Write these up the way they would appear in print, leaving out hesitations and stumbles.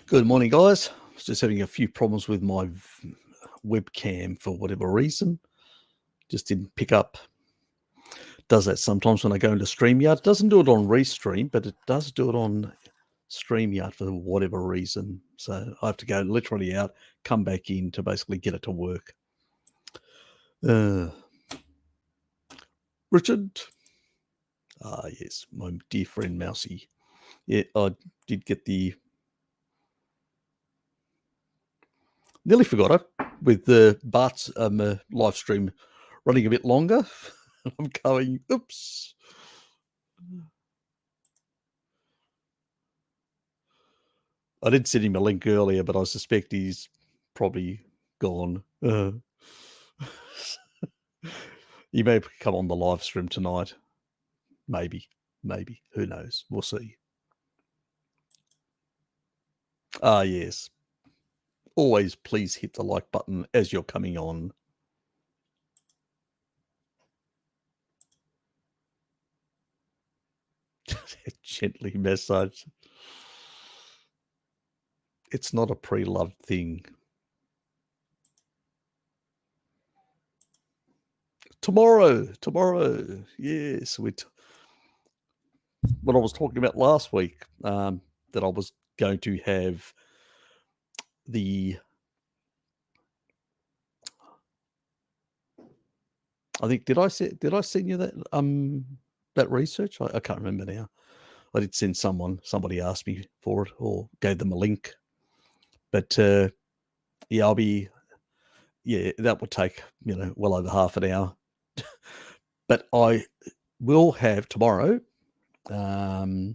Good morning, guys. I was just having a few problems with my webcam for whatever reason. Just didn't pick up. Does that sometimes when I go into StreamYard. It doesn't do it on Restream, but it does do it on StreamYard for whatever reason. So I have to go literally out, come back in to basically get it to work. Richard. Yes, my dear friend Mousy. Yeah, I did get the... Nearly forgot it with the Bart's live stream running a bit longer. I'm going, oops. I did send him a link earlier, but I suspect he's probably gone. He may come on the live stream tonight. Maybe. Who knows? We'll see. Yes. Always please hit the like button as you're coming on. Gently massage. It's not a pre-loved thing. Tomorrow. Yes. What I was talking about last week, that I was going to have I think, did I send you that that research? I can't remember now. I did send somebody asked me for it or gave them a link. But yeah, that would take, well over half an hour. But I will have tomorrow. We'll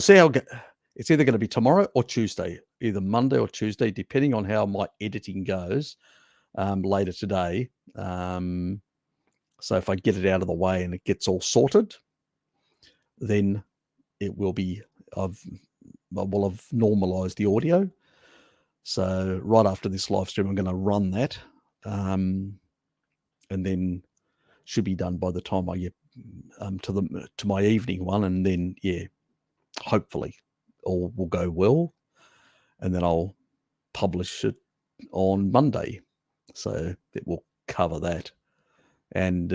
see how it's either going to be tomorrow or Tuesday, either Monday or Tuesday, depending on how my editing goes later today. So if I get it out of the way and it gets all sorted, then it will be, I will have normalized the audio. So right after this live stream, I'm going to run that, and then should be done by the time I get to my evening one, and then hopefully all will go well, and then I'll publish it on Monday. So it will cover that, and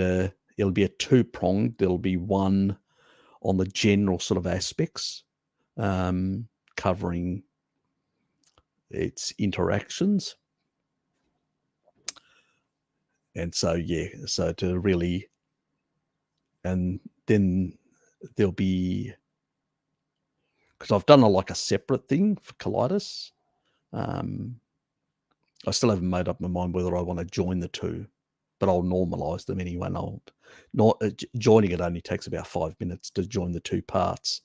it'll be a two-pronged. There'll be one on the general sort of aspects, covering its interactions. And so, so to really, and then there'll be, because I've done a separate thing for colitis. I still haven't made up my mind whether I want to join the two, but I'll normalize them anyway. And joining it only takes about 5 minutes to join the two parts.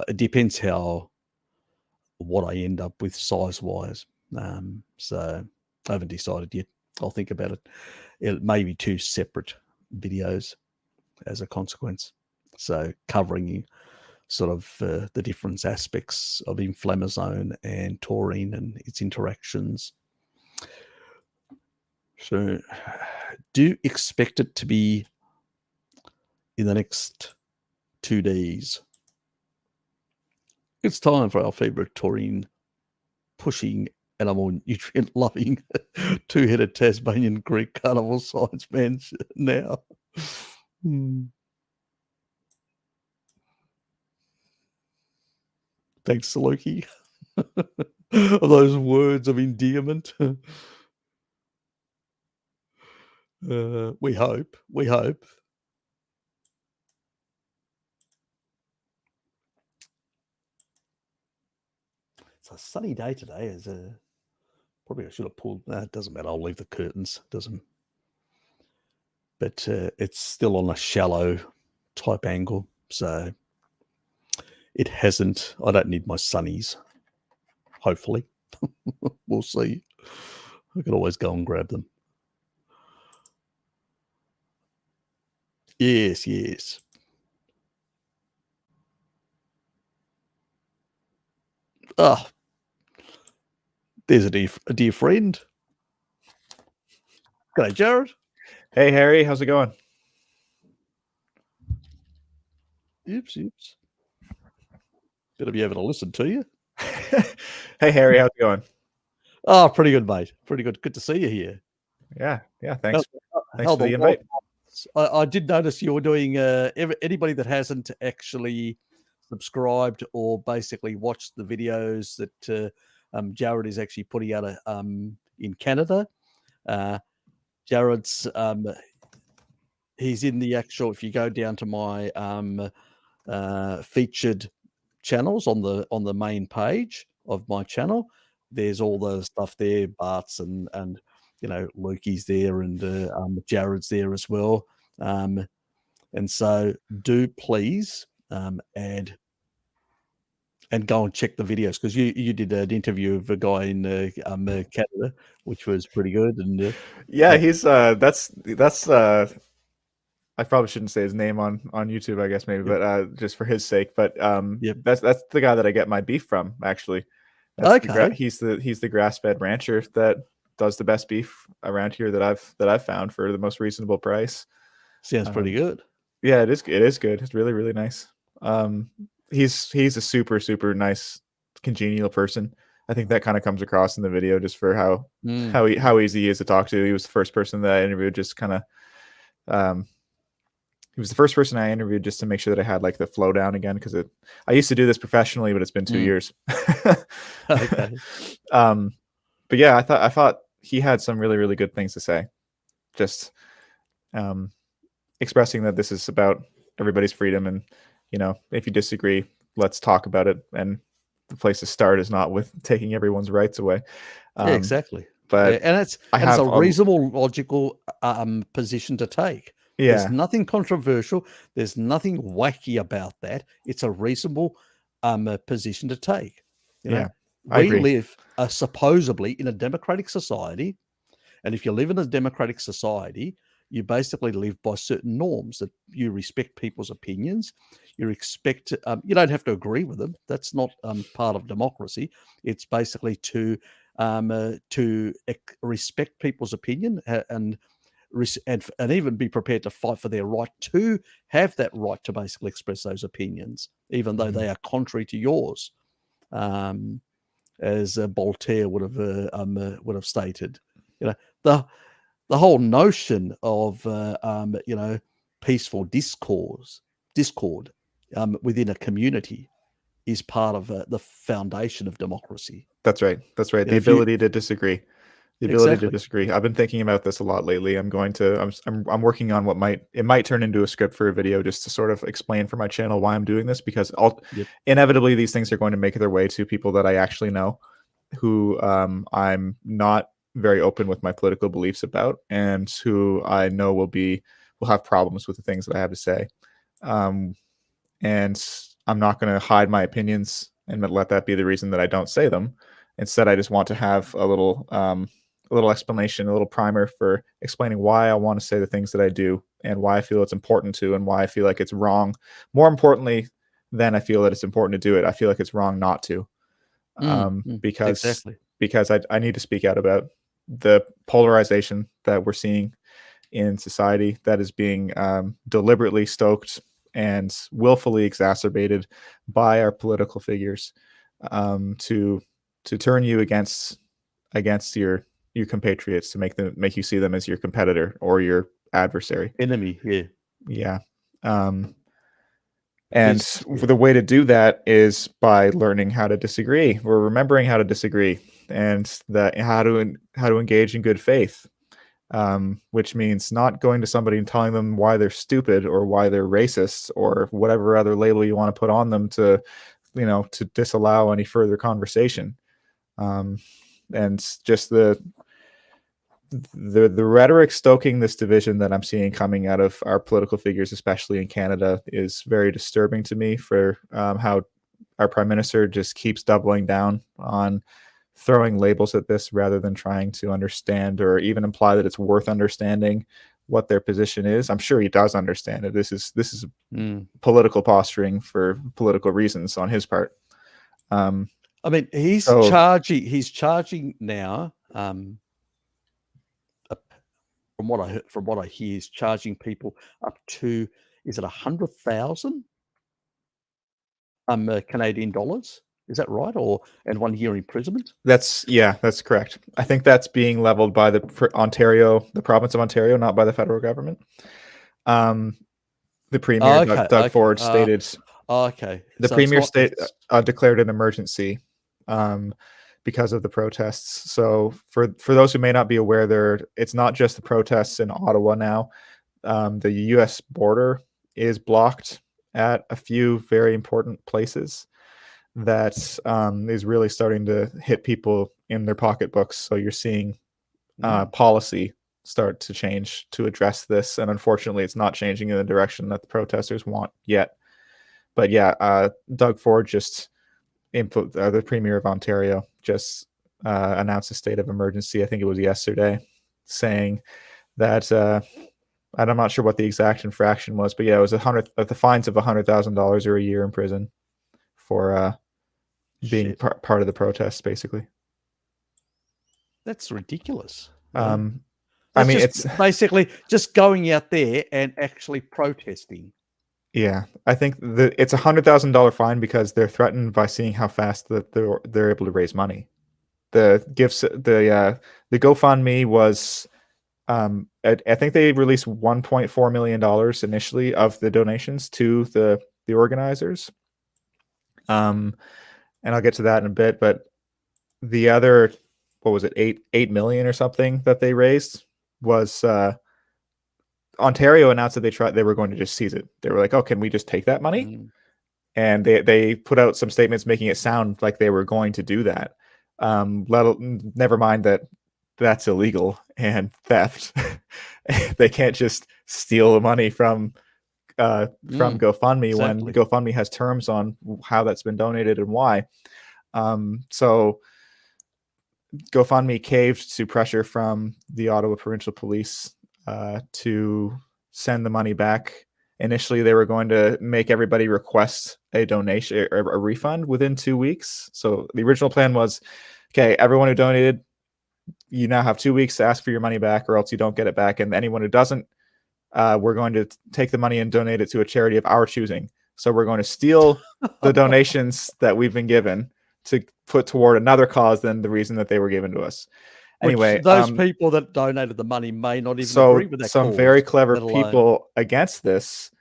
It depends what I end up with size-wise. So I haven't decided yet. I'll think about it. It may be two separate videos as a consequence. So covering sort of the different aspects of inflammasome and taurine and its interactions. So do expect it to be in the next 2 days. It's time for our favorite taurine pushing animal nutrient loving two-headed Tasmanian Greek carnivore science man now. Thanks, Lukey. Those words of endearment. We hope. It's a sunny day today. Probably I should have pulled. No, it doesn't matter. I'll leave the curtains. But it's still on a shallow type angle, so it hasn't. I don't need my sunnies. Hopefully, we'll see. I could always go and grab them. Yes. There's a dear friend. G'day, Jared. Hey, Harry. How's it going? Oops. Better be able to listen to you. Hey, Harry, how's it going? Oh, pretty good, mate. Pretty good. Good to see you here. Yeah, How's, thanks. Thanks how for the the wild? invite. I did notice you were doing. Anybody that hasn't actually subscribed or basically watched the videos that Jared is actually putting out in Canada. Jared's he's in the actual. If you go down to my featured channels on the main page of my channel, there's all the stuff there. Bart's and Lukey's there, and Jared's there as well. And so do please add and go and check the videos, because you did an interview of a guy in Canada, which was pretty good. And Yeah, uh, he's that's I probably shouldn't say his name on YouTube, I guess maybe, yep, but just for his sake. But yep. that's the guy that I get my beef from, actually. That's Okay, he's the grass-fed rancher that does the best beef around here that I've found for the most reasonable price. sounds pretty Um, good. yeah, it is good. It's really, really nice. Um, he's a super nice, congenial person. I think that kind of comes across in the video just for Mm, how easy he is to talk to. He was the first person that I interviewed, just kind of um he was the first person I interviewed just to make sure that I had like the flow down again, because I used to do this professionally, but it's been 2 mm. years. Okay. um but yeah, I thought he had some really, really good things to say. Just um expressing that this is about everybody's freedom, and if you disagree, let's talk about it, and the place to start is not with taking everyone's rights away. Yeah, um exactly. Yeah, but and I it's a have a reasonable, logical position to take. There's yeah, nothing controversial. There's nothing wacky about that. It's a reasonable position to take. You know, yeah, I we agree. live supposedly in a democratic society, and if you live in a democratic society, you basically live by certain norms that you respect people's opinions. You expect you don't have to agree with them. That's not part of democracy. It's basically to respect people's opinion and even be prepared to fight for their right to have that right to basically express those opinions, even though Mhm. they are contrary to yours, um, as Voltaire would have stated. You know, the the whole notion of peaceful discord within a community is part of the foundation of democracy. That's right. That's right. You know, The if you ability to disagree. The ability to exactly, disagree. I've been thinking about this a lot lately. I'm working on what might turn into a script for a video, just to sort of explain for my channel why I'm doing this, because yep, inevitably these things are going to make their way to people that I actually know, who I'm not very open with my political beliefs about, and who I know will have problems with the things that I have to say. Um, and I'm not going to hide my opinions and let that be the reason that I don't say them. Instead, I just want to have a little explanation, a little primer for explaining why I want to say the things that I do, and why I feel it's important to, and why I feel like it's wrong. More importantly than I feel that it's important to do it, I feel like it's wrong not to, because exactly. I need to speak out about the polarization that we're seeing in society, that is being deliberately stoked and willfully exacerbated by our political figures, to turn you against your compatriots, to make you see them as your competitor or your adversary. Enemy, yeah, Yeah. Um, and this, yeah. the way to do that is by learning how to disagree, or remembering how to disagree, and that how to engage in good faith, which means not going to somebody and telling them why they're stupid, or why they're racist, or whatever other label you want to put on them to, to disallow any further conversation. Um, and just the rhetoric stoking this division that I'm seeing coming out of our political figures, especially in Canada, is very disturbing to me, for how our prime minister just keeps doubling down on throwing labels at this, rather than trying to understand, or even imply that it's worth understanding what their position is. I'm sure he does understand it. This is Mm. political posturing for political reasons on his part. I mean, So he's charging now. Uh, from what I hear, he's charging people up to, is it 100,000 Canadian dollars? Is that right? And 1 year imprisonment? That's correct. I think that's being leveled by the province of Ontario, not by the federal government. The premier, Doug Ford, stated. The premier declared an emergency because of the protests. So for those who may not be aware, it's not just the protests in Ottawa now. The U.S. border is blocked at a few very important places. That is really starting to hit people in their pocketbooks. So you're seeing policy start to change to address this, and unfortunately, it's not changing in the direction that the protesters want yet. But yeah, Doug Ford the Premier of Ontario, just announced a state of emergency. I think it was yesterday, saying that I'm not sure what the exact infraction was, but yeah, it was the fines of $100,000 or a year in prison for being part of the protests, basically. That's ridiculous. I mean, it's basically just going out there and actually protesting. Yeah, I think it's $100,000 fine because they're threatened by seeing how fast that they're able to raise money. The GoFundMe was, I think they released $1.4 million initially of the donations to the organizers. And I'll get to that in a bit, but the other, what was it, 8 million or something that they raised was Ontario announced that they were going to just seize it. They were like, "Oh, can we just take that money?" And they put out some statements making it sound like they were going to do that. Never mind that that's illegal and theft. They can't just steal the money from GoFundMe when GoFundMe has terms on how that's been donated and why. So GoFundMe caved to pressure from the Ottawa Provincial Police to send the money back. Initially, they were going to make everybody request a donation or a refund within 2 weeks. So the original plan was, okay, everyone who donated, you now have 2 weeks to ask for your money back, or else you don't get it back. And anyone who doesn't, we're going to take the money and donate it to a charity of our choosing. So we're going to steal the donations that we've been given to put toward another cause than the reason that they were given to us. Anyway, those people that donated the money may not even agree with that. Some very clever people against this,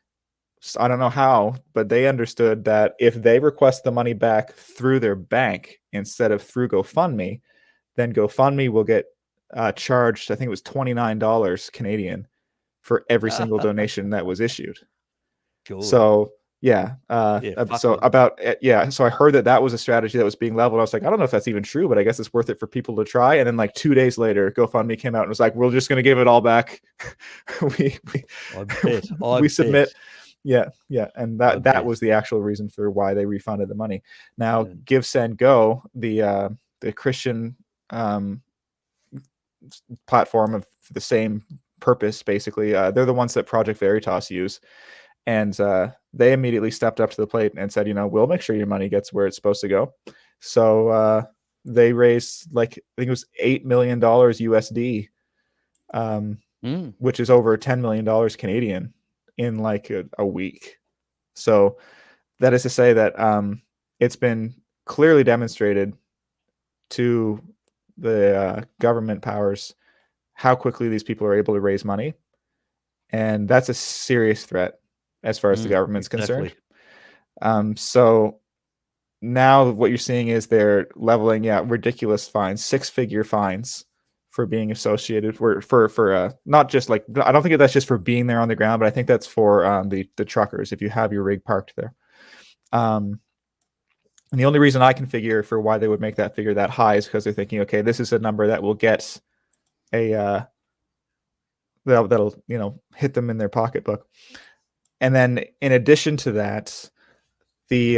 I don't know how, but they understood that if they request the money back through their bank instead of through GoFundMe, then GoFundMe will get charged, I think it was $29 Canadian for every single donation that was issued. Cool. So yeah. So I heard that was a strategy that was being leveled. I was like, I don't know if that's even true, but I guess it's worth it for people to try. And then like 2 days later, GoFundMe came out and was like, we're just going to give it all back. we submit. Yeah. And that was the actual reason for why they refunded the money. Now, Give, Send, Go, the Christian platform for the same purpose, basically. They're the ones that Project Veritas use. And they immediately stepped up to the plate and said, we'll make sure your money gets where it's supposed to go. So they raised I think it was $8 million USD, which is over $10 million Canadian in like a week. So that is to say that it's been clearly demonstrated to the government powers how quickly these people are able to raise money. And that's a serious threat as far as the government's concerned. So now what you're seeing is they're leveling ridiculous fines, 6-figure fines for being associated for not just like, I don't think that's just for being there on the ground, but I think that's for the truckers if you have your rig parked there. And the only reason I can figure for why they would make that figure that high is because they're thinking, okay, this is a number that will get that'll hit them in their pocketbook. And then in addition to that, the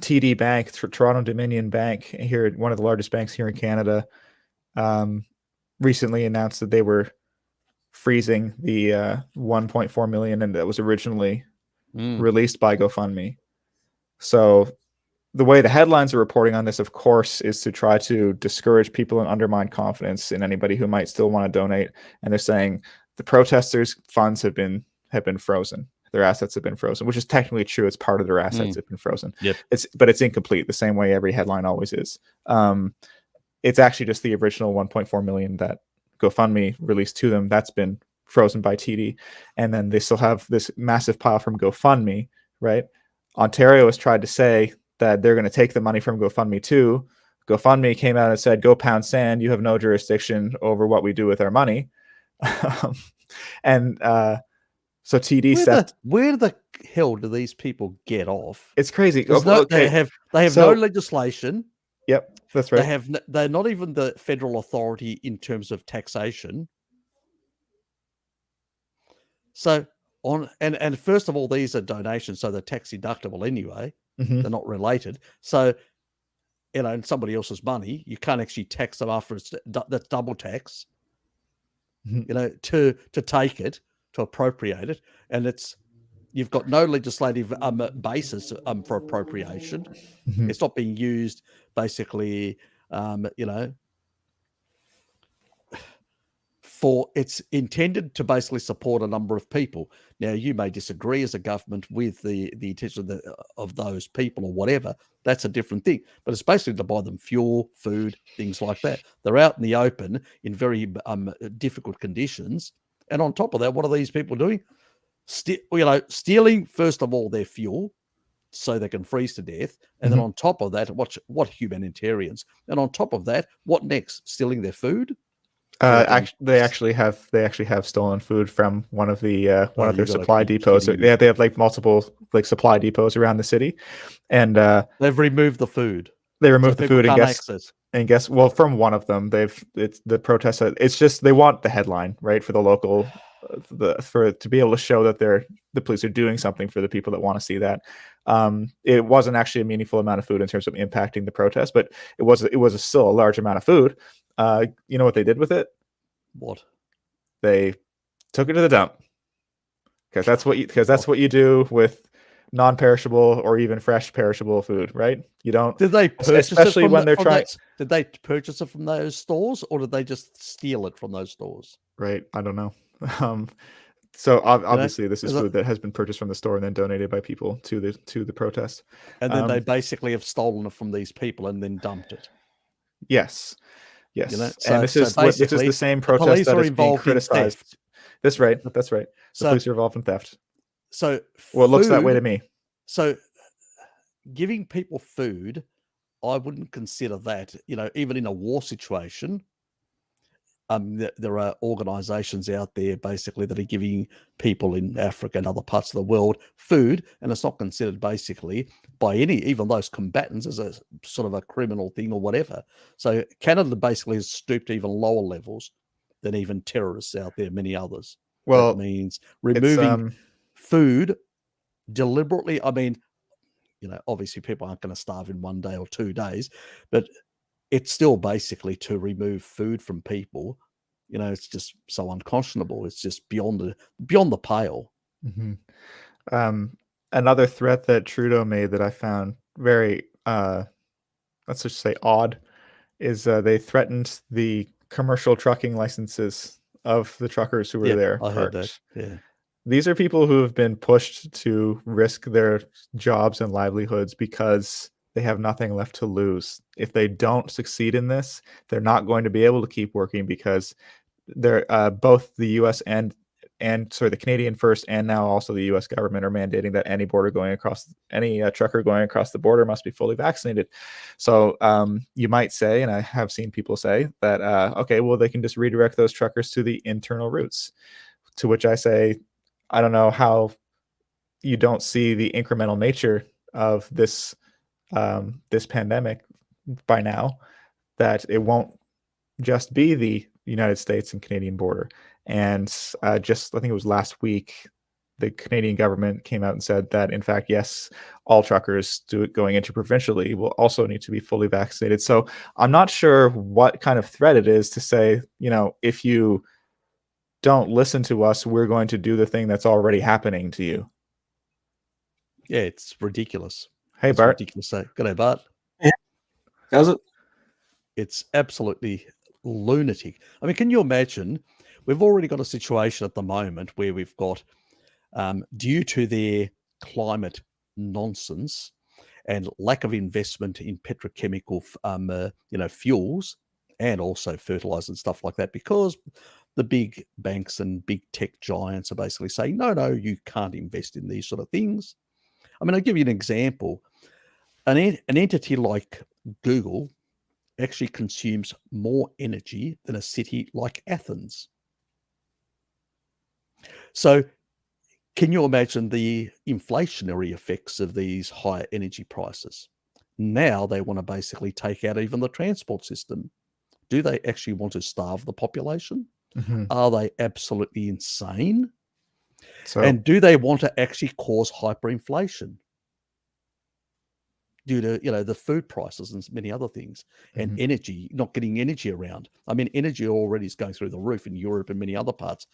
TD Bank, Toronto Dominion Bank, here, one of the largest banks here in Canada, recently announced that they were freezing the $1.4 million and that was originally released by GoFundMe. So the way the headlines are reporting on this, of course, is to try to discourage people and undermine confidence in anybody who might still want to donate. And they're saying the protesters' funds have been frozen. their assets have been frozen, which is technically true. It's part of their assets have been frozen. Yep. But it's incomplete, the same way every headline always is. It's actually just the original 1.4 million that GoFundMe released to them. That's been frozen by TD. And then they still have this massive pile from GoFundMe, right? Ontario has tried to say that they're going to take the money from GoFundMe too. GoFundMe came out and said, go pound sand. You have no jurisdiction over what we do with our money. And so TD where the hell do these people get off? It's crazy. They have no legislation. Yep, that's right. They're not even the federal authority in terms of taxation. So and first of all, these are donations, so they're tax deductible anyway. Mm-hmm. They're not related. So, in somebody else's money, you can't actually tax them after that's double tax. Mm-hmm. To take it, to appropriate it, and you've got no legislative basis for appropriation. Mm-hmm. It's not being used basically, it's intended to basically support a number of people. Now, you may disagree as a government with the intention of those people or whatever. That's a different thing. But it's basically to buy them fuel, food, things like that. They're out in the open in very difficult conditions. And on top of that, what are these people doing? Stealing, first of all, their fuel so they can freeze to death. And then on top of that, what humanitarians. And on top of that, what next? Stealing their food? They actually have stolen food from one of their supply depots. They have like multiple like supply depots around the city, and they've removed the food. They removed the food and guess well, from one of them, it's the protest. It's just they want the headline, right, for the local, to be able to show that the police are doing something for the people that want to see that. It wasn't actually a meaningful amount of food in terms of impacting the protest, but it was still a large amount of food. You know what they did with it? What? They took it to the dump. Because that's what you do with non-perishable or even fresh perishable food, right? You don't. Did they purchase especially when they're trying? Did they purchase it from those stores, or did they just steal it from those stores? Right, I don't know. So obviously, this is food that has been purchased from the store and then donated by people to the protest. And then they basically have stolen it from these people and then dumped it. Yes. And this is the same protest that is being criticized. That's right. The police are involved in theft. So it looks that way to me. So giving people food, I wouldn't consider that, even in a war situation. There are organizations out there basically that are giving people in Africa and other parts of the world food, and it's not considered basically by even those combatants as a sort of a criminal thing or whatever. So Canada basically has stooped to even lower levels than even terrorists out there, many others. Well, that means removing food deliberately. I mean, obviously people aren't going to starve in 1 day or 2 days, but it's still basically to remove food from people. It's just so unconscionable. It's just beyond the pale. Mm-hmm. Another threat that Trudeau made that I found very, let's just say odd, is they threatened the commercial trucking licenses of the truckers who were there. I heard that. Yeah. These are people who have been pushed to risk their jobs and livelihoods because they have nothing left to lose. If they don't succeed in this, they're not going to be able to keep working because they're both the U.S. and the Canadian First and now also the U.S. government are mandating that any trucker going across the border must be fully vaccinated. So you might say, and I have seen people say that, okay, well, they can just redirect those truckers to the internal routes. To which I say, I don't know how you don't see the incremental nature of this pandemic by now, that it won't just be the United States and Canadian border. And I think it was last week, the Canadian government came out and said that, in fact, yes, all truckers going interprovincially will also need to be fully vaccinated. So I'm not sure what kind of threat it is to say, if you don't listen to us, we're going to do the thing that's already happening to you. Yeah, it's ridiculous. Hey, Bart. Ridiculous. Good day, Bart. Yeah. How's it? It's absolutely lunatic. I mean, can you imagine? We've already got a situation at the moment where we've got due to their climate nonsense and lack of investment in petrochemical, fuels and also fertilizer and stuff like that, because the big banks and big tech giants are basically saying, no, you can't invest in these sort of things. I mean, I'll give you an example. An entity like Google actually consumes more energy than a city like Athens. So can you imagine the inflationary effects of these higher energy prices? Now they want to basically take out even the transport system. Do they actually want to starve the population? Mhm. Are they absolutely insane? So And do they want to actually cause hyperinflation due to the food prices and many other things, and Mhm. energy, not getting energy around? I mean, energy already is going through the roof in Europe and many other parts.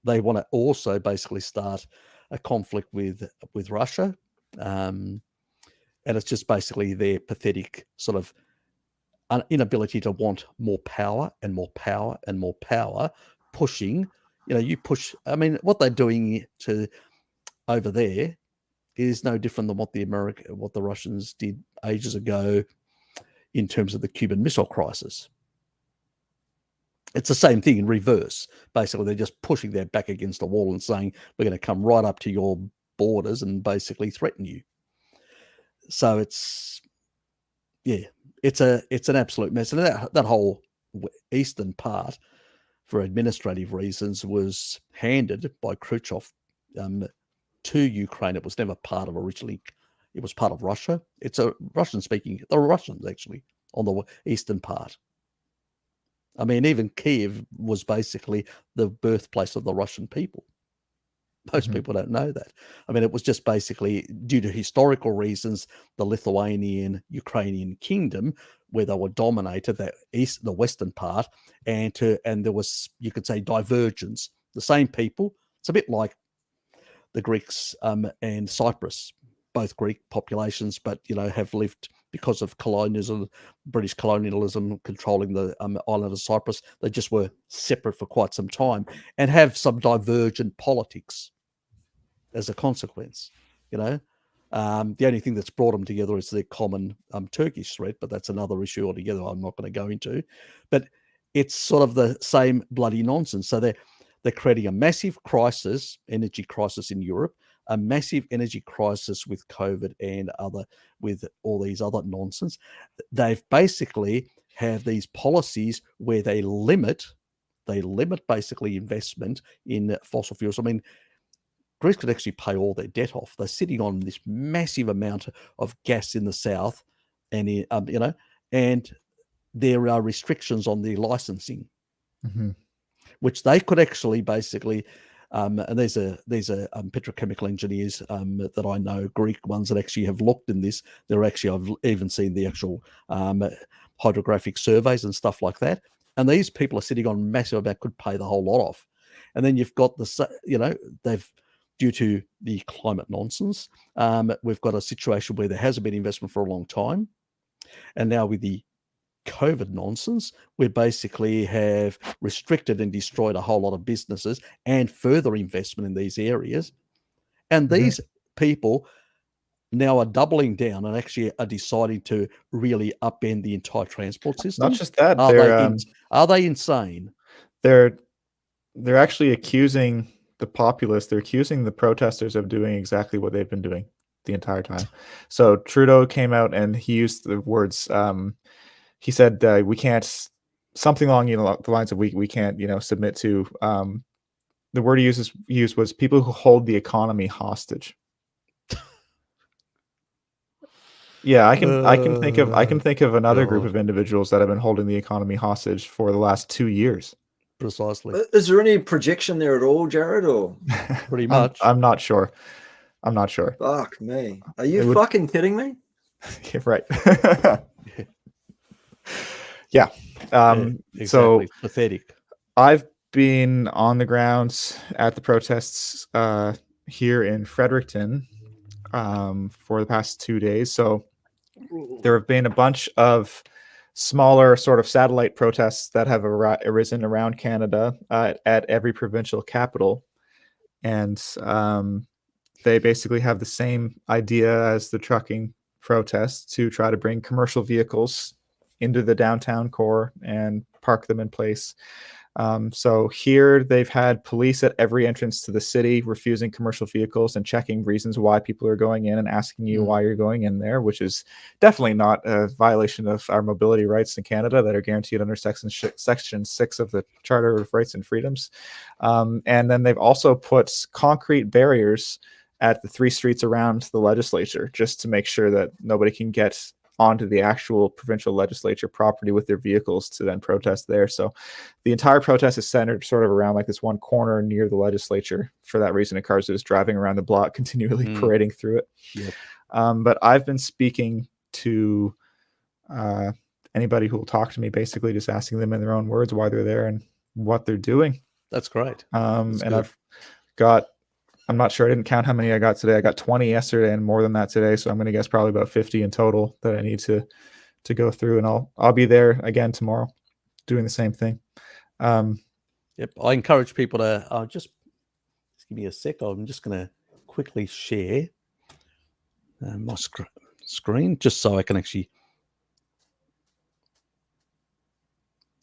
They want to also basically start a conflict with Russia, and it's just basically their pathetic sort of inability to want more power and more power and more power, pushing. You push. I mean, what they're doing to over there is no different than what the Russians did ages ago in terms of the Cuban Missile Crisis. It's the same thing in reverse. Basically, they're just pushing their back against the wall and saying, we're going to come right up to your borders and basically threaten you. So it's an absolute mess. And that whole eastern part, for administrative reasons, was handed by Khrushchev to Ukraine. It was never part of originally. It was part of Russia. It's a Russian-speaking. There are Russians actually on the eastern part. I mean, even Kiev was basically the birthplace of the Russian people. Most Mhm. people don't know that. I mean, it was just basically due to historical reasons, the Lithuanian Ukrainian kingdom, where they were dominated, the western part, and there was, you could say, divergence. The same people. It's a bit like the Greeks and Cyprus, both Greek populations, but have lived because of colonialism, British colonialism controlling the island of Cyprus. They just were separate for quite some time and have some divergent politics as a consequence. The only thing that's brought them together is the common Turkish threat, but that's another issue altogether I'm not going to go into. But it's sort of the same bloody nonsense. So they're creating a massive energy crisis in Europe, a massive energy crisis with COVID and with all these other nonsense. They've basically have these policies where they limit basically investment in fossil fuels. I mean, Greece could actually pay all their debt off. They're sitting on this massive amount of gas in the south, and and there are restrictions on the licensing, Mhm. which they could actually basically. And these are petrochemical engineers that I know, Greek ones that actually have looked in this. I've even seen the actual hydrographic surveys and stuff like that. And these people are sitting on massive amount, could pay the whole lot off. And then you've got they've, due to the climate nonsense, we've got a situation where there hasn't been investment for a long time. And now with the COVID nonsense, we basically have restricted and destroyed a whole lot of businesses and further investment in these areas. And these people now are doubling down and actually are deciding to really upend the entire transport system. Not just that, Are they insane? they're actually accusing the populace. They're accusing the protesters of doing exactly what they've been doing the entire time. So Trudeau came out and he used the words. He said we can't, something along the lines of we can't submit to. The word he used was people who hold the economy hostage. Yeah, I can think of another group God. of individuals that have been holding the economy hostage for the last 2 years. Precisely. Is there any projection there at all, Jared? Or Pretty much. I'm not sure. I'm not sure. fuck me. Are you fucking kidding me? Right. Yeah. Exactly. So It's pathetic. I've been on the grounds at the protests here in Fredericton for the past 2 days. So there have been a bunch of smaller sort of satellite protests that have arisen around Canada at every provincial capital. and they basically have the same idea as the trucking protests to try to bring commercial vehicles into the downtown core and park them in place. So here they've had police at every entrance to the city refusing commercial vehicles and checking reasons why people are going in and asking you why you're going in there, which is definitely not a violation of our mobility rights in Canada that are guaranteed under Section 6 of the Charter of Rights and Freedoms. And then they've also put concrete barriers at the 3 streets around the legislature just to make sure that nobody can get onto the actual provincial legislature property with their vehicles to then protest there. So the entire protest is centered sort of around like this one corner near the legislature. For that reason, cars are just driving around the block, continually parading through it. Yep. But I've been speaking to anybody who will talk to me, basically just asking them in their own words why they're there and what they're doing. That's great. That's and good. I'm not sure. I didn't count how many I got today. I got 20 yesterday and more than that today. So I'm going to guess probably about 50 in total that I need to go through. And I'll be there again tomorrow doing the same thing. Yep. I encourage people to just give me a sec. I'm just going to quickly share my screen just so I can actually.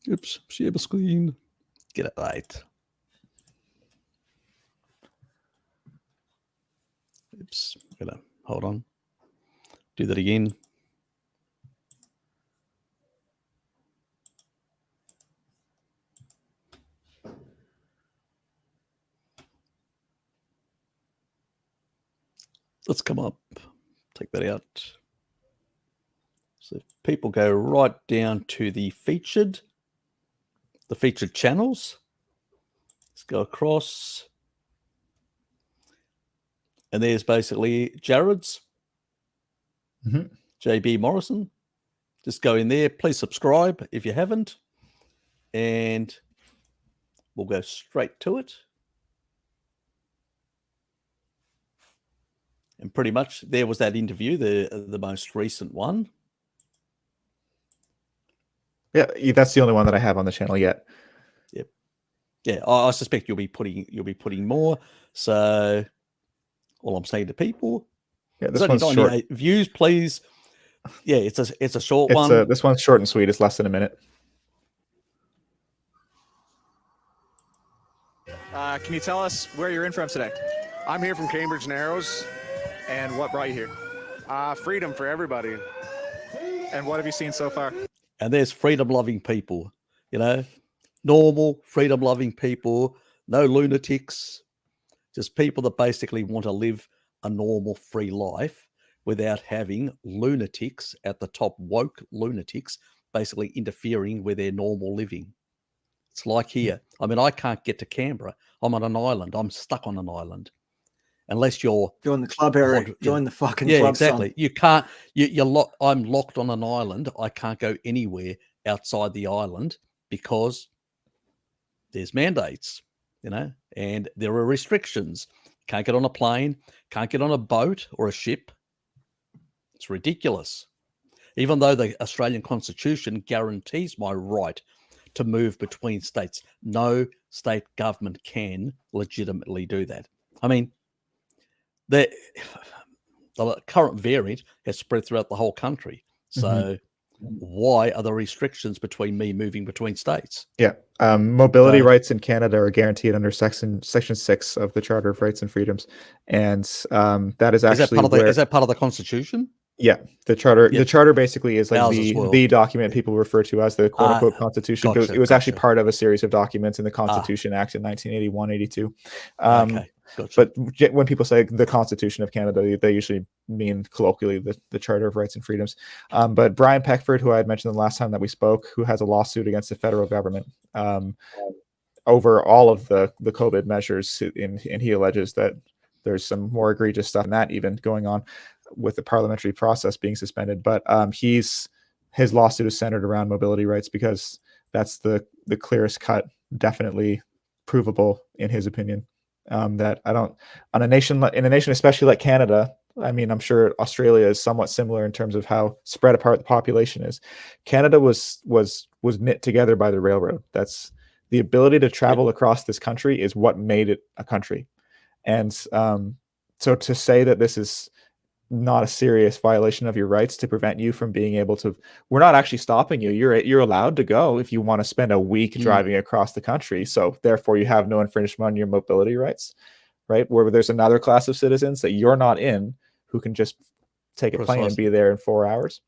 Oops. Share the screen. Get it right. Oops, gonna hold on. Do that again. Let's come up. Take that out. So people go right down to the featured channels. Let's go across. And there's basically Jared's, JB Morrison. Just go in there. Please subscribe if you haven't. And we'll go straight to it. And pretty much there was that interview, the most recent one. Yeah, that's the only one that I have on the channel yet. Yep. Yeah, I suspect you'll be putting more. So all I'm saying to people, this one's 98 short. Views, please. Yeah, it's a short one. This one's short and sweet. It's less than a minute. Can you tell us where you're in from today? I'm here from Cambridge Narrows. And what brought you here? Freedom for everybody. And what have you seen so far? And there's freedom-loving people, normal freedom-loving people, no lunatics, just people that basically want to live a normal, free life without having lunatics at the top, woke lunatics, basically interfering with their normal living. It's like here. I mean, I can't get to Canberra. I'm on an island. I'm stuck on an island. Unless you're... Join the club, Eric. Join the fucking club. Yeah, exactly. Son. You can't... I'm locked on an island. I can't go anywhere outside the island because there's mandates, and there are restrictions. Can't get on a plane, can't get on a boat or a ship. It's ridiculous. Even though the Australian Constitution guarantees my right to move between states, no state government can legitimately do that. I mean, the current variant has spread throughout the whole country. So why are there restrictions between me moving between states? Yeah. Mobility rights in Canada are guaranteed under Section 6 of the Charter of Rights and Freedoms. And that is actually... Is that part of the Constitution? Yeah. The Charter The Charter basically is like the document people refer to as the quote-unquote Constitution. It was actually part of a series of documents in the Constitution Act in 1981-82. Okay. Gotcha. But when people say the Constitution of Canada, they usually mean colloquially the Charter of Rights and Freedoms. But Brian Peckford, who I had mentioned the last time that we spoke, who has a lawsuit against the federal government over all of the COVID measures, and he alleges that there's some more egregious stuff than that even going on with the parliamentary process being suspended. But his lawsuit is centered around mobility rights because that's the clearest cut, definitely provable in his opinion. That in a nation especially like Canada, I mean, I'm sure Australia is somewhat similar in terms of how spread apart the population is. Canada was knit together by the railroad. That's the ability to travel across this country is what made it a country. And so to say that this is not a serious violation of your rights to prevent you from being able to, we're not actually stopping you. You're allowed to go if you want to spend a week driving across the country. So therefore you have no infringement on your mobility rights, right? Where there's another class of citizens that you're not in who can just take a plane and be there in 4 hours.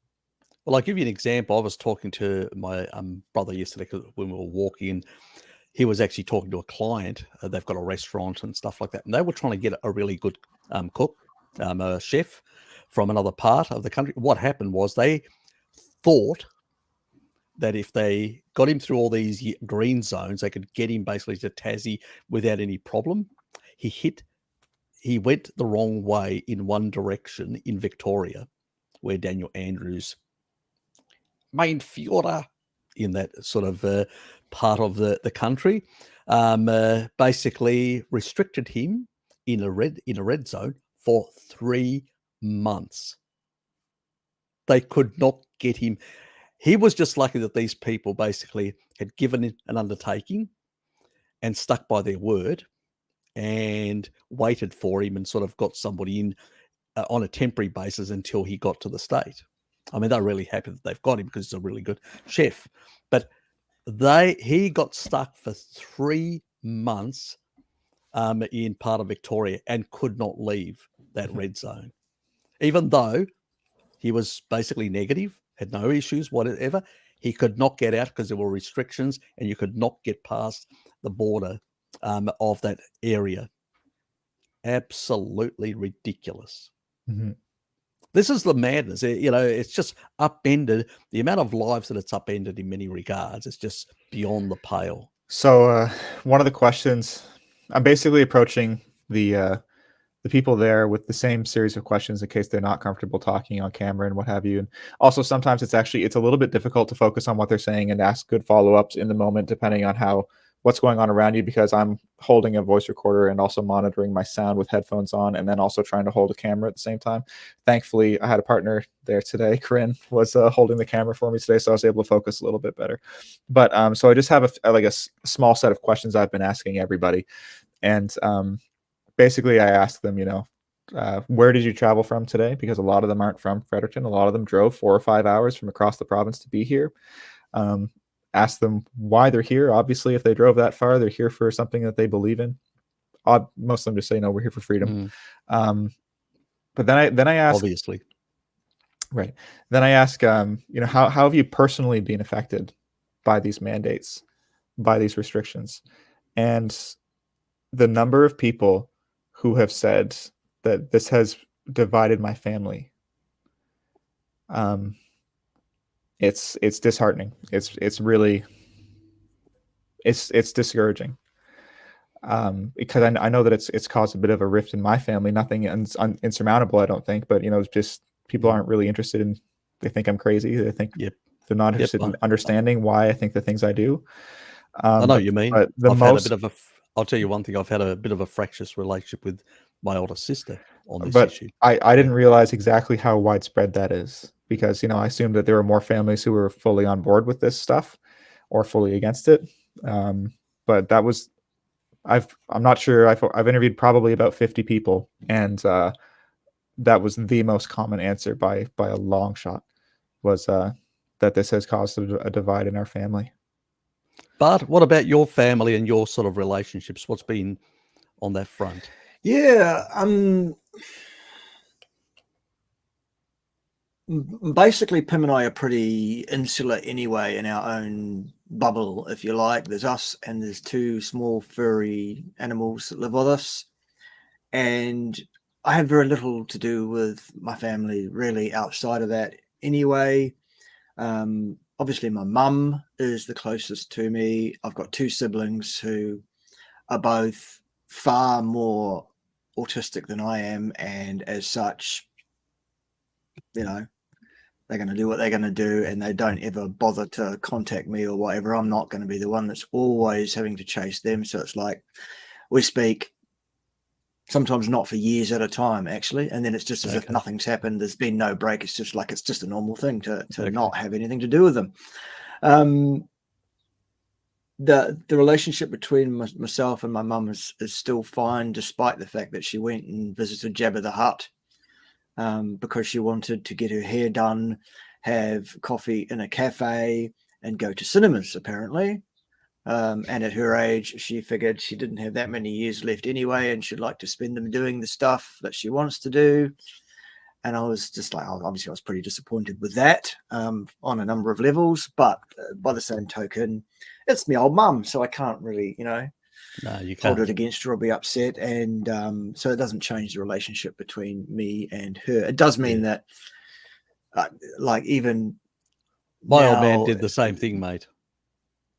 Well, I'll give you an example. I was talking to my brother yesterday when we were walking. He was actually talking to a client. They've got a restaurant and stuff like that. And they were trying to get a really good cook, a chef from another part of the country. What happened was they thought that if they got him through all these green zones, they could get him basically to Tassie without any problem. He went the wrong way in one direction in Victoria, where Daniel Andrews main Fiora in that sort of part of the country, basically restricted him in a red zone for 3 months. They could not get him. He was just lucky that these people basically had given him an undertaking and stuck by their word and waited for him and sort of got somebody in on a temporary basis until he got to the state. I mean, they're really happy that they've got him because he's a really good chef. But he got stuck for 3 months in part of Victoria and could not leave that red zone. Even though he was basically negative, had no issues, whatever, he could not get out because there were restrictions and you could not get past the border of that area. Absolutely ridiculous. Mm-hmm. This is the madness. It's just upended. The amount of lives that it's upended in many regards is just beyond the pale. So one of the questions, I'm basically approaching the people there with the same series of questions in case they're not comfortable talking on camera and what have you. And also sometimes it's a little bit difficult to focus on what they're saying and ask good follow-ups in the moment, depending on what's going on around you, because I'm holding a voice recorder and also monitoring my sound with headphones on, and then also trying to hold a camera at the same time. Thankfully, I had a partner there today. Corinne was holding the camera for me today, so I was able to focus a little bit better. But so I just have a small set of questions I've been asking everybody. And basically I asked them, where did you travel from today? Because a lot of them aren't from Fredericton. A lot of them drove 4 or 5 hours from across the province to be here. Ask them why they're here. Obviously, if they drove that far, they're here for something that they believe in. Most of them just say, no, we're here for freedom. But then I ask, obviously, right. Then I ask, how have you personally been affected by these mandates, by these restrictions? And the number of people who have said that this has divided my family, it's disheartening. It's really discouraging, because I know that it's caused a bit of a rift in my family. Nothing insurmountable, I don't think, but just people aren't really interested in. They think I'm crazy. They think they're not interested in understanding why I think the things I do. I know what you mean. But I'll tell you one thing. I've had a bit of a fractious relationship with my older sister on this issue. I didn't realize exactly how widespread that is, because I assumed that there were more families who were fully on board with this stuff or fully against it. But that was, I'm not sure. I've interviewed probably about 50 people, and that was the most common answer by a long shot, was that this has caused a divide in our family. Bart, what about your family and your sort of relationships? What's been on that front? Yeah, basically Pim and I are pretty insular anyway, in our own bubble, if you like. There's us and there's 2 small furry animals that live with us, and I have very little to do with my family really outside of that anyway. Obviously my mum is the closest to me. I've got 2 siblings who are both far more autistic than I am, and as such, they're going to do what they're going to do, and they don't ever bother to contact me or whatever. I'm not going to be the one that's always having to chase them. So it's like we speak sometimes not for years at a time, actually, and then it's just as if nothing's happened. There's been no break. It's just like it's just a normal thing to not have anything to do with them. the relationship between myself and my mum is still fine, despite the fact that she went and visited Jabba the Hutt because she wanted to get her hair done, have coffee in a cafe, and go to cinemas, apparently. And at her age, she figured she didn't have that many years left anyway, and she'd like to spend them doing the stuff that she wants to do. And I was just like, obviously, I was pretty disappointed with that on a number of levels. But by the same token, it's my old mum, so I can't really, No, you hold can't. it against her or be upset. And so it doesn't change the relationship between me and her. It does mean that, like, even My old man now, did the same thing, mate.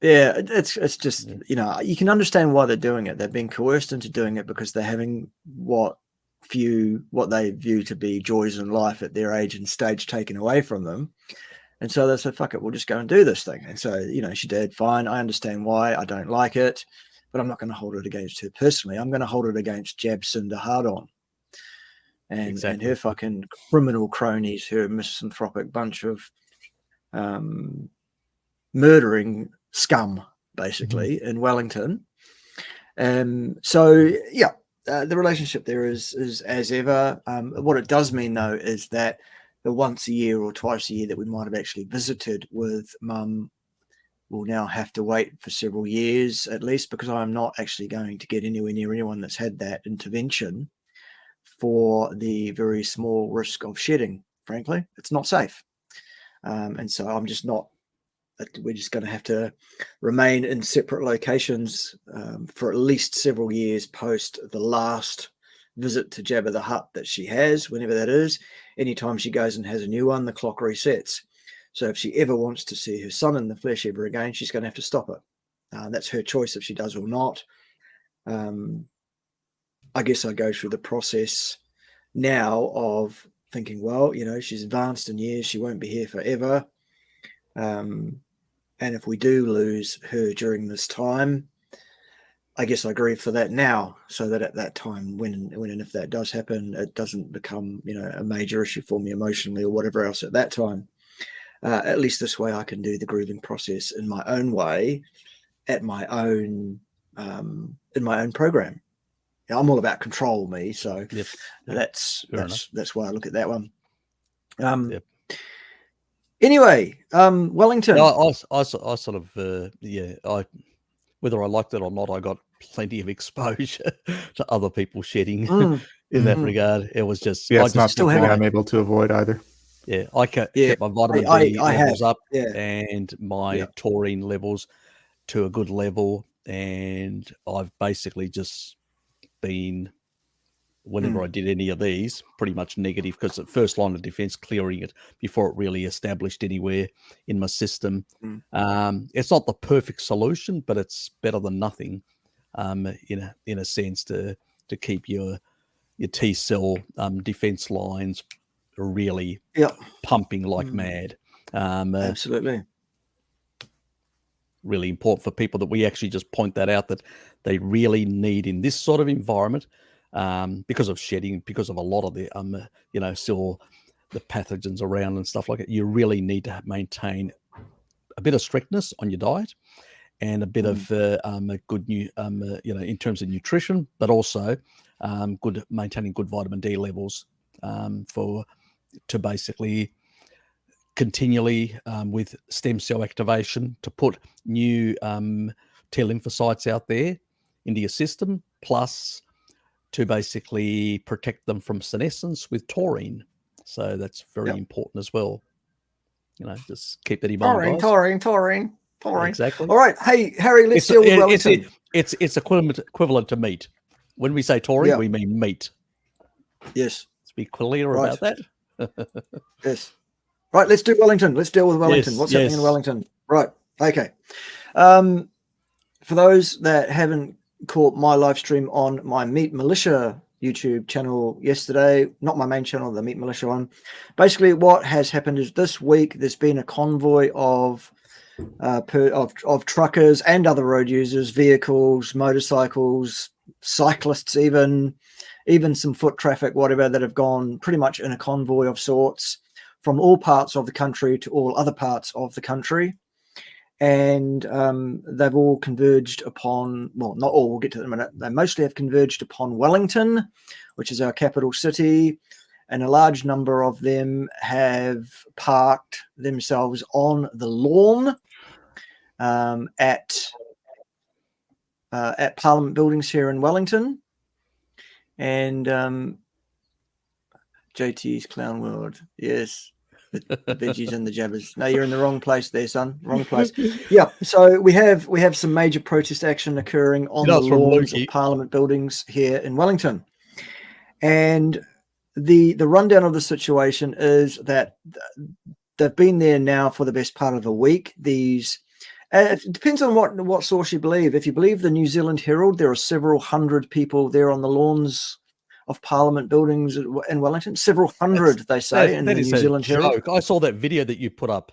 yeah, it's just, you can understand why they're doing it. They're being coerced into doing it because they're having what they view to be joys in life at their age and stage taken away from them. And so they said, fuck it, we'll just go and do this thing. And so, she did. Fine. I understand why. I don't like it, but I'm not going to hold it against her personally. I'm going to hold it against Jab Cinder Hardon and her fucking criminal cronies, her misanthropic bunch of murdering scum, basically, in Wellington. So, yeah. The relationship there is as ever. What it does mean, though, is that the once a year or twice a year that we might have actually visited with mum will now have to wait for several years at least, because I'm not actually going to get anywhere near anyone that's had that intervention for the very small risk of shedding. Frankly, it's not safe. And so I'm just not. We're just going to have to remain in separate locations for at least several years post the last visit to Jabba the Hutt that she has, whenever that is. Anytime she goes and has a new one, the clock resets. So if she ever wants to see her son in the flesh ever again, she's going to have to stop it. That's her choice if she does or not. I guess I go through the process now of thinking, well, she's advanced in years. She won't be here forever. And if we do lose her during this time, I guess I grieve for that now, so that at that time, when and if that does happen, it doesn't become, a major issue for me emotionally or whatever else at that time. At least this way I can do the grieving process in my own way, at my own, in my own program. I'm all about control, me. So that's why I look at that one. Anyway, Wellington. No, I sort of, whether I liked it or not, I got plenty of exposure to other people shedding in that regard. It was just, it's not something I'm able to avoid either. Yeah, I kept my vitamin D levels up and my taurine levels to a good level, and I've basically just been, whenever I did any of these, pretty much negative, because the first line of defense, clearing it before it really established anywhere in my system. It's not the perfect solution, but it's better than nothing, in a sense, to keep your T cell defense lines really pumping like mad. Absolutely. Really important for people that we actually just point that out, that they really need in this sort of environment, because of shedding, because of a lot of the still the pathogens around and stuff like that. You really need to maintain a bit of strictness on your diet and a bit of a good in terms of nutrition, but also maintaining good vitamin D levels to basically continually with stem cell activation to put new T lymphocytes out there into your system, plus to basically protect them from senescence with taurine. So that's very important as well. Just keep that in mind. Taurine. Exactly. All right. Hey, Harry, let's deal with Wellington. It's equivalent to meat. When we say taurine, we mean meat. Yes. Let's be clear about that. Yes. Right, let's do Wellington. Let's deal with Wellington. What's happening in Wellington? Right. Okay. For those that haven't caught my live stream on my Meat Militia YouTube channel yesterday, not my main channel, the Meat Militia one. Basically, what has happened is this week there's been a convoy of truckers and other road users, vehicles, motorcycles, cyclists, even some foot traffic, whatever, that have gone pretty much in a convoy of sorts from all parts of the country to all other parts of the country. and they've all converged upon, well, not all, we'll get to it in a minute. They mostly have converged upon Wellington, which is our capital city, and a large number of them have parked themselves on the lawn at Parliament buildings here in Wellington. And JT's Clown World, yes. The veggies and the jabbers. No, you're in the wrong place there, son. Wrong place. Yeah. So we have some major protest action occurring on the lawns of Parliament buildings here in Wellington. And the rundown of the situation is that they've been there now for the best part of a week. These it depends on what source you believe. If you believe the New Zealand Herald, there are several hundred people there on the lawns of Parliament buildings in Wellington. Several hundred, they say, in the New Zealand Herald. I saw that video that you put up.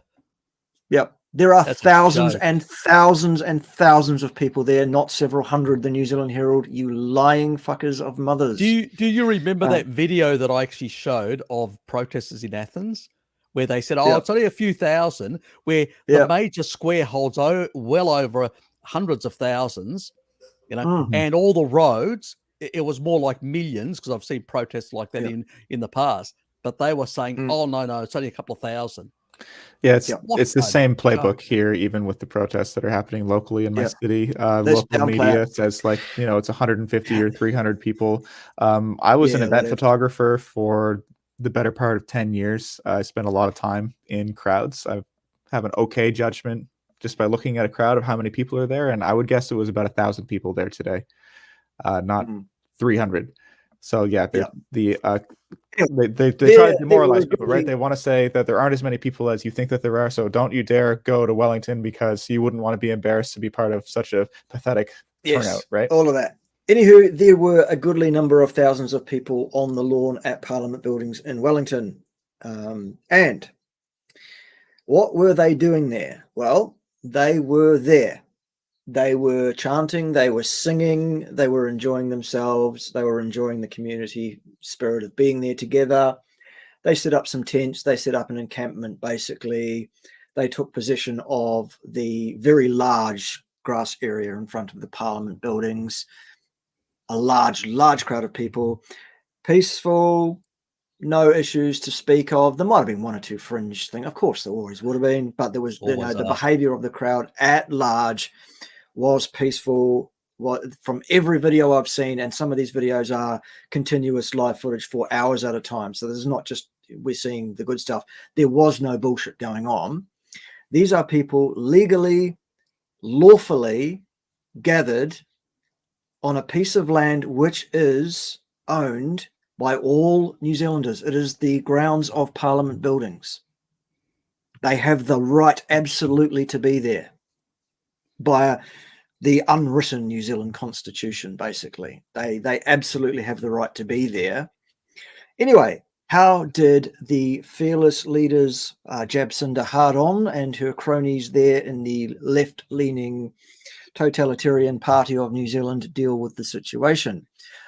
Yep. There are thousands and thousands and thousands of people there, not several hundred, the New Zealand Herald, you lying fuckers of mothers. Do you remember that video that I actually showed of protesters in Athens where they said, it's only a few thousand, where the major square holds well over hundreds of thousands, and all the roads, it was more like millions, because I've seen protests like that in the past, but they were saying, no, it's only a couple of thousand. Yeah, it's the same playbook here, even with the protests that are happening locally in my city. Local media says it's 150 or 300 people. I was an event photographer for the better part of 10 years. I spent a lot of time in crowds. I have an okay judgment just by looking at a crowd of how many people are there, and I would guess it was about 1,000 people there today, not 300. So they try to demoralize people, right? They want to say that there aren't as many people as you think that there are, so don't you dare go to Wellington because you wouldn't want to be embarrassed to be part of such a pathetic turnout, right? All of that. Anywho, there were a goodly number of thousands of people on the lawn at Parliament buildings in Wellington. And what were they doing there? Well, they were there. They were chanting, they were singing, they were enjoying themselves, they were enjoying the community spirit of being there together. They set up some tents, they set up an encampment, basically. They took possession of the very large grass area in front of the Parliament buildings. A large crowd of people. Peaceful, no issues to speak of. There might have been one or two fringe things. Of course, there always would have been, but there was, the behavior of the crowd at large was peaceful. From every video I've seen, and some of these videos are continuous live footage for hours at a time. So there's not just we're seeing the good stuff. There was no bullshit going on. These are people legally, lawfully gathered on a piece of land which is owned by all New Zealanders. It is the grounds of Parliament buildings. They have the right absolutely to be there by the unwritten New Zealand Constitution, basically. They absolutely have the right to be there. Anyway, how did the fearless leaders, Jacinda Ardern and her cronies there in the left-leaning totalitarian party of New Zealand deal with the situation?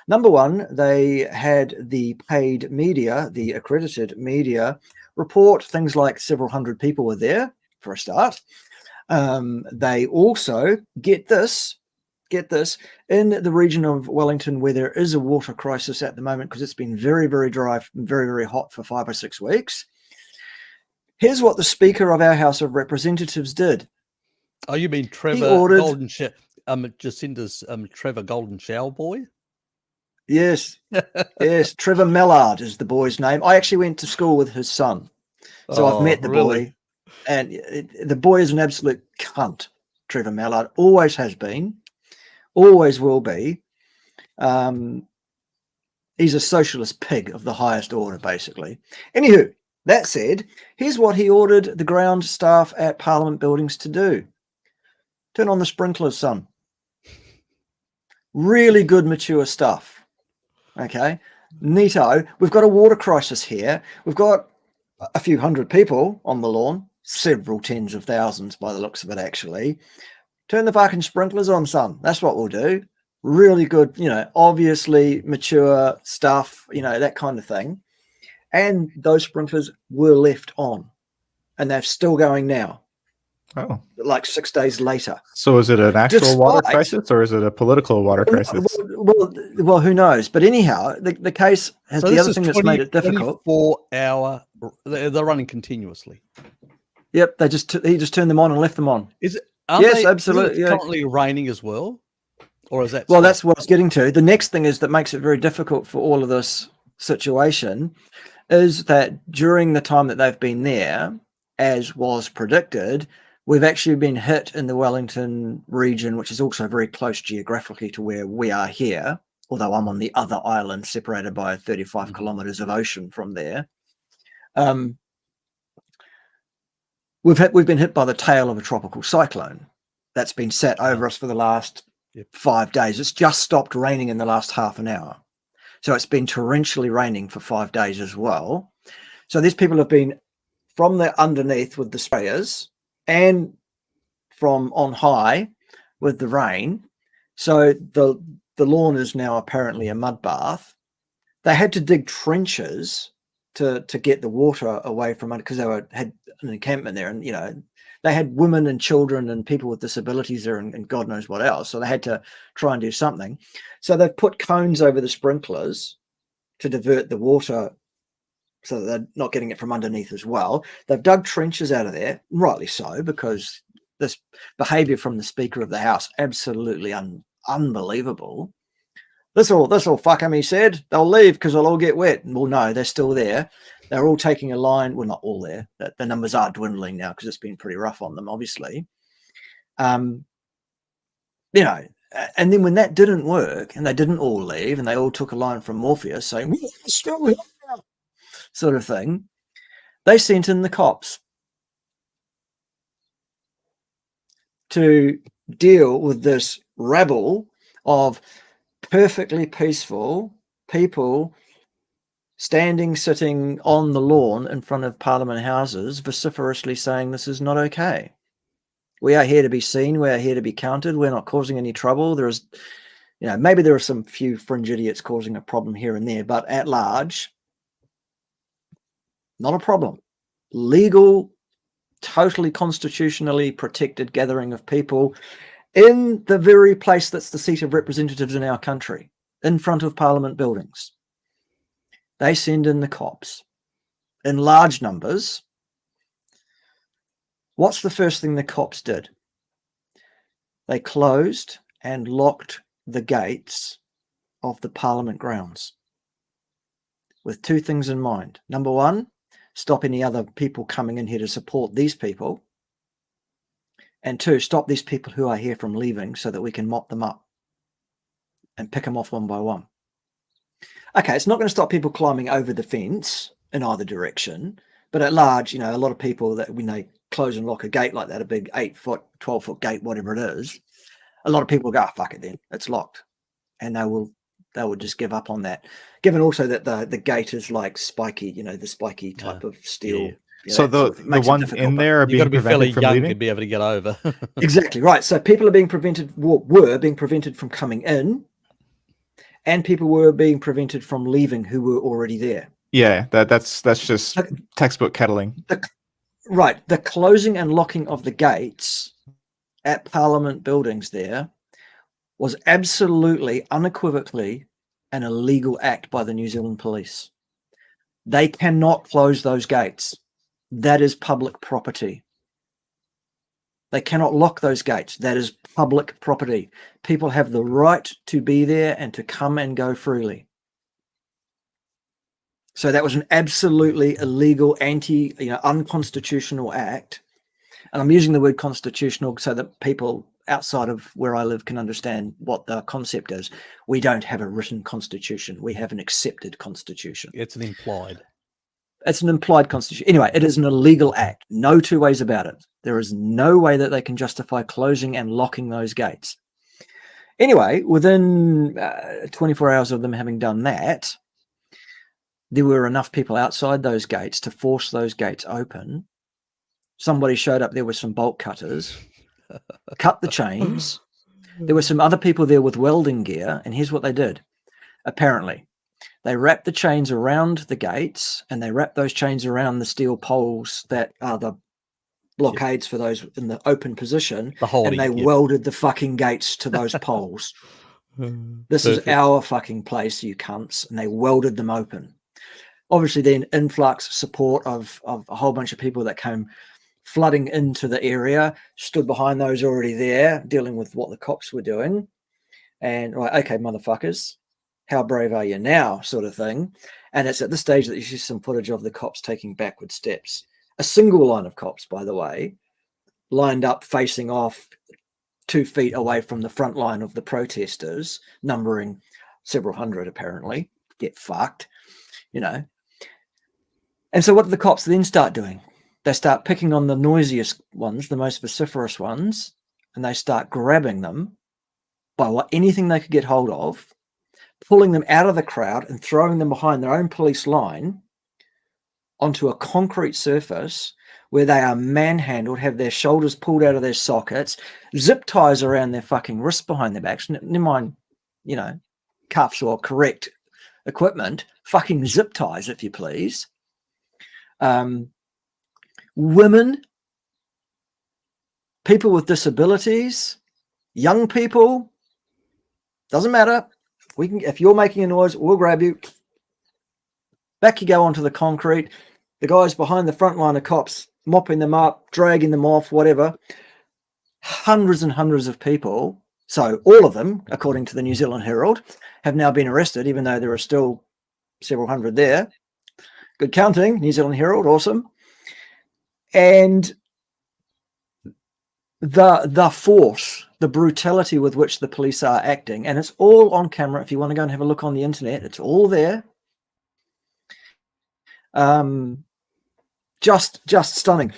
Number one, they had the paid media, the accredited media, report things like several hundred people were there, for a start. They also, get this, in the region of Wellington where there is a water crisis at the moment because it's been very, very dry, very, very hot for 5 or 6 weeks. Here's what the Speaker of our House of Representatives did. Oh, you mean Trevor Golden Jacinda's Trevor Golden Shower boy? Yes, yes. Trevor Mallard is the boy's name. I actually went to school with his son, so I've met the boy, and the boy is an absolute cunt. Trevor Mallard always has been, always will be. He's a socialist pig of the highest order, basically. Anywho, that said, here's what he ordered the ground staff at Parliament buildings to do. Turn on the sprinklers, son. Really good, mature stuff. Okay. Neato. We've got a water crisis here. We've got a few hundred people on the lawn, several tens of thousands by the looks of it, actually. Turn the fucking sprinklers on, son. That's what we'll do. Really good, obviously mature stuff, that kind of thing. And those sprinklers were left on, and they're still going now. Oh, like 6 days later. so is it an actual water Despite- crisis or is it a political water crisis? Well, who knows? But anyhow, the case has So the this other is thing that's made it difficult. 24-hour. They're running continuously. Yep, he just turned them on and left them on. Is it? Yes, absolutely, yeah. Currently raining as well, or is that? Well, stopped? that's what I was getting to. The next thing is that makes it very difficult for all of this situation is that during the time that they've been there, as was predicted, we've actually been hit in the Wellington region, which is also very close geographically to where we are here, although I'm on the other island separated by 35 kilometers of ocean from there. We've been hit by the tail of a tropical cyclone that's been sat over us for the last 5 days. It's just stopped raining in the last half an hour. So it's been torrentially raining for 5 days as well. So these people have been from the underneath with the sprayers and from on high with the rain. So the lawn is now apparently a mud bath. They had to dig trenches to get the water away from it because they had an encampment there, and they had women and children and people with disabilities there, and God knows what else. So they had to try and do something. So they've put cones over the sprinklers to divert the water so that they're not getting it from underneath as well. They've dug trenches out of there, rightly so, because this behavior from the Speaker of the House, absolutely unbelievable. This will fuck them, he said. They'll leave because they'll all get wet. Well, no, they're still there. They're all taking a line. Well, not all there. The numbers are dwindling now because it's been pretty rough on them, obviously. And then when that didn't work and they didn't all leave and they all took a line from Morpheus saying, we're still here, sort of thing, they sent in the cops to deal with this rabble of perfectly peaceful people sitting on the lawn in front of Parliament houses, vociferously saying this is not okay. We are here to be seen. We are here to be counted. We're not causing any trouble. There is, maybe there are some few fringe idiots causing a problem here and there, but at large, not a problem. Legal, totally constitutionally protected gathering of people in the very place that's the seat of representatives in our country, in front of Parliament buildings. They send in the cops in large numbers. What's the first thing the cops did? They closed and locked the gates of the Parliament grounds with two things in mind. Number one, stop any other people coming in here to support these people. And two, stop these people who are here from leaving so that we can mop them up and pick them off one by one. Okay, it's not going to stop people climbing over the fence in either direction, but at large, a lot of people that when they close and lock a gate like that, a big 8-foot, 12-foot gate, whatever it is, a lot of people go, fuck it then, it's locked. And they will just give up on that. Given also that the gate is like spiky, the spiky type of steel. Yeah. So the ones in there are You've got being to be fairly prevented from young leaving? to be able to get over. Exactly right. So people are being were being prevented from coming in, and people were being prevented from leaving who were already there. Yeah, that's just textbook kettling. Right. The closing and locking of the gates at Parliament buildings there was absolutely, unequivocally an illegal act by the New Zealand police. They cannot close those gates. That is public property. They cannot lock those gates. That is public property. People have the right to be there and to come and go freely. So that was an absolutely illegal, unconstitutional act. And I'm using the word constitutional so that people outside of where I live can understand what the concept is. We don't have a written constitution. We have an accepted constitution. It's an implied. It's an implied constitution. Anyway, it is an illegal act. No two ways about it. There is no way that they can justify closing and locking those gates. Anyway, within 24 hours of them having done that, there were enough people outside those gates to force those gates open. Somebody showed up there with some bolt cutters, cut the chains. There were some other people there with welding gear, and here's what they did. Apparently, they wrapped the chains around the gates, and they wrapped those chains around the steel poles that are the blockades for those in the open position, The holding, and they yeah. welded the fucking gates to those poles. This is Perfect. our fucking place, you cunts, and they welded them open. Obviously, then influx support of a whole bunch of people that came flooding into the area, stood behind those already there, dealing with what the cops were doing. And right, okay, motherfuckers, how brave are you now, sort of thing. And it's at this stage that you see some footage of the cops taking backward steps. A single line of cops, by the way, lined up facing off 2 feet away from the front line of the protesters, numbering several hundred apparently. Get fucked, you know. And so what do the cops then start doing? They start picking on the noisiest ones, the most vociferous ones, and they start grabbing them by anything they could get hold of, pulling them out of the crowd and throwing them behind their own police line onto a concrete surface where they are manhandled, have their shoulders pulled out of their sockets, zip ties around their fucking wrists behind their backs, never mind, you know, cuffs or correct equipment, fucking zip ties, if you please. Women, people with disabilities, young people, doesn't matter. We can, if you're making a noise, we'll grab you. Back you go onto the concrete. The guys behind the front line of cops mopping them up, dragging them off, whatever. Hundreds and hundreds of people. So all of them, according to the New Zealand Herald, have now been arrested, even though there are still several hundred there. Good counting, New Zealand Herald, awesome. And the force, the brutality with which the police are acting, and it's all on camera. If you want to go and have a look on the internet, it's all there. Just stunning.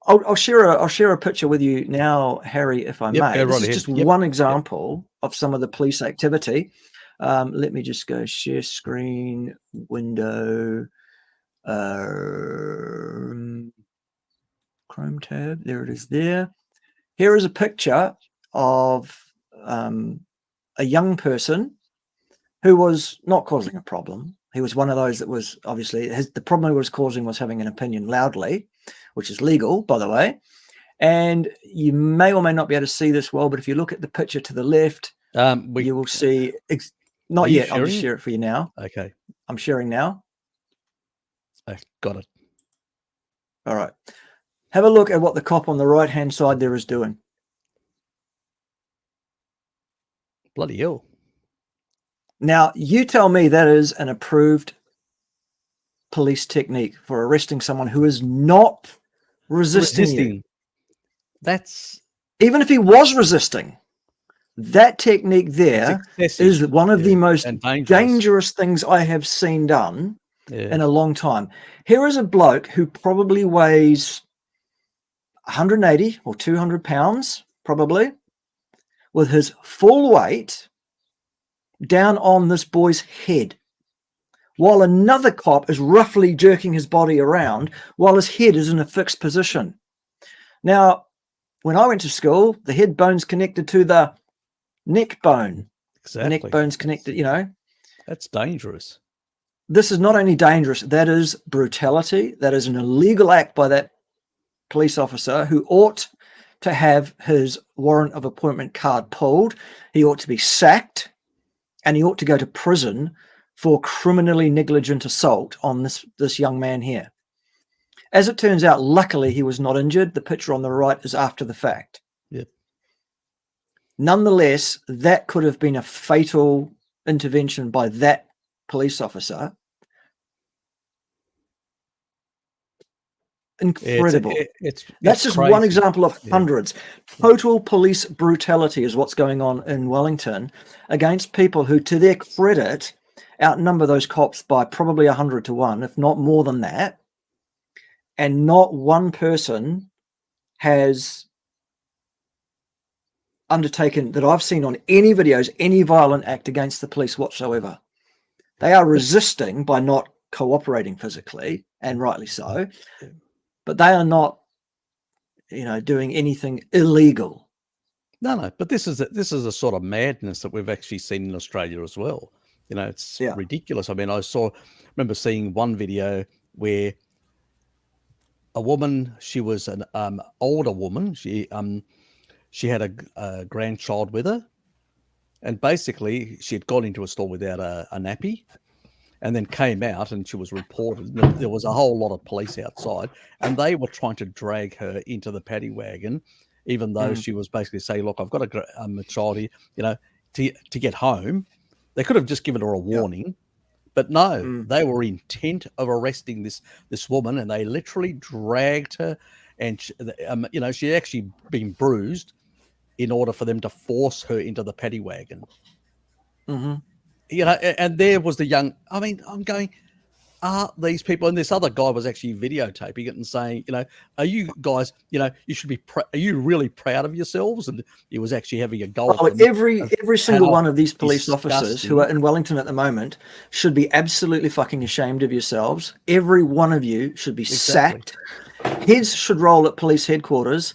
I'll share a picture with you now, Harry, if I may. This is just one example of some of the police activity. Let me just go share screen window. Chrome tab, there it is there. Here is a picture of a young person who was not causing a problem. He was one of those that was obviously, the problem he was causing was having an opinion loudly, which is legal, by the way. And you may or may not be able to see this well, but if you look at the picture to the left, you will see, not yet, I'll just share it for you now. Okay. I'm sharing now. I got it. All right. Have a look at what the cop on the right-hand side there is doing. Bloody hell. Now, you tell me that is an approved police technique for arresting someone who is not resisting you. That's... Even if he was resisting, that technique there is one of the most dangerous things I have seen done in a long time. Here is a bloke who probably weighs 180 or 200 pounds, probably, with his full weight down on this boy's head, while another cop is roughly jerking his body around while his head is in a fixed position. Now, when I went to school, the head bone's connected to the neck bone. Exactly. The neck bone's connected, you know. That's dangerous. This is not only dangerous, that is brutality. That is an illegal act by that police officer who ought to have his warrant of appointment card pulled. He ought to be sacked, and he ought to go to prison for criminally negligent assault on this young man here. As it turns out, luckily he was not injured. The picture on the right is after the fact. Yep. Nonetheless, that could have been a fatal intervention by that police officer. Incredible. That's just crazy. One example of hundreds. Total police brutality is what's going on in Wellington against people who, to their credit, outnumber those cops by probably 100 to 1, if not more than that. And not one person has undertaken, that I've seen on any videos, any violent act against the police whatsoever. They are resisting by not cooperating physically, and rightly so. But they are not, you know, doing anything illegal. No, but this is a sort of madness that we've actually seen in Australia as well. You know, it's ridiculous. I mean, remember seeing one video where a woman. She was an older woman. She had a grandchild with her, and basically she had gone into a store without a nappy, and then came out, and she was reported. There was a whole lot of police outside, and they were trying to drag her into the paddy wagon, even though she was basically saying, "Look, I've got a child here, to get home." They could have just given her a warning, but no, they were intent of arresting this woman, and they literally dragged her, and she actually been bruised in order for them to force her into the paddy wagon. And there was the young. I mean, I'm going, are these people? And this other guy was actually videotaping it and saying, are you guys, you should be, are you really proud of yourselves? And he was actually having a go. Oh, every single one of these police officers who are in Wellington at the moment should be absolutely fucking ashamed of yourselves. Every one of you should be sacked. Heads should roll at police headquarters.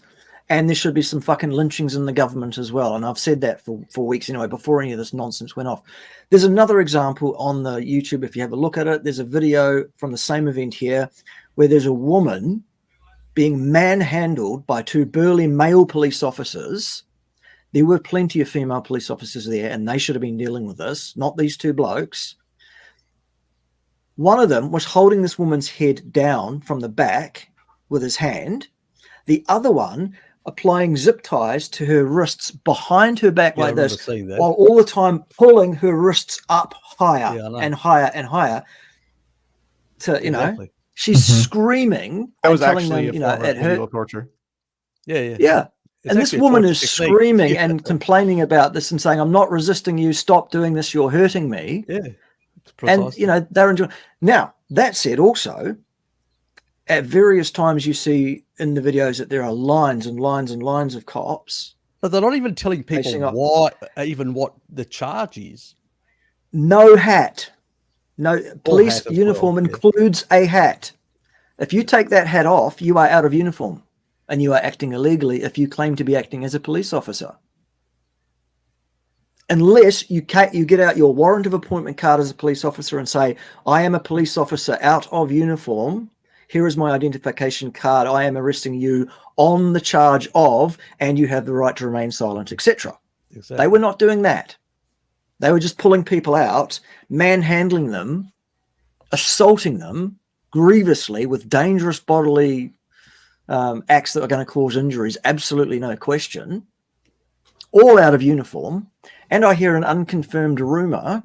And there should be some fucking lynchings in the government as well. And I've said that for weeks anyway, before any of this nonsense went off. There's another example on the YouTube. If you have a look at it, there's a video from the same event here where there's a woman being manhandled by two burly male police officers. There were plenty of female police officers there, and they should have been dealing with this, not these two blokes. One of them was holding this woman's head down from the back with his hand. The other one applying zip ties to her wrists behind her back like this, while all the time pulling her wrists up higher and higher and higher. To she's screaming. That was telling actually them, at her torture. Yeah. And this woman is screaming and complaining about this and saying, "I'm not resisting you. Stop doing this. You're hurting me." Yeah, precisely. And they're enjoying. Now that said, also, at various times you see in the videos that there are lines and lines and lines of cops. But they're not even telling people what the charge is. No hat. No police uniform includes a hat. If you take that hat off, you are out of uniform and you are acting illegally if you claim to be acting as a police officer. Unless you get out your warrant of appointment card as a police officer and say, "I am a police officer out of uniform. Here is my identification card. I am arresting you on the charge of, and you have the right to remain silent," etc. Exactly. They were not doing that. They were just pulling people out, manhandling them, assaulting them grievously with dangerous bodily acts that are going to cause injuries, absolutely no question, all out of uniform. And I hear an unconfirmed rumor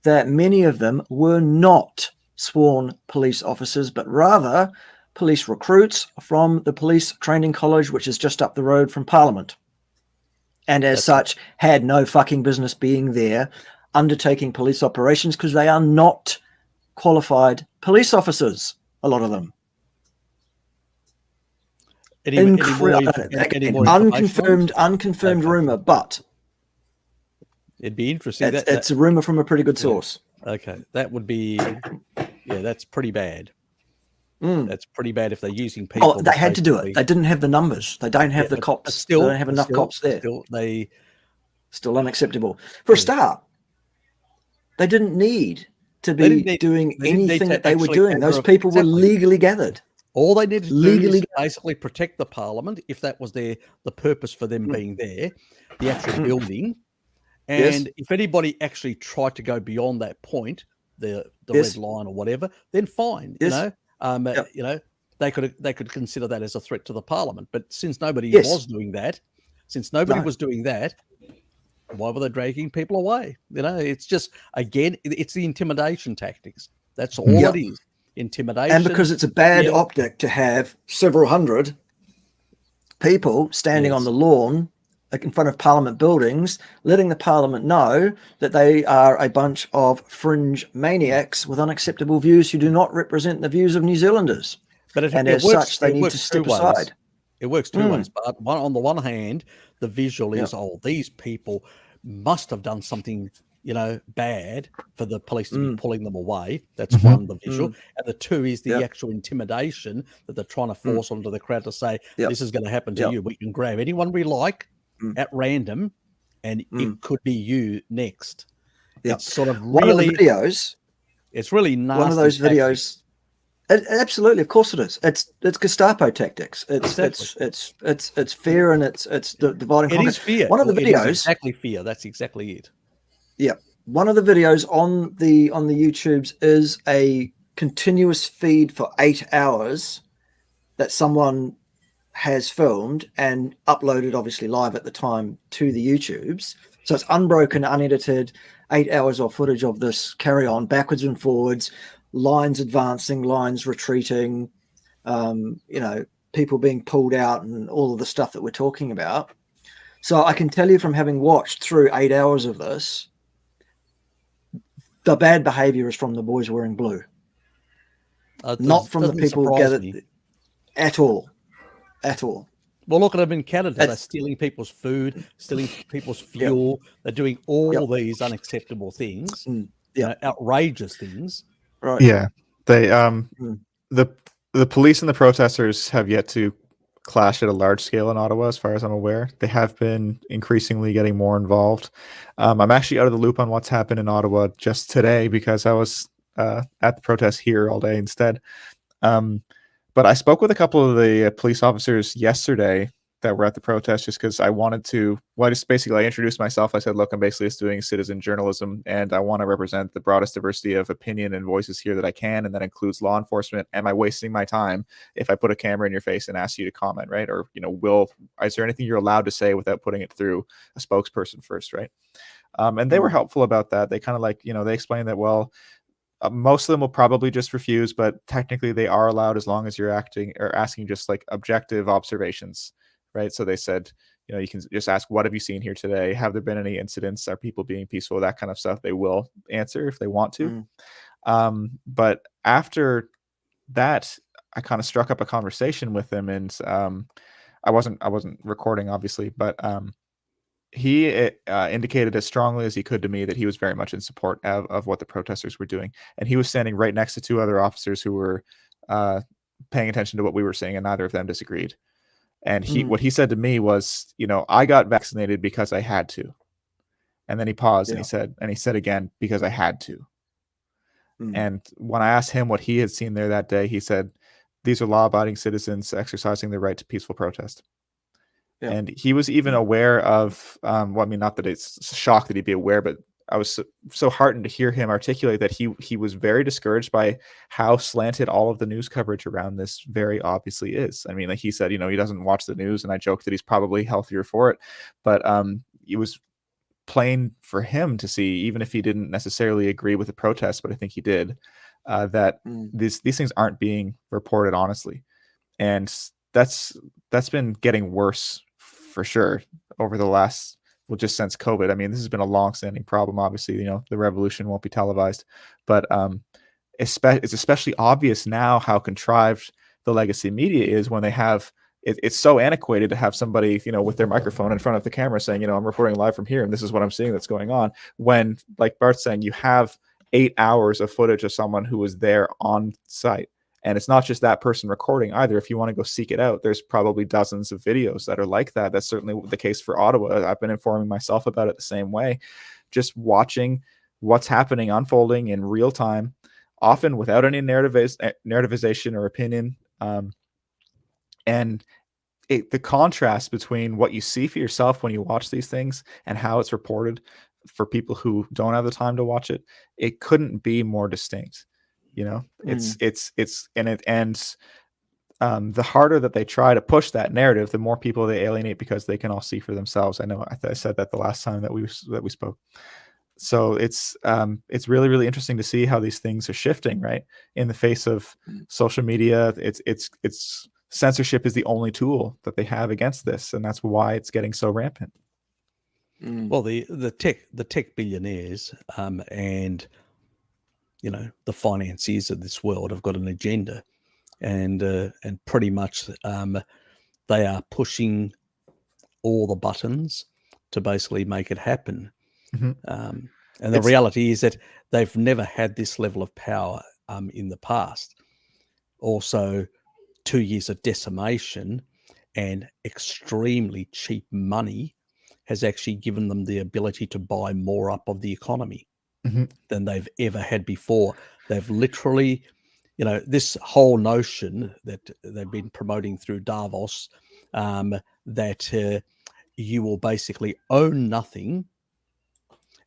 that many of them were not sworn police officers, but rather police recruits from the police training college, which is just up the road from Parliament, and as such had no fucking business being there undertaking police operations because they are not qualified police officers, a lot of them. Unconfirmed rumor, but it'd be interesting. It's a rumor from a pretty good source. Okay, that would be, that's pretty bad. That's pretty bad if they're using people. Oh, they had to do it. They didn't have the numbers. They don't have the cops. They don't have enough cops there. Still unacceptable. For a start, they didn't need to be doing anything that they were doing. Those people were legally gathered. All they needed to do is basically protect the Parliament, if that was the purpose for them being there, the actual building. And if anybody actually tried to go beyond that point, the red line or whatever, then fine. They could consider that as a threat to the Parliament. But since nobody was doing that, why were they dragging people away? It's just, again, it's the intimidation tactics. That's all it is. Intimidation. And because it's a bad optic to have several hundred people standing on the lawn in front of Parliament buildings, letting the Parliament know that they are a bunch of fringe maniacs with unacceptable views who do not represent the views of New Zealanders. But as such, they need to step aside. It works two ways. But on the one hand, the visual is, these people must have done something, bad for the police to be pulling them away. That's one, the visual. And the two is the actual intimidation that they're trying to force onto the crowd to say, this is going to happen to you. We can grab anyone we like at random, and it could be you next. It's sort of really one of the videos. It's really nasty. One of those videos. Absolutely, of course it is. It's Gestapo tactics. Exactly. It's fear, and it's dividing. It Conquer. is fear. One of the It is videos, exactly fear. That's exactly it. yeah, one of the videos on the YouTubes is a continuous feed for 8 hours that someone has filmed and uploaded, obviously live at the time, to the YouTubes. So it's unbroken, unedited, 8 hours of footage of this carry on backwards and forwards, lines advancing, lines retreating, people being pulled out, and all of the stuff that we're talking about. So I can tell you from having watched through 8 hours of this, the bad behavior is from the boys wearing blue, not from the people gathered at all. Well, look at them in Canada. They're That's- stealing people's food, stealing people's fuel. They're doing all these unacceptable things, outrageous things. Right. Yeah, they the police and the protesters have yet to clash at a large scale in Ottawa, as far as I'm aware. They have been increasingly getting more involved. I'm actually out of the loop on what's happened in Ottawa just today because I was at the protest here all day instead. But I spoke with a couple of the police officers yesterday that were at the protest just because I wanted to, I introduced myself. I said, look, I'm basically just doing citizen journalism and I want to represent the broadest diversity of opinion and voices here that I can. And that includes law enforcement. Am I wasting my time if I put a camera in your face and ask you to comment, right? Or, is there anything you're allowed to say without putting it through a spokesperson first, right? And they were helpful about that. They kind of they explained that, well, most of them will probably just refuse, but technically they are allowed as long as you're asking just like objective observations, right? So they said, you can just ask, what have you seen here today? Have there been any incidents? Are people being peaceful? That kind of stuff they will answer if they want to. But after that, I kind of struck up a conversation with him, and I wasn't recording, obviously, but he indicated as strongly as he could to me that he was very much in support of what the protesters were doing. And he was standing right next to two other officers who were paying attention to what we were saying, and neither of them disagreed. And what he said to me was, I got vaccinated because I had to. And then he paused and he said again, because I had to. And when I asked him what he had seen there that day, he said, these are law-abiding citizens exercising their right to peaceful protest. Yeah. And he was even aware of, not that it's a shock that he'd be aware, but I was so heartened to hear him articulate that he was very discouraged by how slanted all of the news coverage around this very obviously is. I mean, like he said, he doesn't watch the news, and I joked that he's probably healthier for it, but it was plain for him to see, even if he didn't necessarily agree with the protest, but I think he did, that these things aren't being reported honestly. And that's been getting worse for sure over the last, just since COVID. I mean, this has been a long-standing problem. Obviously, the revolution won't be televised, but it's especially obvious now how contrived the legacy media is when they have it's so antiquated to have somebody, with their microphone in front of the camera saying, I'm reporting live from here and this is what I'm seeing that's going on. When, like Bart's saying, you have 8 hours of footage of someone who was there on site. And it's not just that person recording either. If you want to go seek it out, there's probably dozens of videos that are like that. That's certainly the case for Ottawa. I've been informing myself about it the same way. Just watching what's happening, unfolding in real time, often without any narrativization or opinion. And the contrast between what you see for yourself when you watch these things and how it's reported for people who don't have the time to watch it, it couldn't be more distinct. The harder that they try to push that narrative, the more people they alienate because they can all see for themselves. I know I said that the last time that we spoke. So it's really, really interesting to see how these things are shifting, right? In the face of social media, it's censorship is the only tool that they have against this, and that's why it's getting so rampant. Well, the tech billionaires and the financiers of this world have got an agenda, and pretty much they are pushing all the buttons to basically make it happen. And the reality is that they've never had this level of power in the past. Also, 2 years of decimation and extremely cheap money has actually given them the ability to buy more up of the economy than they've ever had before. They've literally this whole notion that they've been promoting through Davos, that you will basically own nothing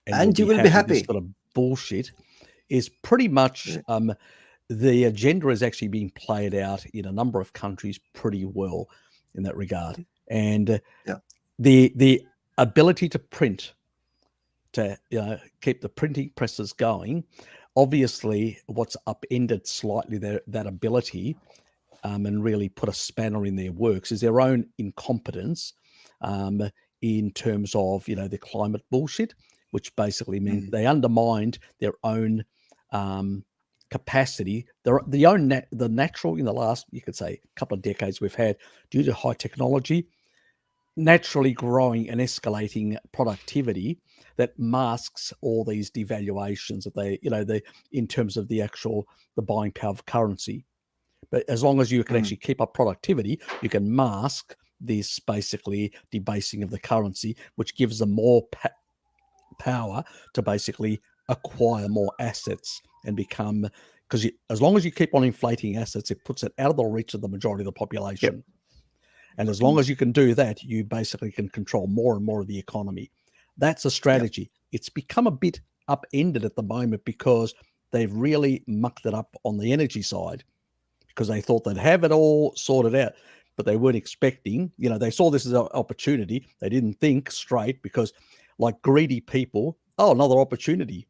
and you will be happy. This sort of bullshit is pretty much the agenda is actually being played out in a number of countries pretty well in that regard. And the ability to print, to keep the printing presses going, obviously what's upended slightly that ability and really put a spanner in their works is their own incompetence in terms of the climate bullshit, which basically means they undermined their own capacity, the natural, in the last, you could say, couple of decades we've had, due to high technology, naturally growing and escalating productivity that masks all these devaluations that they in terms of the buying power of currency. But as long as you can actually keep up productivity, you can mask this basically debasing of the currency, which gives them more power to basically acquire more assets and become, because as long as you keep on inflating assets, it puts it out of the reach of the majority of the population. And as long as you can do that, you basically can control more and more of the economy. That's a strategy. It's become a bit upended at the moment because they've really mucked it up on the energy side, because they thought they'd have it all sorted out, but they weren't expecting, they saw this as an opportunity. They didn't think straight because, like greedy people, another opportunity.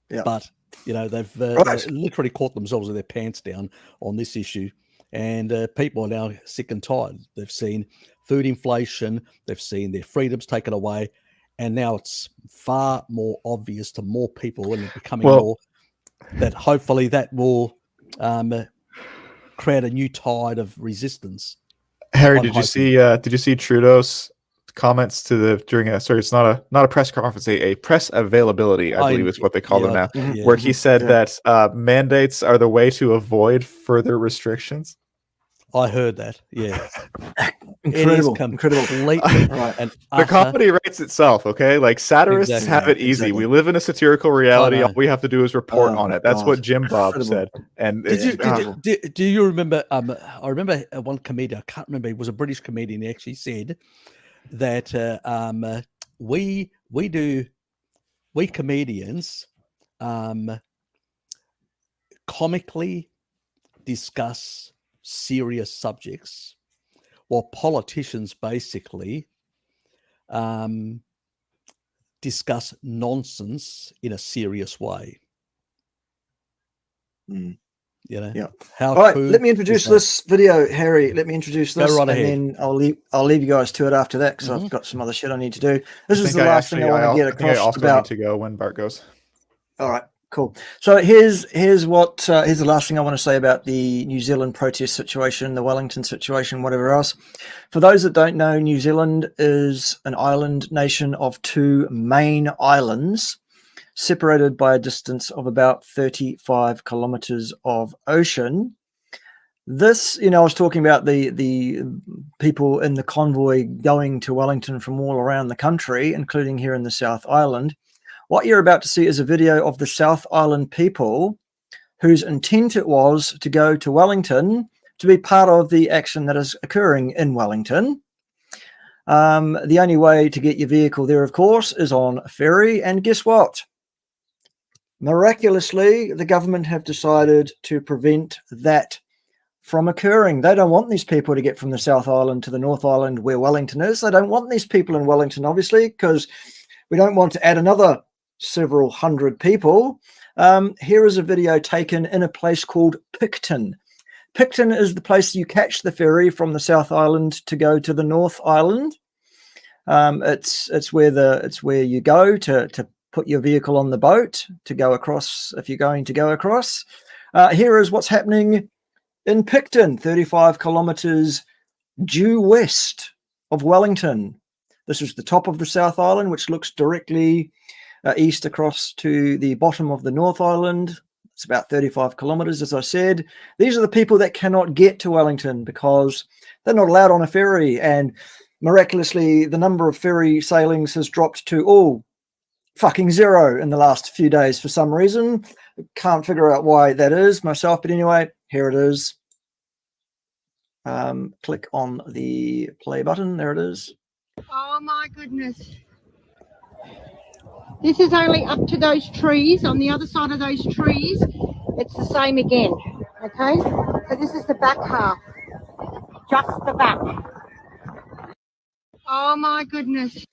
But, they've literally caught themselves with their pants down on this issue. And people are now sick and tired. They've seen food inflation. They've seen their freedoms taken away. And now it's far more obvious to more people, and it's becoming more that hopefully that will create a new tide of resistance. Harry, did you see Trudeau's comments during it's not a press conference, a press availability, I believe is what they call them now, where he said that mandates are the way to avoid further restrictions? I heard that. Yeah. Incredible. Completely right. And the comedy writes itself, okay? Like satirists have it easy. Exactly. We live in a satirical reality. All we have to do is report on it. That's what Jim Bob said. And do you remember? I remember one comedian. I can't remember. He was a British comedian. He actually said that we comedians comically discuss serious subjects, while politicians basically discuss nonsense in a serious way. How? All right, let me introduce this video, Harry. Let me introduce this, right ahead. and then I'll leave you guys to it after that, because I've got some other shit I need to do. This is the last thing I want to get across. I also about. Need to go when Bart goes. All right, cool. So here's the last thing I want to say about the New Zealand protest situation, the Wellington situation, whatever else. For those that don't know, New Zealand is an island nation of two main islands, separated by a distance of about 35 kilometers of ocean. This, I was talking about the people in the convoy going to Wellington from all around the country, including here in the South Island. What you're about to see is a video of the South Island people whose intent it was to go to Wellington to be part of the action that is occurring in Wellington. The only way to get your vehicle there, of course, is on a ferry. And guess what? Miraculously, the government have decided to prevent that from occurring. They don't want these people to get from the South Island to the North Island where Wellington is. They don't want these people in Wellington, obviously, because we don't want to add another several hundred people. Here is a video taken in a place called Picton. Picton is the place you catch the ferry from the South Island to go to the North Island. It's where you go to put your vehicle on the boat to go across if you're going to go across. Here is what's happening in Picton, 35 kilometers due west of Wellington. This is the top of the South Island, which looks directly east across to the bottom of the North Island. It's about 35 kilometers, as I said. These are the people that cannot get to Wellington because they're not allowed on a ferry. And miraculously, the number of ferry sailings has dropped to, fucking zero in the last few days for some reason. Can't figure out why that is myself, but anyway, here it is. Click on the play button. There it is. Oh my goodness. This is only up to those trees. On the other side of those trees, it's the same again. Okay? So this is the back half. Just the back. Oh my goodness.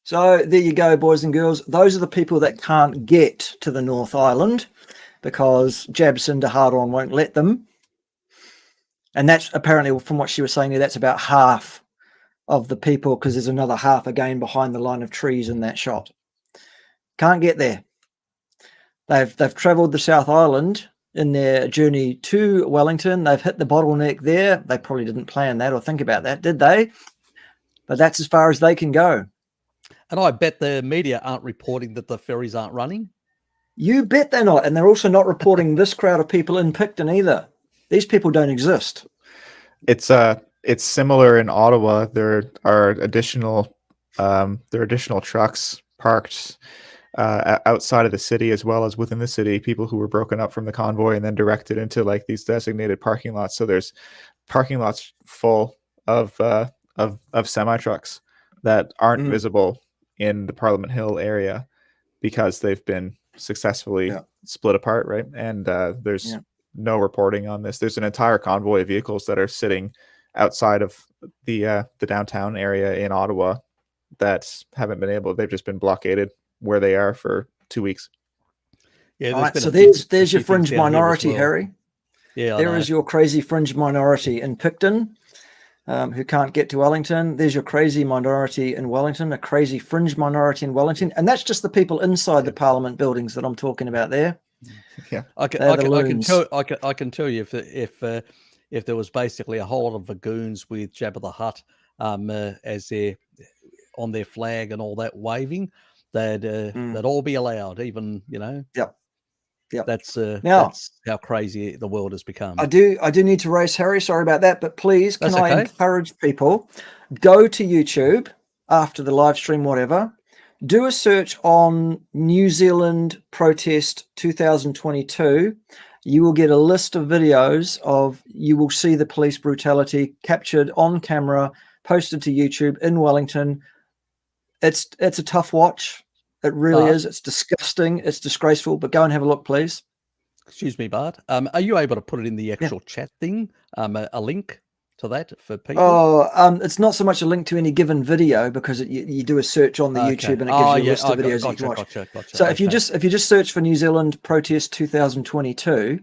So there you go, boys and girls. Those are the people that can't get to the North Island because Jabson Hard-On won't let them. And that's apparently, from what she was saying there, that's about half of the people, because there's another half again behind the line of trees in that shot. Can't get there. They've travelled the South Island in their journey to Wellington. They've hit the bottleneck there. They probably didn't plan that or think about that, did they? But that's as far as they can go. And I bet the media aren't reporting that the ferries aren't running. You bet they're not. And they're also not reporting this crowd of people in Picton either. These people don't exist. It's similar in Ottawa. There are additional trucks parked outside of the city as well as within the city. People who were broken up from the convoy and then directed into like these designated parking lots. So there's parking lots full of semi trucks that aren't visible in the Parliament Hill area because they've been successfully split apart, right? And there's no reporting on this. There's an entire convoy of vehicles that are sitting outside of the downtown area in Ottawa that haven't been able. They've just been blockaded where they are for 2 weeks. Yeah. All right, so there's your fringe minority, Harry. Yeah, there is your crazy fringe minority in Picton who can't get to Wellington. There's your crazy minority in Wellington, a crazy fringe minority in Wellington, and that's just the people inside the Parliament buildings that I'm talking about there. Yeah, I can tell you if there was basically a whole lot of Vagoons with Jabba the Hutt as they're on their flag and all that waving, they'd all be allowed. Even that's how crazy the world has become. I do need to race, Harry. Sorry about that, but please, can I encourage people, go to YouTube after the live stream, whatever. Do a search on New Zealand protest 2022. You will get a list of videos you will see the police brutality captured on camera, posted to YouTube in Wellington. It's a tough watch. It really is. It's disgusting. It's disgraceful, but go and have a look, please. Excuse me, Bart. Are you able to put it in the actual chat thing? A link to that for people? It's not so much a link to any given video because you do a search on the YouTube and it gives you a list of videos you can watch. Gotcha. So if you just search for New Zealand protest 2022,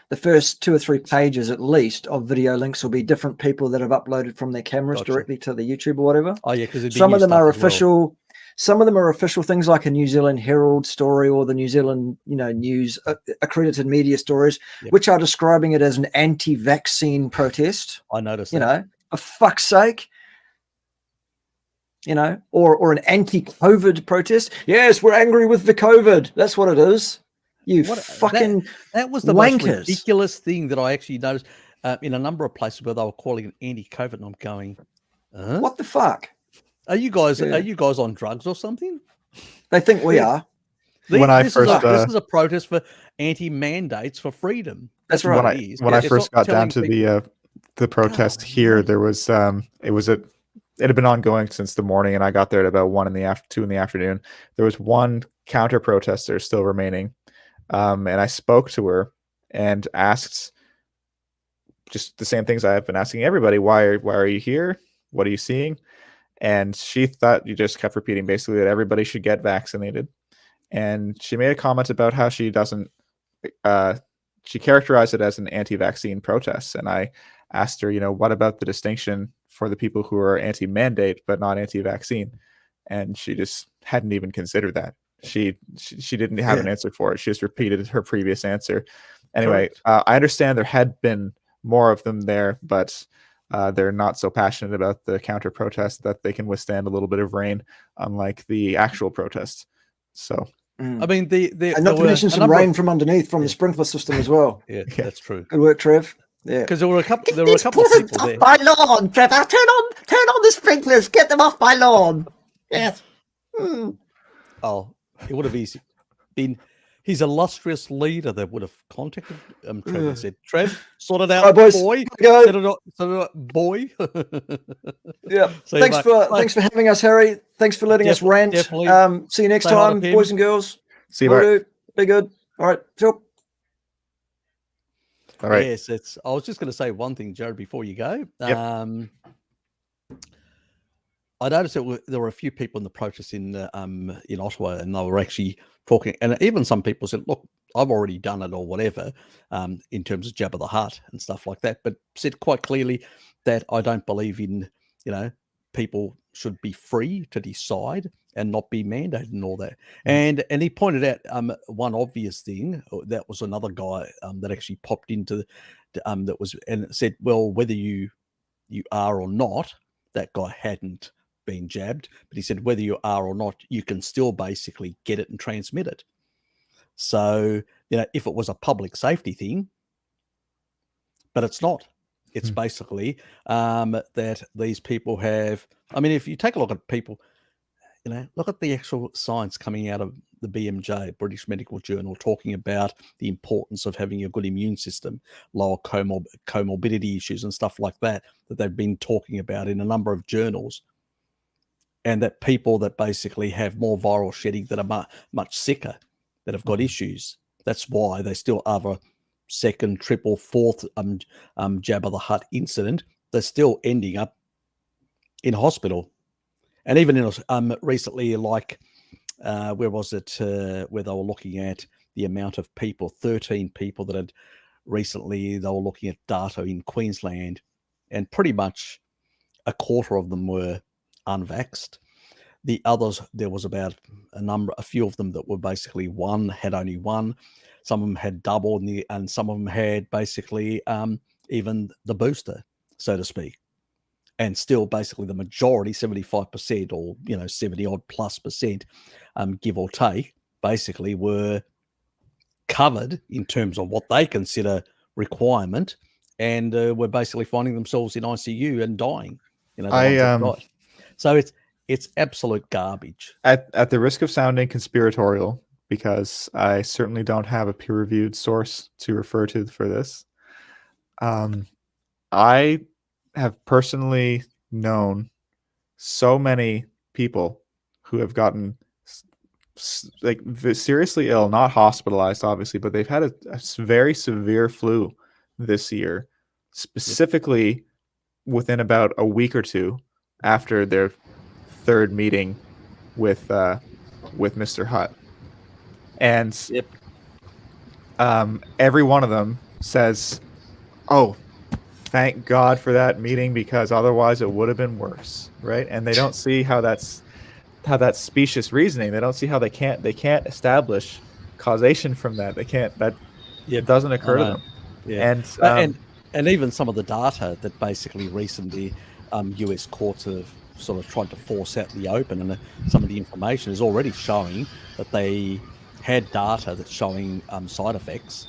the first 2 or 3 pages at least of video links will be different people that have uploaded from their cameras directly to the YouTube or whatever. Oh yeah, because some of them are official. Well. Some of them are official things like a New Zealand Herald story or the New Zealand, news accredited media stories, which are describing it as an anti-vaccine protest. I noticed that. For fuck's sake. Or an anti-COVID protest. Yes, we're angry with the COVID. That's what it is. That was the most ridiculous thing that I actually noticed in a number of places where they were calling it anti-COVID, and I'm going, what the fuck? Are you guys on drugs or something? They think we are. This is a protest for anti-mandates for freedom. That's right. When I first got down to the protest here, there was it had been ongoing since the morning, and I got there at about 2 in the afternoon. There was one counter protester still remaining, and I spoke to her and asked just the same things I have been asking everybody. Why are you here? What are you seeing? And she thought you just kept repeating basically that everybody should get vaccinated. And she made a comment about how she doesn't, she characterized it as an anti-vaccine protest. And I asked her, what about the distinction for the people who are anti-mandate but not anti-vaccine? And she just hadn't even considered that. She didn't have an answer for it. She just repeated her previous answer. Anyway, I understand there had been more of them there, but they're not so passionate about the counter protest that they can withstand a little bit of rain, unlike the actual protest. So, I mean, and not to mention some rain from underneath from the sprinkler system as well. Yeah, that's true. Good work, Trev. Yeah, because there were a couple of people there. My lawn, Trevor. Turn on the sprinklers. Get them off my lawn. Yes. Oh, it would have been his illustrious leader that would have contacted Trev and said, "Trev, sort it out, All right, boys, boy. go. Set it up, boy." Yeah. See you, Thanks mate. for having us, Harry. Thanks for letting us rant. Definitely. See you next Say hi to time, Pim. boys and girls. See you, Will Bart. do. Be good. All right. Sure. All right. Yes, I was just going to say one thing, Jared, before you go. Yep. I noticed that there were a few people in the protest in Ottawa, and they were actually talking, and even some people said, "Look, I've already done it," or whatever, in terms of Jabba the Hutt and stuff like that. But said quite clearly that I don't believe in, people should be free to decide and not be mandated and all that. And he pointed out one obvious thing. That was another guy that actually popped into that was and said, well, whether you are or not, that guy hadn't been jabbed, but he said whether you are or not, you can still basically get it and transmit it. So, if it was a public safety thing, but it's not. It's basically that these people have, if you take a look at people, look at the actual science coming out of the BMJ, British Medical Journal, talking about the importance of having a good immune system, lower comorbidity issues and stuff like that they've been talking about in a number of journals. And that people that basically have more viral shedding that are much sicker, that have got issues. That's why they still have a second, triple, fourth Jabba the Hutt incident. They're still ending up in hospital. And even in recently, like where was it? Where they were looking at the amount of people, 13 people that had recently, they were looking at data in Queensland, and pretty much a quarter of them were unvaxxed. The others, there was about a few of them that were basically had only one. Some of them had double, and some of them had basically even the booster, so to speak. And still, basically, the majority, 75% or 70 odd plus percent, give or take, basically were covered in terms of what they consider requirement, and were basically finding themselves in ICU and dying. So it's absolute garbage. At the risk of sounding conspiratorial, because I certainly don't have a peer-reviewed source to refer to for this, I have personally known so many people who have gotten seriously ill, not hospitalized, obviously, but they've had a very severe flu this year, specifically within about a week or two after their third meeting with Mr. Hutt. And every one of them says, "Oh, thank God for that meeting, because otherwise it would have been worse," right? And they don't see how that's specious reasoning. They don't see how they can't establish causation from that. They can't. It doesn't occur to them. Yeah. And even some of the data that basically recently US courts have sort of tried to force out in the open, and some of the information is already showing that they had data that's showing side effects,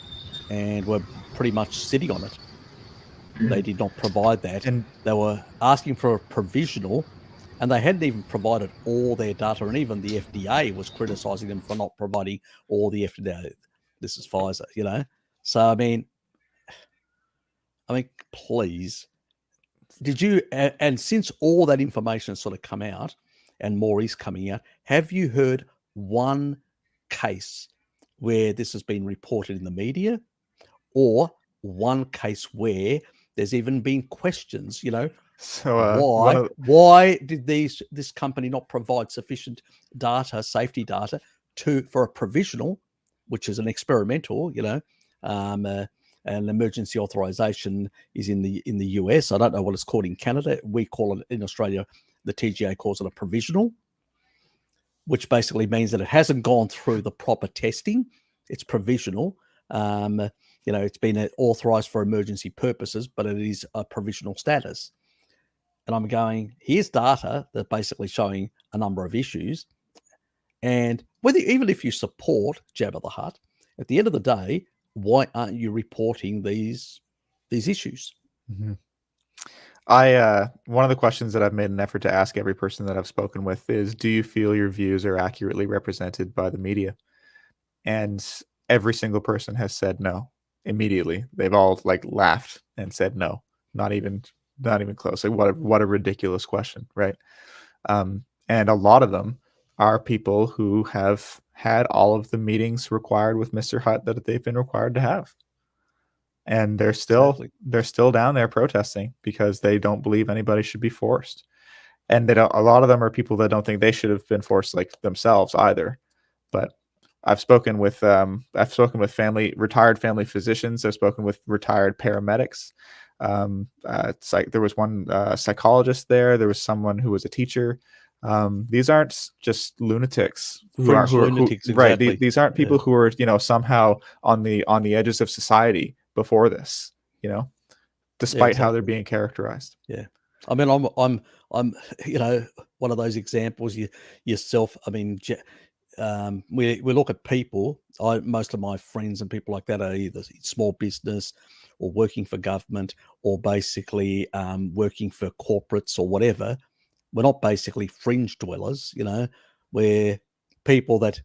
and were pretty much sitting on it. They did not provide that, and they were asking for a provisional, and they hadn't even provided all their data, and even the FDA was criticizing them for not providing all the FDA. This is Pfizer, So I mean, please, did you? And since all that information has sort of come out, and more is coming out, have you heard one case where this has been reported in the media, or one case where there's even been questions, So why did this company not provide sufficient data, safety data, for a provisional, which is an experimental, an emergency authorization is in the US. I don't know what it's called in Canada. We call it in Australia, the TGA calls it a provisional, which basically means that it hasn't gone through the proper testing. It's provisional. It's been authorized for emergency purposes, but it is a provisional status. And I'm going, here's data that's basically showing a number of issues. And even if you support Jabba the Hutt, at the end of the day, why aren't you reporting these issues? Mm-hmm. One of the questions that I've made an effort to ask every person that I've spoken with is, do you feel your views are accurately represented by the media? And every single person has said no immediately. They've all like laughed and said no, not even close. Like what a ridiculous question, right? And a lot of them are people who have had all of the meetings required with Mr. Hutt that they've been required to have. And they're still down there protesting because they don't believe anybody should be forced. And a lot of them are people that don't think they should have been forced like themselves either. But I've spoken with retired family physicians. I've spoken with retired paramedics. There was one psychologist there. There was someone who was a teacher. These aren't just lunatics right. These aren't people who are, somehow on the edges of society before this, despite how they're being characterized. Yeah. I mean, I'm one of those examples yourself. I mean, we look at people. Most of my friends and people like that are either small business or working for government or basically working for corporates or whatever. We're not basically fringe dwellers, we're people that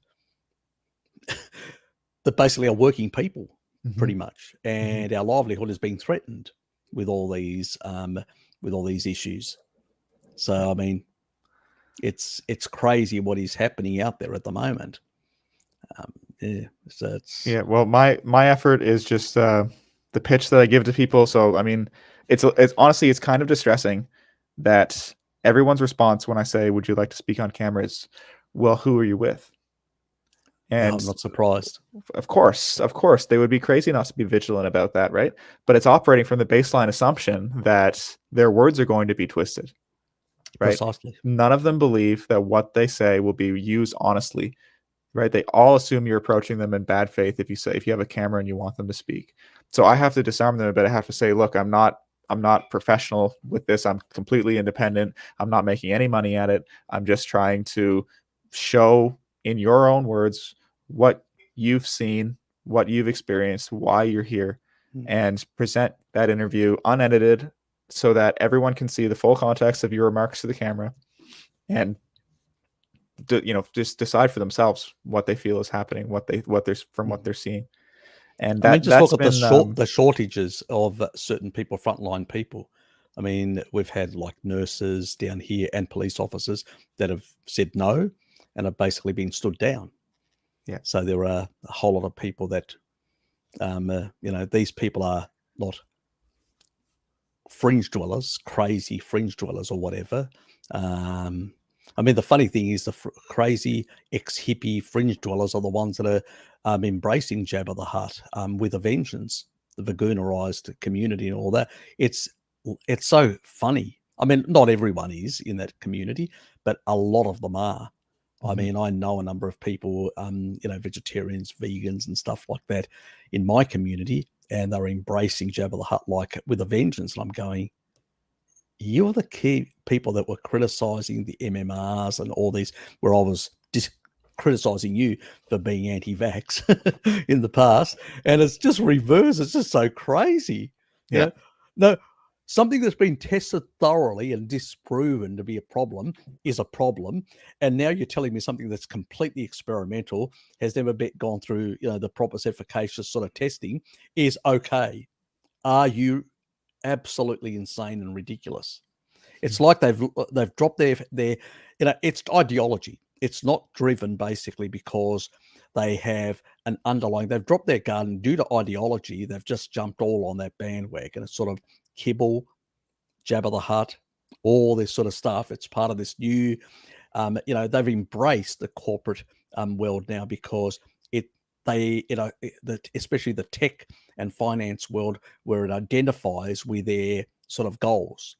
basically are working people pretty much, and our livelihood is being threatened with all these issues. So I mean, it's crazy what is happening out there at the moment. Well, my effort is just the pitch that I give to people. So I mean, it's honestly, it's kind of distressing that everyone's response when I say, "Would you like to speak on camera?" is, "Well, who are you with?" And I'm not surprised. Of course, they would be crazy not to be vigilant about that, right? But it's operating from the baseline assumption that their words are going to be twisted, right? Precisely. None of them believe that what they say will be used honestly, right? They all assume you're approaching them in bad faith if you have a camera and you want them to speak. So I have to disarm them a bit. I have to say, look, I'm not professional with this. I'm completely independent. I'm not making any money at it. I'm just trying to show in your own words what you've seen, what you've experienced, why you're here, and present that interview unedited so that everyone can see the full context of your remarks to the camera and just decide for themselves what they feel is happening, what they're seeing. And I mean, just look at the shortages of certain people, frontline people. I mean, we've had like nurses down here and police officers that have said no and have basically been stood down. Yeah. So there are a whole lot of people that, these people are not fringe dwellers, crazy fringe dwellers or whatever. I mean, the funny thing is the crazy ex-hippie fringe dwellers are the ones that are embracing Jabba the Hutt with a vengeance, the Vagunarized community and all that. It's so funny. I mean, not everyone is in that community, but a lot of them are. I mean, I know a number of people, vegetarians, vegans and stuff like that in my community, and they're embracing Jabba the Hutt like with a vengeance. And I'm going, you're the key people that were criticizing the MMRs and all these, where I was criticizing you for being anti-vax in the past. And it's just reverse. It's just so crazy. Yeah. No, something that's been tested thoroughly and disproven to be a problem is a problem. And now you're telling me something that's completely experimental, has never gone through, the proper efficacious sort of testing is okay. Are you absolutely insane and ridiculous? It's like they've dropped their it's ideology. It's not driven basically because they have an underlying, they've dropped their gun due to ideology. They've just jumped all on that bandwagon. It's sort of kibble, Jabba the Hutt, all this sort of stuff. It's part of this new, they've embraced the corporate world now because especially the tech and finance world, where it identifies with their sort of goals.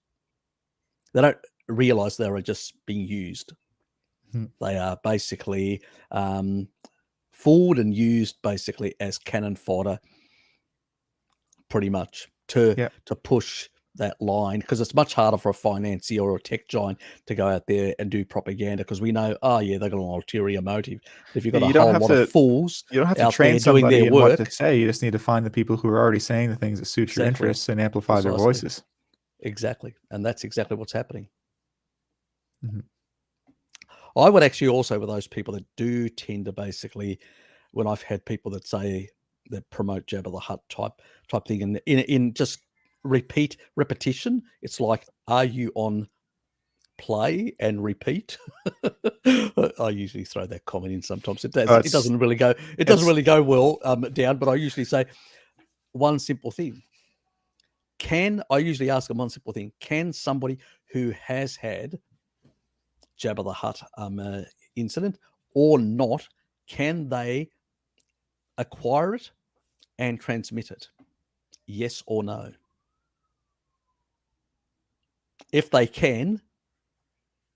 They don't realize they are just being used. They are basically fooled and used basically as cannon fodder, pretty much to push that line, because it's much harder for a financier or a tech giant to go out there and do propaganda, because we know, they've got an ulterior motive. If you've got a whole lot of fools, you don't have to train somebody in what to say. You just need to find the people who are already saying the things that suit your interests and amplify their voices. Exactly. And that's exactly what's happening. Mhm. I would actually also, with those people that do tend to basically, when I've had people that say that promote Jabba the Hutt type thing, and in just repetition, it's like, are you on play and repeat? I usually throw that comment in sometimes. It doesn't really go well down, but I usually say one simple thing. I usually ask them one simple thing. Can somebody who has had Jabba the Hutt incident or not, can they acquire it and transmit it? Yes or no? If they can,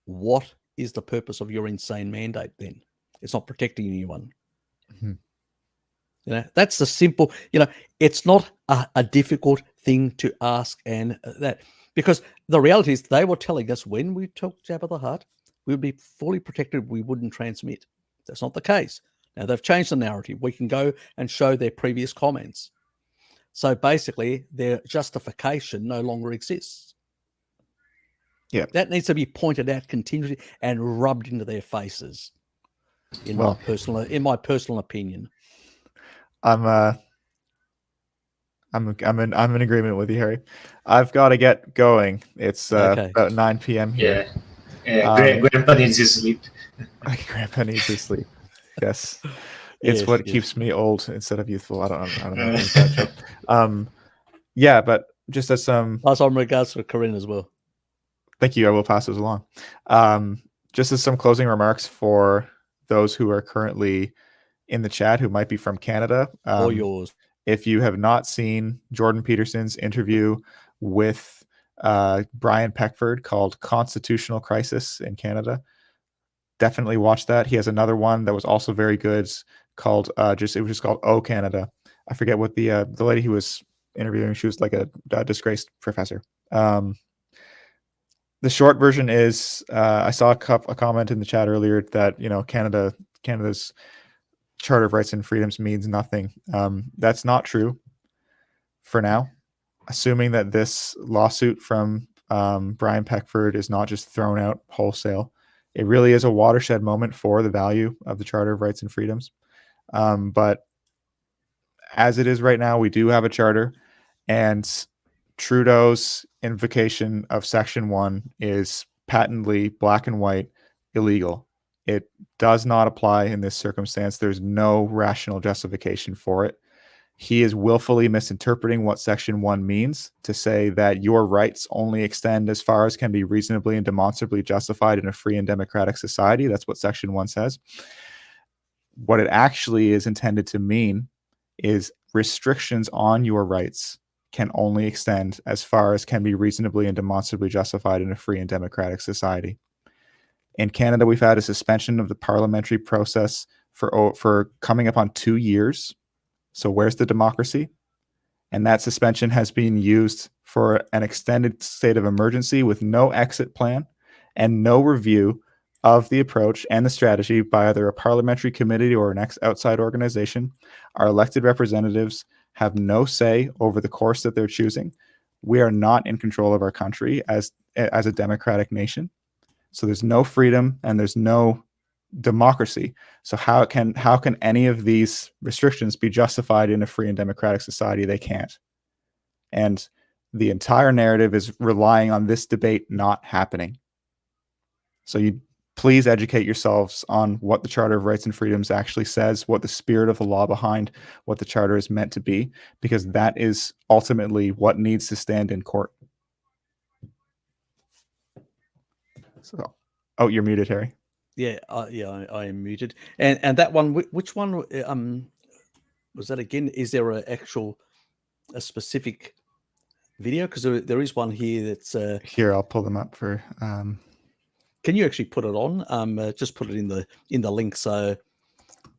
what is the purpose of your insane mandate then? It's not protecting anyone. Mhm. That's the simple, it's not a difficult thing to ask, and that, because the reality is they were telling us when we took Jabba the Hutt, we would be fully protected, we wouldn't transmit. That's not the case. Now they've changed the narrative. We can go and show their previous comments. So basically their justification no longer exists. Yeah. That needs to be pointed out continually and rubbed into their faces, in my personal opinion. I'm in agreement with you, Harry. I've got to get going. It's Okay. about 9 p.m. here. Grandpa needs his sleep. Grandpa needs his sleep. Yes, it's Yes, what yes. keeps me old instead of youthful. I don't know. That joke. Yeah, but just as some. Pass on regards to Corinne as well. Thank you. I will pass those along. Just as some closing remarks for those who are currently in the chat who might be from Canada. Or yours. If you have not seen Jordan Peterson's interview with Brian Peckford called Constitutional Crisis in Canada, definitely watch that. He has another one that was also very good called it was just called Oh Canada. I forget what the lady he was interviewing, she was like a disgraced professor. The short version is I saw a comment in the chat earlier that Canada's Charter of Rights and Freedoms means nothing. That's not true for now, assuming that this lawsuit from Brian Peckford is not just thrown out wholesale. It really is a watershed moment for the value of the Charter of Rights and Freedoms. But as it is right now, we do have a charter, and Trudeau's invocation of Section 1 is patently black and white illegal. It does not apply in this circumstance. There's no rational justification for it. He is willfully misinterpreting what Section 1 means to say that your rights only extend as far as can be reasonably and demonstrably justified in a free and democratic society. That's what Section 1 says. What it actually is intended to mean is restrictions on your rights can only extend as far as can be reasonably and demonstrably justified in a free and democratic society. In Canada, we've had a suspension of the parliamentary process for coming up on 2 years. So where's the democracy? And that suspension has been used for an extended state of emergency with no exit plan and no review of the approach and the strategy by either a parliamentary committee or an outside organization. Our elected representatives have no say over the course that they're choosing. We are not in control of our country as a democratic nation. So there's no freedom and there's no democracy. So how can any of these restrictions be justified in a free and democratic society? They can't. And the entire narrative is relying on this debate not happening. So you please educate yourselves on what the Charter of Rights and Freedoms actually says, what the spirit of the law behind what the Charter is meant to be, because that is ultimately what needs to stand in court. So, oh, you're muted, Harry. Yeah, I am muted. And that one, which one was that again? Is there a specific video? Because there is one here that's here. I'll pull them up for. Can you actually put it on? Just put it in the link, so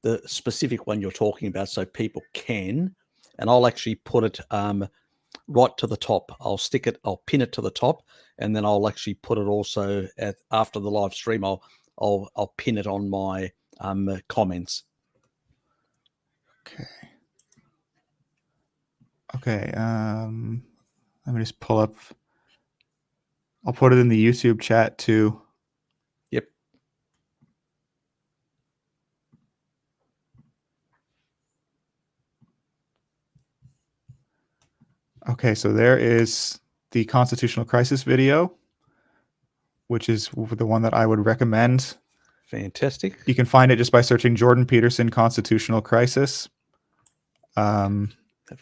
the specific one you're talking about, so people can. And I'll actually put it right to the top. I'll pin it to the top, and then I'll actually put it also after the live stream. I'll pin it on my comments. Okay. Let me just pull up I'll put it in the YouTube chat too. Yep. Okay, so there is the constitutional crisis video, which is the one that I would recommend. Fantastic. You can find it just by searching Jordan Peterson Constitutional Crisis.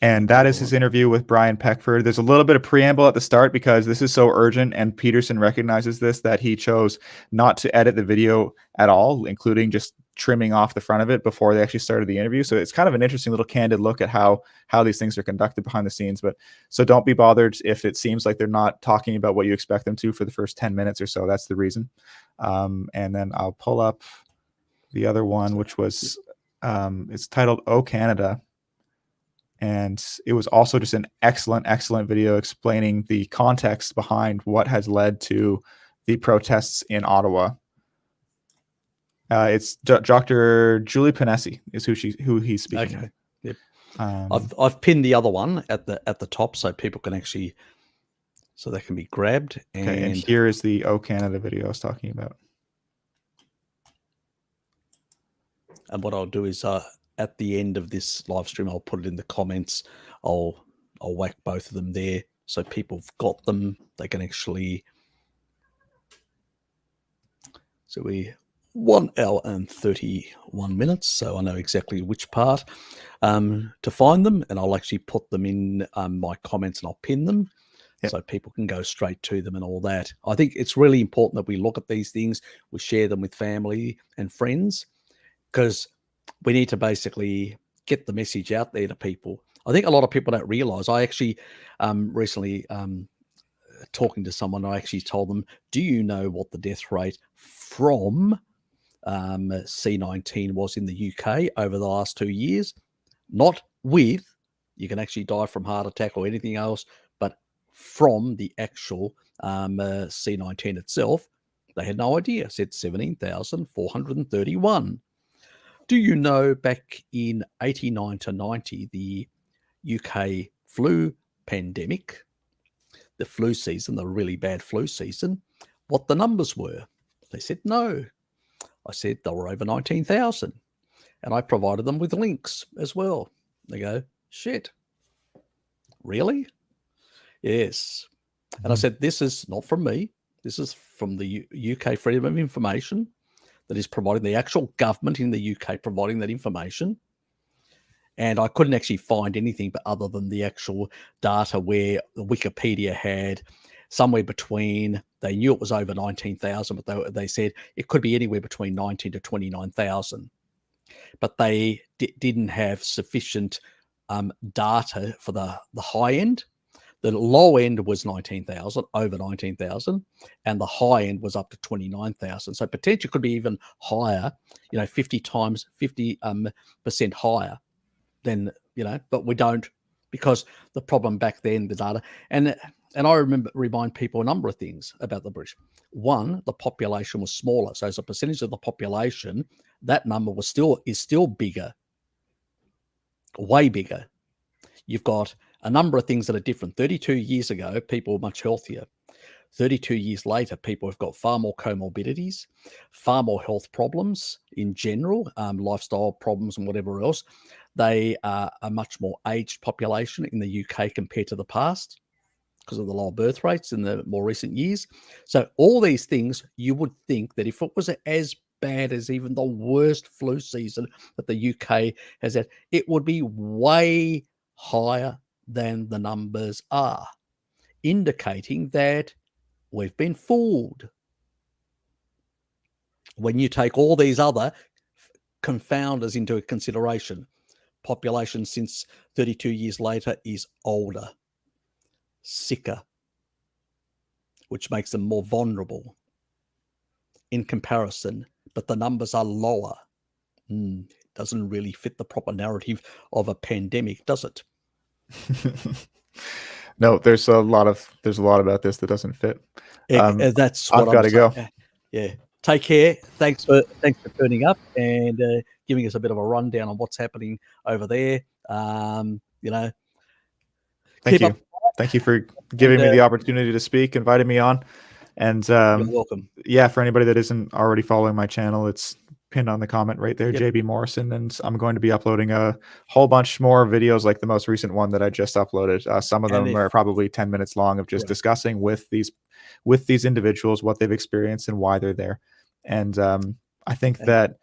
And that is his interview with Brian Peckford. There's a little bit of preamble at the start because this is so urgent, and Peterson recognizes this, that he chose not to edit the video at all, including just trimming off the front of it before they actually started the interview. So it's kind of an interesting little candid look at how these things are conducted behind the scenes. But so don't be bothered if it seems like they're not talking about what you expect them to for the first 10 minutes or so. That's the reason. And then I'll pull up the other one, which was it's titled "Oh Canada." And it was also just an excellent video explaining the context behind what has led to the protests in Ottawa. It's Dr. Julie Panesi is who he's speaking. Okay. Yep. I've pinned the other one at the top so people can actually, so they can be grabbed. And, okay, and here is the "Oh Canada" video I was talking about. And what I'll do is at the end of this live stream, I'll put it in the comments. I'll whack both of them there so people have got them. They can actually. So we 1 hour and 31 minutes. So I know exactly which part to find them, and I'll actually put them in my comments and I'll pin them. Yep. So people can go straight to them and all that. I think it's really important that we look at these things, we share them with family and friends, because we need to basically get the message out there to people. I think a lot of people don't realize. I actually recently talking to someone, I actually told them, do you know what the death rate from C-19 was in the UK over the last 2 years? Not with, you can actually die from heart attack or anything else, but from the actual C-19 itself. They had no idea. It said 17,431. Do you know back in 89 to 90, the UK flu pandemic, the flu season, the really bad flu season, what the numbers were? They said no. I said they were over 19,000. And I provided them with links as well. They go, shit, really? Yes. And I said, this is not from me. This is from the UK Freedom of Information that is providing, the actual government in the UK providing that information. And I couldn't actually find anything but other than the actual data where the Wikipedia had somewhere between, they knew it was over 19,000, but they said it could be anywhere between 19 to 29,000. But they didn't have sufficient data for the high end. The low end was 19,000, over 19,000, and the high end was up to 29,000. So potentially could be even higher, 50% higher than, but we don't, because the problem back then, the data, and I remind people a number of things about the British. One, the population was smaller. So as a percentage of the population, that number is still bigger, way bigger. You've got a number of things that are different. 32 years ago, people were much healthier. 32 years later, people have got far more comorbidities, far more health problems in general, lifestyle problems and whatever else. They are a much more aged population in the UK compared to the past because of the lower birth rates in the more recent years. So all these things, you would think that if it was as bad as even the worst flu season that the UK has had, it would be way higher than the numbers are, indicating that we've been fooled. When you take all these other confounders into consideration, population since 32 years later is older, sicker, which makes them more vulnerable in comparison, but the numbers are lower. It doesn't really fit the proper narrative of a pandemic, does it? No, there's a lot about this that doesn't fit. That's what I've got to go. Yeah. Take care. Thanks for turning up and giving us a bit of a rundown on what's happening over there. Thank you. Thank you for giving me the opportunity to speak, inviting me on. And You're welcome. yeah, for anybody that isn't already following my channel, it's pinned on the comment right there, Yep. JB Morrison, and I'm going to be uploading a whole bunch more videos like the most recent one that I just uploaded. Some of And them if- are probably 10 minutes long of just Right. discussing with these individuals what they've experienced and why they're there. And I think And- that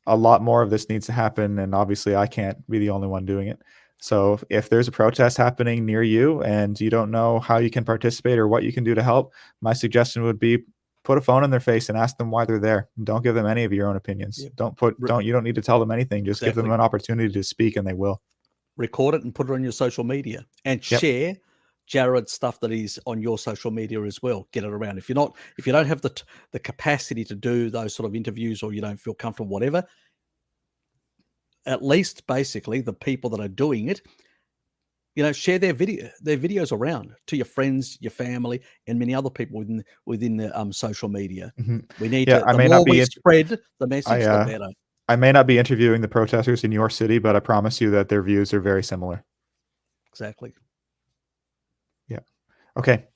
a lot more of this needs to happen, and obviously I can't be the only one doing it. So if there's a protest happening near you and you don't know how you can participate or what you can do to help, my suggestion would be put a phone in their face and ask them why they're there. Don't give them any of your own opinions. Yep. You don't need to tell them anything. Just give them Exactly. an opportunity to speak, and they will. Record it and put it on your social media, and Yep. share Jared's stuff that is on your social media as well. Get it around. If you don't have the capacity to do those sort of interviews, or you don't feel comfortable, whatever, at least basically the people that are doing it, share their videos around to your friends, your family, and many other people within the social media. Mhm. We need Yeah, to. I The may more not be we in- spread the message, the better. I may not be interviewing the protesters in your city, but I promise you that their views are very similar. Exactly. Yeah. Okay.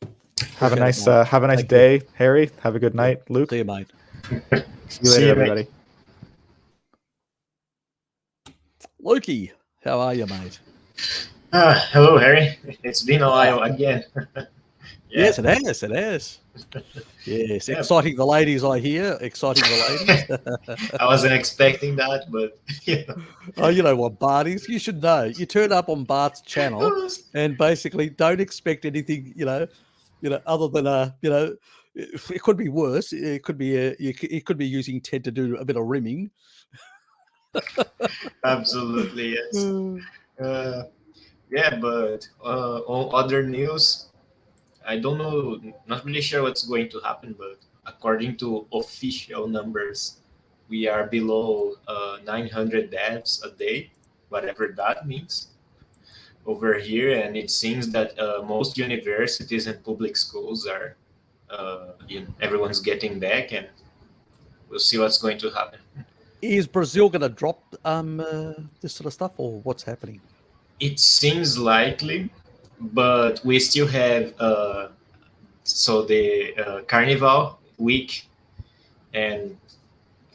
Have a Appreciate it, nice mate. Thank you. day, Harry. Have a good night, Luke. See you, mate. See you later, See you, mate. everybody. Lukey, how are you, mate? Hello, Harry. It's been a while again. Yes, it has. It has. Yes, Yeah. exciting the ladies, I hear. Exciting the ladies. I wasn't expecting that, but Oh, you know what Bart is? You should know. You turn up on Bart's channel and basically don't expect anything, other than it could be worse. It could be it could be using Ted to do a bit of rimming. absolutely yes. Yeah, but on other news, I don't know, not really sure what's going to happen, but according to official numbers, we are below 900 deaths a day, whatever that means, over here. And it seems that most universities and public schools are, everyone's getting back, and we'll see what's going to happen. Is Brazil going to drop this sort of stuff, or what's happening? It seems likely, but we still have the Carnival week, and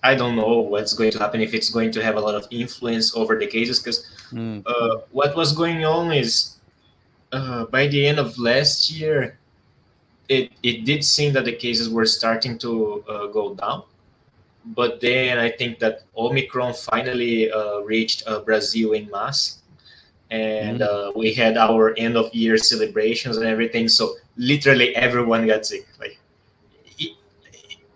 I don't know what's going to happen, if it's going to have a lot of influence over the cases, because what was going on is by the end of last year, it did seem that the cases were starting to go down. But then I think that Omicron finally reached Brazil in mass. And we had our end of year celebrations and everything. So literally everyone got sick. Like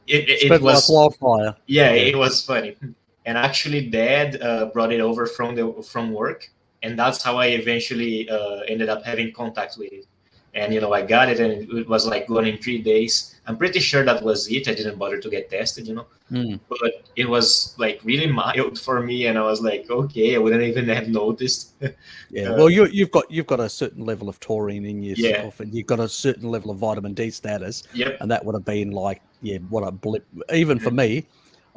it was like wildfire. Yeah, it was funny. And actually, Dad brought it over from work, and that's how I eventually ended up having contact with it. And I got it, and it was like gone in 3 days. I'm pretty sure that was it. I didn't bother to get tested, but it was like really mild for me, and I was like, okay, I wouldn't even have noticed. Yeah, well, you've got a certain level of taurine in yourself, and you've got a certain level of vitamin D status. Yep. And that would have been like, what a blip. Even for me,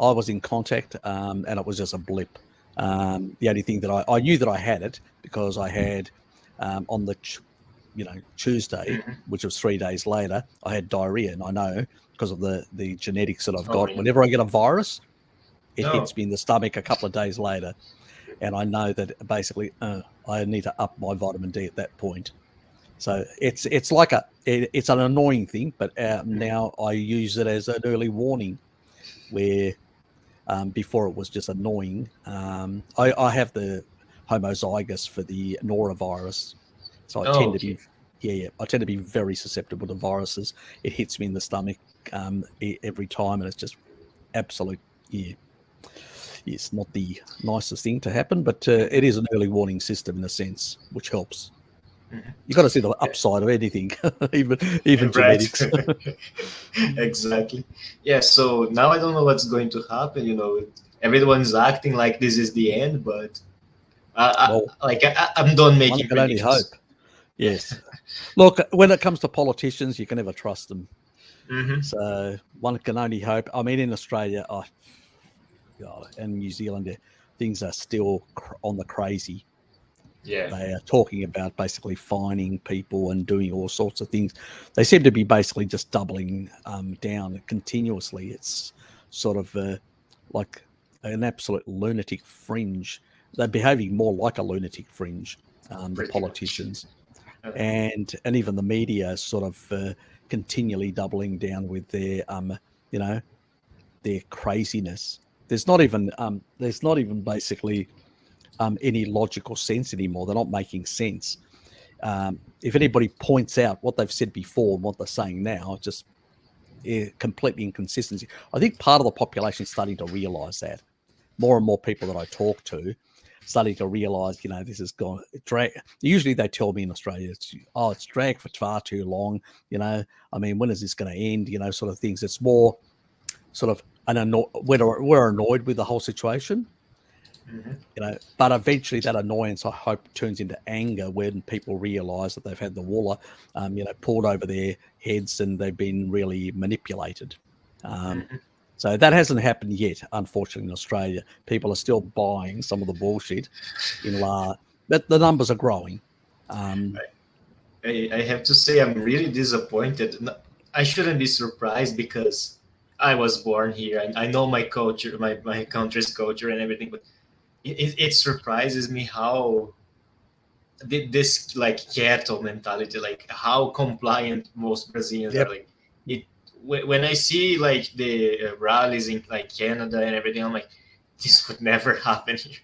I was in contact, and it was just a blip. The only thing that I knew that I had it because I had on the Tuesday, which was 3 days later, I had diarrhea, and I know because of the genetics that I've got. Yeah. Whenever I get a virus, it hits me in the stomach a couple of days later, and I know that basically I need to up my vitamin D at that point. So it's like it's an annoying thing, but now I use it as an early warning, where before it was just annoying. I have the homozygous for the norovirus, so I tend to be I tend to be very susceptible to viruses. It hits me in the stomach every time, and it's just absolute it's not the nicest thing to happen, but it is an early warning system in a sense, which helps. You got to see the upside of anything, even genetics. Exactly. Yeah. So now I don't know what's going to happen. Everyone's acting like this is the end, but I'm done making One can only predictions. hope. Yes. Look, when it comes to politicians, you can never trust them. So one can only hope. I mean, in Australia, and New Zealand, things are still on the crazy. Yeah. They are talking about basically fining people and doing all sorts of things. They seem to be basically just doubling down continuously. It's sort of like an absolute lunatic fringe. They're behaving more like a lunatic fringe, the Pretty politicians. much. And even the media sort of continually doubling down with their their craziness. There's not even basically any logical sense anymore. They're not making sense. If anybody points out what they've said before and what they're saying now, just completely inconsistency. I think part of the population is starting to realise that. More and more people that I talk to starting to realise, this has gone drag. Usually they tell me in Australia, it's dragged for far too long. I mean, when is this going to end? Sort of things. It's more sort of we're annoyed with the whole situation. But eventually that annoyance, I hope, turns into anger when people realise that they've had the wool, pulled over their heads and they've been really manipulated. So that hasn't happened yet, unfortunately, in Australia. People are still buying some of the bullshit. But the numbers are growing. I have to say I'm really disappointed. I shouldn't be surprised because I was born here and I know my culture, my country's culture and everything, but it surprises me how this like Keto mentality, like how compliant most Brazilians are. Like when I see like the rallies in like Canada and everything, I'm like, this would never happen here.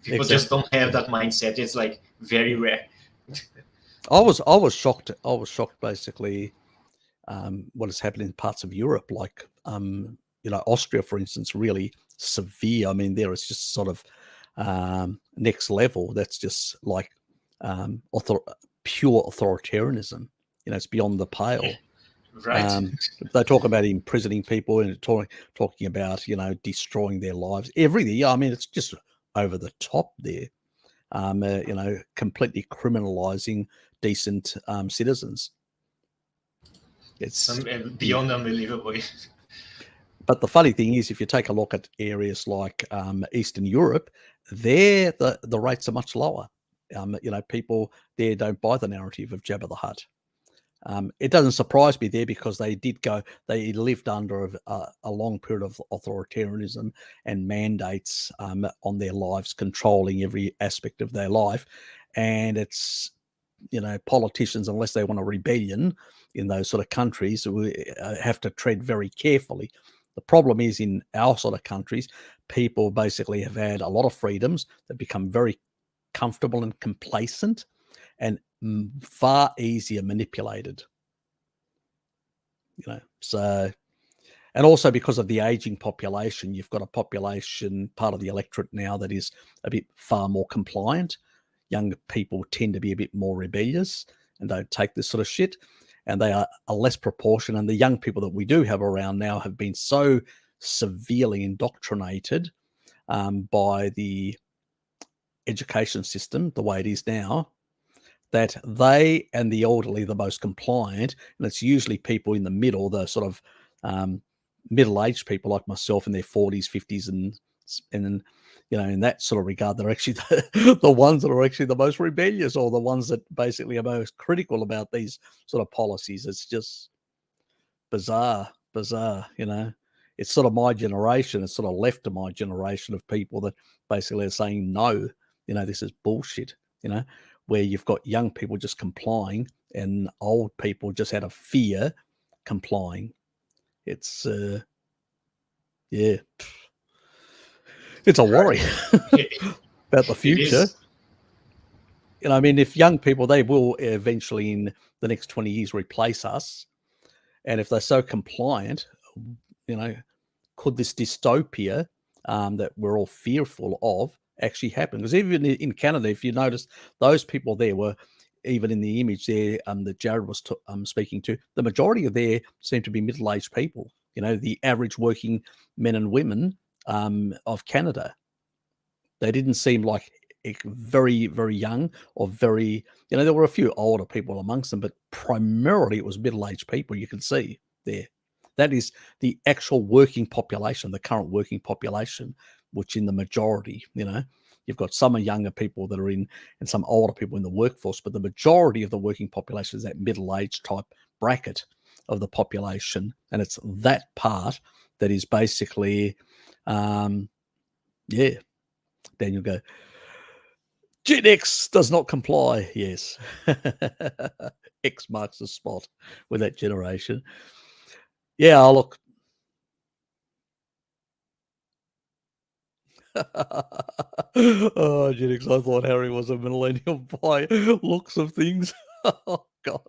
People just don't have that mindset. It's like very rare. I was shocked. I was shocked basically what has happened in parts of Europe, like Austria, for instance, really severe. I mean, there is just sort of next level. That's just like pure authoritarianism. It's beyond the pale. Right. They talk about imprisoning people and talking about destroying their lives, everything. Yeah, I mean, it's just over the top there. Completely criminalizing decent citizens. It's beyond unbelievable. But the funny thing is, if you take a look at areas like Eastern Europe, there the rates are much lower. People there don't buy the narrative of Jabba the Hutt. It doesn't surprise me there because they lived under a long period of authoritarianism and mandates on their lives, controlling every aspect of their life. And it's, politicians, unless they want a rebellion in those sort of countries, have to tread very carefully. The problem is in our sort of countries, people basically have had a lot of freedoms that become very comfortable and complacent and far easier manipulated. So, and also because of the aging population, you've got a population, part of the electorate now, that is a bit far more compliant. Younger people tend to be a bit more rebellious and don't take this sort of shit. And they are a less proportion. And the young people that we do have around now have been so severely indoctrinated by the education system, the way it is now, that they and the elderly are the most compliant. And it's usually people in the middle, the sort of middle-aged people like myself in their 40s, 50s, and in that sort of regard, they're actually the ones that are actually the most rebellious, or the ones that basically are most critical about these sort of policies. It's just bizarre. It's sort of my generation. It's sort of left to my generation of people that basically are saying, no, this is bullshit, where you've got young people just complying and old people just out of fear complying. It's, it's a worry about the future. I mean, if young people, they will eventually in the next 20 years replace us. And if they're so compliant, could this dystopia that we're all fearful of actually happen? Because even in Canada, if you notice, those people there were, even in the image there that Jared was speaking to, the majority of there seem to be middle-aged people, the average working men and women of Canada. They didn't seem like very, very young or very, there were a few older people amongst them, but primarily it was middle-aged people you could see there. That is the actual working population, the current working population, which in the majority, You've got some younger people that are in, and some older people in the workforce, but the majority of the working population is that middle-aged type bracket of the population, and it's that part that is basically, yeah. Daniel go, Gen X does not comply. Yes. X marks the spot with that generation. Yeah, look. Oh, Gen X, I thought Harry was a millennial by looks of things. Oh, God.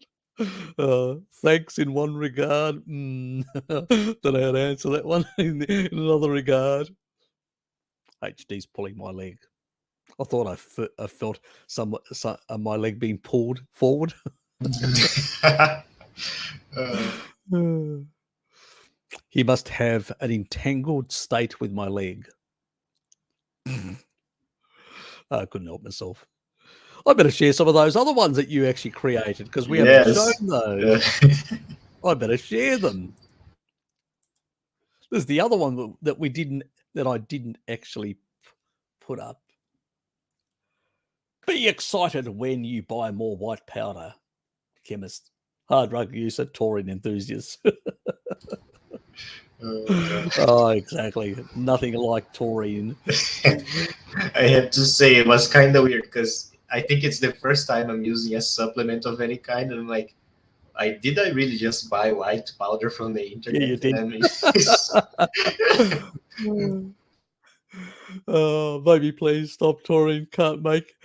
Thanks in one regard. Don't know how to answer that one in another regard. HD's pulling my leg. I thought I felt some my leg being pulled forward. He must have an entangled state with my leg. I couldn't help myself. I better share some of those other ones that you actually created, because we haven't shown those. I better share them. There's the other one that I didn't actually put up. Be excited when you buy more white powder. Chemist, hard drug user, taurine enthusiast. Oh, exactly. Nothing like taurine. I have to say, it was kind of weird because I think it's the first time I'm using a supplement of any kind. And I'm like, did I really just buy white powder from the internet? Yeah, you did. Baby, please stop taurine. Can't make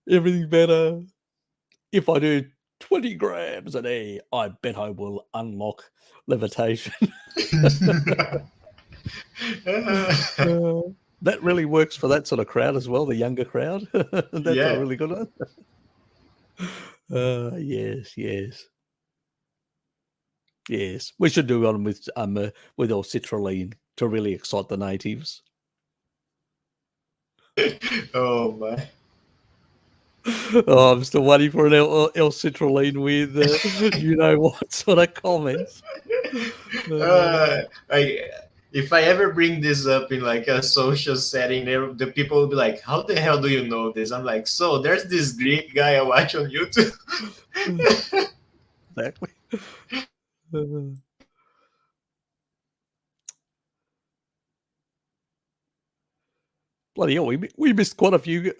everything better. If I do 20 grams a day, I bet I will unlock levitation. That really works for that sort of crowd as well, the younger crowd. That's a really good one. Yes. We should do one with L-citrulline to really excite the natives. Oh my. Oh, I'm still waiting for an L-citrulline with you know what sort of comments. If I ever bring this up in like a social setting, the people will be like, how the hell do you know this? I'm like, so there's this Greek guy I watch on YouTube. Exactly. Bloody hell, we missed quite a few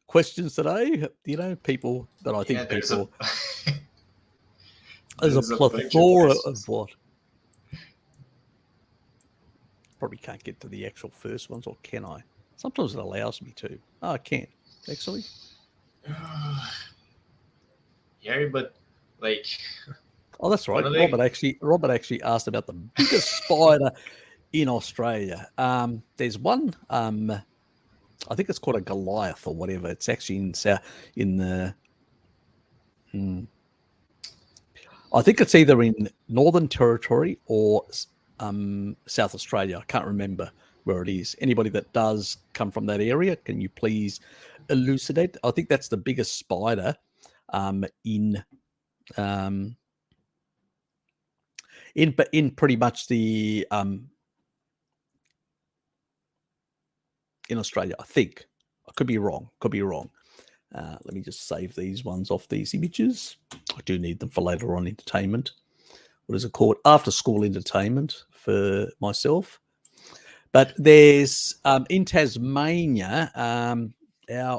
questions today. You know, people that I think there's people... There's a plethora of what? Probably can't get to the actual first ones, or can I? Sometimes it allows me to. Oh, I can, actually. Yeah, but like... Oh, that's right. Robert actually asked about the biggest spider in Australia. There's one, I think it's called a Goliath or whatever. It's actually I think it's either in Northern Territory or South Australia. I can't remember where it is. Anybody that does come from that area, can you please elucidate? I think that's the biggest spider in pretty much the in Australia. I think. I could be wrong. Let me just save these ones off these images. I do need them for later on entertainment. What is it called? After school entertainment for myself. But there's in Tasmania,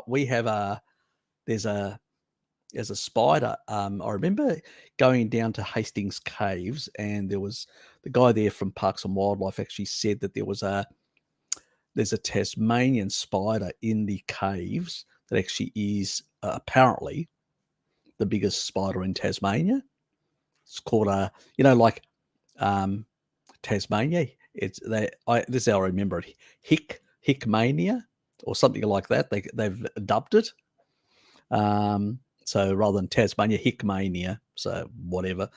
we have there's a spider. I remember going down to Hastings Caves, and there was the guy there from Parks and Wildlife actually said that there's a Tasmanian spider in the caves that actually is apparently the biggest spider in Tasmania. It's called Tasmania. This is how I remember it. Hickmania or something like that. They've dubbed it. So rather than Tasmania, Hickmania. So whatever,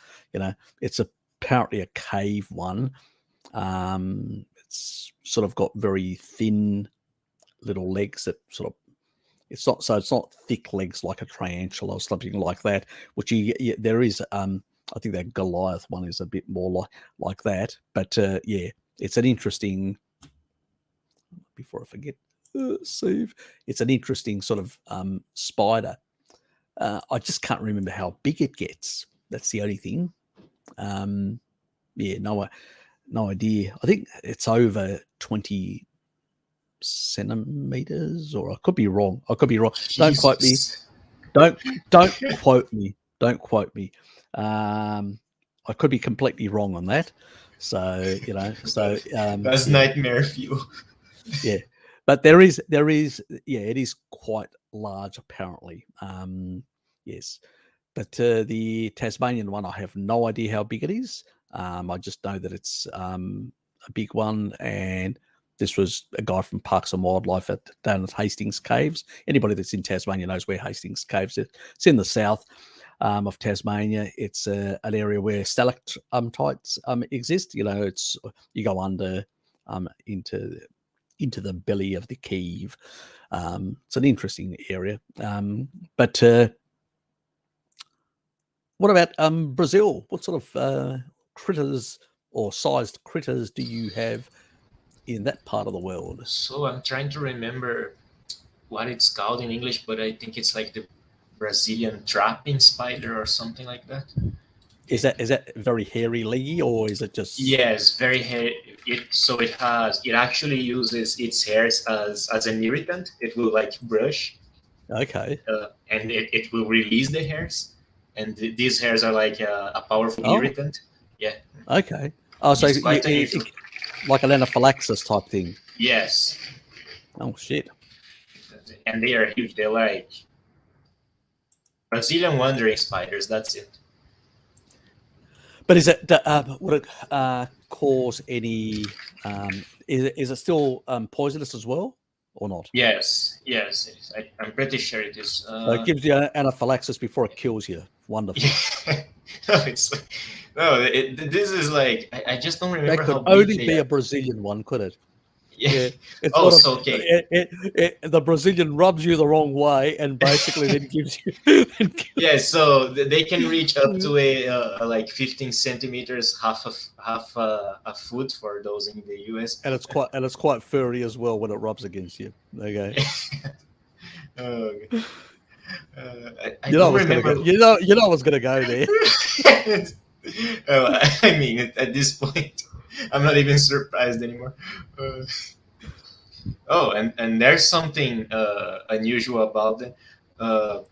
it's apparently a cave one. It's sort of got very thin little legs that sort of, it's not thick legs like a tarantula or something like that, which there is, I think that Goliath one is a bit more like that, but it's an interesting, before I forget, Steve. It's an interesting sort of spider. I just can't remember how big it gets. That's the only thing. Yeah, no idea. I think it's over 20 centimeters, or I could be wrong. Don't quote me. Don't quote me. Don't quote me. I could be completely wrong on that. So that's nightmare fuel. Yeah, but there is it is quite large apparently. Yes, but the Tasmanian one, I have no idea how big it is. I just know that it's a big one, and this was a guy from Parks and Wildlife down at Hastings Caves. Anybody that's in Tasmania knows where Hastings Caves is. It's in the south of Tasmania. It's an area where stalactites exist. It's you go under into the belly of the cave. It's an interesting area. But what about Brazil? What sort of critters or sized critters do you have in that part of the world? So I'm trying to remember what it's called in English, but I think it's like the Brazilian trapping spider or something like that. Is that very hairy, leggy, or is it just? Yes, very hairy. It actually uses its hairs as an irritant. It will like brush. Okay. And it will release the hairs, and these hairs are like a powerful irritant. Yeah. Okay. Oh, so like an anaphylaxis type thing. Yes. Oh shit. And they are huge. They're like Brazilian wandering spiders. That's it. But is it would it cause any? Is it still poisonous as well, or not? Yes. I'm pretty sure it is. So it gives you anaphylaxis before it kills you. Wonderful. This is like I just don't remember. That could only be a Brazilian one, could it? Yeah. It's okay. The Brazilian rubs you the wrong way and basically then gives you. Yeah, so they can reach up to a like 15 centimeters, half a foot for those in the US. And it's quite furry as well when it rubs against you. Okay. I don't remember. You know I was gonna go there. I mean, at this point, I'm not even surprised anymore. And there's something unusual about them.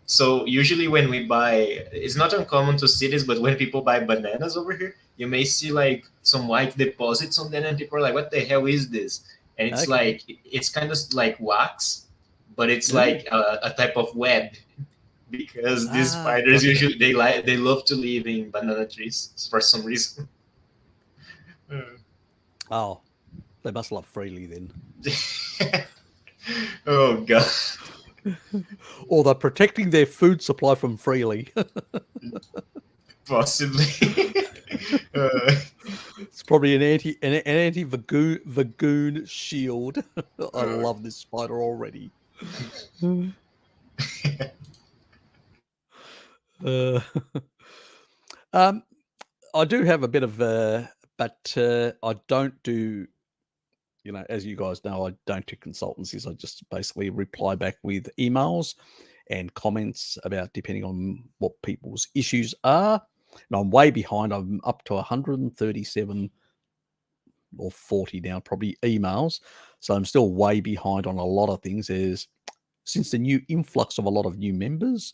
So usually when we buy, it's not uncommon to see this, but when people buy bananas over here, you may see like some white deposits on them, and people are like, "What the hell is this?" And it's like it's kind of like wax, but it's like a type of web, because these spiders usually they love to live in banana trees for some reason. Oh, they must love freely then. Oh god. Or they're protecting their food supply from freely. Possibly. It's probably an anti-vagoon shield. I love this spider already. I do have a bit of but I don't do, as you guys know, I don't do consultancies. I just basically reply back with emails and comments about depending on what people's issues are. And I'm way behind. I'm up to 137 or 40 now, probably emails. So I'm still way behind on a lot of things. Since the new influx of a lot of new members,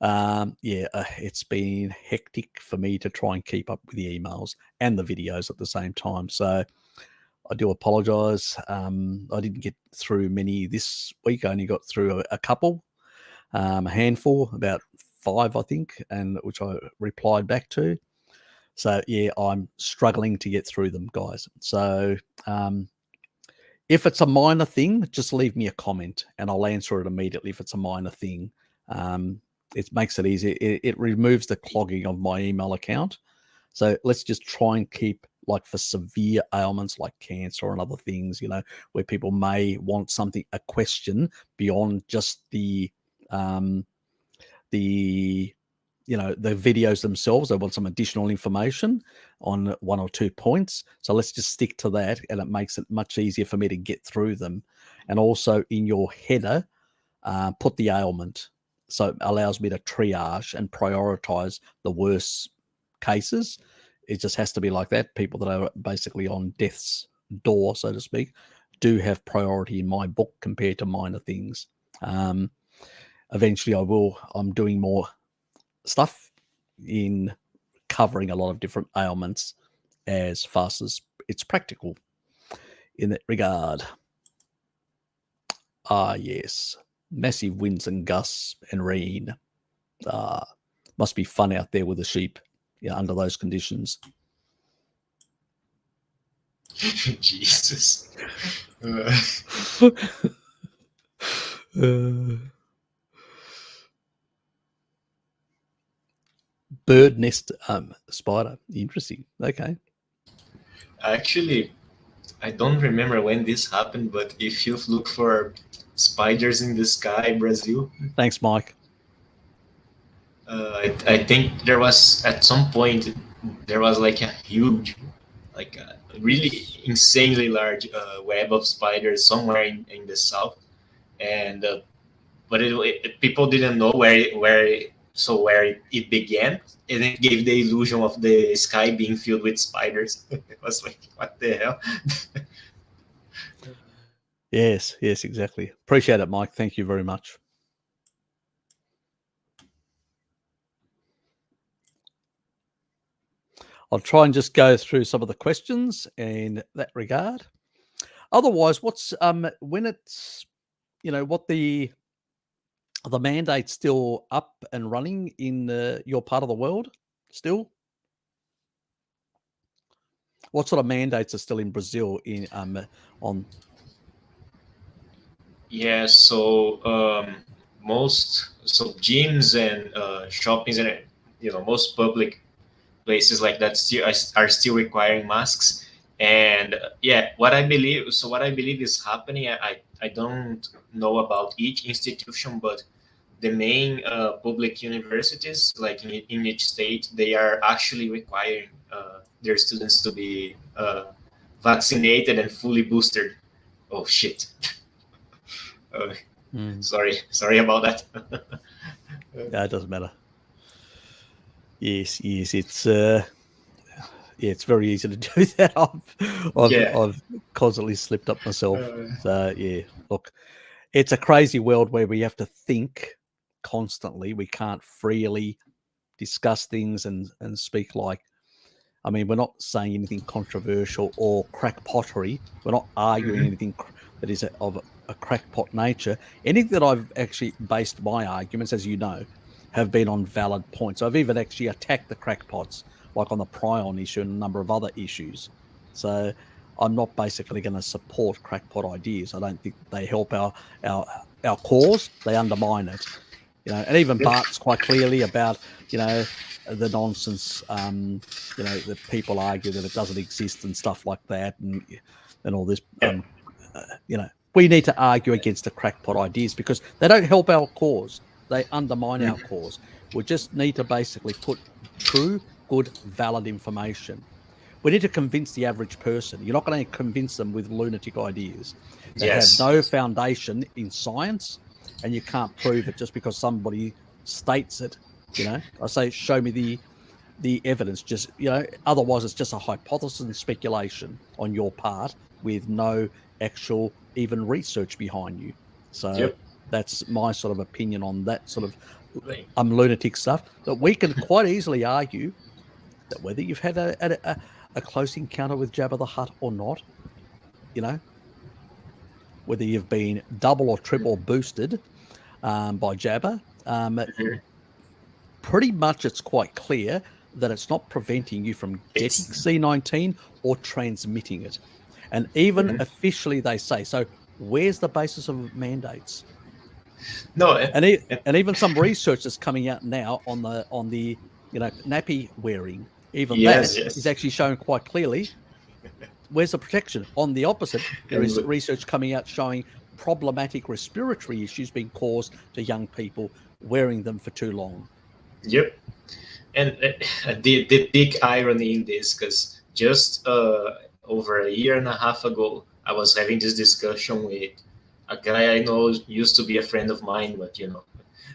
it's been hectic for me to try and keep up with the emails and the videos at the same time. So I do apologize. I didn't get through many this week. I only got through a couple, a handful, about 5, I think, and which I replied back to. So yeah, I'm struggling to get through them, guys. So if it's a minor thing, just leave me a comment and I'll answer it immediately if it's a minor thing. It makes it easy. It removes the clogging of my email account. So let's just try and keep, like, for severe ailments like cancer and other things, where people may want a question beyond just the the videos themselves. They want some additional information on 1 or 2 points. So let's just stick to that, and it makes it much easier for me to get through them. And also in your header, put the ailment. So it allows me to triage and prioritize the worst cases. It just has to be like that. People that are basically on death's door, so to speak, do have priority in my book compared to minor things. Eventually I'm doing more stuff in covering a lot of different ailments as fast as it's practical in that regard. Yes. Massive winds and gusts and rain. Must be fun out there with the sheep under those conditions. Jesus. Bird nest spider. Interesting. Okay. Actually, I don't remember when this happened, but if you look for spiders in the sky, Brazil. Thanks, Mike. I think there was, at some point, there was like a huge, like a really insanely large web of spiders somewhere in the south. And but people didn't know where it began, and it gave the illusion of the sky being filled with spiders. It was like, what the hell? Yes, exactly. Appreciate it, Mike. Thank you very much. I'll try and just go through some of the questions in that regard. Otherwise, what's when it's what the mandate's still up and running in your part of the world still? What sort of mandates are still in Brazil on? Yeah, so most gyms and shoppings and most public places like that are still requiring masks. And what I believe is happening. I don't know about each institution, but the main public universities, like in each state, they are actually requiring their students to be vaccinated and fully boosted. Oh shit. Sorry about that. Yeah, it doesn't matter. Yes, it's it's very easy to do that. I've constantly slipped up myself. So look, it's a crazy world where we have to think constantly. We can't freely discuss things and speak like. I mean, we're not saying anything controversial or crackpottery. We're not arguing anything that is of a crackpot nature. Anything that I've actually based my arguments, as you know, have been on valid points. I've even actually attacked the crackpots, like on the prion issue and a number of other issues. So I'm not basically going to support crackpot ideas. I don't think they help our cause. They undermine it. And even Bart's quite clearly about, the nonsense, that people argue that it doesn't exist and stuff like that, and all this. We need to argue against the crackpot ideas because they don't help our cause. They undermine our cause. We just need to basically put true, good, valid information. We need to convince the average person. You're not going to convince them with lunatic ideas. They have no foundation in science, and you can't prove it just because somebody states it. I say, show me the evidence. Just otherwise it's just a hypothesis and speculation on your part with no actual even research behind you. So that's my sort of opinion on that sort of lunatic stuff. That we can quite easily argue that whether you've had a close encounter with Jabba the Hutt or not, whether you've been double or triple boosted by Jabba, pretty much it's quite clear that it's not preventing you from getting C19 or transmitting it. And even officially they say, so where's the basis of mandates? No, and even some research that's coming out now on the nappy wearing, even that is actually showing quite clearly where's the protection. On the opposite, there is research coming out showing problematic respiratory issues being caused to young people wearing them for too long. Yep. And the big irony in this, because just over a year and a half ago, I was having this discussion with a guy I know used to be a friend of mine, but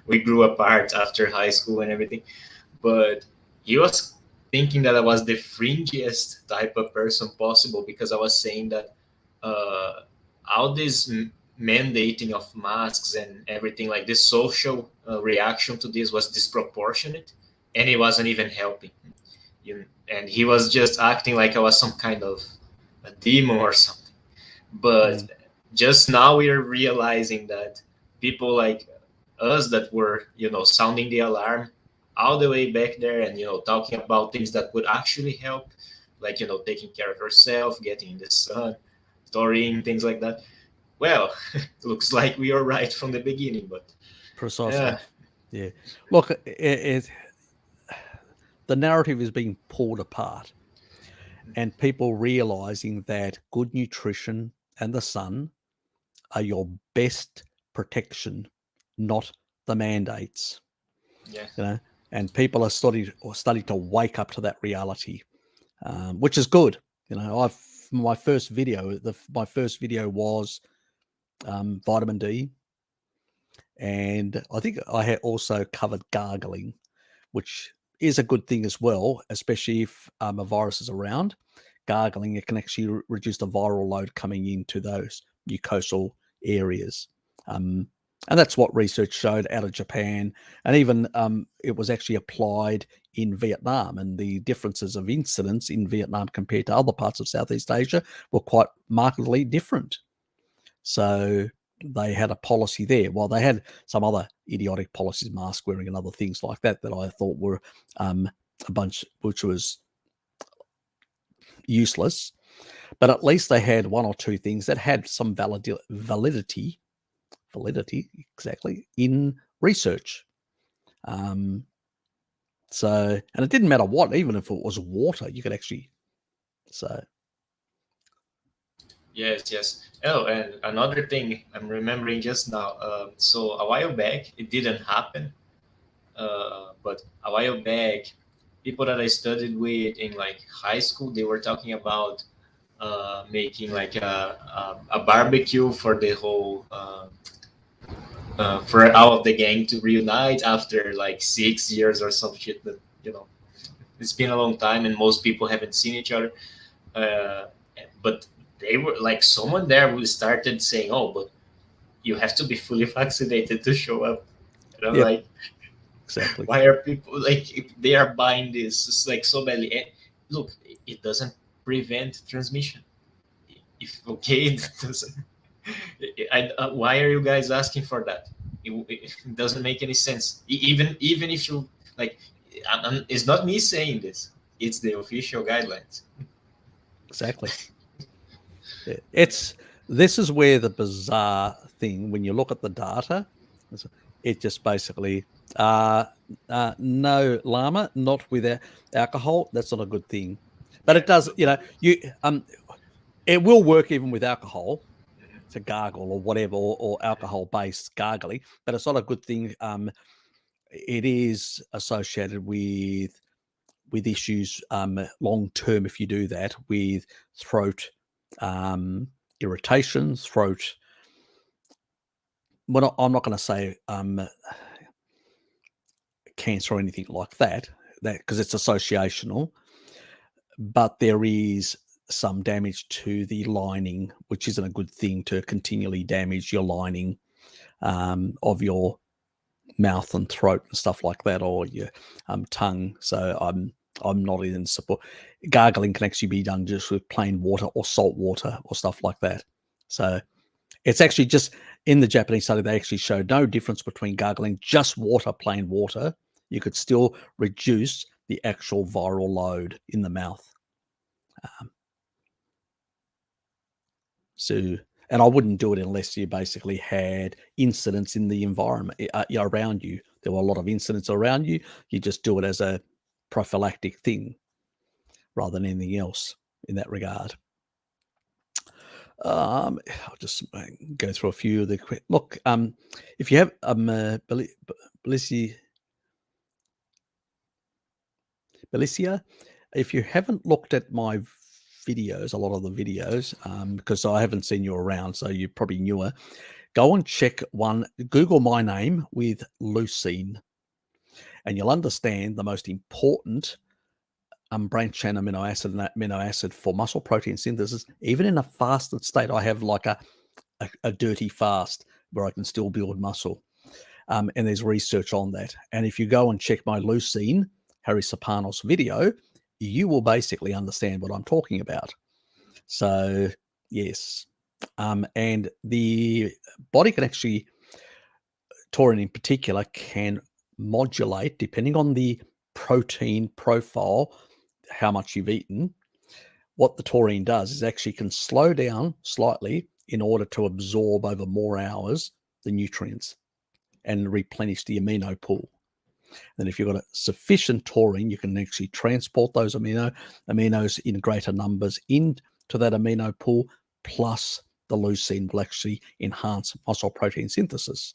we grew apart after high school and everything. But he was thinking that I was the fringiest type of person possible, because I was saying that all this mandating of masks and everything, like this social reaction to this was disproportionate, and it wasn't even helping. And he was just acting like I was some kind of a demon or something. But just now we are realizing that people like us that were, sounding the alarm all the way back there, and talking about things that would actually help, like taking care of yourself, getting in the sun, storying, things like that. Well, looks like we are right from the beginning, but Precisely. Yeah. Look, the narrative is being pulled apart, and people realizing that good nutrition and the sun are your best protection, not the mandates. Yeah. And people are starting to wake up to that reality, which is good. My first video was vitamin D, and I think I had also covered gargling, which is a good thing as well, especially if a virus is around. Gargling, it can actually reduce the viral load coming into those mucosal areas. And that's what research showed out of Japan. And even it was actually applied in Vietnam. And the differences of incidence in Vietnam compared to other parts of Southeast Asia were quite markedly different. So they had a policy there. While they had some other idiotic policies, mask wearing and other things like that, that I thought were a bunch, which was useless. But at least they had one or two things that had some validity exactly in research. So, and it didn't matter what, even if it was water, you could actually, so. Yes. Oh, and another thing I'm remembering just now. So a while back, it didn't happen. But a while back, people that I studied with in like high school, they were talking about making like a barbecue for the whole for all of the gang to reunite after like 6 years or some shit. That it's been a long time and most people haven't seen each other. But they were like, someone there who started saying, "Oh, but you have to be fully vaccinated to show up." And I'm like, exactly. Why are people like, they are buying this? It's like so badly. And look, it doesn't prevent transmission. If it doesn't. Why are you guys asking for that? It doesn't make any sense. Even if you like, it's not me saying this. It's the official guidelines. Exactly. This is where the bizarre thing, when you look at the data, it just basically no llama, not with alcohol. That's not a good thing, but it does. It will work even with alcohol to gargle or whatever, or alcohol-based gargling, but it's not a good thing. It is associated with issues long term if you do that, with throat irritation, throat. Well, I'm not going to say cancer or anything like that because it's associational, but there is some damage to the lining, which isn't a good thing, to continually damage your lining of your mouth and throat and stuff like that, or your tongue. So I'm not in support. Gargling can actually be done just with plain water or salt water or stuff like that. So it's actually just, in the Japanese study, they actually showed no difference between gargling just water, plain water. You could still reduce the actual viral load in the mouth. And I wouldn't do it unless you basically had incidents in the environment around you. There were a lot of incidents around you. You just do it as a prophylactic thing rather than anything else in that regard. I'll just go through a few of the look. If you have Belissi, Milicia, if you haven't looked at my videos, a lot of the videos, because I haven't seen you around, so you're probably newer, go and check one, Google my name with leucine, and you'll understand the most important branched chain amino acid for muscle protein synthesis. Even in a fasted state, I have like a dirty fast where I can still build muscle. And there's research on that. And if you go and check my leucine, Harry Serpanos video, you will basically understand what I'm talking about. So, yes. And the body can actually, taurine in particular, can modulate, depending on the protein profile, how much you've eaten. What the taurine does is actually can slow down slightly in order to absorb over more hours the nutrients and replenish the amino pool. And if you've got a sufficient taurine, you can actually transport those aminos in greater numbers into that amino pool, plus the leucine will actually enhance muscle protein synthesis.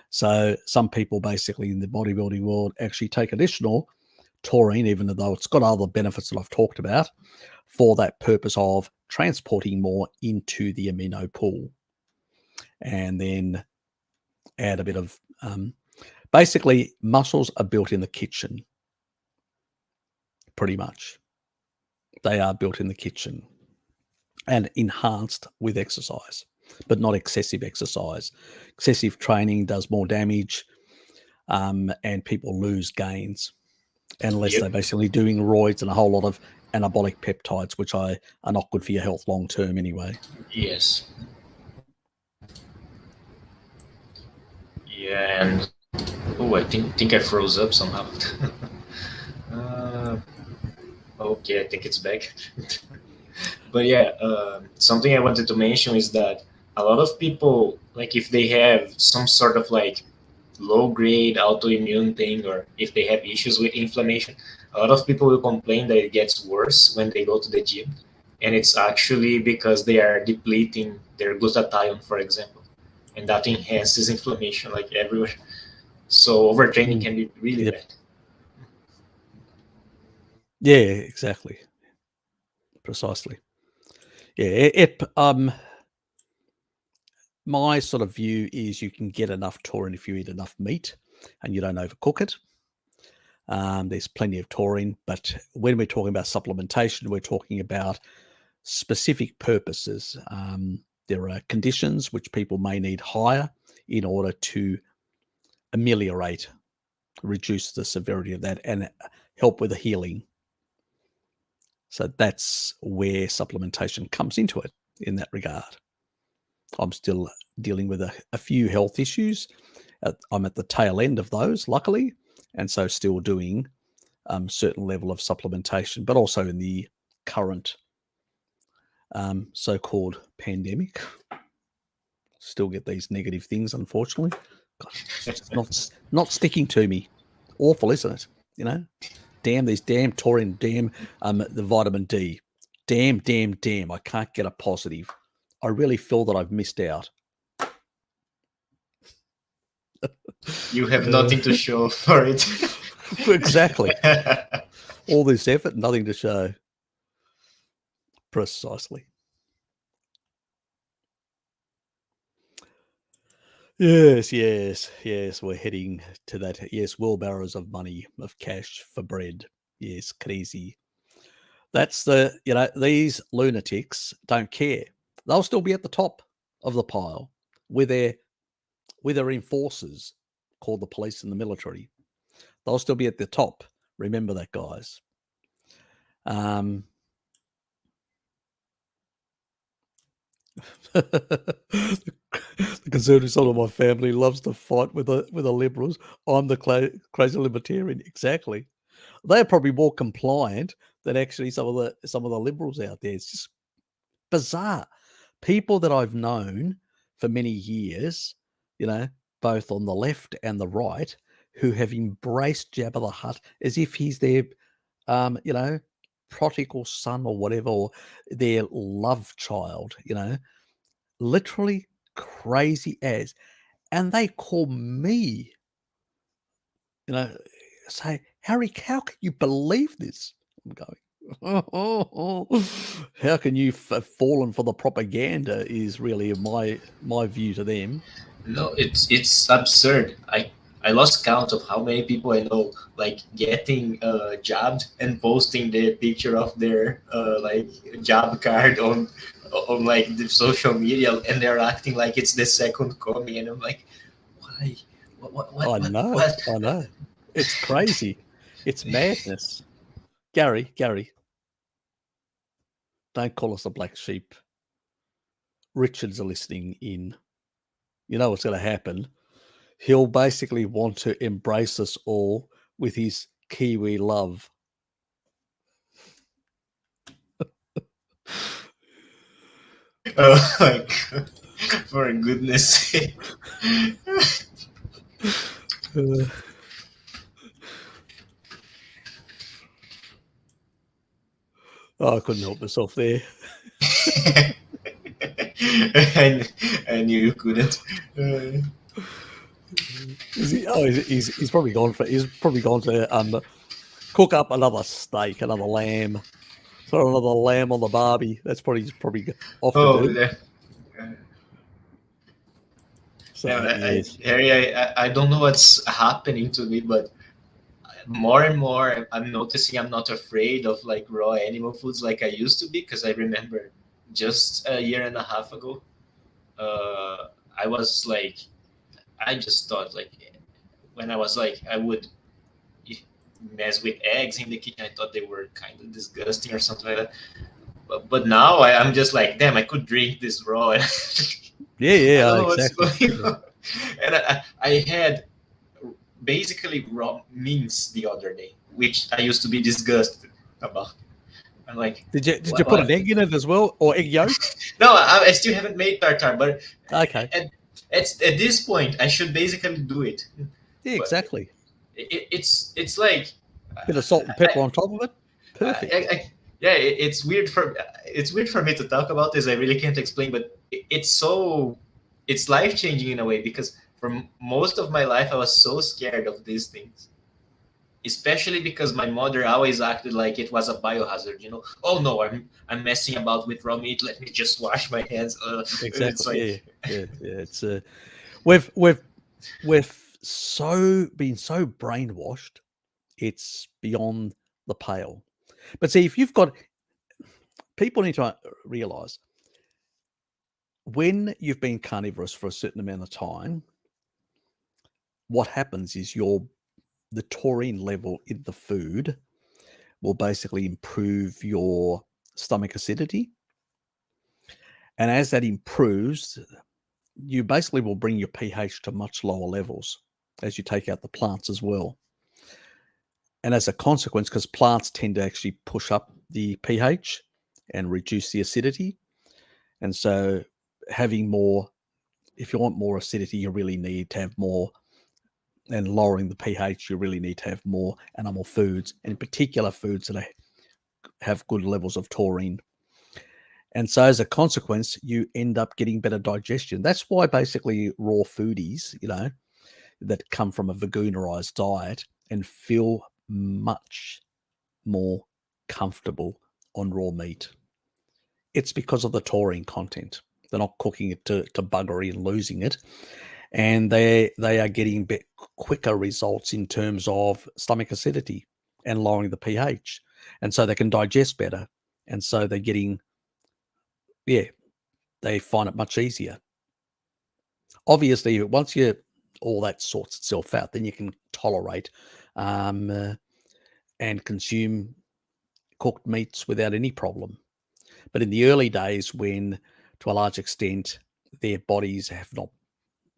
So some people basically in the bodybuilding world actually take additional taurine, even though it's got other benefits that I've talked about, for that purpose of transporting more into the amino pool. And then add a bit of, basically muscles are built in the kitchen, pretty much. They are built in the kitchen and enhanced with exercise, but not excessive exercise. Excessive training does more damage, and people lose gains unless they're basically doing roids and a whole lot of anabolic peptides, which are not good for your health long term anyway. Yes. Yeah, and I think I froze up somehow. Okay, I think it's back. But yeah, something I wanted to mention is that a lot of people, like if they have some sort of like low-grade autoimmune thing, or if they have issues with inflammation, a lot of people will complain that it gets worse when they go to the gym. And it's actually because they are depleting their glutathione, for example. And that enhances inflammation like everywhere. So overtraining can be really bad. Yeah, exactly. Precisely. Yeah, my sort of view is you can get enough taurine if you eat enough meat and you don't overcook it. There's plenty of taurine, but when we're talking about supplementation, we're talking about specific purposes. There are conditions which people may need higher in order to ameliorate, reduce the severity of that, and help with the healing. So that's where supplementation comes into it in that regard. I'm still dealing with a few health issues. I'm at the tail end of those, luckily, and so still doing certain level of supplementation, but also in the current so-called pandemic. Still get these negative things, unfortunately. God, it's just not sticking to me. Awful, isn't it? You know, damn these damn taurine, damn the vitamin D, damn. I can't get a positive. I really feel that I've missed out. You have nothing to show for it. Exactly. All this effort, nothing to show. Precisely. Yes. We're heading to that. Yes, wheelbarrows of money, of cash for bread. Yes, crazy. That's these lunatics don't care. They'll still be at the top of the pile with their enforcers called the police and the military. They'll still be at the top. Remember that, guys. The conservative side of my family loves to fight with the liberals. I'm the crazy libertarian. Exactly. They're probably more compliant than actually some of the liberals out there. It's just bizarre. People that I've known for many years, both on the left and the right, who have embraced Jabba the Hutt as if he's their, prodigal son or whatever, or their love child, literally crazy as. And they call me, say, Harry, how can you believe this? I'm going, how can you have fallen for the propaganda is really my view to them. No, it's absurd. I lost count of how many people I know like getting jabbed and posting the picture of their like jab card on like the social media, and they're acting like it's the second coming, and I'm like, why? I know. It's crazy. It's madness. Gary, don't call us a black sheep. Richard's listening in. You know what's going to happen? He'll basically want to embrace us all with his Kiwi love. Oh my God. For goodness sake. I couldn't help myself there. I knew you couldn't. He's probably gone to cook up another steak, another lamb. Throw another lamb on the barbie. That's probably off to do. Yeah. So, yes. Harry, I don't know what's happening to me, but more and more I'm noticing I'm not afraid of like raw animal foods like I used to be, because I remember just a year and a half ago, I was like, I just thought like, when I was like, I would mess with eggs in the kitchen, I thought they were kind of disgusting or something like that. But now I'm just like, damn, I could drink this raw. yeah, exactly. And I had basically raw mince the other day, which I used to be disgusted about. I'm like, did you put an egg in it as well, or egg yolk? No, I still haven't made tartar, but okay. At this point, I should basically do it. Yeah, exactly. It's like a bit of salt and pepper on top of it. Perfect. It's weird for me to talk about this. I really can't explain, but it's life changing in a way, because for most of my life I was so scared of these things, especially because my mother always acted like it was a biohazard. You know, oh no, I'm messing about with raw meat. Let me just wash my hands. Exactly. Yeah. It's we've been so brainwashed, it's beyond the pale. But see, if you've got, people need to realize, when you've been carnivorous for a certain amount of time, what happens is the taurine level in the food will basically improve your stomach acidity. And as that improves, you basically will bring your pH to much lower levels as you take out the plants as well. And as a consequence, because plants tend to actually push up the pH and reduce the acidity. And so having more, if you want more acidity, you really need to have more, and lowering the pH, you really need to have more animal foods, and in particular foods that have good levels of taurine. And so as a consequence, you end up getting better digestion. That's why basically raw foodies, that come from a veganerized diet and feel much more comfortable on raw meat. It's because of the taurine content. They're not cooking it to buggery and losing it. And they are getting quicker results in terms of stomach acidity and lowering the pH. And so they can digest better. And so they're getting, they find it much easier. Obviously, once all that sorts itself out, then you can tolerate and consume cooked meats without any problem. But in the early days, when to a large extent their bodies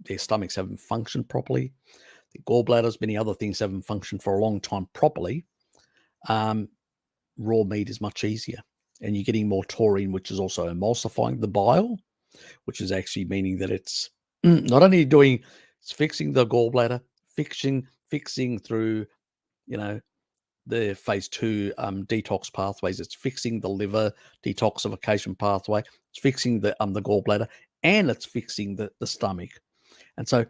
their stomachs haven't functioned properly, the gallbladders, many other things haven't functioned for a long time properly, raw meat is much easier. And you're getting more taurine, which is also emulsifying the bile, which is actually meaning that it's not only it's fixing the gallbladder, fixing through, the phase 2 detox pathways. It's fixing the liver detoxification pathway. It's fixing the gallbladder, and it's fixing the stomach. And so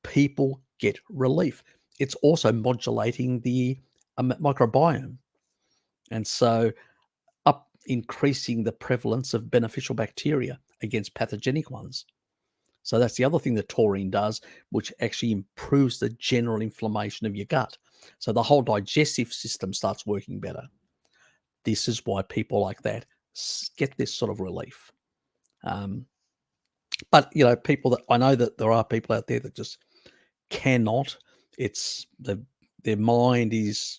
people get relief. it's also modulating the microbiome. And so increasing the prevalence of beneficial bacteria against pathogenic ones. So that's the other thing that taurine does, which actually improves the general inflammation of your gut. So the whole digestive system starts working better. This is why people like that get this sort of relief. But, you know, people that I know that there are people out there that just cannot. It's their mind is.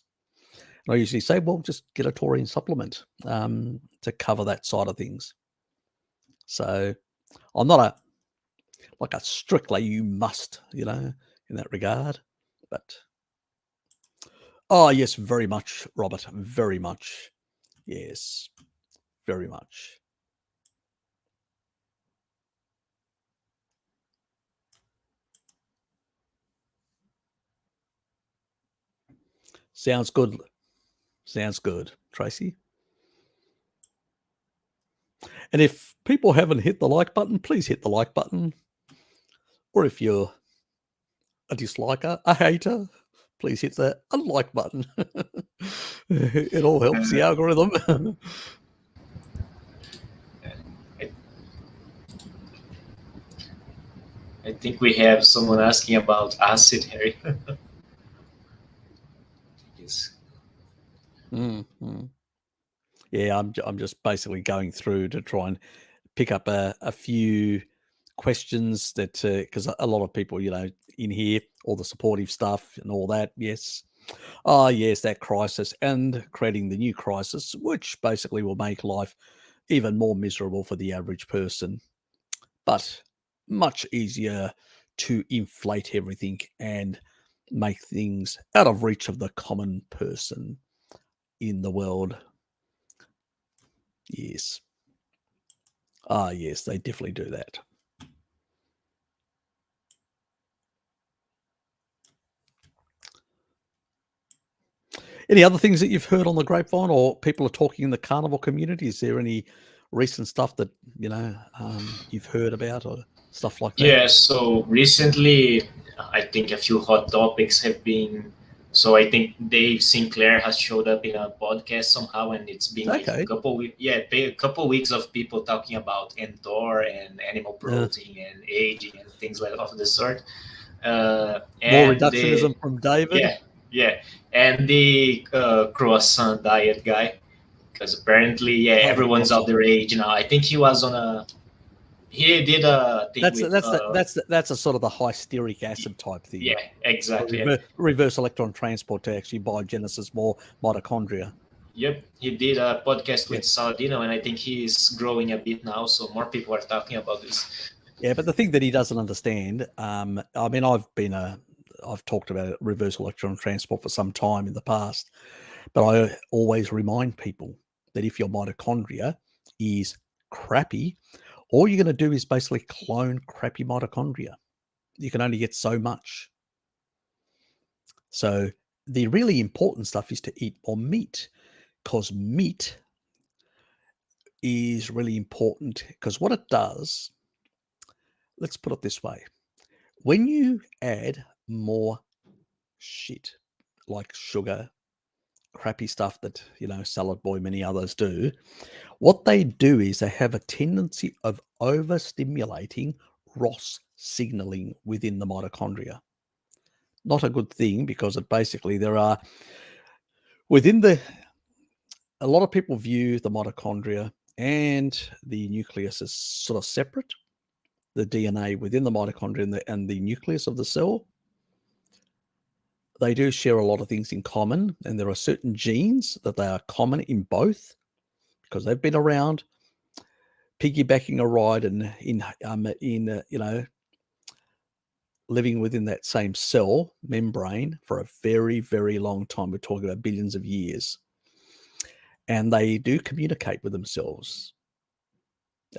I usually say, well, just get a taurine supplement to cover that side of things. So I'm not a strictly you must, you know, in that regard. But oh yes, very much, Robert, very much. Yes, very much. Sounds good. Sounds good, Tracy. And if people haven't hit the like button, please hit the like button. Or if you're a disliker, a hater, please hit the unlike button. It all helps the algorithm. I think we have someone asking about acid, Harry. Yes. Mm-hmm. Yeah, I'm just basically going through to try and pick up a few questions that because a lot of people, you know, in here, all the supportive stuff and all that. Yes. Oh, yes, that crisis and creating the new crisis, which basically will make life even more miserable for the average person, but much easier to inflate everything and make things out of reach of the common person in the world. Yes. Ah, yes, they definitely do that. Any other things that you've heard on the grapevine or people are talking in the carnivore community? Is there any recent stuff that, you know, you've heard about or stuff like that? Yeah, so recently, I think a few hot topics have been. So I think Dave Sinclair has showed up in a podcast somehow, and it's been like Okay. a couple weeks of people talking about Endor and animal protein and aging and things like of the sort. More And reductionism from David. Yeah, and the croissant diet guy, because apparently, everyone's out their age now. I think he was on a. He did a thing That's a sort of the hysteric acid type thing. Yeah, exactly. Reverse electron transport to actually biogenesis more mitochondria. Yep, he did a podcast with Saladino, and I think he's growing a bit now, so more people are talking about this. Yeah, but the thing that he doesn't understand, I mean, I've talked about reverse electron transport for some time in the past, but I always remind people that if your mitochondria is crappy, all you're going to do is basically clone crappy mitochondria. You can only get so much. So the really important stuff is to eat more meat, because meat is really important, because what it does, let's put it this way. When you add more shit like sugar, crappy stuff that, you know, Salad Boy, many others do, what they do is they have a tendency of overstimulating ROS signaling within the mitochondria. Not a good thing, because it basically a lot of people view the mitochondria and the nucleus as sort of separate. The DNA within the mitochondria and the nucleus of the cell, they do share a lot of things in common, and there are certain genes that they are common in both, because they've been around piggybacking a ride and in you know, living within that same cell membrane for a very, very long time. We're talking about billions of years, and they do communicate with themselves.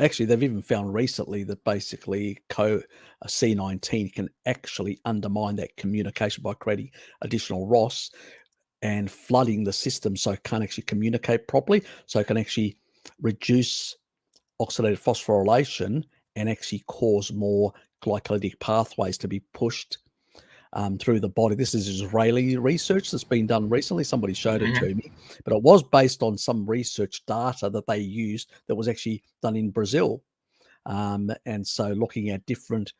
Actually, they've even found recently that basically C19 can actually undermine that communication by creating additional ROS and flooding the system, so it can't actually communicate properly. So it can actually reduce oxidative phosphorylation and actually cause more glycolytic pathways to be pushed through the body. This is Israeli research that's been done recently. Somebody showed it to me, but it was based on some research data that they used that was actually done in Brazil. And so looking at different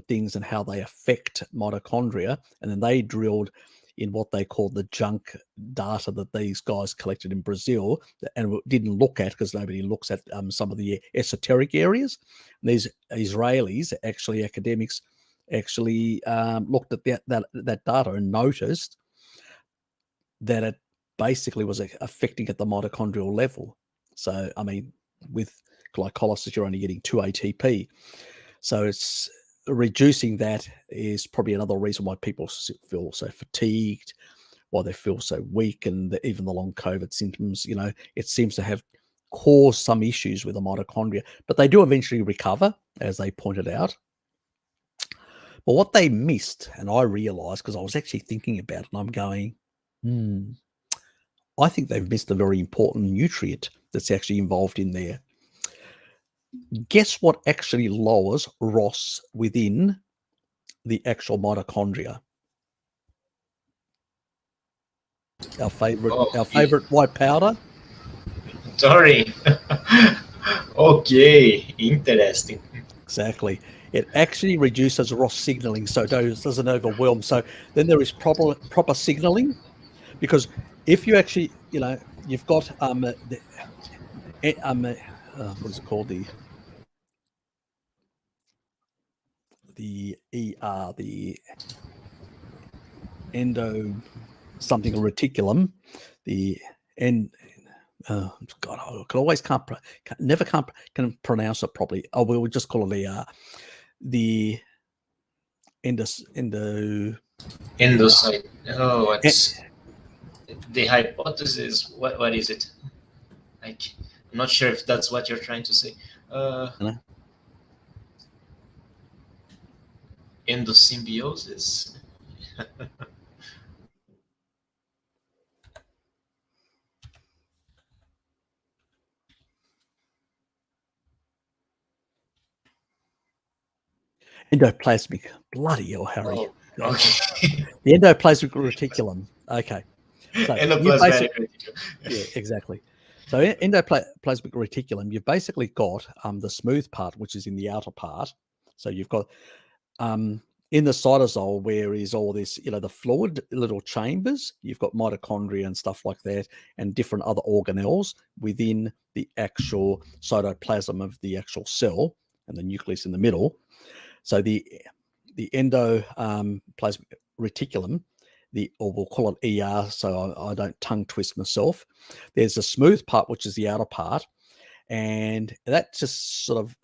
things and how they affect mitochondria, and then they drilled in what they called the junk data that these guys collected in Brazil and didn't look at, because nobody looks at some of the esoteric areas. And these Israelis, actually academics, actually looked at that data and noticed that it basically was affecting at the mitochondrial level. So, I mean, with glycolysis, you're only getting 2 ATP. So it's reducing that is probably another reason why people feel so fatigued, why they feel so weak, and even the long COVID symptoms, you know, it seems to have caused some issues with the mitochondria, but they do eventually recover, as they pointed out. But what they missed, and I realized because I was actually thinking about it, and I'm going, I think they've missed a very important nutrient that's actually involved in there. Guess what actually lowers ROS within the actual mitochondria? Our favorite white powder. Taurine. Okay, interesting. Exactly. It actually reduces ROS signaling, so it doesn't overwhelm. So then there is proper signaling, because if you actually, you know, you've got what is it called, the endo something reticulum, God, I can pronounce it properly. Oh, we would just call it the endocyte. Oh, what's the hypothesis? What is it? Like, I'm not sure if that's what you're trying to say. Endosymbiosis. Endoplasmic. Bloody hell, Harry. Oh, okay. The endoplasmic reticulum. Okay. So Endoplasmic reticulum. Yeah, exactly. So endoplasmic reticulum, you've basically got the smooth part, which is in the outer part. So you've got in the cytosol, where is all this, you know, the fluid little chambers, you've got mitochondria and stuff like that, and different other organelles within the actual cytoplasm of the actual cell, and the nucleus in the middle. So the endoplasmic reticulum, or we'll call it ER, so I don't tongue twist myself. There's a smooth part, which is the outer part, and that just sort of,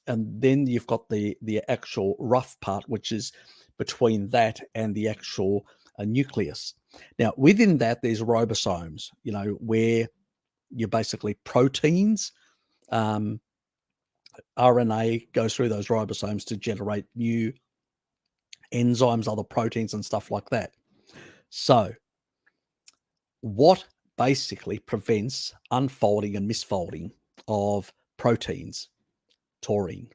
and then you've got the actual rough part, which is between that and the actual nucleus. Now, within that, there's ribosomes, you know, where you're basically proteins. RNA goes through those ribosomes to generate new enzymes, other proteins, and stuff like that. So what basically prevents unfolding and misfolding of proteins? Taurine.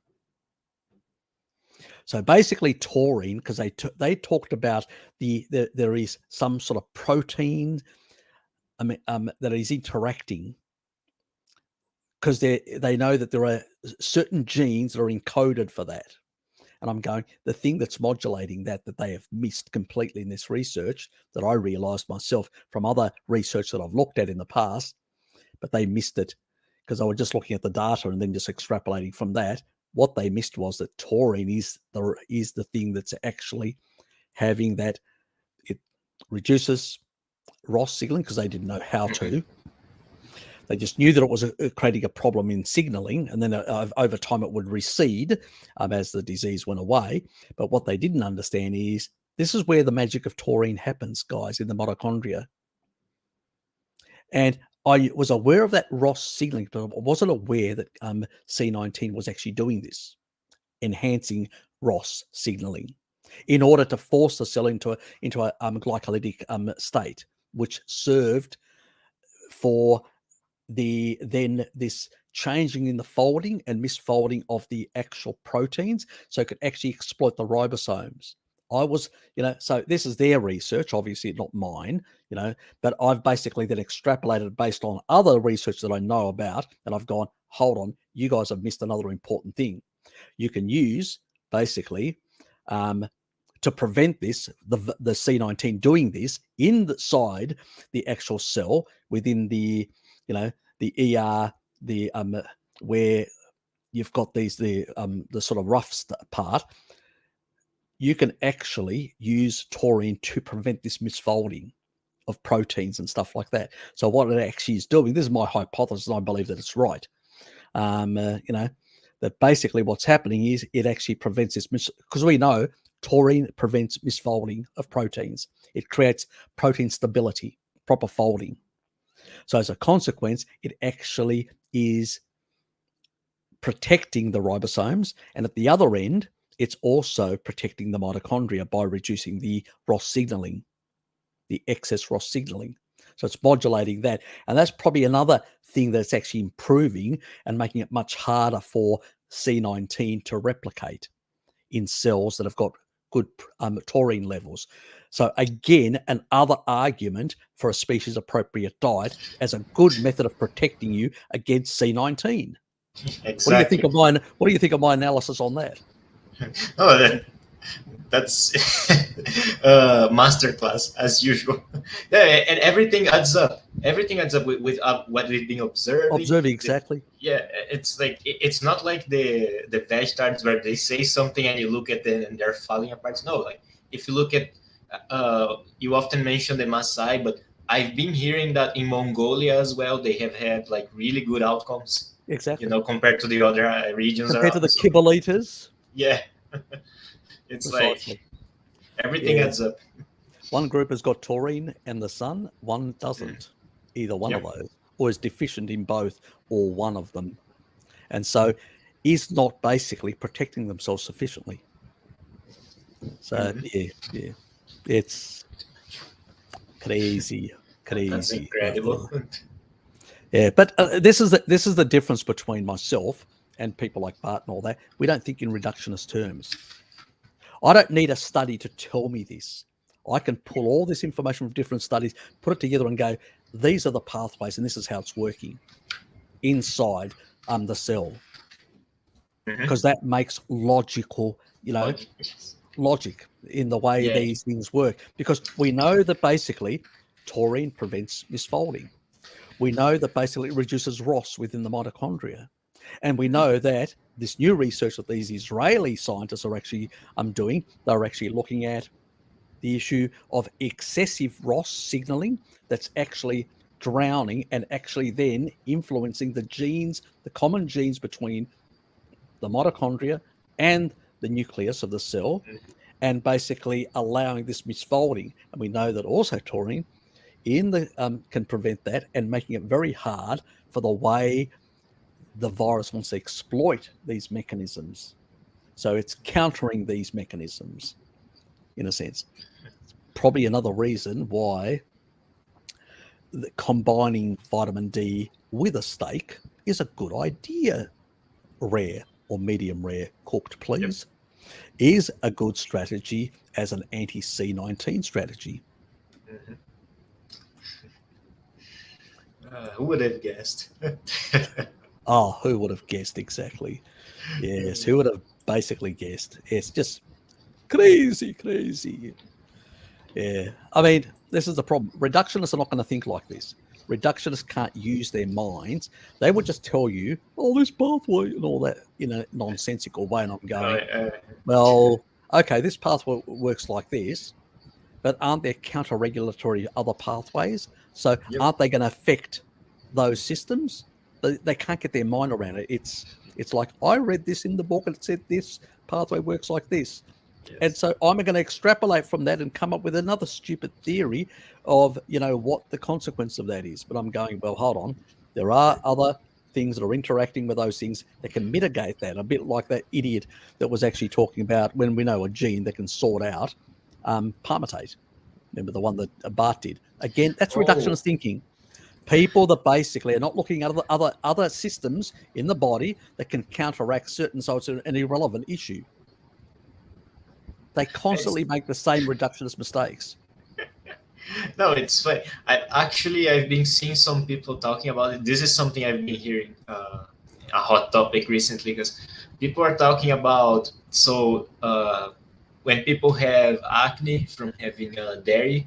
So basically taurine, because they talked about there is some sort of protein that is interacting, because they know that there are certain genes that are encoded for that. And I'm going, the thing that's modulating that they have missed completely in this research, that I realized myself from other research that I've looked at in the past, but they missed it because I was just looking at the data and then just extrapolating from that. What they missed was that taurine is the thing that's actually having that. It reduces ROS signaling, because they didn't know how to. They just knew that it was creating a problem in signaling, and then over time it would recede as the disease went away. But what they didn't understand is this is where the magic of taurine happens, guys, in the mitochondria. And I was aware of that ROS signaling, but I wasn't aware that C19 was actually doing this, enhancing ROS signaling in order to force the cell into a glycolytic state, which served for then this changing in the folding and misfolding of the actual proteins, so it could actually exploit the ribosomes. I was, so this is their research, obviously not mine, but I've basically then extrapolated based on other research that I know about, and I've gone, hold on, you guys have missed another important thing. You can use basically to prevent this, the C19 doing this inside the actual cell within the, the ER, the where you've got these the sort of rough part. You can actually use taurine to prevent this misfolding of proteins and stuff like that. So what it actually is doing, this is my hypothesis, and I believe that it's right. That basically what's happening is it actually prevents this, because we know taurine prevents misfolding of proteins. It creates protein stability, proper folding. So as a consequence, it actually is protecting the ribosomes, and at the other end, it's also protecting the mitochondria by reducing the ROS signaling, the excess ROS signaling. So it's modulating that. And that's probably another thing that's actually improving and making it much harder for C19 to replicate in cells that have got good taurine levels. So again, another argument for a species-appropriate diet as a good method of protecting you against C19. Exactly. What do you think of mine? What do you think of my analysis on that? Oh, that's masterclass as usual. Yeah, and everything adds up. Everything adds up with what we've been observing. Observing, exactly. Yeah, it's like it's not like the vegetarians where they say something and you look at them and they're falling apart. No, like if you look at, you often mention the Maasai, but I've been hearing that in Mongolia as well, they have had like really good outcomes. Exactly. Compared to the other regions. Compared to the kibble eaters. Yeah. It's precisely. Like everything adds up. One group has got taurine and the sun, one doesn't. Either one of those, or is deficient in both or one of them. And so is not basically protecting themselves sufficiently. So yeah. It's crazy. That's incredible. Yeah, but this is the difference between myself and people like Bart and all that. We don't think in reductionist terms. I don't need a study to tell me this. I can pull all this information from different studies, put it together and go, these are the pathways and this is how it's working inside the cell. Because that makes logical, logic in the way these things work. Because we know that basically taurine prevents misfolding. We know that basically it reduces ROS within the mitochondria. And we know that this new research that these Israeli scientists are actually doing, they're actually looking at the issue of excessive ROS signaling that's actually drowning and actually then influencing the genes, the common genes between the mitochondria and the nucleus of the cell, and basically allowing this misfolding. And we know that also taurine can prevent that and making it very hard for the way the virus wants to exploit these mechanisms. So it's countering these mechanisms in a sense. Probably another reason why combining vitamin D with a steak is a good idea. Rare or medium rare cooked, please, is a good strategy as an anti-C19 strategy. Who would have guessed? Oh, who would have guessed exactly? Yes, who would have basically guessed? It's just crazy. Yeah, I mean, this is the problem. Reductionists are not going to think like this. Reductionists can't use their minds. They would just tell you, oh, this pathway and all that, nonsensical way. And I'm going, well, okay, this pathway works like this, but aren't there counter-regulatory other pathways? So aren't they going to affect those systems? They can't get their mind around it. It's like, I read this in the book and it said this pathway works like this. Yes. And so I'm going to extrapolate from that and come up with another stupid theory of, what the consequence of that is. But I'm going, well, hold on. There are other things that are interacting with those things that can mitigate that. A bit like that idiot that was actually talking about when we know a gene that can sort out palmitate. Remember the one that Bart did? Again, that's reductionist thinking. People that basically are not looking at other systems in the body that can counteract certain, so it's an irrelevant issue. They constantly make the same reductionist mistakes. No, it's fine. I've been seeing some people talking about it. This is something I've been hearing, a hot topic recently, because people are talking about, when people have acne from having dairy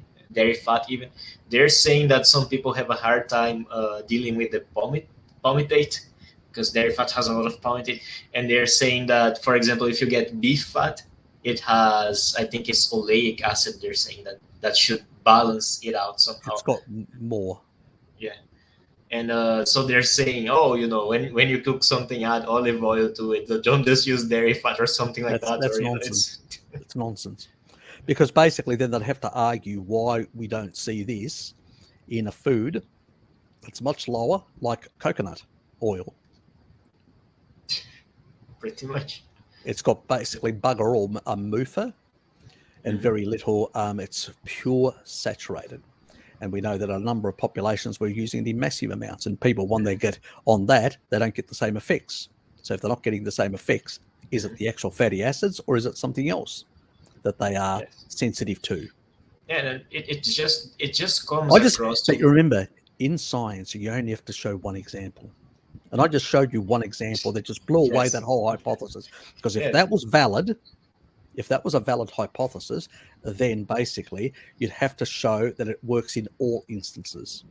fat even, they're saying that some people have a hard time dealing with the palmitate, because dairy fat has a lot of palmitate. And they're saying that, for example, if you get beef fat, it has, I think it's oleic acid. They're saying that should balance it out somehow. It's got more. Yeah. And so they're saying, oh, when you cook something, add olive oil to it. Don't just use dairy fat or something like that. That's nonsense. It's nonsense. Because basically then they'd have to argue why we don't see this in a food that's much lower, like coconut oil. Pretty much. It's got basically bugger all MUFA and very little, it's pure saturated. And we know that a number of populations were using it in massive amounts, and people, when they get on that, they don't get the same effects. So if they're not getting the same effects, is it the actual fatty acids or is it something else that they are sensitive to? Yeah, and it just comes across. But you remember, in science, you only have to show one example. And I just showed you one example that just blew away that whole hypothesis. Because if that was valid, if that was a valid hypothesis, then basically you'd have to show that it works in all instances.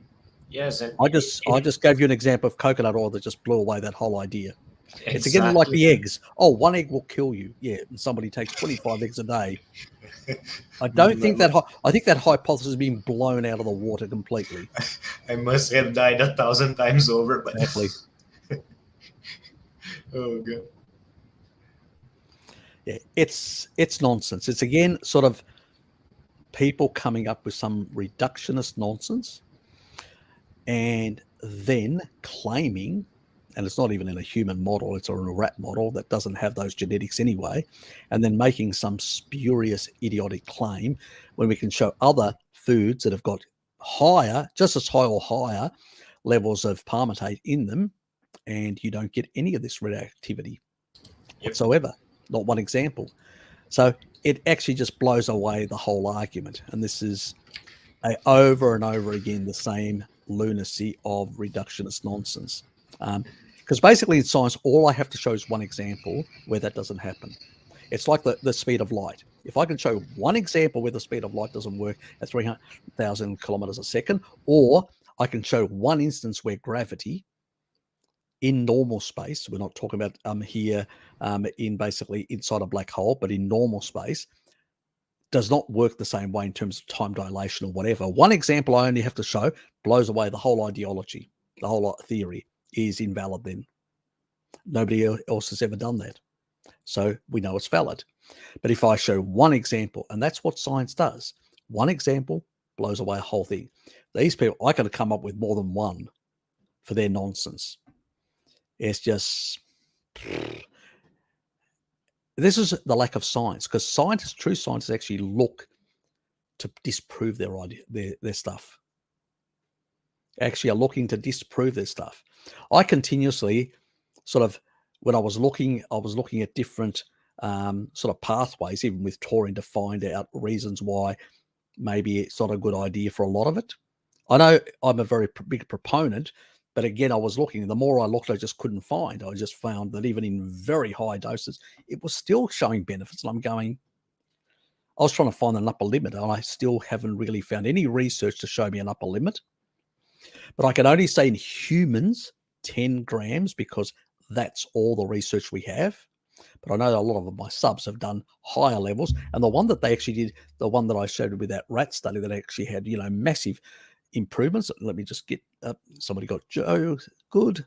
Yes, and I just gave you an example of coconut oil that just blew away that whole idea. Exactly. It's again like the eggs. Oh, one egg will kill you. Yeah, and somebody takes 25 eggs a day. I don't think that. I think that hypothesis has been blown out of the water completely. I must have died 1,000 times over. But exactly. Oh god. Yeah, it's nonsense. It's again sort of people coming up with some reductionist nonsense and then claiming, and it's not even in a human model, it's in a rat model that doesn't have those genetics anyway, and then making some spurious, idiotic claim when we can show other foods that have got higher, just as high or higher levels of palmitate in them, and you don't get any of this reactivity whatsoever. Not one example. So it actually just blows away the whole argument. And this is over and over again the same lunacy of reductionist nonsense. Because basically in science, all I have to show is one example where that doesn't happen. It's like the speed of light. If I can show one example where the speed of light doesn't work at 300,000 kilometers a second, or I can show one instance where gravity in normal space, we're not talking about here in basically inside a black hole, but in normal space, does not work the same way in terms of time dilation or whatever. One example I only have to show blows away the whole ideology. The whole theory is invalid then. Nobody else has ever done that. So we know it's valid. But if I show one example, and that's what science does, one example blows away a whole thing. These people, I could have come up with more than one for their nonsense. It's just, this is the lack of science, because true scientists actually look to disprove their idea, their stuff. Actually are looking to disprove their stuff. I continuously sort of, when I was looking at different sort of pathways, even with taurine, to find out reasons why maybe it's not a good idea for a lot of it. I know I'm a very big proponent, but again, I was looking, the more I looked, I just couldn't find. I just found that even in very high doses, it was still showing benefits. And I'm going, I was trying to find an upper limit, and I still haven't really found any research to show me an upper limit. But I can only say in humans, 10 grams, because that's all the research we have. But I know a lot of my subs have done higher levels. And the one that they actually did, the one that I showed with that rat study that actually had, massive improvements. Let me just get up. Somebody got Joe. Good.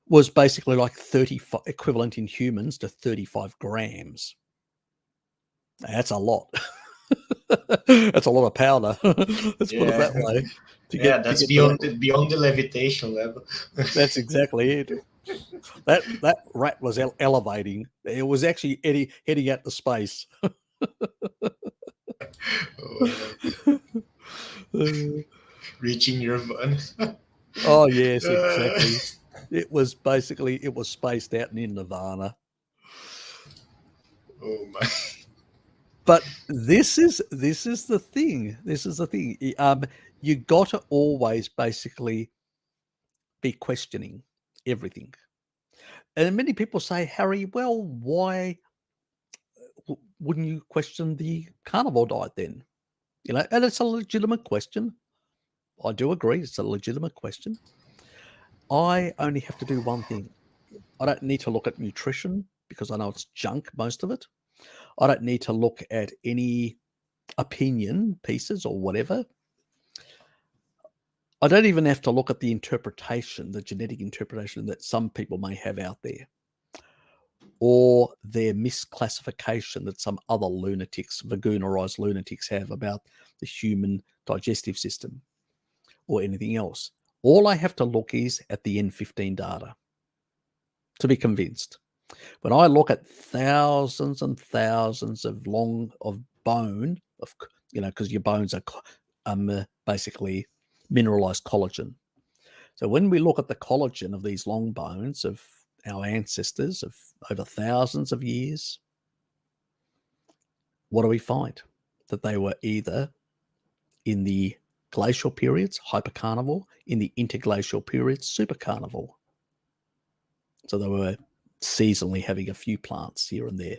Was basically like 35 equivalent in humans to 35 grams. That's a lot. That's a lot of powder. Let's put it that way. That's beyond the levitation level. That's exactly it. That rat was elevating. It was actually heading out to space. reaching nirvana. Oh yes, exactly. It was spaced out in nirvana. Oh my. But this is the thing. This is the thing. You got to always basically be questioning everything. And many people say, Harry, well, why wouldn't you question the carnivore diet then? You know, and it's a legitimate question. I do agree, it's a legitimate question. I only have to do one thing. I don't need to look at nutrition because I know it's junk, most of it. I don't need to look at any opinion pieces or whatever. I don't even have to look at the interpretation, the genetic interpretation that some people may have out there, or their misclassification that some other lunatics, vagoonerized lunatics have about the human digestive system or anything else. All I have to look is at the N15 data to be convinced. When I look at thousands and thousands of bone, because your bones are basically mineralized collagen. So when we look at the collagen of these long bones of our ancestors of over thousands of years, what do we find? That they were either in the glacial periods, hypercarnivore, in the interglacial periods, supercarnivore. So they were seasonally having a few plants here and there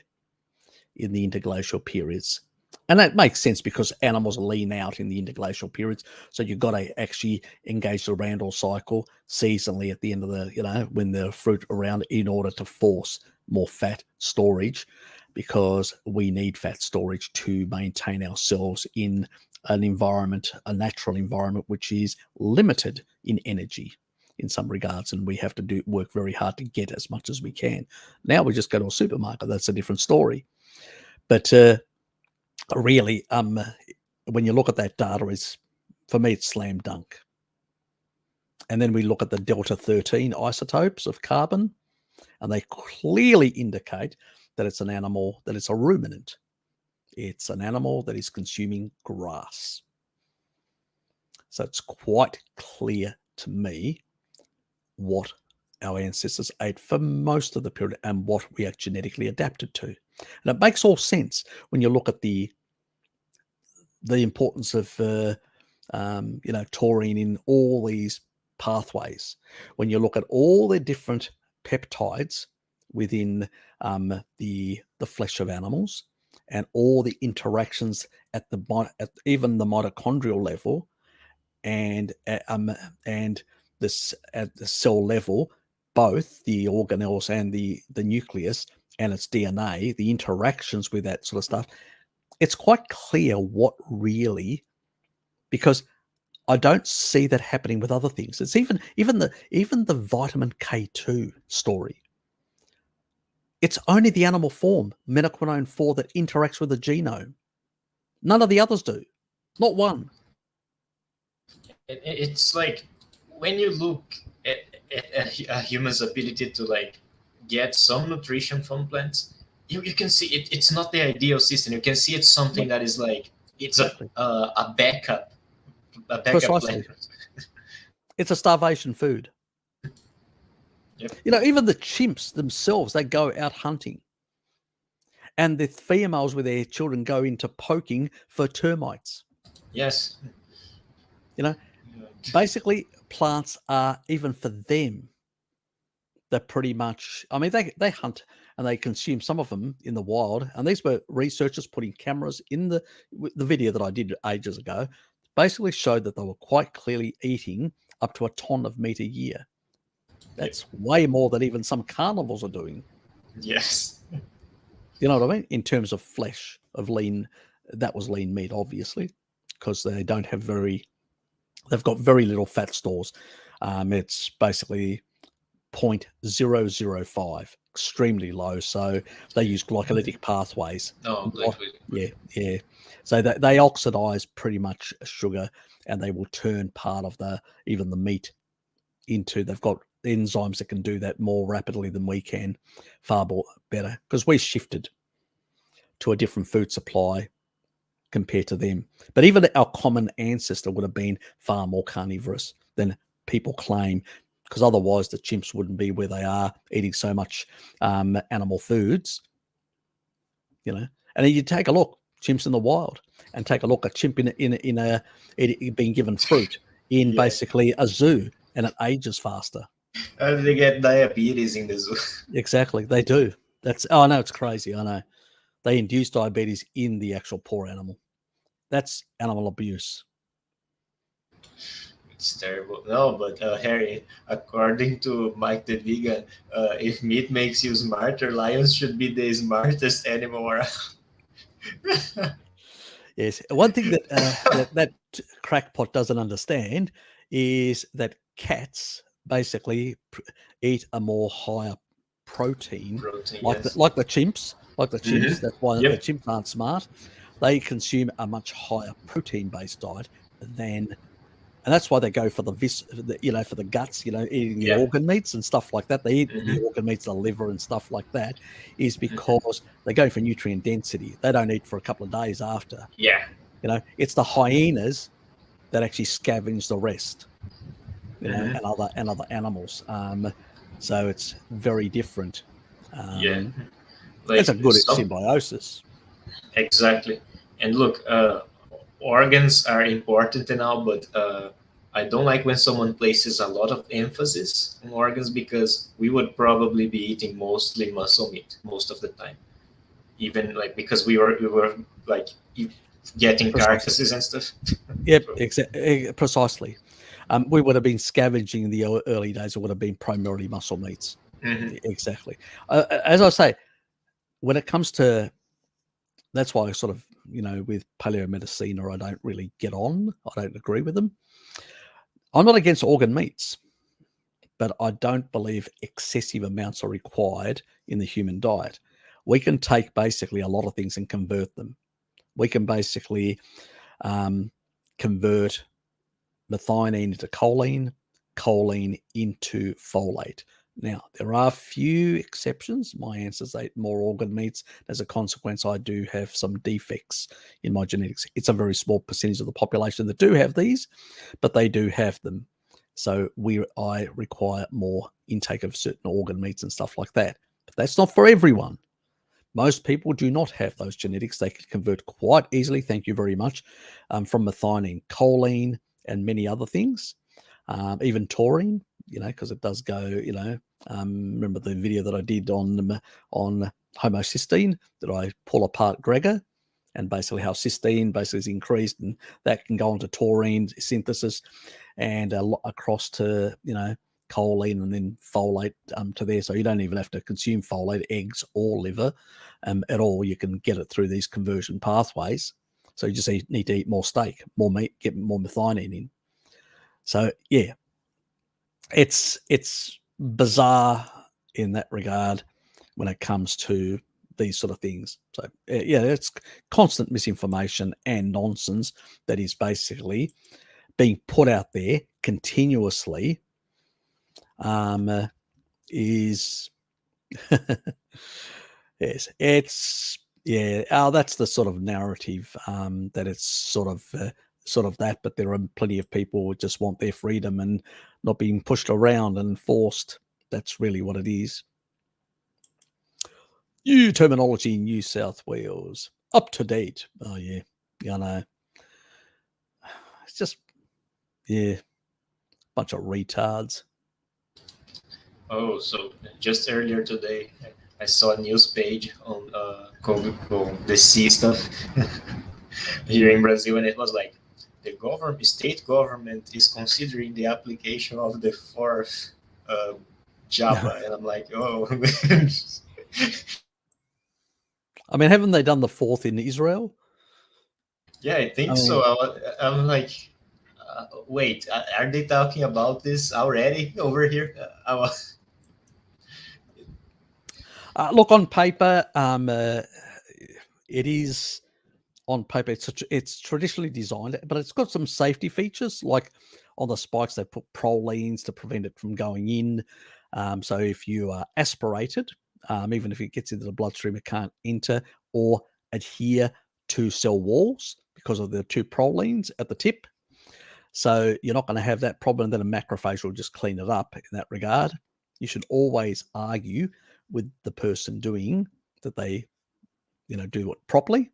in the interglacial periods. And that makes sense because animals lean out in the interglacial periods. So you've got to actually engage the Randall cycle seasonally at the end of the, when the fruit around in order to force more fat storage, because we need fat storage to maintain ourselves in an environment, a natural environment, which is limited in energy in some regards. And we have to work very hard to get as much as we can. Now we just go to a supermarket. That's a different story. But really, when you look at that data, for me, it's slam dunk. And then we look at the delta 13 isotopes of carbon, and they clearly indicate that it's an animal, that it's a ruminant. It's an animal that is consuming grass. So it's quite clear to me what our ancestors ate for most of the period and what we are genetically adapted to. And it makes all sense when you look at the importance of taurine in all these pathways. When you look at all the different peptides within the flesh of animals and all the interactions at even the mitochondrial level and this at the cell level, both the organelles and the nucleus and its DNA, the interactions with that sort of stuff, it's quite clear what really, because I don't see that happening with other things. It's even the vitamin K2 story. It's only the animal form, menaquinone 4, that interacts with the genome. None of the others do. Not one. It's like when you look at a human's ability to get some nutrition from plants, you can see it's not the ideal system. You can see it's something that is it's exactly. a backup Precisely. plant. It's a starvation food. Yep. Even the chimps themselves, they go out hunting. And the females with their children go into poking for termites. Yes. Basically, plants are, even for them, they're pretty much, they hunt and they consume some of them in the wild. And these were researchers putting cameras in the video that I did ages ago, basically showed that they were quite clearly eating up to a ton of meat a year. That's way more than even some carnivores are doing. Yes. You know what I mean? In terms of flesh, of lean, that was lean meat, obviously, because they don't have they've got very little fat stores. It's basically 0.005, extremely low. So they use glycolytic pathways. No, yeah. So they oxidize pretty much sugar, and they will turn part of even the meat into, they've got enzymes that can do that more rapidly than we can, far more better, because we shifted to a different food supply compared to them. But even our common ancestor would have been far more carnivorous than people claim, because otherwise the chimps wouldn't be where they are, eating so much animal foods, you know. And then you take a look, chimps in the wild, and take a look at chimp being given fruit in basically a zoo, and it ages faster. They get diabetes in the zoo. Exactly, they do. I know, it's crazy. I know. They induce diabetes in the actual poor animal. That's animal abuse. It's terrible. No, but Harry, according to Mike the Vegan, if meat makes you smarter, lions should be the smartest animal around. Yes. One thing that that crackpot doesn't understand is that cats basically eat a more higher protein like the chimps. That's why the chimps aren't smart. They consume a much higher protein-based diet than. And that's why they go for for the guts, eating the organ meats and stuff like that. They eat the organ meats, the liver and stuff like that, is because they go for nutrient density. They don't eat for a couple of days after. Yeah. It's the hyenas that actually scavenge the rest, and other animals. So it's very different. It's a good symbiosis. Exactly. And look, organs are important and all, but I don't like when someone places a lot of emphasis on organs, because we would probably be eating mostly muscle meat most of the time, even because we were like getting carcasses and stuff. Yep, precisely. We would have been scavenging in the early days. It would have been primarily muscle meats. Exactly. As I say, when it comes to, that's why I sort of, with paleomedicine, or I don't really get on. I don't agree with them. I'm not against organ meats, but I don't believe excessive amounts are required in the human diet. We can take basically a lot of things and convert them. We can basically convert methionine into choline into folate. Now, there are a few exceptions. My ancestors ate more organ meats. As a consequence, I do have some defects in my genetics. It's a very small percentage of the population that do have these, but they do have them. So I require more intake of certain organ meats and stuff like that. But that's not for everyone. Most people do not have those genetics. They can convert quite easily, thank you very much, from methionine, choline, and many other things, even taurine, because it does go, remember the video that I did on homocysteine, that I pull apart Gregor, and basically how cysteine basically is increased, and that can go on to taurine synthesis and across to, choline and then folate to there. So you don't even have to consume folate, eggs or liver at all. You can get it through these conversion pathways. So you just need to eat more steak, more meat, get more methionine in. So yeah, it's bizarre in that regard when it comes to these sort of things. So yeah, it's constant misinformation and nonsense that is basically being put out there continuously. Is yes, it's that's the sort of narrative that it's sort of that, but there are plenty of people who just want their freedom and not being pushed around and forced. That's really what it is. New terminology in New South Wales, up to date. Oh yeah, I know. It's just bunch of retards. Oh, so just earlier today, I saw a news page on the sea stuff here in Brazil, and it was like, the state government is considering the application of the fourth Java, and I'm like, oh. I mean, haven't they done the fourth in Israel? Yeah, I think so. I'm like, wait, are they talking about this already over here? Look, on paper, it is on paper. It's traditionally designed, but it's got some safety features. Like on the spikes, they put prolines to prevent it from going in. So if you are aspirated, even if it gets into the bloodstream, it can't enter or adhere two cell walls because of the two prolines at the tip. So you're not going to have that problem that a macrophage will just clean it up in that regard. You should always argue with the person doing that they, do it properly,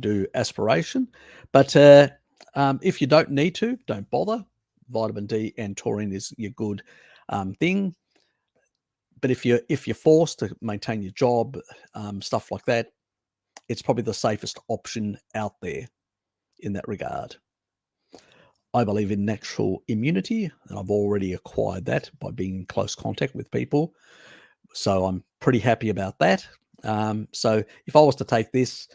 do aspiration. But if you don't need to, don't bother. Vitamin D and taurine is your good thing. But if you're forced to maintain your job, stuff like that, it's probably the safest option out there in that regard. I believe in natural immunity, and I've already acquired that by being in close contact with people. So I'm pretty happy about that. So if I was to take this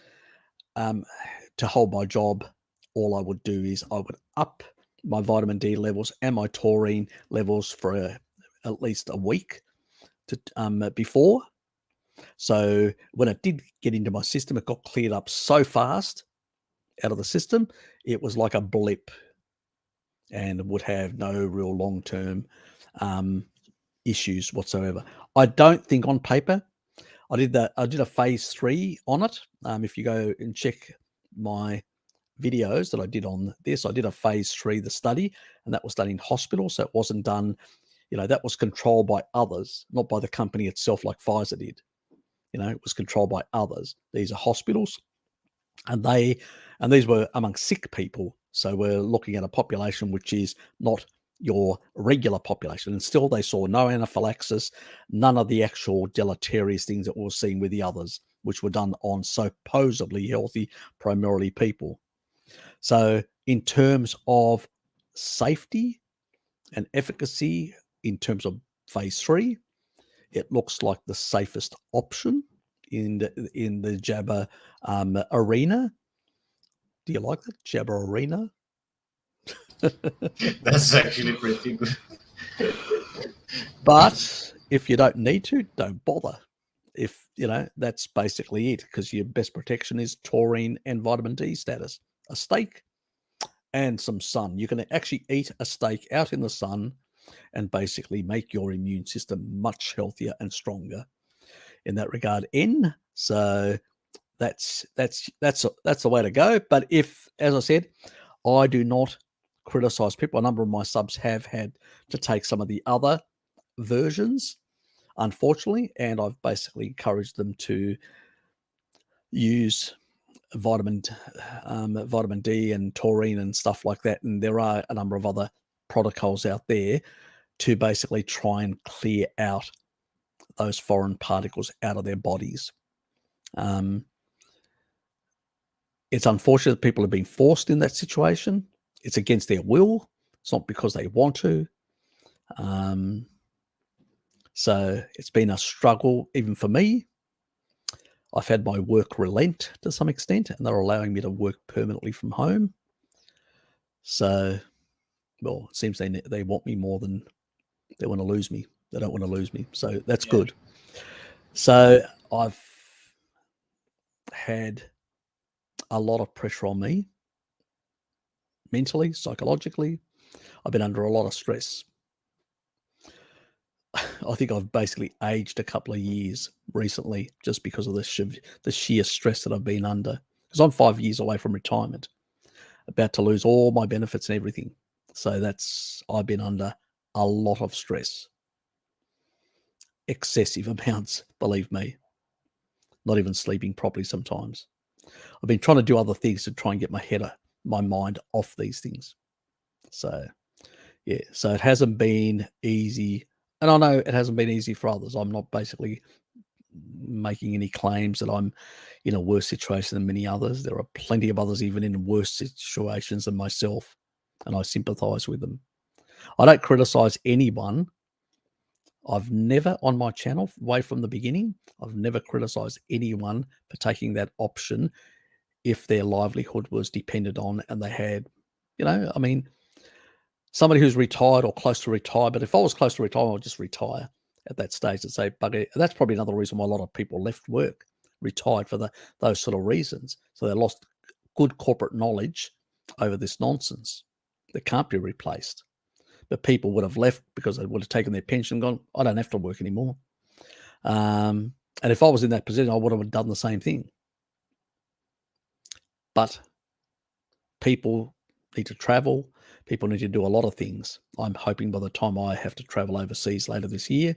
to hold my job, all I would do is I would up my vitamin D levels and my taurine levels for at least a week before. So when it did get into my system, it got cleared up so fast out of the system, it was like a blip and would have no real long-term issues whatsoever. I don't think on paper, I did a phase 3 on it. If you go and check my videos that I did on this, I did a phase 3, the study, and that was done in hospital. So it wasn't done, that was controlled by others, not by the company itself like Pfizer did. It was controlled by others. These are hospitals, and these were among sick people. So we're looking at a population which is not your regular population. And still they saw no anaphylaxis, none of the actual deleterious things that we were seeing with the others, which were done on supposedly healthy, primarily people. So in terms of safety and efficacy, in terms of phase 3, it looks like the safest option in the Jabber arena. Do you like that? Jabber arena? That's actually pretty good. But if you don't need to, don't bother. If, that's basically it, because your best protection is taurine and vitamin D status. A steak and some sun. You can actually eat a steak out in the sun and basically make your immune system much healthier and stronger in that regard. So that's the way to go. But if, as I said, I do not criticize people. A number of my subs have had to take some of the other versions, unfortunately, and I've basically encouraged them to use vitamin D and taurine and stuff like that. And there are a number of other protocols out there to basically try and clear out those foreign particles out of their bodies. It's unfortunate that people have been forced in that situation. It's against their will. It's not because they want to. So it's been a struggle even for me. I've had my work relent to some extent, and they're allowing me to work permanently from home. So, well, it seems they want me more than they want to lose me. They don't want to lose me. So that's good. So I've had a lot of pressure on me, mentally, psychologically. I've been under a lot of stress. I think I've basically aged a couple of years recently just because of the sheer stress that I've been under. Because I'm 5 years away from retirement, about to lose all my benefits and everything. So I've been under a lot of stress. Excessive amounts, believe me. Not even sleeping properly sometimes. I've been trying to do other things to try and get my mind off these things. So, yeah. So it hasn't been easy. And I know it hasn't been easy for others. I'm not basically making any claims that I'm in a worse situation than many others. There are plenty of others even in worse situations than myself, and I sympathize with them. I don't criticize anyone. I've never, on my channel, way from the beginning, I've never criticized anyone for taking that option if their livelihood was dependent on, and they had, somebody who's retired or close to retire. But if I was close to retire, I would just retire at that stage and say, bugger. That's probably another reason why a lot of people left work, retired for those sort of reasons. So they lost good corporate knowledge over this nonsense that can't be replaced. But people would have left because they would have taken their pension and gone, I don't have to work anymore. And if I was in that position, I would have done the same thing. But people need to travel. People need to do a lot of things. I'm hoping by the time I have to travel overseas later this year,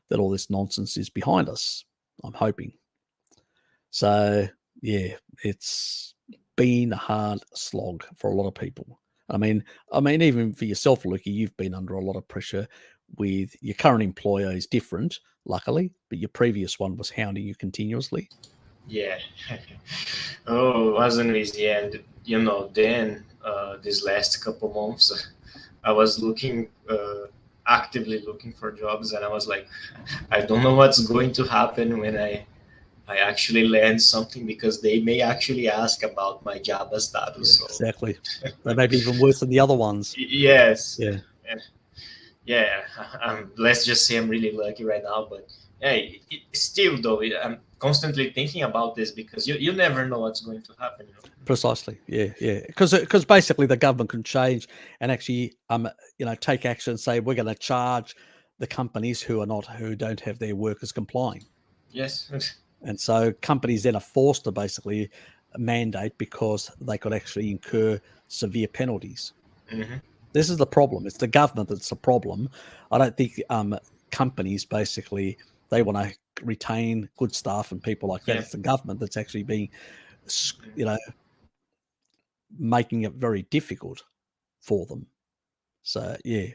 that all this nonsense is behind us. I'm hoping. So, yeah, it's been a hard slog for a lot of people. I mean, even for yourself, Lukey, you've been under a lot of pressure with your current employer is different, luckily, but your previous one was hounding you continuously. Yeah. Oh, it wasn't easy. And, then these last couple months, I was actively looking for jobs, and I was like, I don't know what's going to happen when I actually land something, because they may actually ask about my Java status. Yeah, exactly. They may be even worse than the other ones. Yes. Yeah. Yeah. Let's just say I'm really lucky right now, but hey, still though, I'm constantly thinking about this, because you never know what's going to happen. Precisely. Yeah. Because basically the government can change and actually take action and say we're going to charge the companies who don't have their workers complying. Yes. And so companies then are forced to basically mandate, because they could actually incur severe penalties. Mm-hmm. This is the problem. It's the government that's the problem. I don't think companies basically, they want to retain good staff and people like that. Yeah. It's the government that's actually being, making it very difficult for them. So, yeah.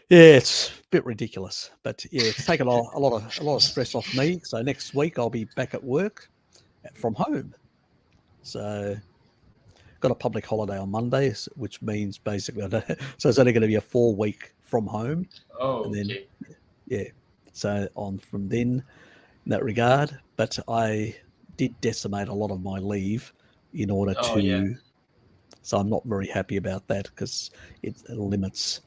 Yeah, it's a bit ridiculous, but yeah, it's taken a lot of stress off me. So next week I'll be back at work from home. So got a public holiday on Monday, which means basically, so it's only going to be a 4-week from home. Oh, and then, okay. Yeah. So on from then in that regard, but I did decimate a lot of my leave in order to. Yeah. So I'm not very happy about that, because it limits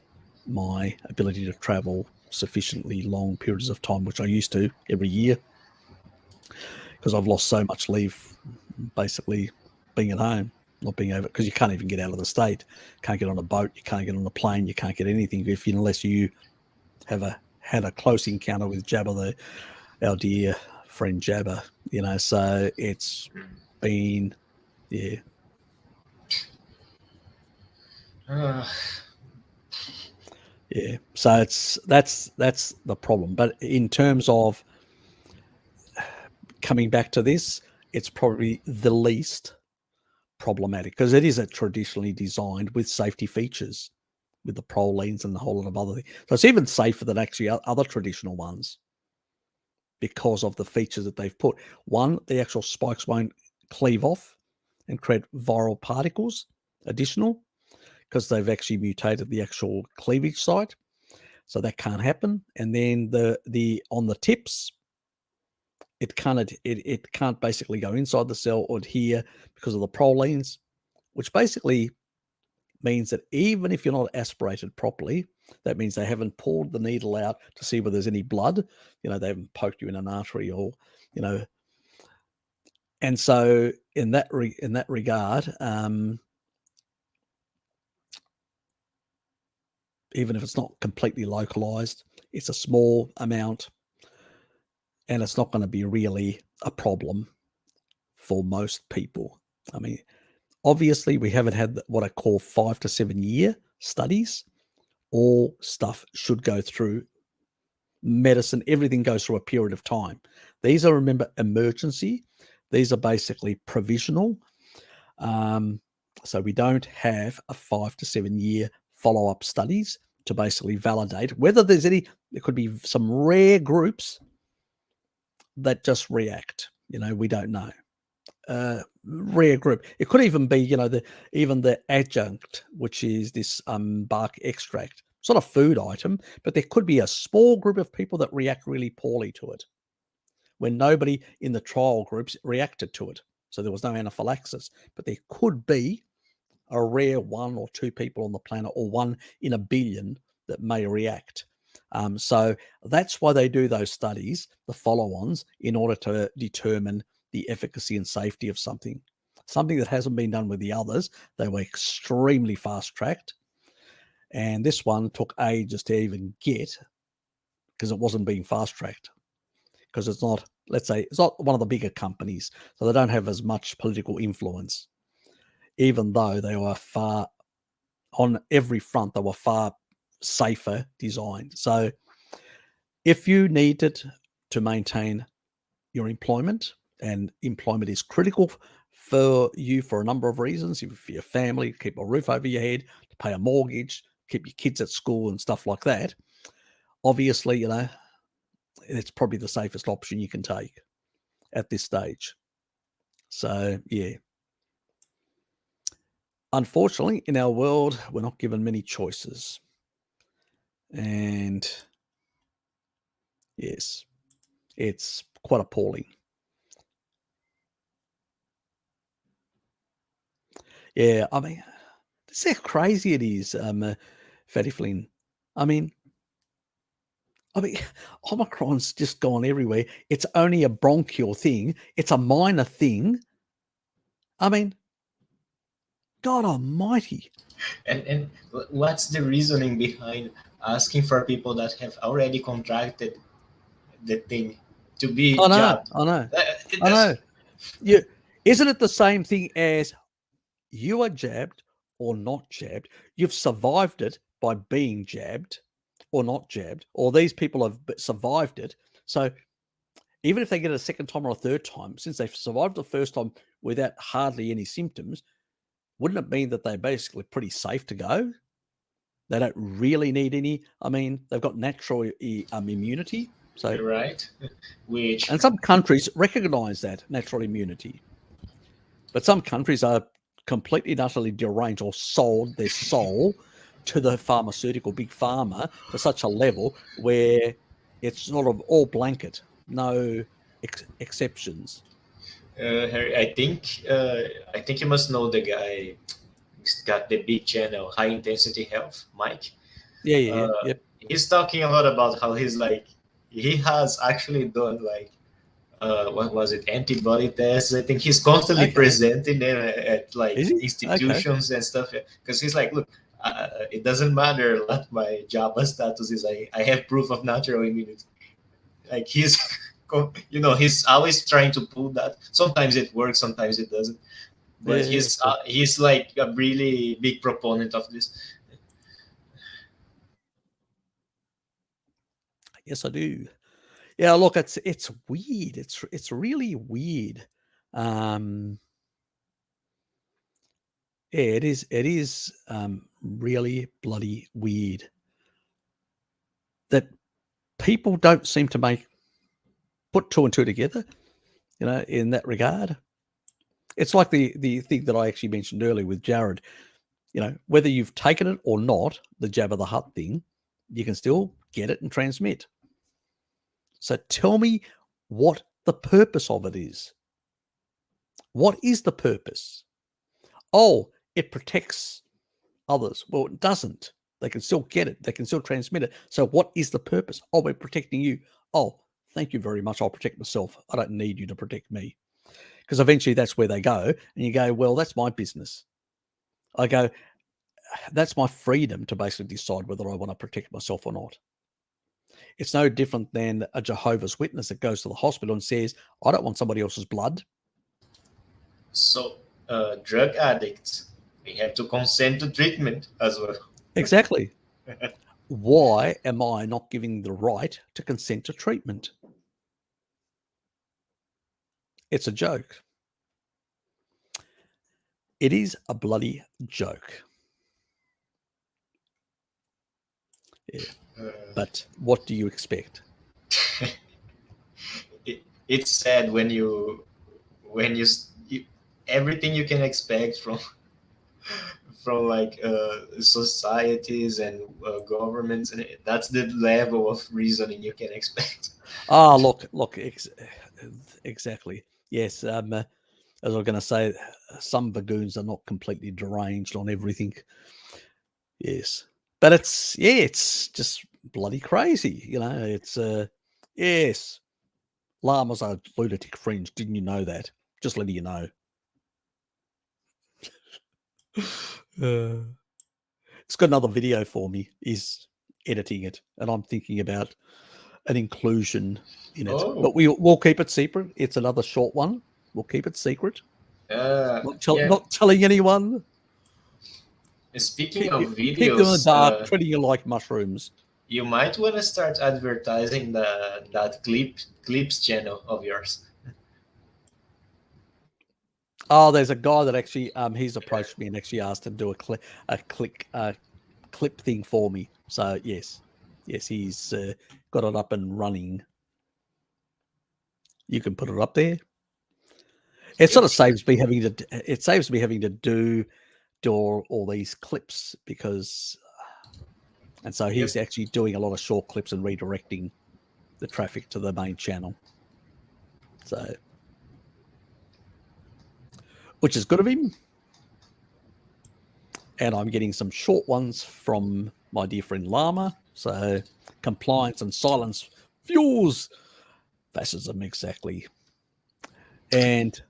my ability to travel sufficiently long periods of time, which I used to every year, because I've lost so much leave basically being at home, not being able, because you can't even get out of the state, can't get on a boat, you can't get on a plane, you can't get anything unless you have had a close encounter with Jabba, our dear friend Jabba, so it's been, yeah. Yeah, so that's the problem. But in terms of coming back to this, it's probably the least problematic, because it is traditionally designed with safety features, with the prolines and a whole lot of other things. So it's even safer than actually other traditional ones, because of the features that they've put. One, the actual spikes won't cleave off and create viral particles additional, because they've actually mutated the actual cleavage site. So that can't happen. And then the on the tips, it can't basically go inside the cell or adhere because of the prolines, which basically means that even if you're not aspirated properly, that means they haven't pulled the needle out to see whether there's any blood. They haven't poked you in an artery, or And so in that regard, even if it's not completely localized, it's a small amount, and it's not going to be really a problem for most people. I mean, obviously, we haven't had what I call 5 to 7 year studies. All stuff should go through medicine. Everything goes through a period of time. These are, remember, emergency. These are basically provisional. So we don't have a 5 to 7 year follow-up studies to basically validate whether there's any. There could be some rare groups that just react. We don't know. Rare group. It could even be, even the adjunct, which is this bark extract. It's not a food item, but there could be a small group of people that react really poorly to it, when nobody in the trial groups reacted to it. So there was no anaphylaxis, but there could be a rare 1 or 2 people on the planet, or 1 in a billion, that may react. So that's why they do those studies, the follow-ons, in order to determine the efficacy and safety of something that hasn't been done with the others. They were extremely fast-tracked, and this one took ages to even get, because it wasn't being fast-tracked, because it's not let's say it's not one of the bigger companies, so they don't have as much political influence, even though they were far, on every front, they were far safer designed. So if you needed to maintain your employment, and employment is critical for you for a number of reasons, for your family, to keep a roof over your head, to pay a mortgage, keep your kids at school and stuff like that, obviously, it's probably the safest option you can take at this stage. So, yeah. Unfortunately, in our world, we're not given many choices. And yes, it's quite appalling. Yeah, I mean, this is how crazy it is, Fatty Flynn. I mean, Omicron's just gone everywhere. It's only a bronchial thing. It's a minor thing. I mean, God almighty. And what's the reasoning behind asking for people that have already contracted the thing to be jabbed? I know. Yeah, isn't it the same thing as you are jabbed or not jabbed? You've survived it by being jabbed or not jabbed, or these people have survived it. So even if they get it a second time or a third time, since they've survived the first time without hardly any symptoms, wouldn't it mean that they're basically pretty safe to go? They don't really need any. I mean, they've got natural immunity. So, right, and some countries recognize that natural immunity, but some countries are completely and utterly deranged or sold their soul to the pharmaceutical big pharma to such a level where it's sort of all blanket, no exceptions. Harry, I think you must know the guy who's got the big channel, High Intensity Health, Mike. Yeah. He's talking a lot about how he has actually done what was it, antibody tests. I think he's constantly presenting them at institutions and stuff, because he's like, look, it doesn't matter what my Java status is. I have proof of natural immunity. Like he's he's always trying to pull that. Sometimes it works, sometimes it doesn't, but he's like a really big proponent of this. Yes, I do. Yeah, look, it's weird. It's really weird. Yeah, it is really bloody weird that people don't seem to put two and two together, in that regard. It's like the thing that I actually mentioned earlier with Jared, whether you've taken it or not, the Jabba the Hutt thing, you can still get it and transmit. So tell me what the purpose of it is. What is the purpose? Oh, it protects others. Well, it doesn't. They can still get it. They can still transmit it. So what is the purpose? Oh, we're protecting you. Oh, thank you very much. I'll protect myself. I don't need you to protect me. Because eventually that's where they go. And you go, well, that's my business. I go, that's my freedom to basically decide whether I want to protect myself or not. It's no different than a Jehovah's Witness that goes to the hospital and says, I don't want somebody else's blood. So, drug addicts, they have to consent to treatment as well. Exactly. Why am I not giving the right to consent to treatment? It's a joke. It is a bloody joke. Yeah. But what do you expect? It's sad when you everything you can expect from societies and governments, and that's the level of reasoning you can expect. Look, exactly. Yes, as I was going to say, some Vagoons are not completely deranged on everything. Yes, but it's just bloody crazy. It's yes, llamas are lunatic fringe. Didn't you know that? Just letting you know. It's got another video for me. He's editing it, and I'm thinking about an inclusion in it, Oh. but we'll keep it secret. It's another short one. We'll keep it secret. Not telling anyone. Speaking of videos, keep them in the dark, treating you like mushrooms. You might want to start advertising that clips channel of yours. Oh, there's a guy that actually he's approached me and actually asked to do a clip thing for me. So yes, he's got it up and running. You can put it up there. It sort of saves me having to do all these clips because, and so he's actually doing a lot of short clips and redirecting the traffic to the main channel. So, which is good of him. And I'm getting some short ones from my dear friend Llama. So, compliance and silence fuels fascism, exactly. And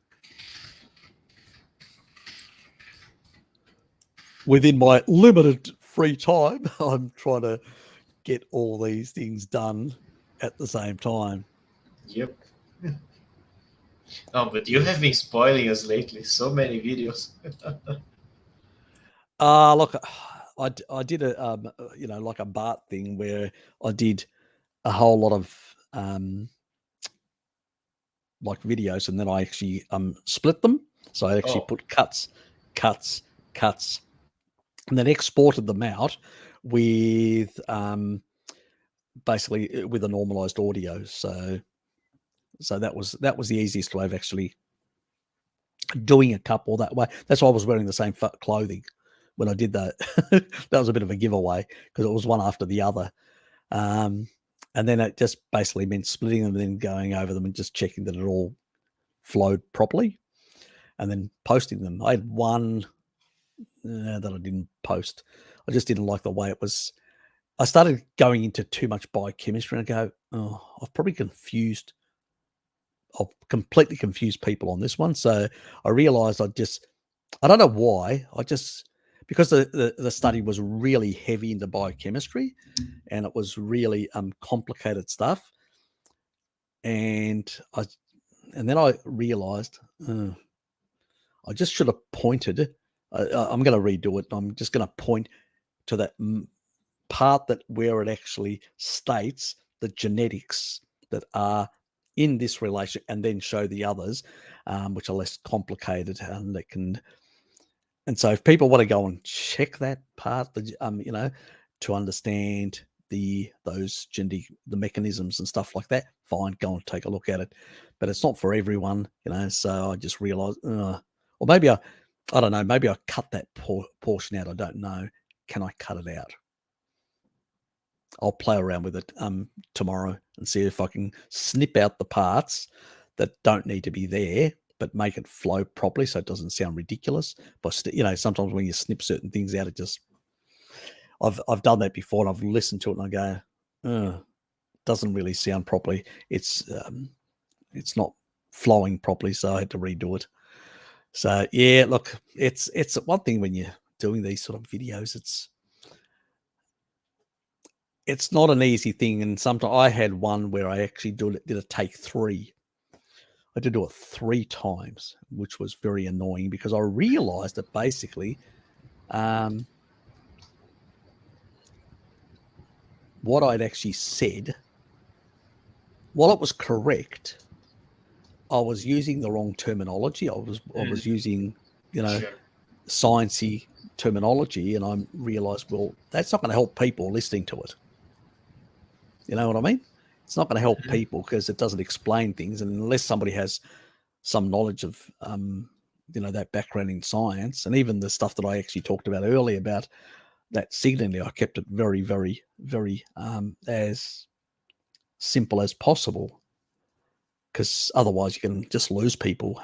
within my limited free time, I'm trying to get all these things done at the same time. Yep. Oh, but you have been spoiling us lately. So many videos. Look, I did a like a Bart thing where I did a whole lot of like videos, and then I actually split them. So I actually put cuts, and then exported them out with basically with a normalized audio. So that was the easiest way of actually doing a couple that way. That's why I was wearing the same clothing when I did that. That was a bit of a giveaway because it was one after the other. And then it just basically meant splitting them and then going over them and just checking that it all flowed properly and then posting them. I had one that I didn't post. I just didn't like the way it was. I started going into too much biochemistry and I go, oh, I've completely confused people on this one. So I realized I don't know why. Because the study was really heavy into biochemistry and it was really complicated stuff. And then I realized I just should have pointed. I'm going to redo it. I'm just going to point to that part where it actually states the genetics that are in this relation, and then show the others, which are less complicated, and they can. And so, if people want to go and check that part, to understand those genetic mechanisms and stuff like that, fine, go and take a look at it. But it's not for everyone, So I just realized, or maybe I don't know. Maybe I cut that portion out. I don't know. Can I cut it out? I'll play around with it tomorrow and see if I can snip out the parts that don't need to be there, but make it flow properly so it doesn't sound ridiculous. But sometimes when you snip certain things out, it just I've done that before and I've listened to it and I go, doesn't really sound properly. It's not flowing properly, so I had to redo it. So yeah, look, it's one thing when you're doing these sort of videos, it's not an easy thing. And sometimes I had one where I actually did a take 3. I had to do it 3 times, which was very annoying because I realized that basically what I'd actually said, while it was correct, I was using the wrong terminology. I was using, sciencey terminology, and I realized, well, that's not going to help people listening to it. You know what I mean? It's not going to help people because it doesn't explain things. And unless somebody has some knowledge of, that background in science, and even the stuff that I actually talked about earlier about that signaling, I kept it very, very, very as simple as possible, because otherwise you can just lose people.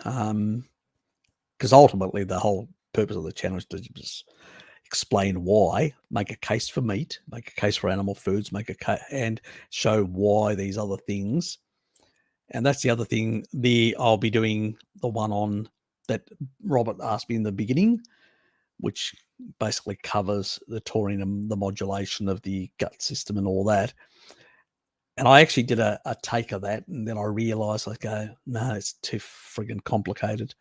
Because ultimately the whole purpose of the channel is to just explain why, make a case for meat, make a case for animal foods, and show why these other things. And that's the other thing. I'll be doing the one on that Robert asked me in the beginning, which basically covers the taurine and the modulation of the gut system and all that. And I actually did a take of that, and then I realized, I go, no, it's too friggin' complicated.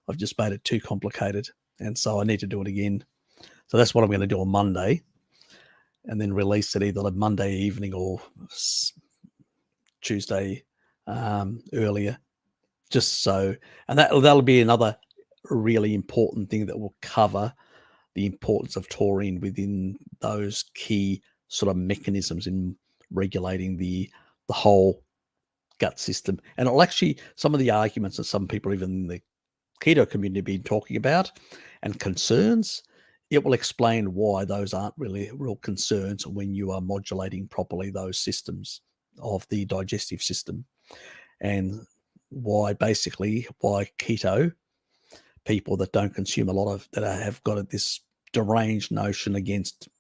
I've just made it too complicated. And so I need to do it again. So that's what I'm going to do on Monday, and then release it either on Monday evening or Tuesday earlier. Just so, and that'll be another really important thing that will cover the importance of taurine within those key sort of mechanisms in regulating the whole gut system. And it'll actually, some of the arguments that some people, even in the keto community, have been talking about and concerns, it will explain why those aren't really real concerns when you are modulating properly those systems of the digestive system, and why keto people that don't consume a lot of, that have got this deranged notion against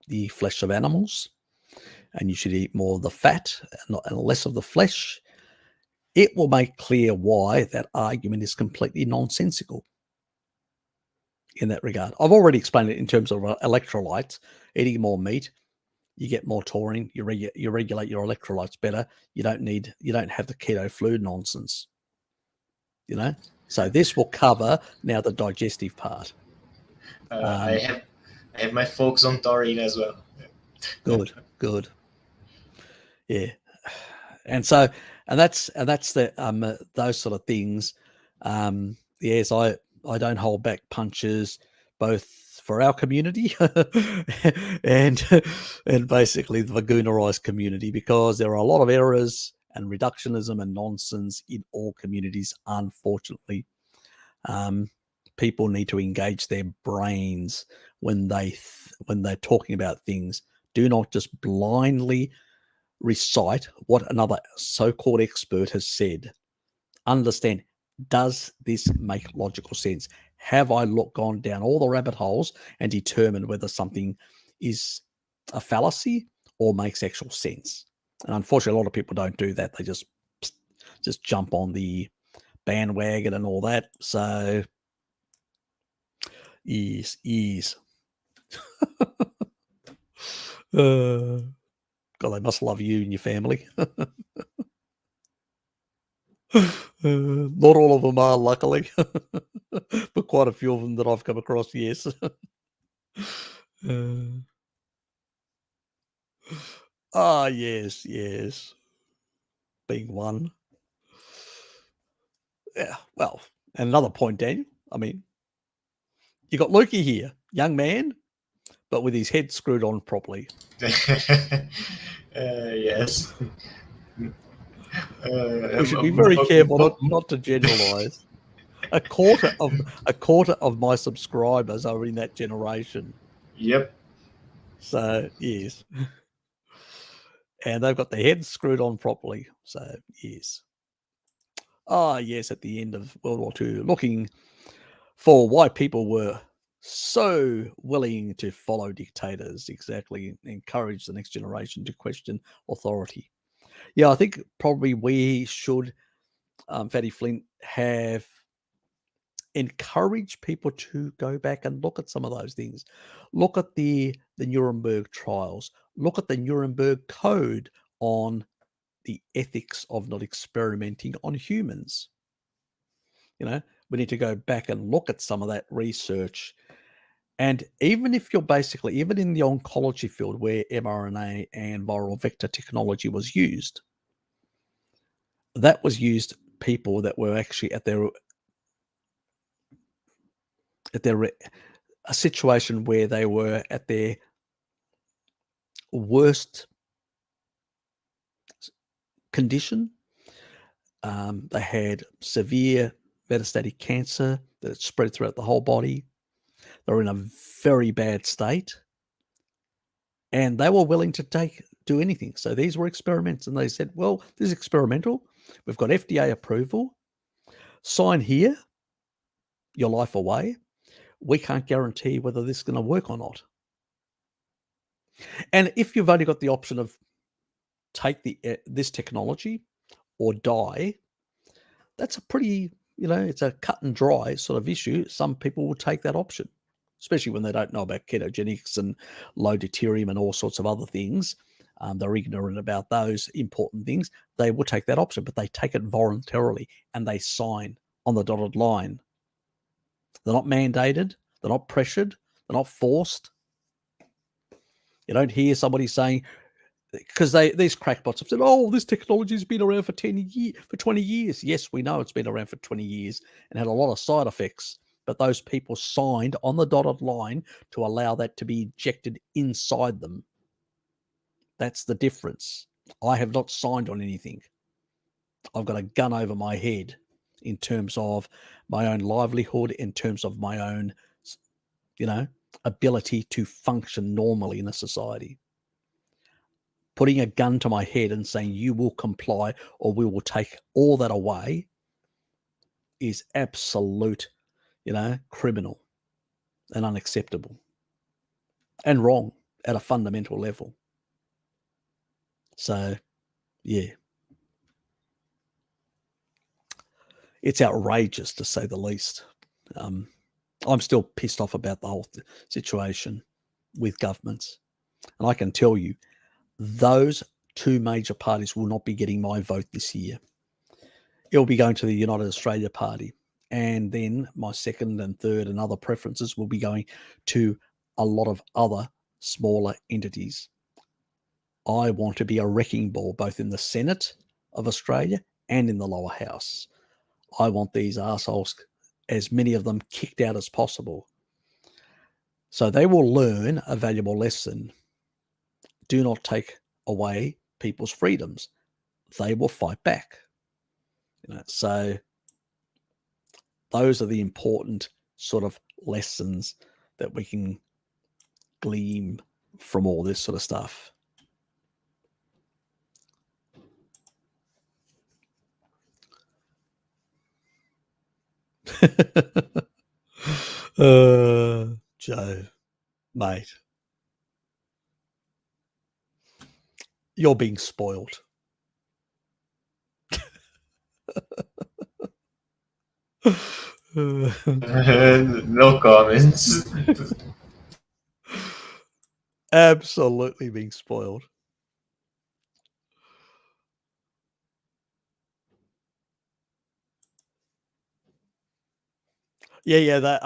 the flesh of animals, and you should eat more of the fat and less of the flesh. It will make clear why that argument is completely nonsensical in that regard. I've already explained it in terms of electrolytes. Eating more meat, you get more taurine, you regulate your electrolytes better. You don't have the keto flu nonsense, So this will cover now the digestive part. I have my focus on taurine as well. Good. Yeah. And that's the those sort of things. Yes, I don't hold back punches, both for our community and basically the vagoonerized community, because there are a lot of errors and reductionism and nonsense in all communities, unfortunately. People need to engage their brains when they're talking about things. Do not just blindly recite what another so-called expert has said. Understand, does this make logical sense? Have I gone down all the rabbit holes and determined whether something is a fallacy or makes actual sense? And unfortunately, a lot of people don't do that. They just jump on the bandwagon and all that. So ease. God, they must love you and your family. Not all of them are, luckily, but quite a few of them that I've come across, yes. Yes. Being one. Yeah, well, and another point, Daniel. I mean, you got Lukey here, young man, but with his head screwed on properly. Yes. We should be very careful not to generalize. A quarter of my subscribers are in that generation. Yep. So yes, and they've got their heads screwed on properly. So yes. Yes, at the end of World War II, looking for why people were so willing to follow dictators, exactly, encourage the next generation to question authority. Yeah, I think probably we should, Fatty Flint, have encouraged people to go back and look at some of those things. Look at the Nuremberg trials. Look at the Nuremberg Code on the ethics of not experimenting on humans. We need to go back and look at some of that research. And even if you're even in the oncology field where mRNA and viral vector technology was used, that was used people that were actually at a situation where they were at their worst condition. They had severe metastatic cancer that had spread throughout the whole body. They were in a very bad state, and they were willing to do anything. So these were experiments, and they said, well, this is experimental. We've got FDA approval. Sign here, your life away. We can't guarantee whether this is going to work or not. And if you've only got the option of take this technology or die, that's a pretty, it's a cut and dry sort of issue. Some people will take that option, especially when they don't know about ketogenics and low deuterium and all sorts of other things. they're ignorant about those important things, they will take that option, but they take it voluntarily and they sign on the dotted line. They're not mandated. They're not pressured. They're not forced. You don't hear somebody saying, because these crackpots have said, oh, this technology has been around for 20 years. Yes, we know it's been around for 20 years and had a lot of side effects. But those people signed on the dotted line to allow that to be injected inside them. That's the difference. I have not signed on anything. I've got a gun over my head in terms of my own livelihood, in terms of my own, ability to function normally in a society. Putting a gun to my head and saying you will comply or we will take all that away is absolute, criminal and unacceptable and wrong at a fundamental level. So, yeah. It's outrageous, to say the least. I'm still pissed off about the whole situation with governments. And I can tell you, those two major parties will not be getting my vote this year. It'll be going to the United Australia Party. And then my second and third and other preferences will be going to a lot of other smaller entities. I want to be a wrecking ball, both in the Senate of Australia and in the lower house. I want these arseholes, as many of them, kicked out as possible. So they will learn a valuable lesson. Do not take away people's freedoms. They will fight back. So those are the important sort of lessons that we can glean from all this sort of stuff. Joe, mate, you're being spoiled. No comments. Absolutely being spoiled. Yeah. That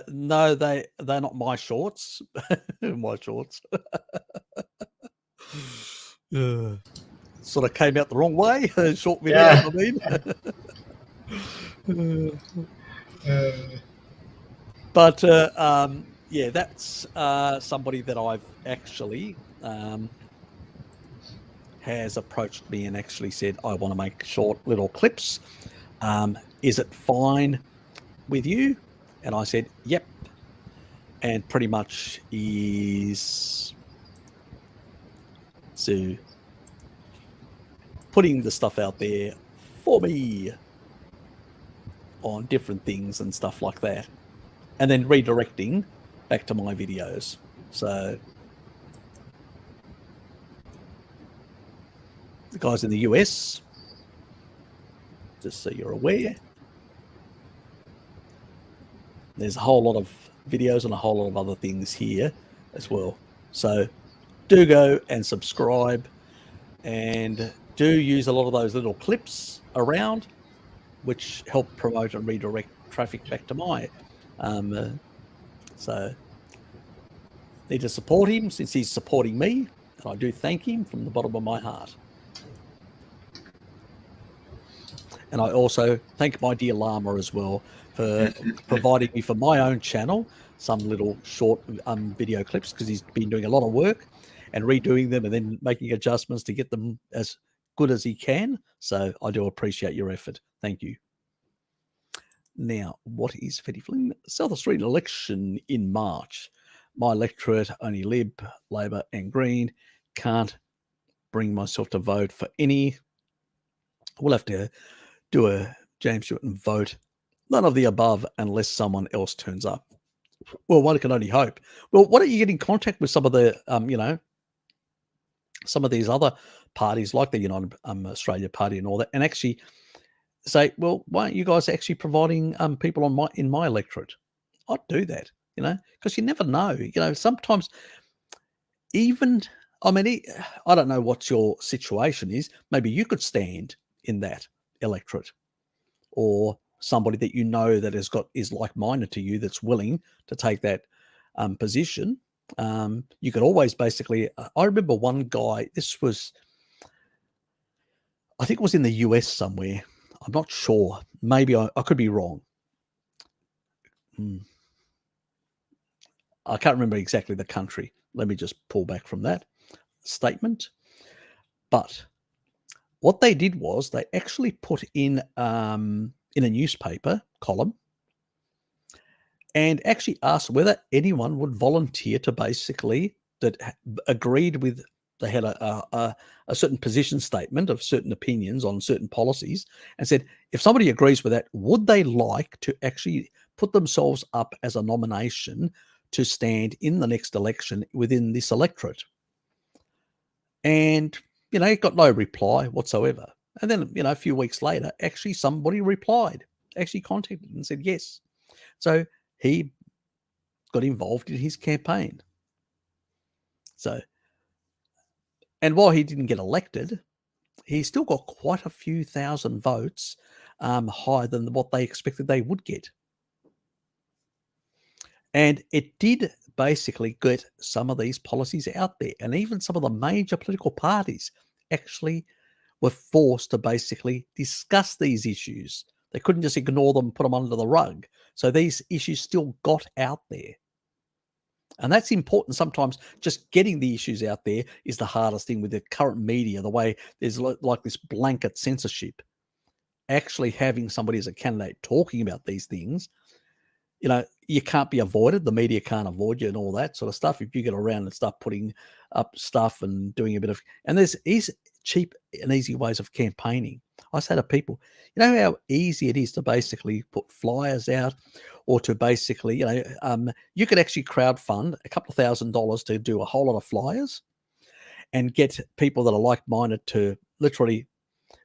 no, they're not my shorts. My shorts. Sort of came out the wrong way. Short video, Yeah. I mean. But yeah, that's somebody that I've actually has approached me and actually said, I want to make short little clips. Is it fine with you? And I said, yep. And pretty much is so putting the stuff out there for me on different things and stuff like that, and then redirecting back to my videos. So the guys in the US, just so you're aware, there's a whole lot of videos and a whole lot of other things here as well. So do go and subscribe, and do use a lot of those little clips around, which help promote and redirect traffic back to my. So need to support him since he's supporting me, and I do thank him from the bottom of my heart. And I also thank my dear Llama as well for providing me for my own channel some little short video clips, because he's been doing a lot of work and redoing them and then making adjustments to get them as good as he can. So I do appreciate your effort. Thank you. Now, what is Fetty Fling? South Australian election in March. My electorate, only Lib, Labor and Green. Can't bring myself to vote for any. We'll have to do a James Stewart and vote none of the above unless someone else turns up. Well, one can only hope. Well, why don't you get in contact with some of the, some of these other parties like the United Australia Party and all that, and actually say, well, why aren't you guys actually providing people in my electorate? I'd do that, because you never know. Sometimes even I mean, I don't know what your situation is. Maybe you could stand in that electorate, or somebody that you know that is like-minded to you that's willing to take that position. You could always basically. I remember one guy. This was, I think it was in the US somewhere. I'm not sure. Maybe I could be wrong. I can't remember exactly the country. Let me just pull back from that statement. But what they did was they actually put in a newspaper column and actually asked whether anyone would volunteer to basically that agreed with. They had a certain position statement of certain opinions on certain policies, and said, if somebody agrees with that, would they like to actually put themselves up as a nomination to stand in the next election within this electorate? And, it got no reply whatsoever. And then, a few weeks later, actually somebody replied, actually contacted and said yes. So he got involved in his campaign. So, and while he didn't get elected, he still got quite a few thousand votes higher than what they expected they would get. And it did basically get some of these policies out there. And even some of the major political parties actually were forced to basically discuss these issues. They couldn't just ignore them, put them under the rug. So these issues still got out there. And that's important. Sometimes just getting the issues out there is the hardest thing with the current media, the way there's like this blanket censorship. Actually having somebody as a candidate talking about these things, you can't be avoided. The media can't avoid you and all that sort of stuff. If you get around and start putting up stuff and doing a bit of, and there's cheap and easy ways of campaigning. I say to people, how easy it is to basically put flyers out, or to basically, you could actually crowdfund a couple of $1,000s to do a whole lot of flyers and get people that are like-minded to literally,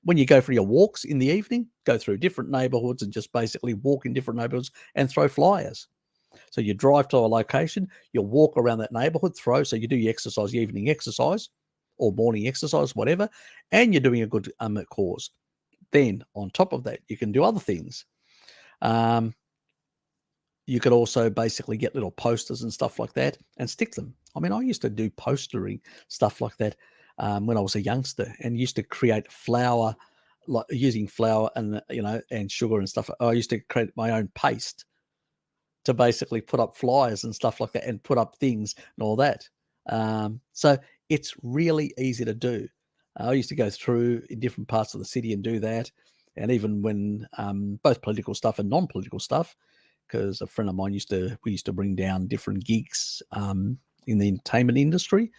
when you go for your walks in the evening, go through different neighborhoods and just basically walk in different neighborhoods and throw flyers. So you drive to a location, you'll walk around that neighborhood, throw, so you do your exercise, your evening exercise or morning exercise, whatever, and you're doing a good cause. Then on top of that, you can do other things. You could also basically get little posters and stuff like that and stick them. I mean, I used to do postering, stuff like that, when I was a youngster, and used to create flour, like using flour and and sugar and stuff. I used to create my own paste to basically put up flyers and stuff like that, and put up things and all that. So it's really easy to do. I used to go through in different parts of the city and do that, and even when both political stuff and non-political stuff, because a friend of mine we used to bring down different gigs in the entertainment industry.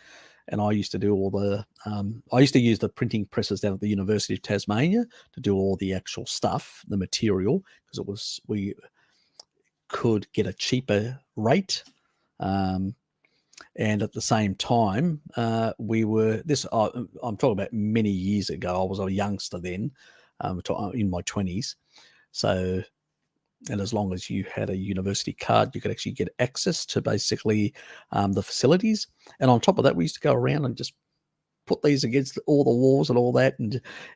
And I used to do all the, I used to use the printing presses down at the University of Tasmania to do all the actual stuff, the material, because we could get a cheaper rate. And at the same time, I'm talking about many years ago. I was a youngster then, in my 20s. So, and as long as you had a university card, you could actually get access to basically the facilities. And on top of that, we used to go around and just put these against all the walls and all that.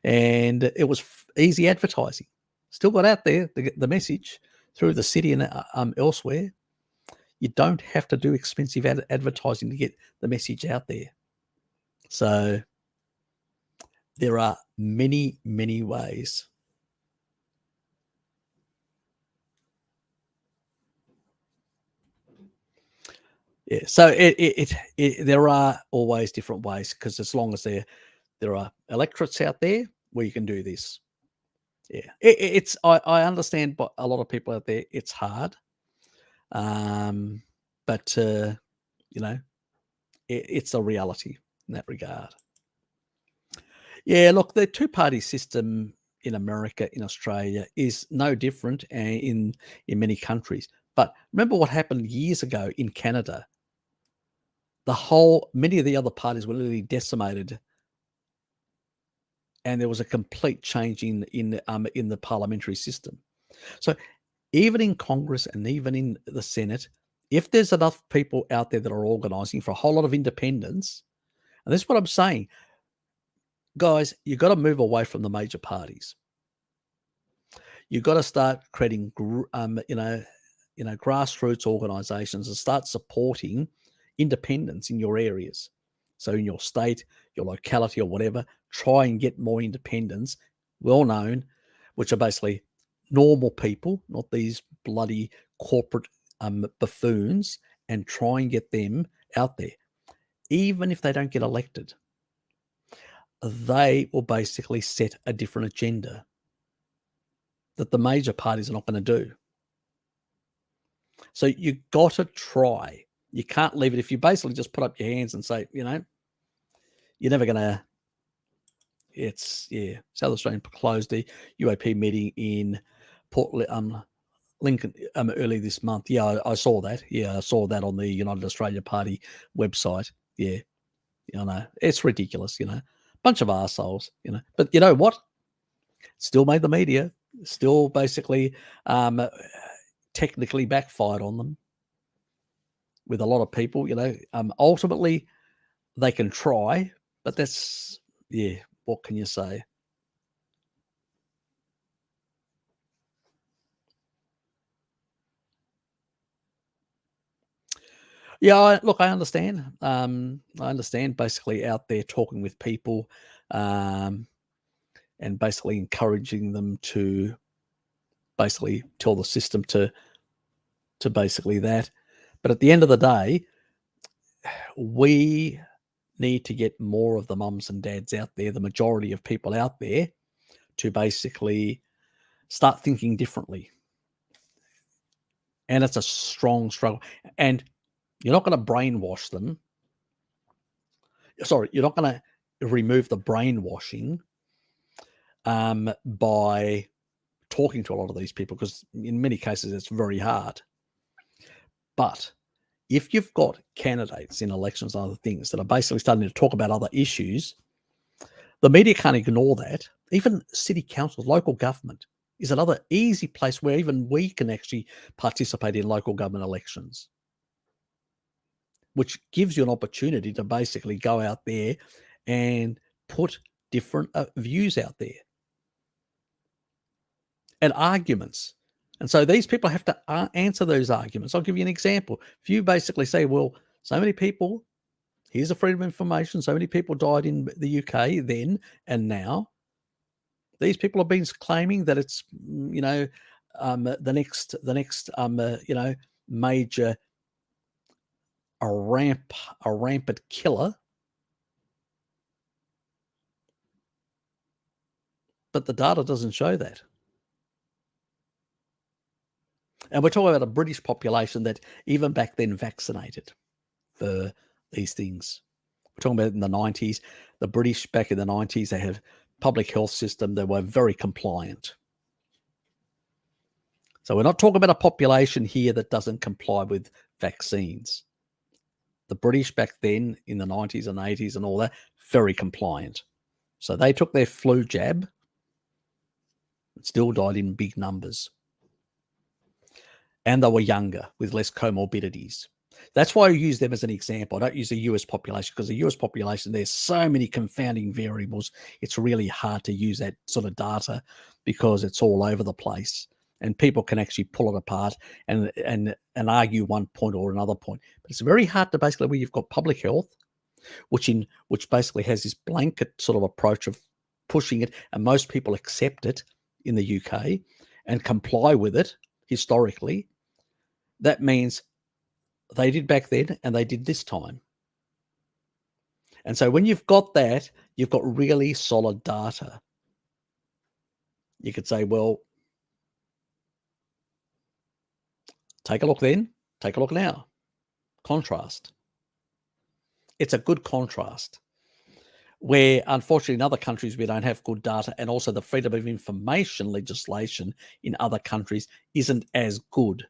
And it was easy advertising. Still got out there, the message through the city and elsewhere. You don't have to do expensive advertising to get the message out there. So there are many, many ways. Yeah, so there are always different ways, because as long as there are electorates out there where you can do this. Yeah, I understand, but a lot of people out there, it's hard. But it's a reality in that regard. Yeah, look, the two-party system in America, in Australia, is no different in many countries. But remember what happened years ago in Canada. Many of the other parties were literally decimated, and there was a complete change in the parliamentary system. So even in Congress and even in the Senate, if there's enough people out there that are organizing for a whole lot of independence, And this is what I'm saying. Guys, you've got to move away from the major parties. You've got to start creating, grassroots organizations and start supporting independence in your areas. So in your state, your locality or whatever, try and get more independents, well known, which are basically normal people, not these bloody corporate buffoons, and try and get them out there. Even if they don't get elected, they will basically set a different agenda that the major parties are not going to do. So you got to try. You can't leave it. If you basically just put up your hands and say, you're never going to, South Australian closed the UAP meeting in Port Lincoln early this month. Yeah, I saw that. Yeah, I saw that on the United Australia Party website. Yeah, I know. It's ridiculous, bunch of arseholes, But you know what? Still made the media. Still basically technically backfired on them with a lot of people, ultimately they can try, but that's, what can you say? Yeah, look, I understand. I understand basically out there talking with people and basically encouraging them to basically tell the system to basically that. But at the end of the day, we need to get more of the mums and dads out there, the majority of people out there, to basically start thinking differently. And it's a strong struggle. And you're not going to brainwash them. Sorry, you're not going to remove the brainwashing by talking to a lot of these people, because in many cases it's very hard. But if you've got candidates in elections and other things that are basically starting to talk about other issues, the media can't ignore that. Even city councils, local government is another easy place where even we can actually participate in local government elections, which gives you an opportunity to basically go out there and put different views out there and arguments. And so these people have to answer those arguments. I'll give you an example. If you basically say, well, so many people, here's the freedom of information, so many people died in the UK then and now. These people have been claiming that it's, the next, major a rampant killer. But the data doesn't show that. And we're talking about a British population that even back then vaccinated for these things. We're talking about in the 90s. The British back in the 90s, they had public health system. They were very compliant. So we're not talking about a population here that doesn't comply with vaccines. The British back then in the 90s and 80s and all that, very compliant. So they took their flu jab and still died in big numbers. And they were younger with less comorbidities. That's why I use them as an example. I don't use the US population, because the US population, there's so many confounding variables. It's really hard to use that sort of data because it's all over the place. And people can actually pull it apart and argue one point or another point. But it's very hard to basically, where you've got public health, which basically has this blanket sort of approach of pushing it, and most people accept it in the UK and comply with it historically. That means they did back then and they did this time. And so when you've got that, you've got really solid data. You could say, well, take a look then, take a look now. Contrast. It's a good contrast. Where, unfortunately, in other countries, we don't have good data, and also the freedom of information legislation in other countries isn't as good,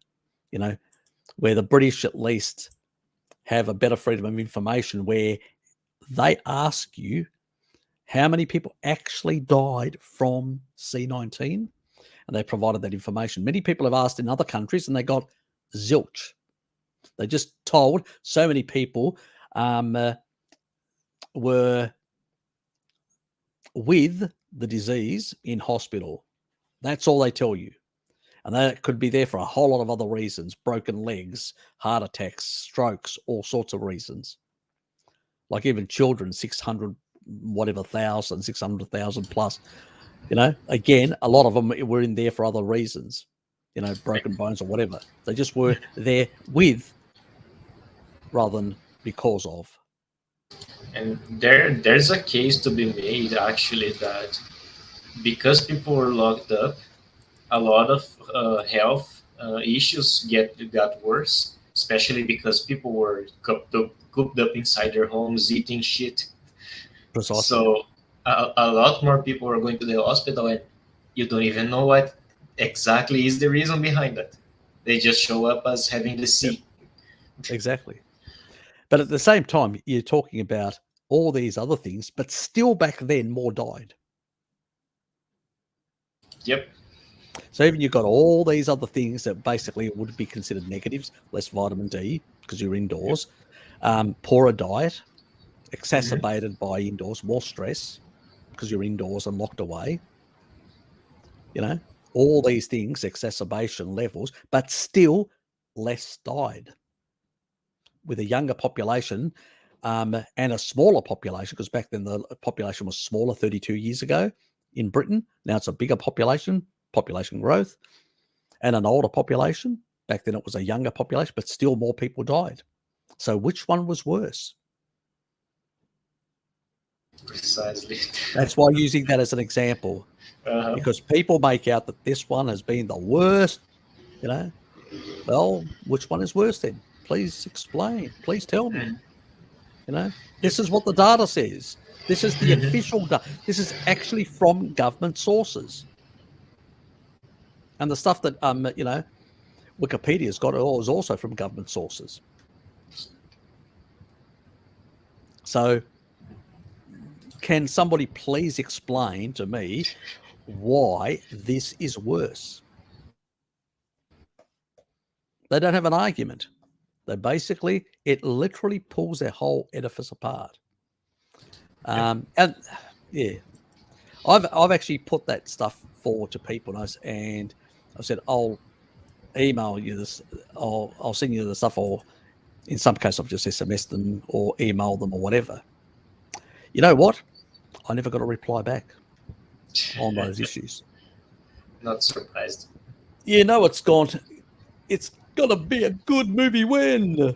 where the British at least have a better freedom of information, where they ask you how many people actually died from C19, and they provided that information. Many people have asked in other countries and they got zilch. They just told so many people were with the disease in hospital. That's all they tell you. And that could be there for a whole lot of other reasons: broken legs, heart attacks, strokes, all sorts of reasons. Like even children, 600 whatever thousand, 600,000 plus. You know, again, a lot of them were in there for other reasons. You know, broken bones or whatever. They just were there with rather than because of. And there's a case to be made, actually, that because people were locked up, a lot of health issues got worse, especially because people were cooped up inside their homes eating shit. Precisely. So a lot more people are going to the hospital, and you don't even know what exactly is the reason behind that. They just show up as having the C. Exactly. But at the same time, you're talking about all these other things, but still back then more died. Yep. So even you've got all these other things that basically would be considered negatives: less vitamin D because you're indoors, poorer diet, exacerbated by indoors, more stress because you're indoors and locked away. You know, all these things, exacerbation levels, but still less died. With a younger population and a smaller population, because back then the population was smaller 32 years ago in Britain. Now it's a bigger population growth, and an older population. Back then it was a younger population, but still more people died. So which one was worse? Precisely. That's why using that as an example, because people make out that this one has been the worst, you know. Well, which one is worse then? Please explain. Please tell me. You know, this is what the data says. This is the official data. This is actually from government sources. And the stuff that, you know, Wikipedia's got is also from government sources. So can somebody please explain to me why this is worse? They don't have an argument. They basically, it literally pulls their whole edifice apart. And yeah, I've actually put that stuff forward to people, and I said, I'll email you this, I'll send you the stuff, or in some cases I've just SMS them or email them or whatever. You know what? I never got a reply back on those issues. Not surprised. You know, it's going to be a good movie when.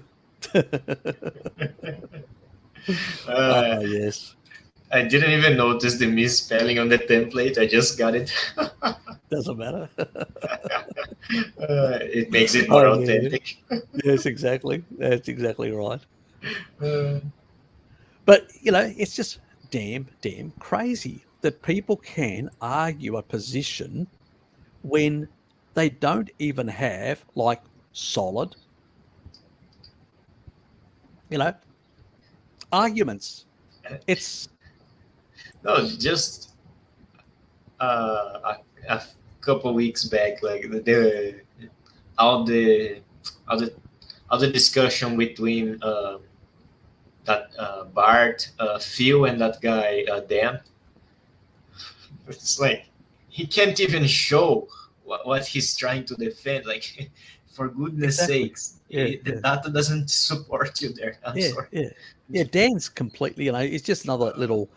Yes. I didn't even notice the misspelling on the template. I just got it. Doesn't matter. It makes it more authentic. Yes, exactly. That's exactly right. But, you know, it's just damn crazy that people can argue a position when they don't even have, like, solid, you know, arguments. It's no, just a couple weeks back, like all the discussion between that Bart, Phil, and that guy Dan. It's like he can't even show what he's trying to defend. Like, for goodness sakes, the data doesn't support you there. I'm sorry. Yeah. Dan's completely, you know, it's just another little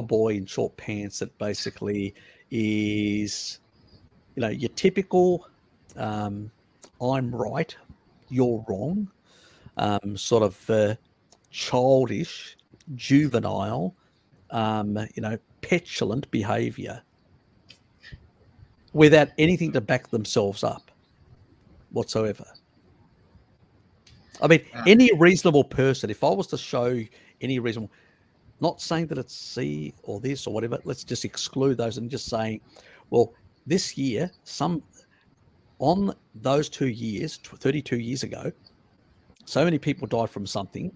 boy in short pants that basically is, you know, your typical I'm right, you're wrong, sort of childish, juvenile, you know, petulant behavior without anything to back themselves up whatsoever. I mean, any reasonable person, if I was to show any reasonable, not saying that it's C or this or whatever, let's just exclude those and just saying, well, this year, on those 2 years, 32 years ago, so many people died from something,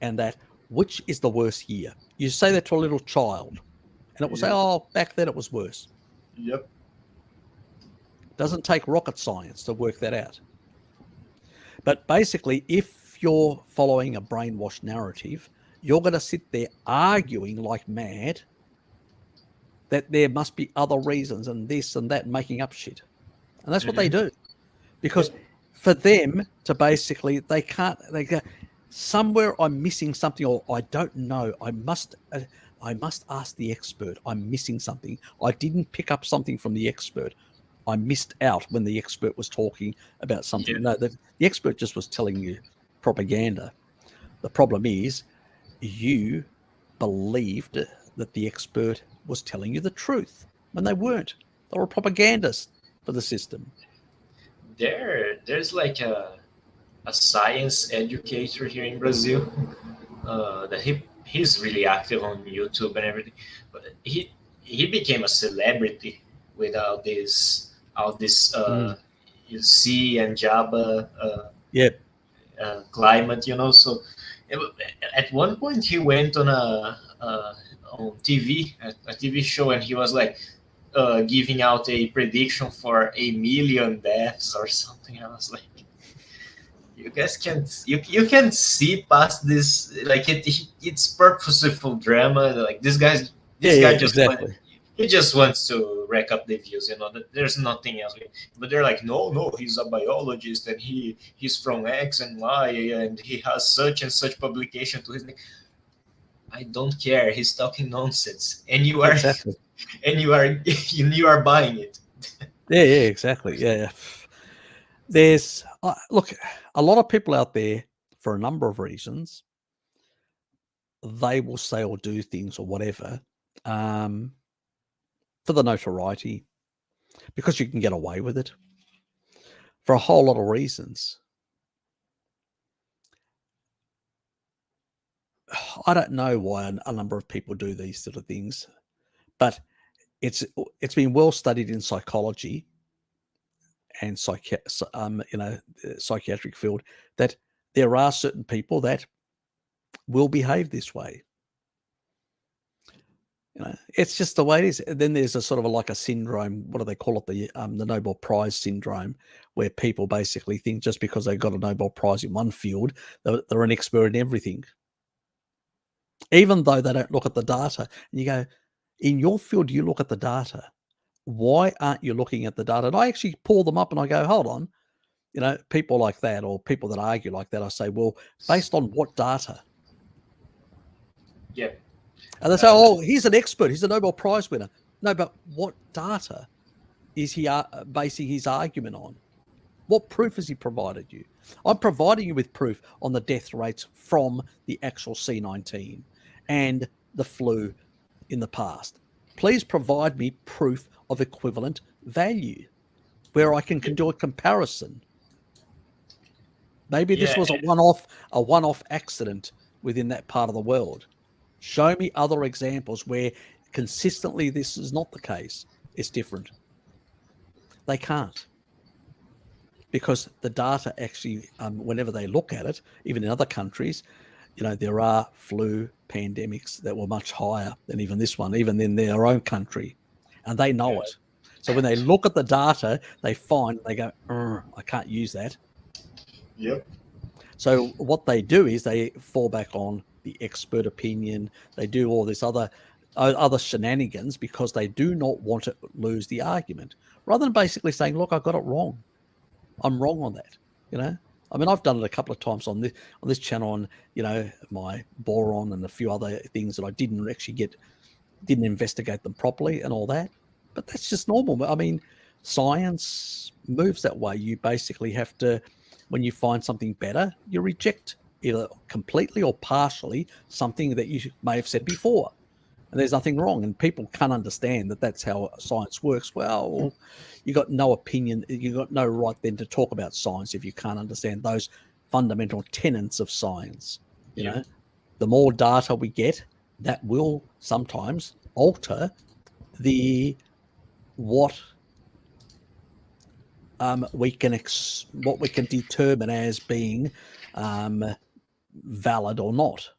and that, which is the worst year? You say that to a little child, and it will say, oh, back then it was worse. Yep. Doesn't take rocket science to work that out. But basically, if you're following a brainwashed narrative, you're going to sit there arguing like mad that there must be other reasons and this and that, making up shit. And that's what they do. Because for them to basically, they go, somewhere I'm missing something, or I don't know. I must ask the expert. I'm missing something. I didn't pick up something from the expert. I missed out when the expert was talking about something. No, the expert just was telling you propaganda. The problem is you believed that the expert was telling you the truth when they weren't. They were propagandists for the system. There's like a science educator here in Brazil that he's really active on YouTube and everything, but he became a celebrity with all this sea and Java climate, you know. So at one point he went on on TV, a TV show, and he was like giving out a prediction for 1 million deaths or something. I was like, you guys can't, you can see past this, like it's purposeful drama. Like this guy just he just wants to rack up the views, you know. That there's nothing else. But they're like, no, he's a biologist and he's from X and Y and he has such and such publication to his name. I don't care. He's talking nonsense, and you are and you are buying it. Yeah, exactly. Yeah. There's look, a lot of people out there, for a number of reasons, they will say or do things or whatever for the notoriety, because you can get away with it for a whole lot of reasons. I don't know why a number of people do these sort of things, but it's been well studied in psychology and psychiatric field, that there are certain people that will behave this way. You know, it's just the way it is. And then there's a sort of like a syndrome. What do they call it? The Nobel Prize syndrome, where people basically think just because they got a Nobel Prize in one field, they're an expert in everything, even though they don't look at the data. And you go, in your field, you look at the data. Why aren't you looking at the data? And I actually pull them up and I go, hold on. You know, people like that, or people that argue like that, I say, well, based on what data? Yeah. And they say, oh, he's an expert. He's a Nobel Prize winner. No, but what data is he basing his argument on? What proof has he provided you? I'm providing you with proof on the death rates from the actual C-19 and the flu in the past. Please provide me proof of equivalent value where I can do a comparison. Maybe this was a one-off accident within that part of the world. Show me other examples where consistently this is not the case. It's different. They can't, because the data actually, whenever they look at it, even in other countries, you know, there are flu pandemics that were much higher than even this one, even in their own country, and they know it. So when they look at the data, they go, I can't use that. Yep. So what they do is they fall back on the expert opinion. They do all this other shenanigans because they do not want to lose the argument, rather than basically saying, look, I got it wrong. I'm wrong on that. You know, I mean, I've done it a couple of times on this channel, on, you know, my boron and a few other things that I didn't investigate them properly and all that. But that's just normal. I mean, science moves that way. You basically have to, when you find something better, you reject either completely or partially something that you may have said before. And there's nothing wrong. And people can't understand that that's how science works. Well, you got no opinion. You got no right then to talk about science if you can't understand those fundamental tenets of science. You know, the more data we get, that will sometimes alter what we can determine as being valid or not.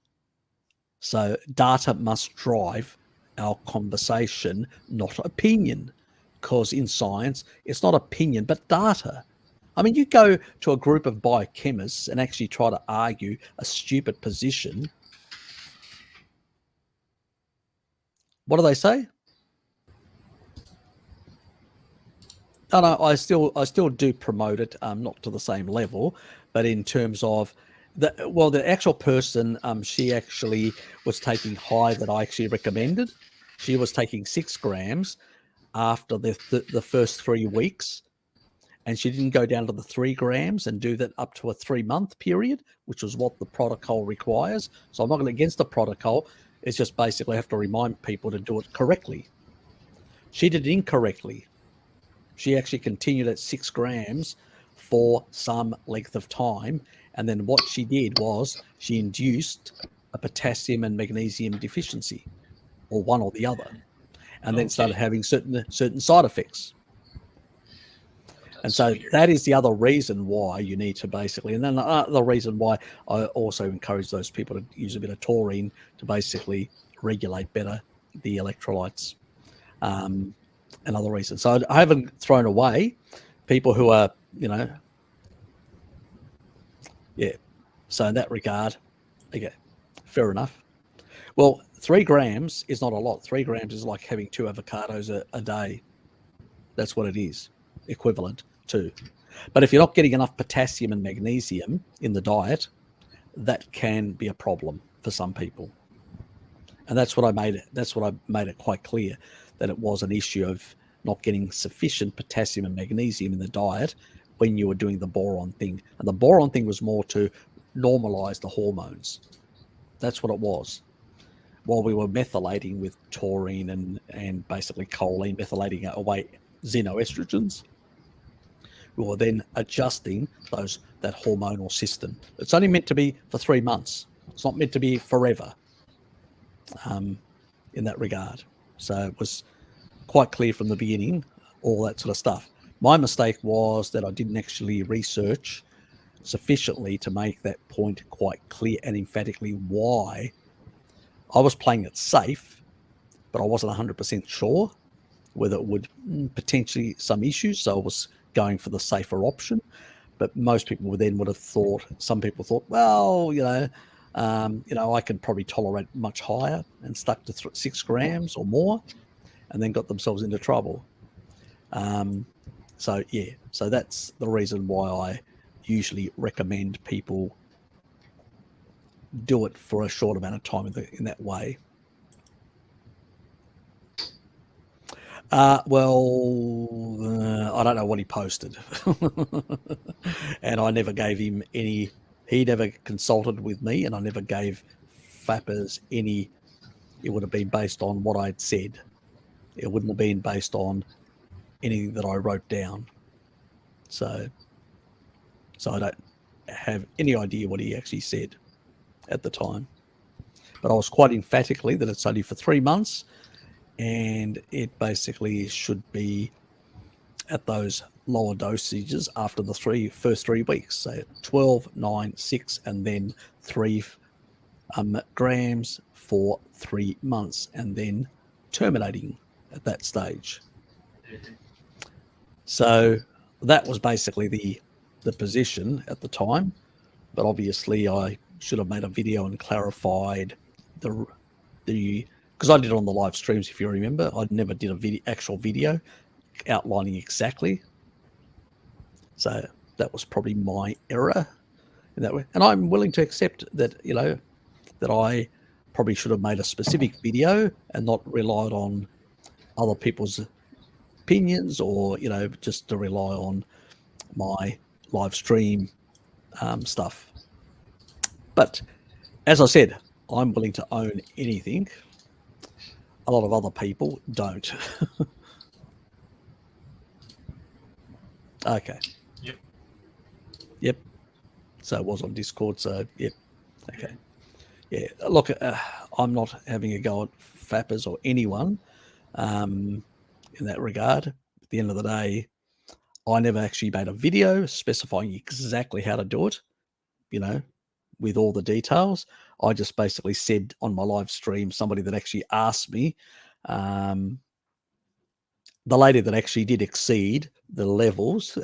So data must drive our conversation, not opinion, because in science it's not opinion but data. I mean, you go to a group of biochemists and actually try to argue a stupid position, What do they say? Oh, no, I still do promote it, not to the same level, but in terms of the actual person, she actually was taking high that I actually recommended. She was taking 6 grams after the first 3 weeks, and she didn't go down to the 3 grams and do that up to a 3-month period, which was what the protocol requires. So I'm not against the protocol. It's just basically I have to remind people to do it correctly. She did it incorrectly. She actually continued at 6 grams for some length of time. And then what she did was she induced a potassium and magnesium deficiency, or one or the other, and then started having certain side effects. And so that is the other reason why you need to basically, and then the reason why I also encourage those people to use a bit of taurine to basically regulate better the electrolytes. And other reasons. So I haven't thrown away people who are, So in that regard, okay, fair enough. Well, 3 grams is not a lot. 3 grams is like having 2 avocados a day. That's what it is, equivalent to. But if you're not getting enough potassium and magnesium in the diet, that can be a problem for some people. And that's what I made it quite clear, that it was an issue of not getting sufficient potassium and magnesium in the diet when you were doing the boron thing. And the boron thing was more to normalize the hormones. That's what it was. While we were methylating with taurine and basically choline, methylating away xenoestrogens, we were then adjusting that hormonal system. It's only meant to be for 3 months. It's not meant to be forever. In that regard. So it was quite clear from the beginning, all that sort of stuff. My mistake was that I didn't actually research sufficiently to make that point quite clear and emphatically why. I was playing it safe, but I wasn't 100% sure whether it would potentially some issues. So I was going for the safer option. But most people then would have thought, some people thought, well, I could probably tolerate much higher, and stuck to 6 grams or more, and then got themselves into trouble. So that's the reason why I usually recommend people do it for a short amount of time in that way. I don't know what he posted. And I never gave him any. He never consulted with me, and I never gave Fappers any. It would have been based on what I'd said. It wouldn't have been based on anything that I wrote down. So I don't have any idea what he actually said at the time. But I was quite emphatically that it's only for 3 months, and it basically should be at those lower dosages after the first 3 weeks. So 12, 9, 6, and then 3 grams for 3 months, and then terminating at that stage. So that was basically the position at the time. But obviously I should have made a video and clarified the because I did it on the live streams, if you remember. I never did a actual video outlining exactly. So that was probably my error in that way. And I'm willing to accept that, that I probably should have made a specific video and not relied on other people's opinions, or, just to rely on my live stream stuff. But as I said, I'm willing to own anything. A lot of other people don't. Okay. Yep. So it was on Discord. So yep. Okay. Yeah. Look, I'm not having a go at Fappers or anyone in that regard. At the end of the day, I never actually made a video specifying exactly how to do it, with all the details. I just basically said on my live stream, somebody that actually asked me the lady that actually did exceed the levels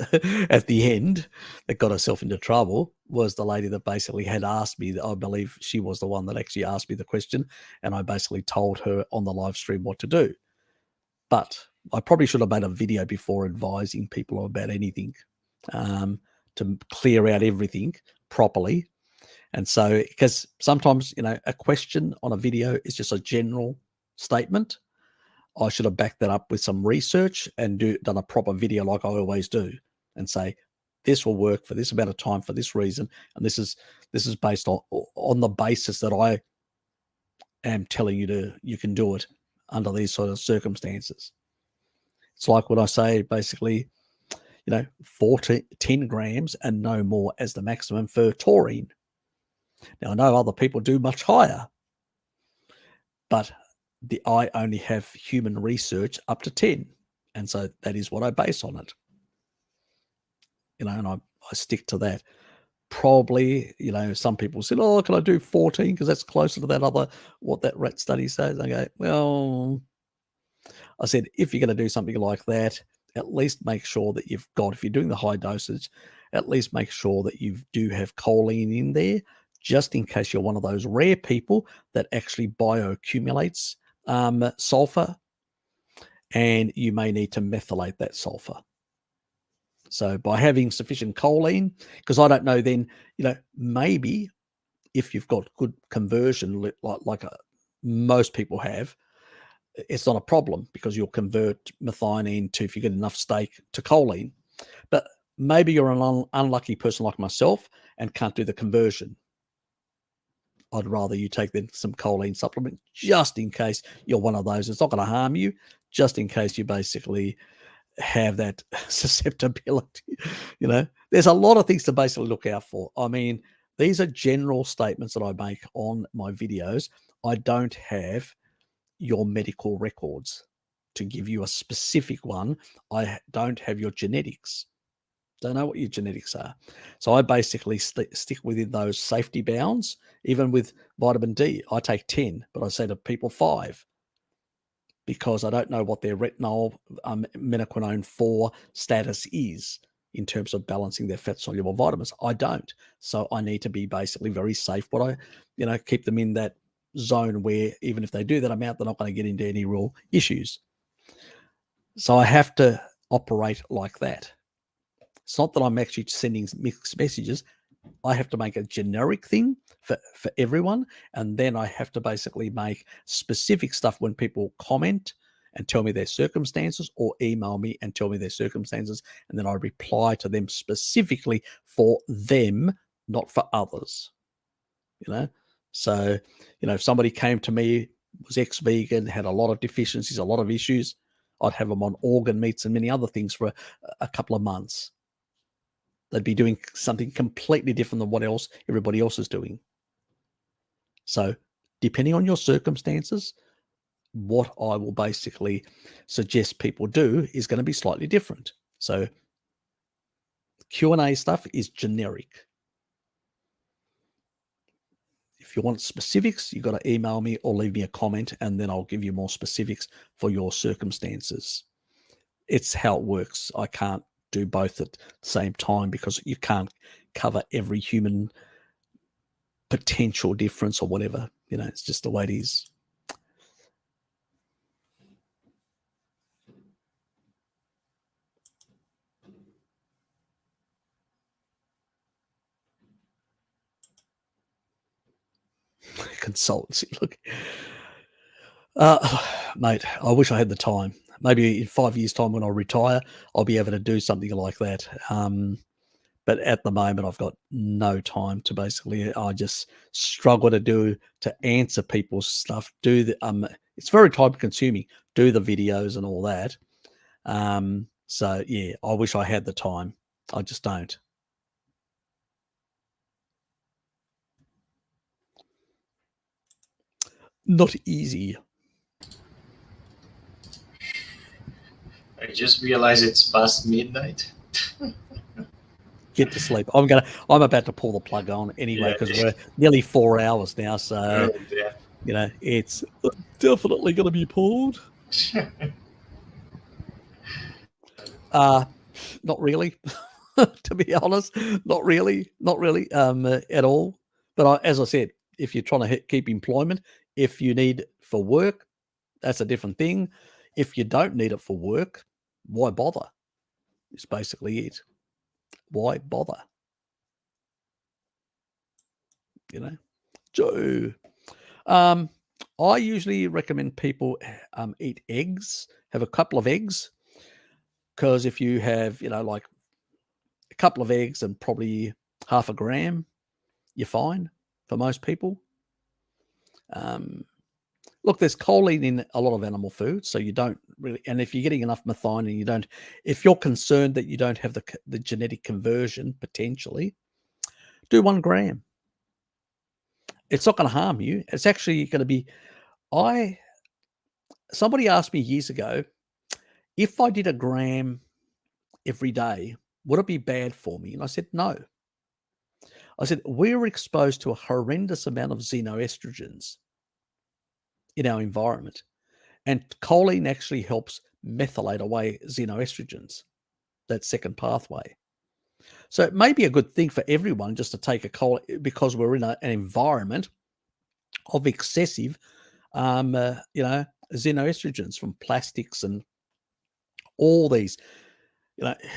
at the end that got herself into trouble was the lady that basically had asked me. I believe she was the one that actually asked me the question, and I basically told her on the live stream what to do. But I probably should have made a video before advising people about anything, to clear out everything properly. And so, because sometimes, a question on a video is just a general statement. I should have backed that up with some research and done a proper video like I always do, and say, this will work for this amount of time for this reason. And this is based on the basis that I am telling you you can do it under these sort of circumstances. It's like when I say basically, 10 grams and no more as the maximum for taurine. Now, I know other people do much higher, but I only have human research up to 10. And so that is what I base on it. And I stick to that. Probably, some people said, oh, can I do 14? Because that's closer to that other, what that rat study says. I go, well, I said, if you're going to do something like that, at least make sure that you've got, if you're doing the high dosage, at least make sure that you do have choline in there, just in case you're one of those rare people that actually bioaccumulates sulfur, and you may need to methylate that sulfur. So by having sufficient choline, because I don't know then, maybe if you've got good conversion, like most people have, it's not a problem because you'll convert methionine to, if you get enough steak, to choline. But maybe you're an unlucky person like myself and can't do the conversion. I'd rather you take then some choline supplement just in case you're one of those. It's not going to harm you, just in case you basically have that susceptibility. There's a lot of things to basically look out for. I mean, these are general statements that I make on my videos. I don't have your medical records to give you a specific one. I don't have your genetics. Don't know what your genetics are. So I basically stick within those safety bounds. Even with vitamin D, I take 10, but I say to people 5 because I don't know what their retinol menaquinone 4 status is in terms of balancing their fat-soluble vitamins. I don't. So I need to be basically very safe, but I keep them in that zone where even if they do that amount, they're not going to get into any real issues. So I have to operate like that. It's not that I'm actually sending mixed messages. I have to make a generic thing for everyone, and then I have to basically make specific stuff when people comment and tell me their circumstances, or email me and tell me their circumstances, and then I reply to them specifically for them, not for others. So, if somebody came to me, was ex-vegan, had a lot of deficiencies, a lot of issues, I'd have them on organ meats and many other things for a couple of months. They'd be doing something completely different than what else everybody else is doing. So, depending on your circumstances, what I will basically suggest people do is going to be slightly different. So, Q&A stuff is generic. If you want specifics, you've got to email me or leave me a comment, and then I'll give you more specifics for your circumstances. It's how it works. I can't do both at the same time because you can't cover every human potential difference or whatever. It's just the way it is. Consultancy, look. Mate, I wish I had the time. Maybe in 5 years' time when I retire, I'll be able to do something like that. But at the moment, I've got no time to basically, I just struggle to answer people's stuff. It's very time consuming, do the videos and all that. So yeah, I wish I had the time. I just don't. Not easy. I just realized it's past midnight. Get to sleep. I'm about to pull the plug on anyway because we're nearly 4 hours now. So it's definitely going to be pulled. Not really, to be honest. Not really at all. But as I said, if you're trying to keep employment, if you need it for work, that's a different thing. If you don't need it for work, why bother? It's basically it. Why bother? You know, so I usually recommend people eat eggs, have a couple of eggs, because if you have, like a couple of eggs and probably half a gram, you're fine for most people. Look, there's choline in a lot of animal foods, so you don't really, and if you're getting enough methionine, if you're concerned that you don't have the genetic conversion, potentially, do 1 gram. It's not going to harm you. It's actually going to be, somebody asked me years ago, if I did 1 gram every day, would it be bad for me? And I said, no. I said, we're exposed to a horrendous amount of xenoestrogens in our environment. And choline actually helps methylate away xenoestrogens, that second pathway. So it may be a good thing for everyone just to take a choline, because we're in an environment of excessive, xenoestrogens from plastics and all these.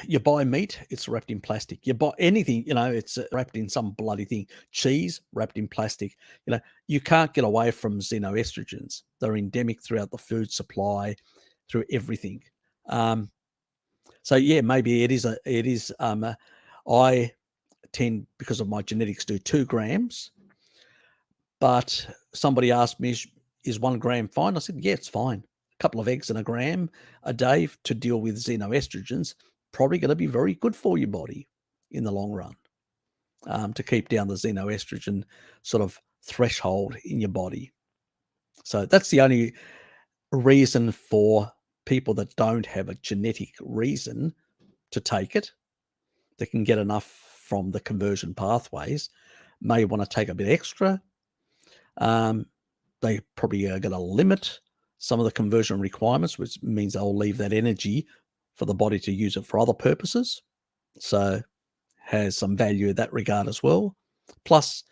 You buy meat, it's wrapped in plastic. You buy anything, it's wrapped in some bloody thing. Cheese, wrapped in plastic. You can't get away from xenoestrogens. They're endemic throughout the food supply, through everything. So yeah, maybe it is. I tend, because of my genetics, do 2 grams. But somebody asked me, is 1 gram fine? I said, yeah, it's fine. A couple of eggs and 1 gram a day to deal with xenoestrogens, probably going to be very good for your body in the long run, to keep down the xenoestrogen sort of threshold in your body. So that's the only reason for people that don't have a genetic reason to take it. They can get enough from the conversion pathways, may want to take a bit extra. They probably are going to limit some of the conversion requirements, which means they'll leave that energy for the body to use it for other purposes. So has some value in that regard as well. Plus,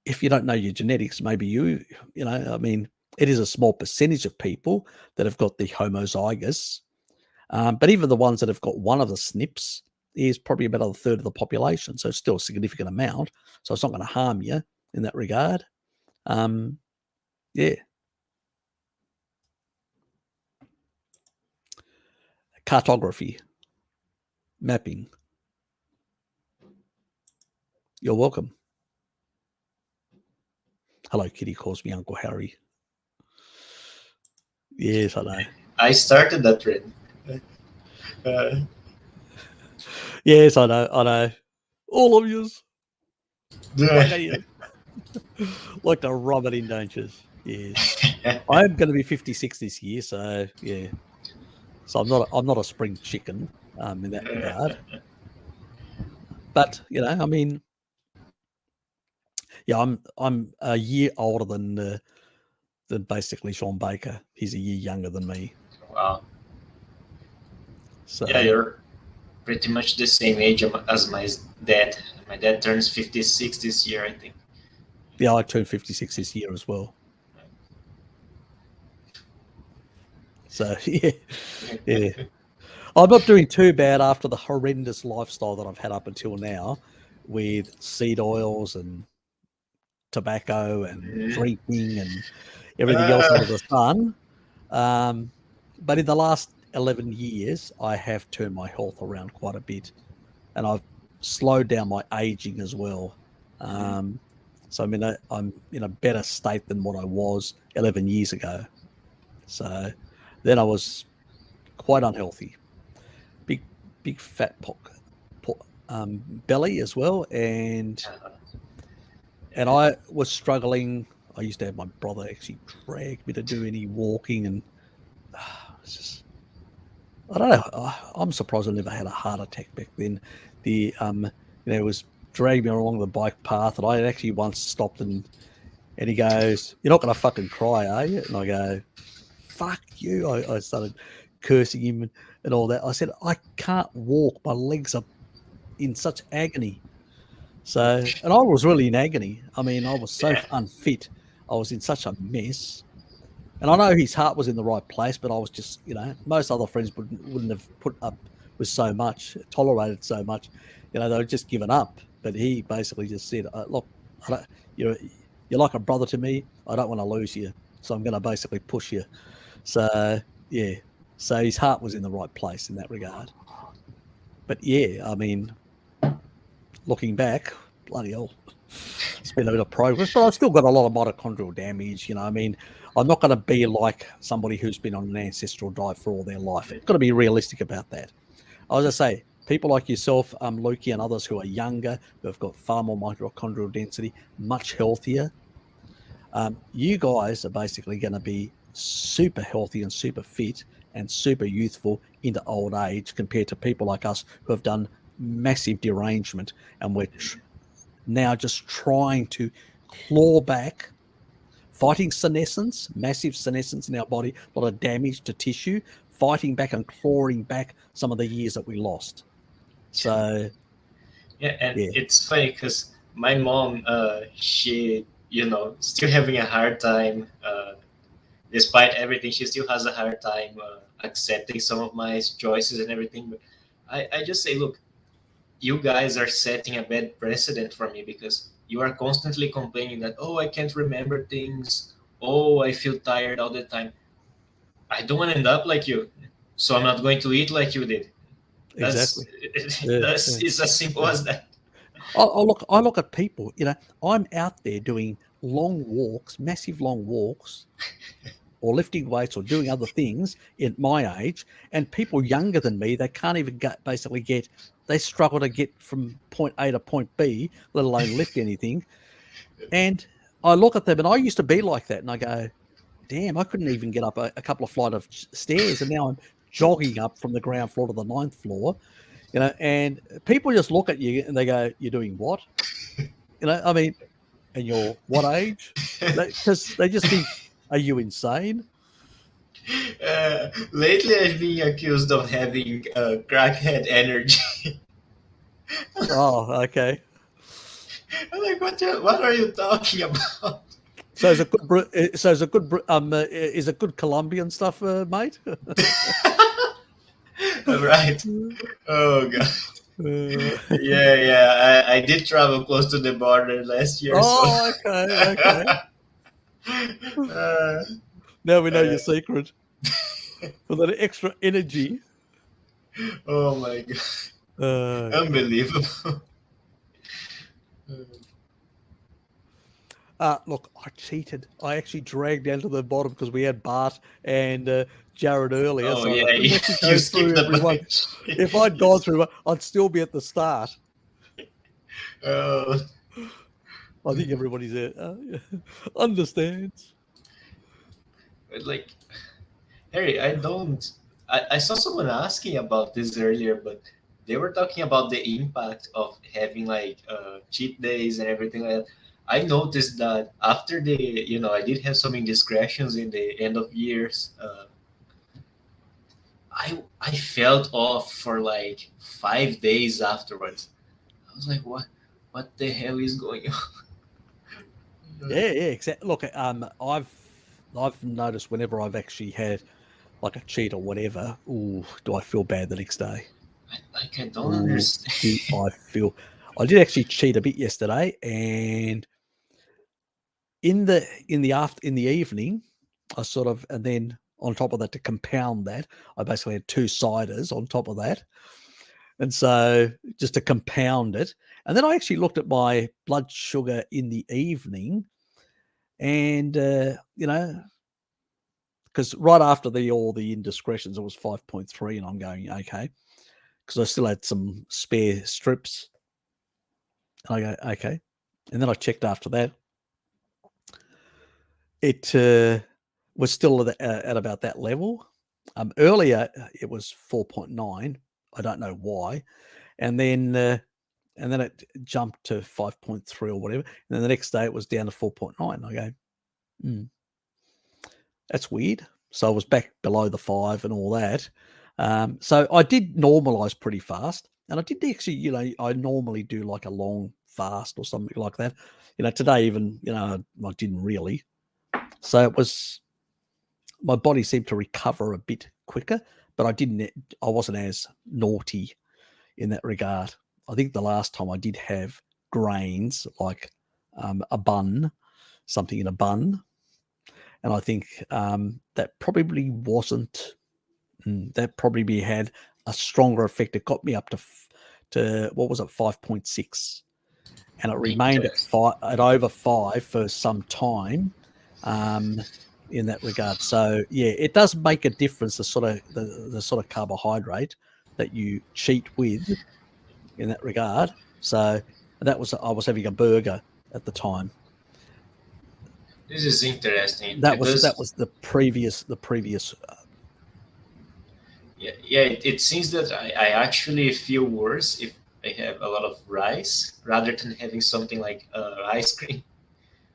if you don't know your genetics, maybe it is a small percentage of people that have got the homozygous. But even the ones that have got one of the SNPs is probably about 1/3 of the population. So it's still a significant amount. So it's not going to harm you in that regard. Yeah. Cartography. Mapping. You're welcome. Hello, Kitty calls me Uncle Harry. Yes, I know. I started that trend. Yes, I know. All of yous. Like to rub it in, don't you? Yes. I'm going to be 56 this year, so yeah. So I'm not a spring chicken in that regard. But I'm a year older than basically Sean Baker. He's a year younger than me. Wow. So yeah, you're pretty much the same age as my dad. My dad turns 56 this year, I think. Yeah, I turned 56 this year as well. So yeah. I'm not doing too bad after the horrendous lifestyle that I've had up until now, with seed oils and tobacco and drinking and everything else under the sun. But in the last 11 years, I have turned my health around quite a bit, and I've slowed down my aging as well. So I'm in a better state than what I was 11 years ago. So then I was quite unhealthy, big fat belly as well, and I was struggling. I used to have my brother actually drag me to do any walking, and it's just, I don't know. I'm surprised I never had a heart attack back then. It was dragging me along the bike path, and I actually once stopped and he goes, "You're not going to fucking cry, are you?" And I go, "Fuck you!" I started cursing him and all that. I said, I can't walk. My legs are in such agony. So, and I was really in agony. I mean, I was so unfit. I was in such a mess. And I know his heart was in the right place, but I was just, most other friends wouldn't have put up with so much, tolerated so much. They were just given up. But he basically just said, look, you're like a brother to me. I don't want to lose you. So I'm going to basically push you. So, yeah. So his heart was in the right place in that regard. But, yeah, I mean, looking back, bloody hell, it's been a bit of progress. But I've still got a lot of mitochondrial damage. I mean, I'm not going to be like somebody who's been on an ancestral diet for all their life. I've got to be realistic about that. I was going to say, people like yourself, Lukey, and others who are younger, who have got far more mitochondrial density, much healthier, you guys are basically going to be super healthy and super fit and super youthful into old age compared to people like us who have done massive derangement, and we're now just trying to claw back, fighting senescence, massive senescence in our body, a lot of damage to tissue, fighting back and clawing back some of the years that we lost. So it's funny because my mom, she still having a hard time, despite everything. She still has a hard time accepting some of my choices and everything. But I just say, look, you guys are setting a bad precedent for me, because you are constantly complaining that, oh, I can't remember things. Oh, I feel tired all the time. I don't want to end up like you, so I'm not going to eat like you did. Exactly. It's as simple as that. I look at people, I'm out there doing long walks, massive long walks, or lifting weights or doing other things at my age, and people younger than me, they can't even they struggle to get from point A to point B, let alone lift anything. And I look at them, and I used to be like that, and I go, damn, I couldn't even get up a couple of flights of stairs, and now I'm jogging up from the ground floor to the 9th floor, and people just look at you and they go, you're doing what? I mean, and you're what age? Because they just think, are you insane? Lately, I've been accused of having crackhead energy. Oh, okay. I'm like, what are you talking about? So is it good Colombian stuff, mate? Right. Oh god. Yeah. I did travel close to the border last year. Oh, so. Okay. Now we know your secret. For that extra energy. Oh my god. Unbelievable. Look, I cheated. I actually dragged down to the bottom because we had Bart and Jared earlier. Oh, so yeah, you skipped the bunch. If I'd gone through it, I'd still be at the start. Oh. I think everybody there understands. But like, Harry, I saw someone asking about this earlier, but they were talking about the impact of having like cheat days and everything like that. I noticed that after I did have some indiscretions in the end of years. I felt off for like 5 days afterwards. I was like, what the hell is going on? Yeah, exactly. Look, I've noticed whenever I've actually had like a cheat or whatever, do I feel bad the next day? I don't understand. I did actually cheat a bit yesterday, and in the evening, I sort of, and then on top of that, to compound that, I basically had 2 ciders on top of that. And so just to compound it. And then I actually looked at my blood sugar in the evening, and, because right after all the indiscretions, it was 5.3, and I'm going, okay, because I still had some spare strips. I go, okay. And then I checked after that. It was still at about that level. Earlier, it was 4.9. I don't know why. And then it jumped to 5.3 or whatever. And then the next day, it was down to 4.9. I go, that's weird. So I was back below the 5 and all that. So I did normalize pretty fast. And I did actually, I normally do like a long fast or something like that. Today even, I didn't really. So it was, my body seemed to recover a bit quicker, but I wasn't as naughty in that regard. I think the last time I did have grains, like a bun, something in a bun, and I think that probably wasn't, that probably had a stronger effect. It got me up to what was it, 5.6, and it remained at over 5 for some time in that regard. So yeah, it does make a difference, the sort of carbohydrate that you cheat with in that regard. So I was having a burger at the time. This is interesting. That was the previous. It seems that I actually feel worse if I have a lot of rice rather than having something like ice cream.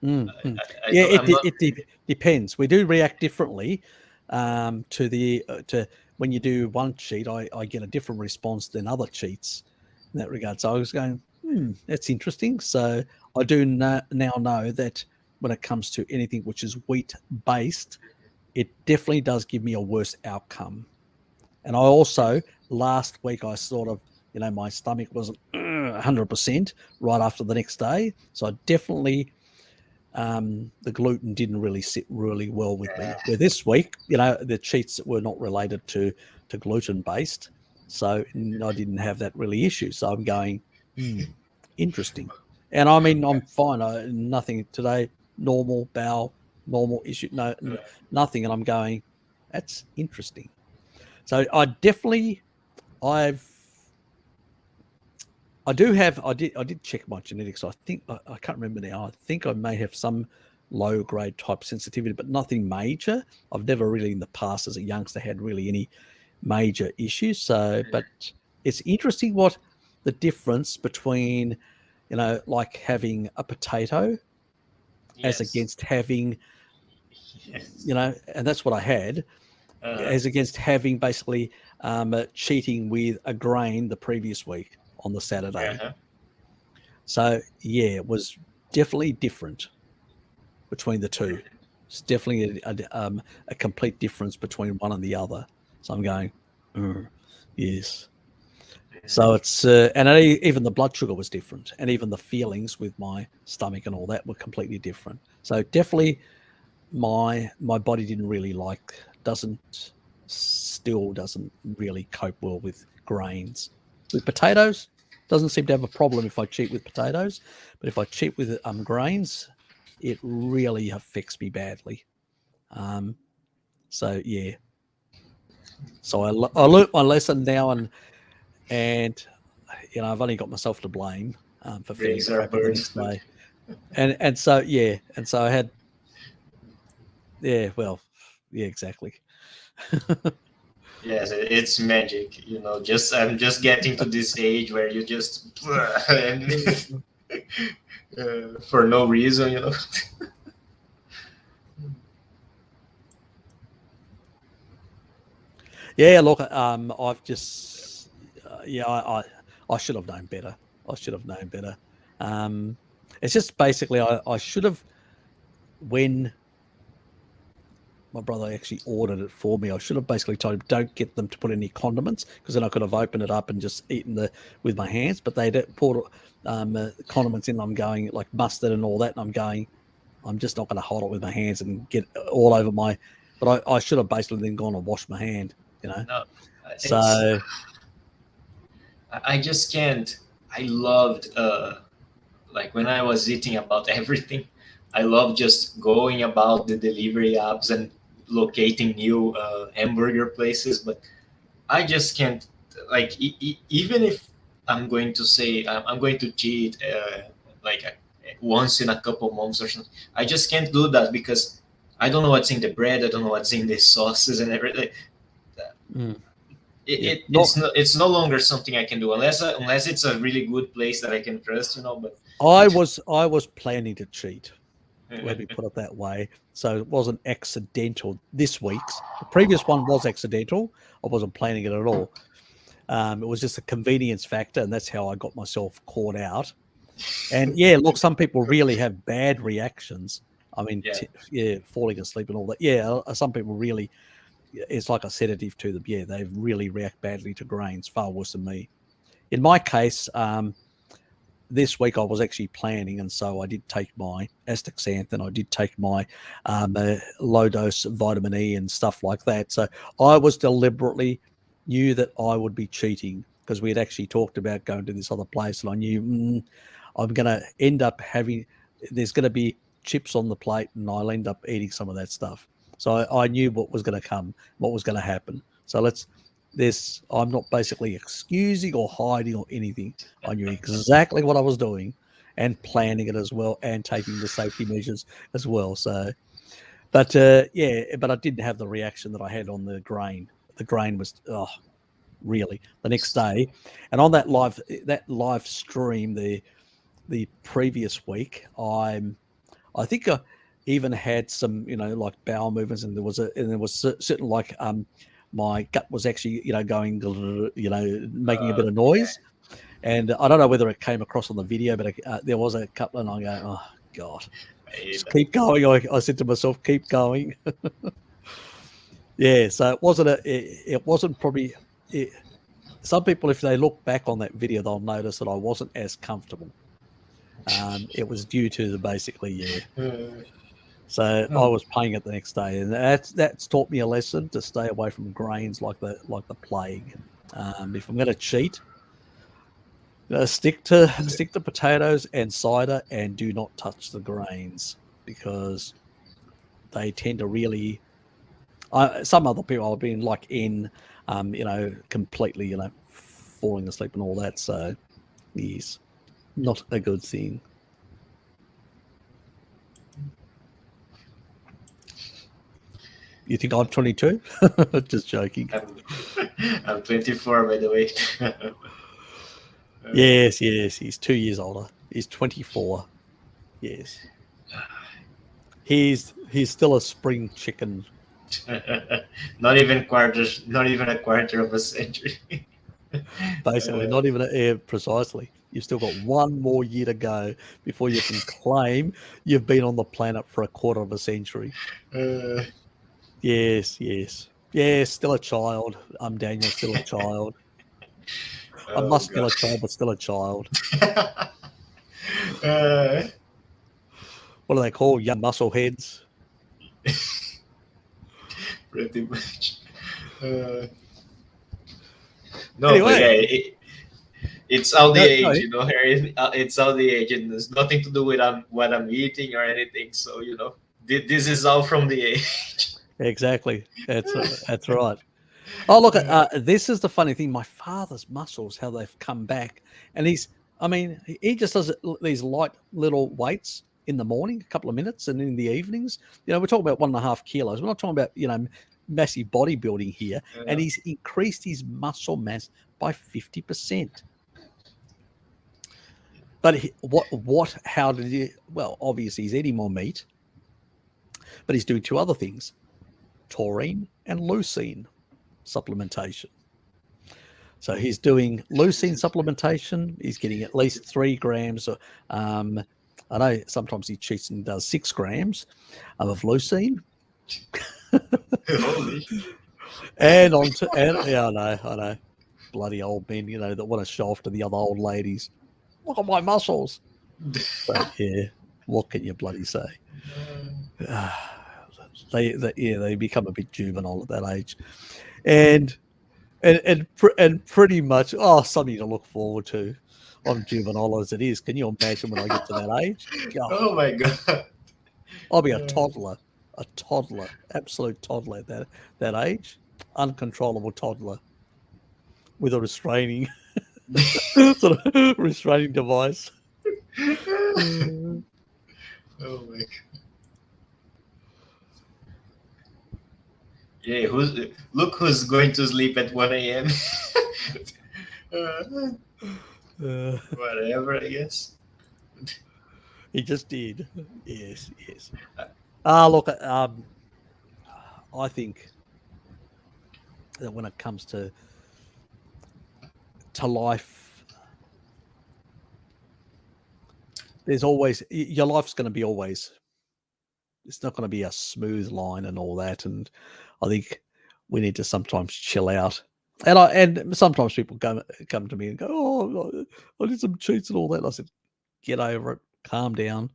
It depends. We do react differently to when you do one cheat. I get a different response than other cheats in that regard. So I was going, that's interesting. So I do now know that when it comes to anything which is wheat based, it definitely does give me a worse outcome. And I also, last week, I sort of, my stomach wasn't 100% right after the next day. So I definitely, the gluten didn't really sit really well with me. Where this week, the cheats were not related to gluten based. So I didn't have that really issue. So I'm going, interesting. And I mean, I'm fine. Nothing today, normal bowel, normal issue, nothing. And I'm going, that's interesting. So I did check my genetics. I think I can't remember now. I think I may have some low grade type sensitivity, but nothing major. I've never really in the past as a youngster had really any major issues. So, but it's interesting what the difference between, like having a potato as against having, and that's what I had. As against having basically cheating with a grain the previous week on the Saturday. So yeah, it was definitely different between the two. It's definitely a complete difference between one and the other. So I'm going, yes. So it's and even the blood sugar was different, and even the feelings with my stomach and all that were completely different. So definitely my body still doesn't really cope well with grains. With potatoes, doesn't seem to have a problem if I cheat with potatoes, but if I cheat with grains, it really affects me badly. So yeah. So I learnt my lesson now, and I've only got myself to blame for feeling crap the next day. And so yeah, and so I had exactly. Yes, it's magic, I'm just getting to this age where you just and for no reason, Yeah, look, I've just I should have known better. It's just basically I should have, when my brother actually ordered it for me, I should have basically told him don't get them to put any condiments, because then I could have opened it up and just eaten with my hands. But they poured condiments in. I'm going like mustard and all that, and I'm going, I'm just not going to hold it with my hands and get all over my. But I should have basically then gone and washed my hand. No, so I just can't. I loved like when I was eating about everything. I love just going about the delivery apps and locating new hamburger places, but I just can't, like, even if I'm going to say I'm going to cheat once in a couple months or something, I just can't do that because I don't know what's in the bread, I don't know what's in the sauces and everything. It's no longer something I can do unless it's a really good place that I can trust, But I was planning to cheat. Let me put it that way. So it wasn't accidental this week's. The previous one was accidental. I wasn't planning it at all. It was just a convenience factor, and that's how I got myself caught out. And yeah, look, some people really have bad reactions. I mean, falling asleep and all that. Yeah, some people really, it's like a sedative to them. Yeah, they really react badly to grains, far worse than me. In my case, this week I was actually planning, and so I did take my astaxanthin, I did take my low dose vitamin E and stuff like that. So I was deliberately knew that I would be cheating because we had actually talked about going to this other place, and I knew I'm going to end up having, there's going to be chips on the plate, and I'll end up eating some of that stuff. So I knew what was going to come, what was going to happen. So I'm not basically excusing or hiding or anything. I knew exactly what I was doing and planning it as well, and taking the safety measures as well. So, but I didn't have the reaction that I had on the grain. The grain was, really the next day. And on that live stream, the previous week, I think I even had some, like bowel movements, and there was certain like, my gut was actually, going, making a bit of noise. And I don't know whether it came across on the video, but there was a couple, and I go, oh God, just keep going. I said to myself, keep going. Yeah. So it wasn't probably, some people, if they look back on that video, they'll notice that I wasn't as comfortable. It was due to basically. So I was playing it the next day, and that's taught me a lesson to stay away from grains like the plague. If I'm going to cheat, stick to potatoes and cider, and do not touch the grains, because they tend to really. Some other people have been like completely, falling asleep and all that. So, yes, not a good thing. You think I'm 22? Just joking. I'm 24, by the way. Yes, he's 2 years older. He's 24. Yes, he's still a spring chicken. Not even a quarter of a century. Basically, not even precisely. You've still got one more year to go before you can claim you've been on the planet for a quarter of a century. Yes, still a child. I'm Daniel, still a child. I'm muscular child, but still a child. What do they call young muscle heads? Pretty much. Anyway. It's all the age, Harry. It's all the age, and there's nothing to do with what I'm eating or anything. So, this is all from the age. Exactly. That's right. Oh, look, this is the funny thing. My father's muscles, how they've come back. And he just does these light little weights in the morning, a couple of minutes, and in the evenings. We're talking about 1.5 kilos. We're not talking about, massive bodybuilding here. Yeah. And he's increased his muscle mass by 50%. But how did he? Well, obviously he's eating more meat, but he's doing two other things: taurine and leucine supplementation. So he's doing leucine supplementation. He's getting at least 3 grams. I know sometimes he cheats and does 6 grams of leucine. I know. Bloody old men, that want to show off to the other old ladies. Look at my muscles. But yeah, what can you bloody say? They become a bit juvenile at that age, and pretty much something to look forward to. I'm juvenile as it is. Can you imagine when I get to that age? God, oh my God, I'll be a toddler, absolute toddler at that age, uncontrollable toddler with a restraining sort of restraining device. Oh my God. Yeah, look who's going to sleep at 1 a.m. Whatever, I guess. He just did. Yes, yes. Look, I think that when it comes to life, there's always your life's going to be always. It's not going to be a smooth line and all that, and I think we need to sometimes chill out. And sometimes people come to me and go, "Oh, I did some cheats and all that." And I said, "Get over it, calm down.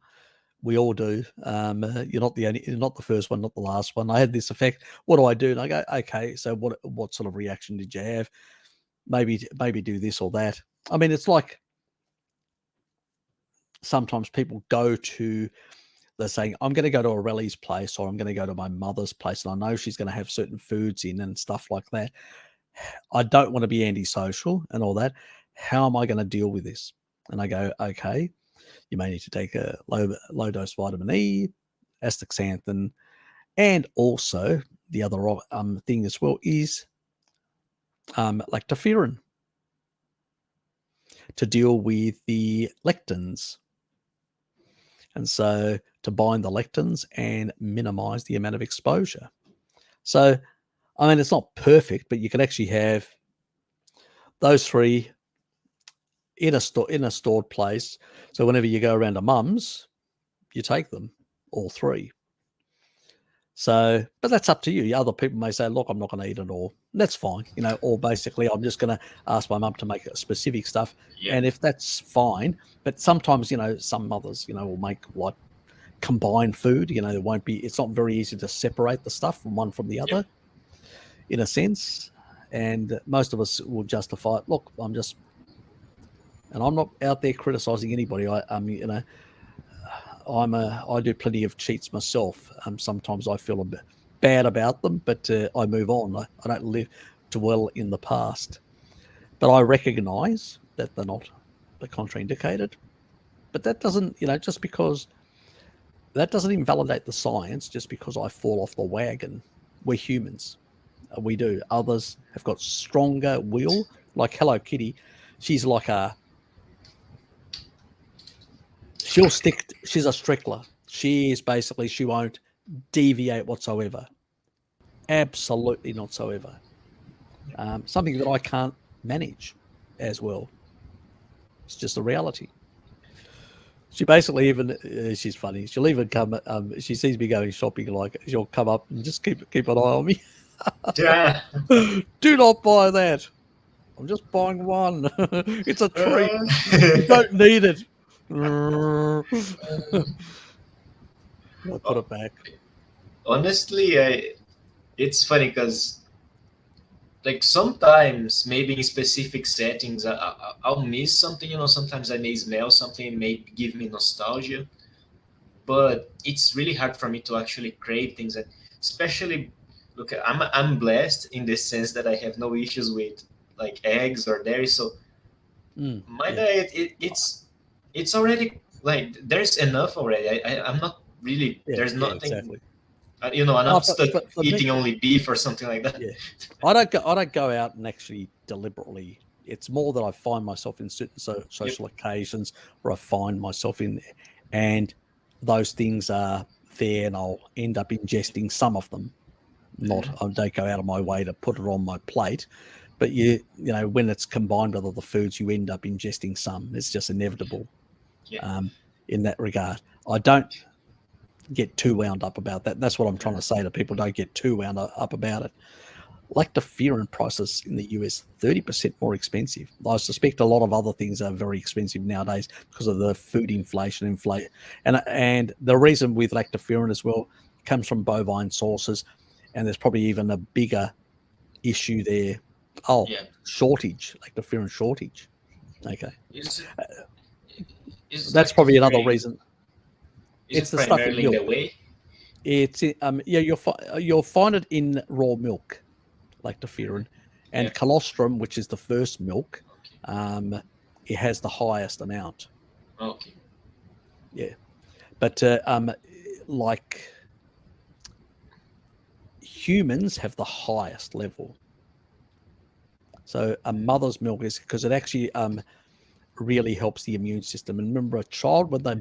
We all do. You're not the first one, not the last one. I had this effect. What do I do?" And I go, "Okay, so what sort of reaction did you have? Maybe do this or that." I mean, it's like sometimes people go to. They're saying, "I'm going to go to a Relly's place, or I'm going to go to my mother's place, and I know she's going to have certain foods in and stuff like that. I don't want to be antisocial and all that. How am I going to deal with this?" And I go, "Okay, you may need to take a low dose vitamin E, astaxanthin, and also the other thing as well is lactoferrin to deal with the lectins, and so to bind the lectins and minimize the amount of exposure." So, I mean, it's not perfect, but you can actually have those three in a stored place. So whenever you go around to mum's, you take them, all three. So, but that's up to you. Other people may say, "Look, I'm not going to eat it all." That's fine, or basically I'm just going to ask my mum to make specific stuff. Yeah. And if that's fine, but sometimes, some mothers, will make like combined food, it's not very easy to separate the stuff from one from the other in a sense. And most of us will justify it. Look, and I'm not out there criticizing anybody. I do plenty of cheats myself. Sometimes I feel a bit bad about them, but I move on. I don't live to dwell in the past. But I recognize that they're contraindicated. But that doesn't, just because that doesn't invalidate the science just because I fall off the wagon. We're humans. We do. Others have got stronger will. Like Hello Kitty, she's like she's a strickler. She won't deviate whatsoever. Absolutely not so ever. Something that I can't manage as well. It's just a reality. She basically she's funny. She'll even come. She sees me going shopping, like she'll come up and just keep an eye on me. Yeah. Do not buy that. I'm just buying one. It's a treat. You don't need it. I'll put it back. Honestly, it's funny because like sometimes maybe in specific settings I'll miss something, sometimes I may smell something, it may give me nostalgia, but it's really hard for me to actually crave things. And especially, look, I'm blessed in the sense that I have no issues with like eggs or dairy, so my diet it's already like there's enough already. I'm not really there's nothing exactly. I'm not stuck eating only beef or something like that. Yeah, I don't go out and actually deliberately. It's more that I find myself in certain social occasions where I find myself in, and those things are there, and I'll end up ingesting some of them. I don't go out of my way to put it on my plate, but when it's combined with other foods, you end up ingesting some. It's just inevitable. In that regard, I don't get too wound up about that. That's what I'm trying to say to people. Don't get too wound up about it. Lactoferrin prices in the US 30% more expensive. I suspect a lot of other things are very expensive nowadays because of the food inflation. And the reason with lactoferrin as well comes from bovine sources, and there's probably even a bigger issue there. Shortage, lactoferrin shortage. Okay. That's probably another reason. It's the stuff in milk. The way? It's you'll find it in raw milk, lactoferrin, and colostrum, which is the first milk. It has the highest amount. Okay. Yeah, but like humans have the highest level. So a mother's milk is because it actually really helps the immune system. And remember, a child, when they're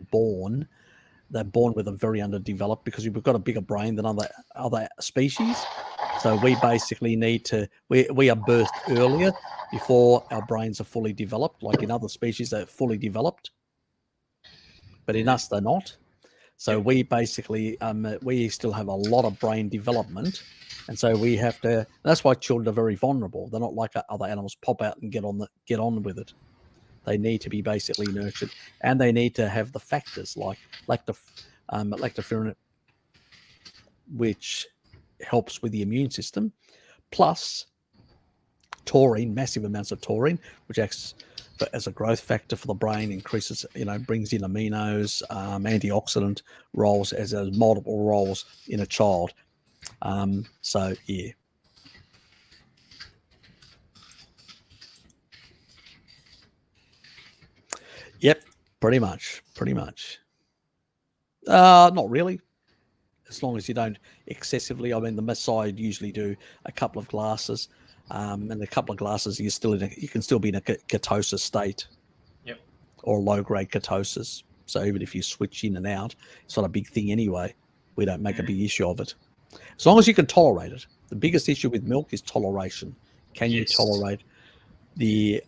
born with a very underdeveloped, because we've got a bigger brain than other species. So we basically need to, we are birthed earlier before our brains are fully developed. Like in other species, they're fully developed, but in us, they're not. So we basically, we still have a lot of brain development. And so we have to, that's why children are very vulnerable. They're not like other animals, pop out and get on with it. They need to be basically nurtured, and they need to have the factors like lactoferrin, which helps with the immune system, plus taurine, massive amounts of taurine, which acts as a growth factor for the brain, increases, brings in aminos, antioxidant roles, as multiple roles in a child. So yeah. Yep, pretty much. Not really, as long as you don't excessively. I mean, the Maasai usually do a couple of glasses, and a couple of glasses, you can still be in a ketosis state. Yep. Or low-grade ketosis. So even if you switch in and out, it's not a big thing anyway. We don't make a big issue of it, as long as you can tolerate it. The biggest issue with milk is toleration. Can you tolerate the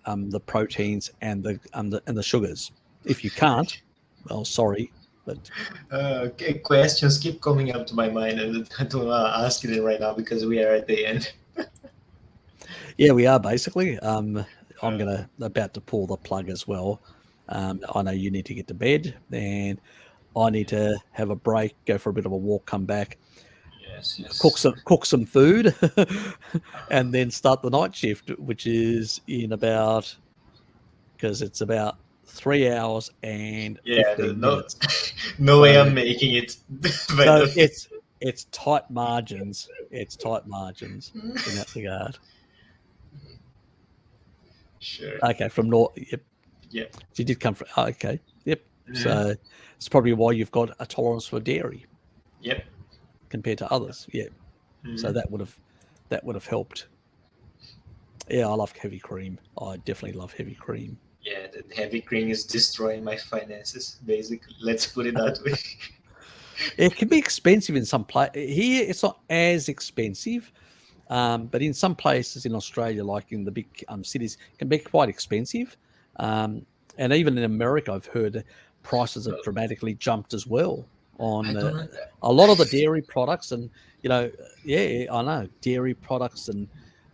proteins and the sugars? If you can't, well, sorry, but okay, questions keep coming up to my mind, and I don't want to ask it right now because we are at the end. Yeah, we are basically. I'm about to pull the plug as well. I know you need to get to bed, and I need to have a break, go for a bit of a walk, come back. Yes. Cook some food, and then start the night shift, which is in about, because it's about 3 hours and 15 minutes. No way I'm making it. So it's tight margins. It's tight margins in that regard. Sure. Okay, from North. Yep. Yeah. You did come from. Okay. Yep. So it's probably why you've got a tolerance for dairy. Yep. Compared to others. Yeah. So that would have helped. Yeah, I love heavy cream. I definitely love heavy cream. Yeah, the heavy cream is destroying my finances, basically. Let's put it that way. It can be expensive in some places. Here, it's not as expensive, but in some places in Australia, like in the big cities, it can be quite expensive. And even in America, I've heard prices have dramatically jumped as well on a lot of the dairy products. And, I know, dairy products and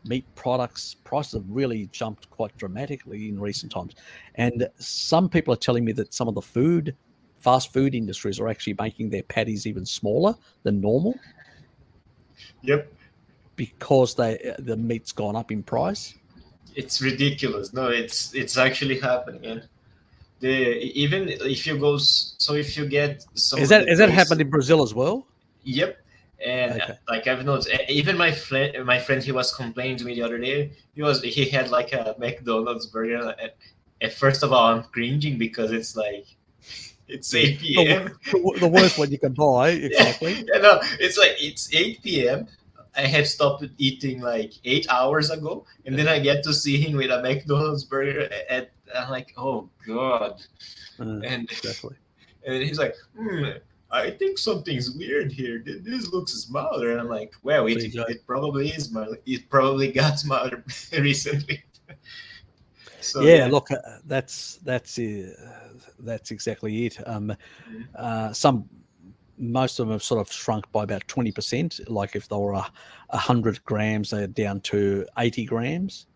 meat products prices have really jumped quite dramatically in recent times. And some people are telling me that some of the fast food industries are actually making their patties even smaller than normal. Yep. Because the meat's gone up in price. It's ridiculous. No, it's actually happening. And even if you go, so if you get some, is that happened in Brazil as well? Yep. And like I've noticed, even my friend, he was complaining to me the other day. He had like a McDonald's burger. And first of all, I'm cringing because it's like it's 8 p.m. The worst one you can buy, exactly. Yeah, no, it's 8 p.m. I have stopped eating like 8 hours ago, and then I get to see him with a McDonald's burger, and I'm like, oh god. And he's like, I think something's weird here. This looks smaller. And I'm like, well, it probably is smaller. It probably got smaller recently. So look, that's exactly it. Most of them have sort of shrunk by about 20%. Like if they were 100 grams, they're down to 80 grams.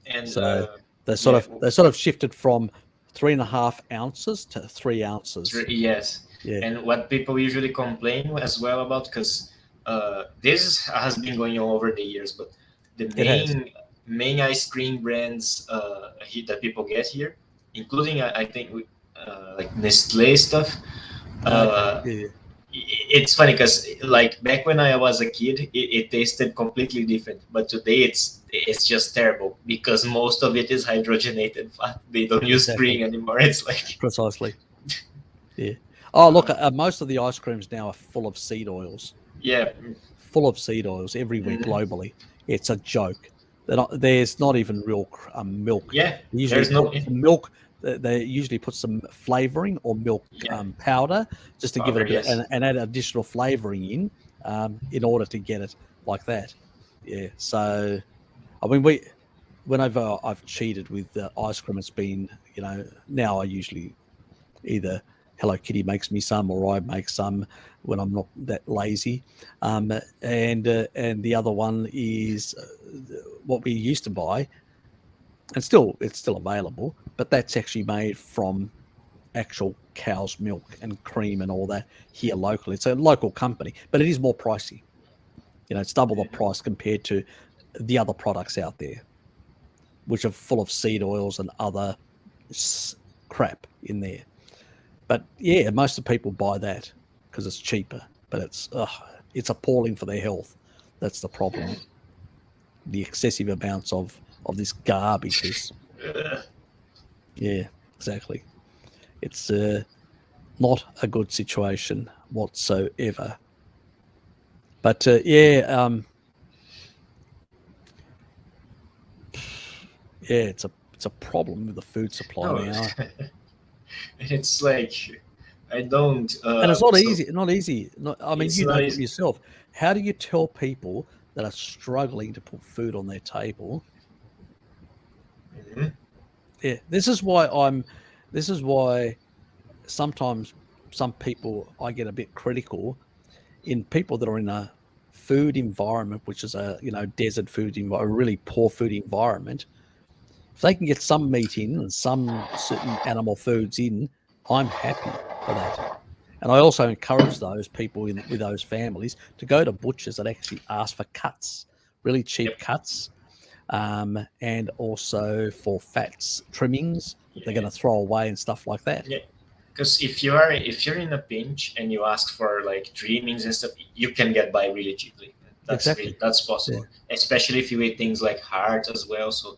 And so they sort of shifted from 3.5 ounces to 3 ounces. Yes. Yeah. And what people usually complain as well about, because this has been going on over the years, but the main ice cream brands that people get here, including I think like Nestle stuff. It's funny because like back when I was a kid, it tasted completely different, but today it's just terrible because most of it is hydrogenated fat. They don't use spring anymore. It's like precisely. Yeah. Oh, look, most of the ice creams now are full of seed oils. Yeah. Full of seed oils everywhere globally. It's a joke. There's not even real milk. Yeah. Usually milk they usually put some flavoring or milk powder just to give it a bit and add additional flavoring in order to get it like that. Yeah. So, I mean, whenever I've cheated with ice cream, it's been, now I usually either Hello Kitty makes me some or I make some when I'm not that lazy. And the other one is what we used to buy, and it's still available, but that's actually made from actual cow's milk and cream and all that here locally. It's a local company, but it is more pricey. It's double the price compared to the other products out there, which are full of seed oils and other crap in there. But yeah, most of the people buy that because it's cheaper, but it's appalling for their health. That's the problem. The excessive amounts of this garbage. Yeah, exactly. It's not a good situation whatsoever. But yeah, it's a problem with the food supply now. It's like I don't. And it's not easy. Not easy. I mean, you know from yourself. How do you tell people that are struggling to put food on their table? Mhm. Yeah, this is why sometimes some people, I get a bit critical in people that are in a food environment, which is a desert food environment, a really poor food environment. If they can get some meat in and some certain animal foods in, I'm happy for that. And I also encourage those people with those families to go to butchers and actually ask for cuts, really cheap cuts, and also for fats trimmings they're going to throw away and stuff like that. Yeah, because if you're in a pinch and you ask for like trimmings and stuff, you can get by really cheaply. That's possible, especially if you eat things like heart as well. So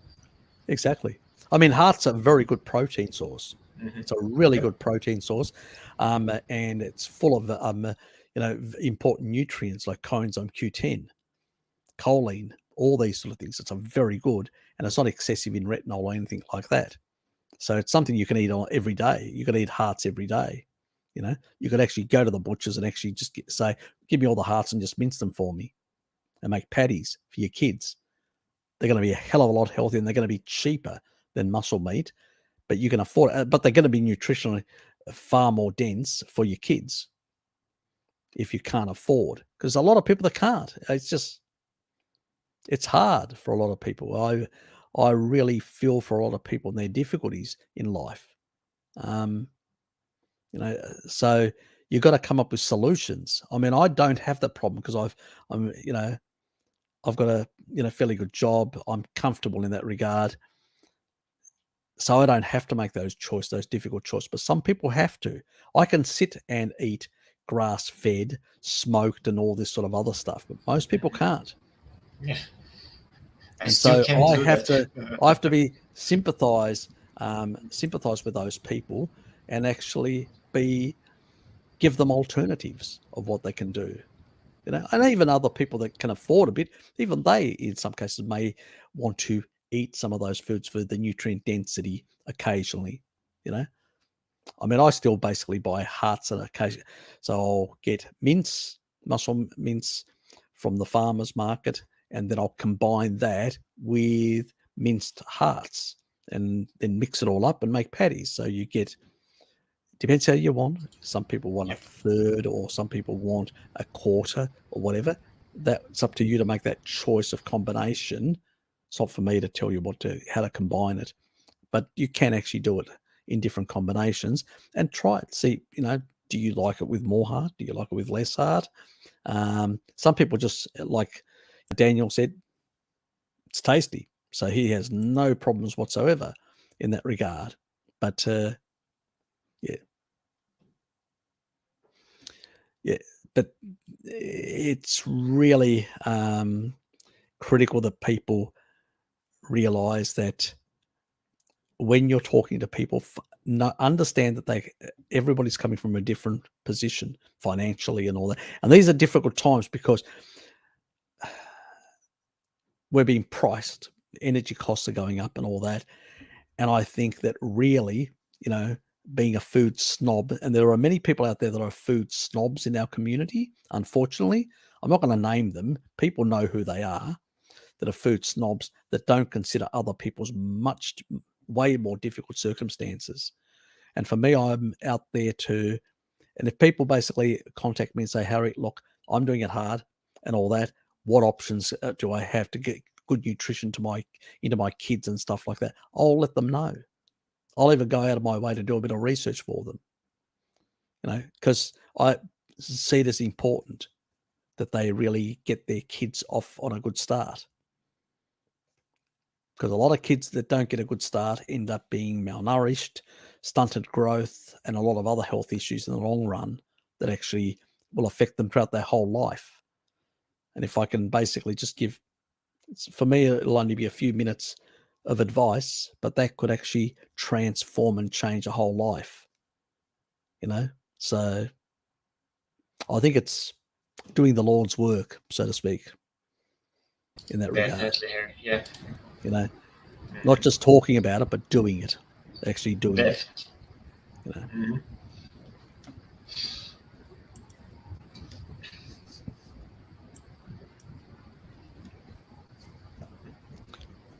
exactly. I mean, heart's a very good protein source. Mhm. It's a really good protein source, and it's full of important nutrients like coenzyme Q10, choline, all these sort of things. It's a very good, and it's not excessive in retinol or anything like that. So it's something you can eat on every day. You can eat hearts every day. You could actually go to the butchers and actually just say, give me all the hearts and just mince them for me and make patties for your kids. They're going to be a hell of a lot healthier and they're going to be cheaper than muscle meat, but you can afford it. But they're going to be nutritionally far more dense for your kids if you can't afford, because a lot of people that can't. It's hard for a lot of people. I really feel for a lot of people and their difficulties in life. So you've got to come up with solutions. I mean, I don't have that problem because I've got a fairly good job. I'm comfortable in that regard. So I don't have to make those difficult choices, but some people have to. I can sit and eat grass-fed, smoked, and all this sort of other stuff, but most people can't. Yeah. And so I have to be sympathize with those people and actually give them alternatives of what they can do. And even other people that can afford a bit, even they in some cases may want to eat some of those foods for the nutrient density occasionally. I mean, I still basically buy hearts on occasion. So I'll get muscle mince from the farmer's market, and then I'll combine that with minced hearts and then mix it all up and make patties. So you get, depends how you want. Some people want a third, or some people want a quarter, or whatever. That's up to you to make that choice of combination. It's not for me to tell you how to combine it, but you can actually do it in different combinations and try it. See, do you like it with more heart? Do you like it with less heart? Some people just, like Daniel said, it's tasty. So he has no problems whatsoever in that regard. But but it's really critical that people realize that when you're talking to people, understand that everybody's coming from a different position financially and all that. And these are difficult times because we're being priced. Energy costs are going up and all that. And I think that really, being a food snob, and there are many people out there that are food snobs in our community, unfortunately. I'm not going to name them. People know who they are, that are food snobs that don't consider other people's way more difficult circumstances. And for me, I'm out there too. And if people basically contact me and say, Harry, look, I'm doing it hard and all that, what options do I have to get good nutrition into my kids and stuff like that? I'll let them know. I'll even go out of my way to do a bit of research for them, because I see it as important that they really get their kids off on a good start. Because a lot of kids that don't get a good start end up being malnourished, stunted growth, and a lot of other health issues in the long run that actually will affect them throughout their whole life. And if I can basically just give, for me, it'll only be a few minutes of advice, but that could actually transform and change a whole life. So I think it's doing the Lord's work, so to speak, in that regard. Definitely, yeah. Not just talking about it, but doing it, actually doing Definitely. it. Mm-hmm.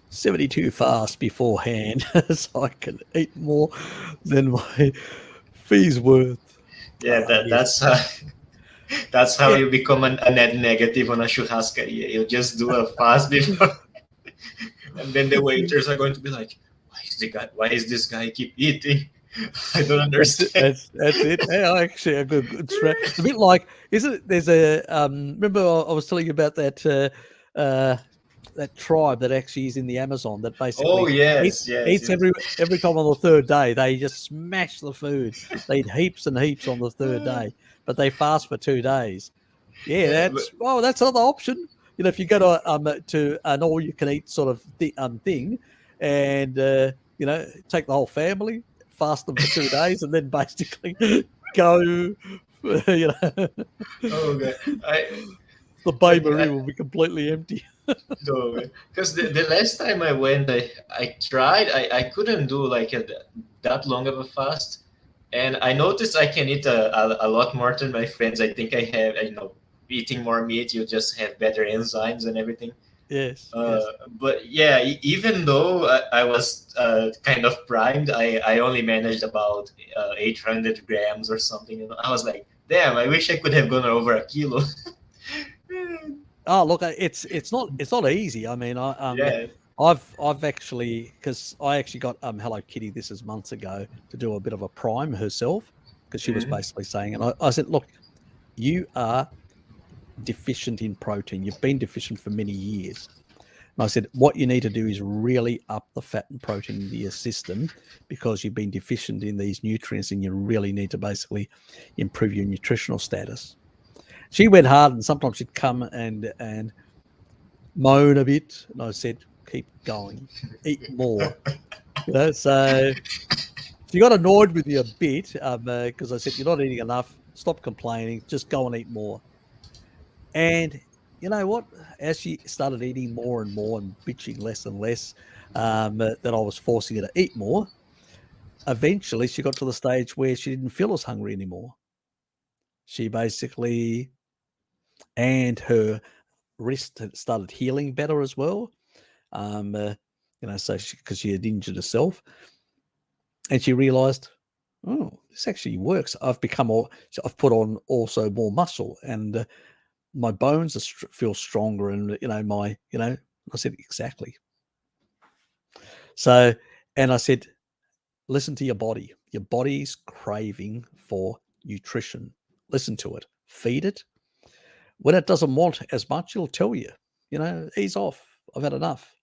72 fast beforehand, so I can eat more than my fee's worth. Yeah, that's how you become a net negative on a churrascaria. You just do a fast before, and then the waiters are going to be like, "Why is this guy keep eating? I don't understand." That's it. Yeah, actually, a good stretch. It's a bit like, isn't it? There's a remember I was telling you about that that tribe that actually is in the Amazon that basically eats every time on the third day. They just smash the food. They eat heaps and heaps on the third day, but they fast for 2 days. That's another option. If you go to an all-you-can-eat sort of thing, and take the whole family, fast them for 2 days, and then basically go. Okay. The bakery will be completely empty. No, because the last time I went, I tried. I couldn't do like that long of a fast, and I noticed I can eat a lot more than my friends. I think I have, eating more meat, you just have better enzymes and everything. Yes. But yeah, even though I was kind of primed, I only managed about 800 grams or something. I was like, damn, I wish I could have gone over a kilo. Oh, look, it's not easy. I mean, I've actually, because I actually got Hello Kitty, this is months ago, to do a bit of a prime herself, because she was basically saying, and I said, look, you are deficient in protein. You've been deficient for many years. And I said, what you need to do is really up the fat and protein into your system, because you've been deficient in these nutrients, and you really need to basically improve your nutritional status. She went hard, and sometimes she'd come and moan a bit, and I said, keep going, eat more. So she got annoyed with you a bit, because I said, you're not eating enough, stop complaining, just go and eat more. And you know what? As she started eating more and more and bitching less and less, that I was forcing her to eat more, eventually she got to the stage where she didn't feel as hungry anymore. She basically, and her wrist had started healing better as well. So because she had injured herself, and she realized, oh, this actually works. I've put on also more muscle, and my bones feel stronger, and I said, exactly. So, and I said, listen to your body. Your body's craving for nutrition. Listen to it. Feed it. When it doesn't want as much, it'll tell you, ease off. I've had enough.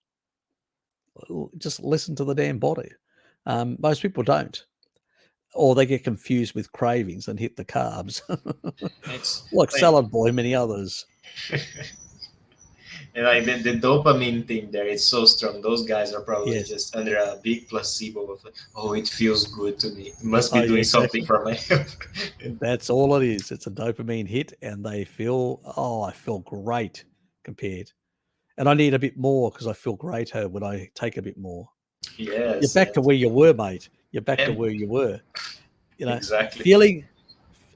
Just listen to the damn body. Most people don't, or they get confused with cravings and hit the carbs, like Salad Boy and many others. And like the dopamine thing there, it's so strong. Those guys are probably just under a big placebo of, oh, it feels good to me. It must be doing something for my health. That's all it is. It's a dopamine hit, and they feel, I feel great compared. And I need a bit more because I feel greater when I take a bit more. Yes. You're back to where you were, mate. You're back to And- where you were. You know, Exactly. feeling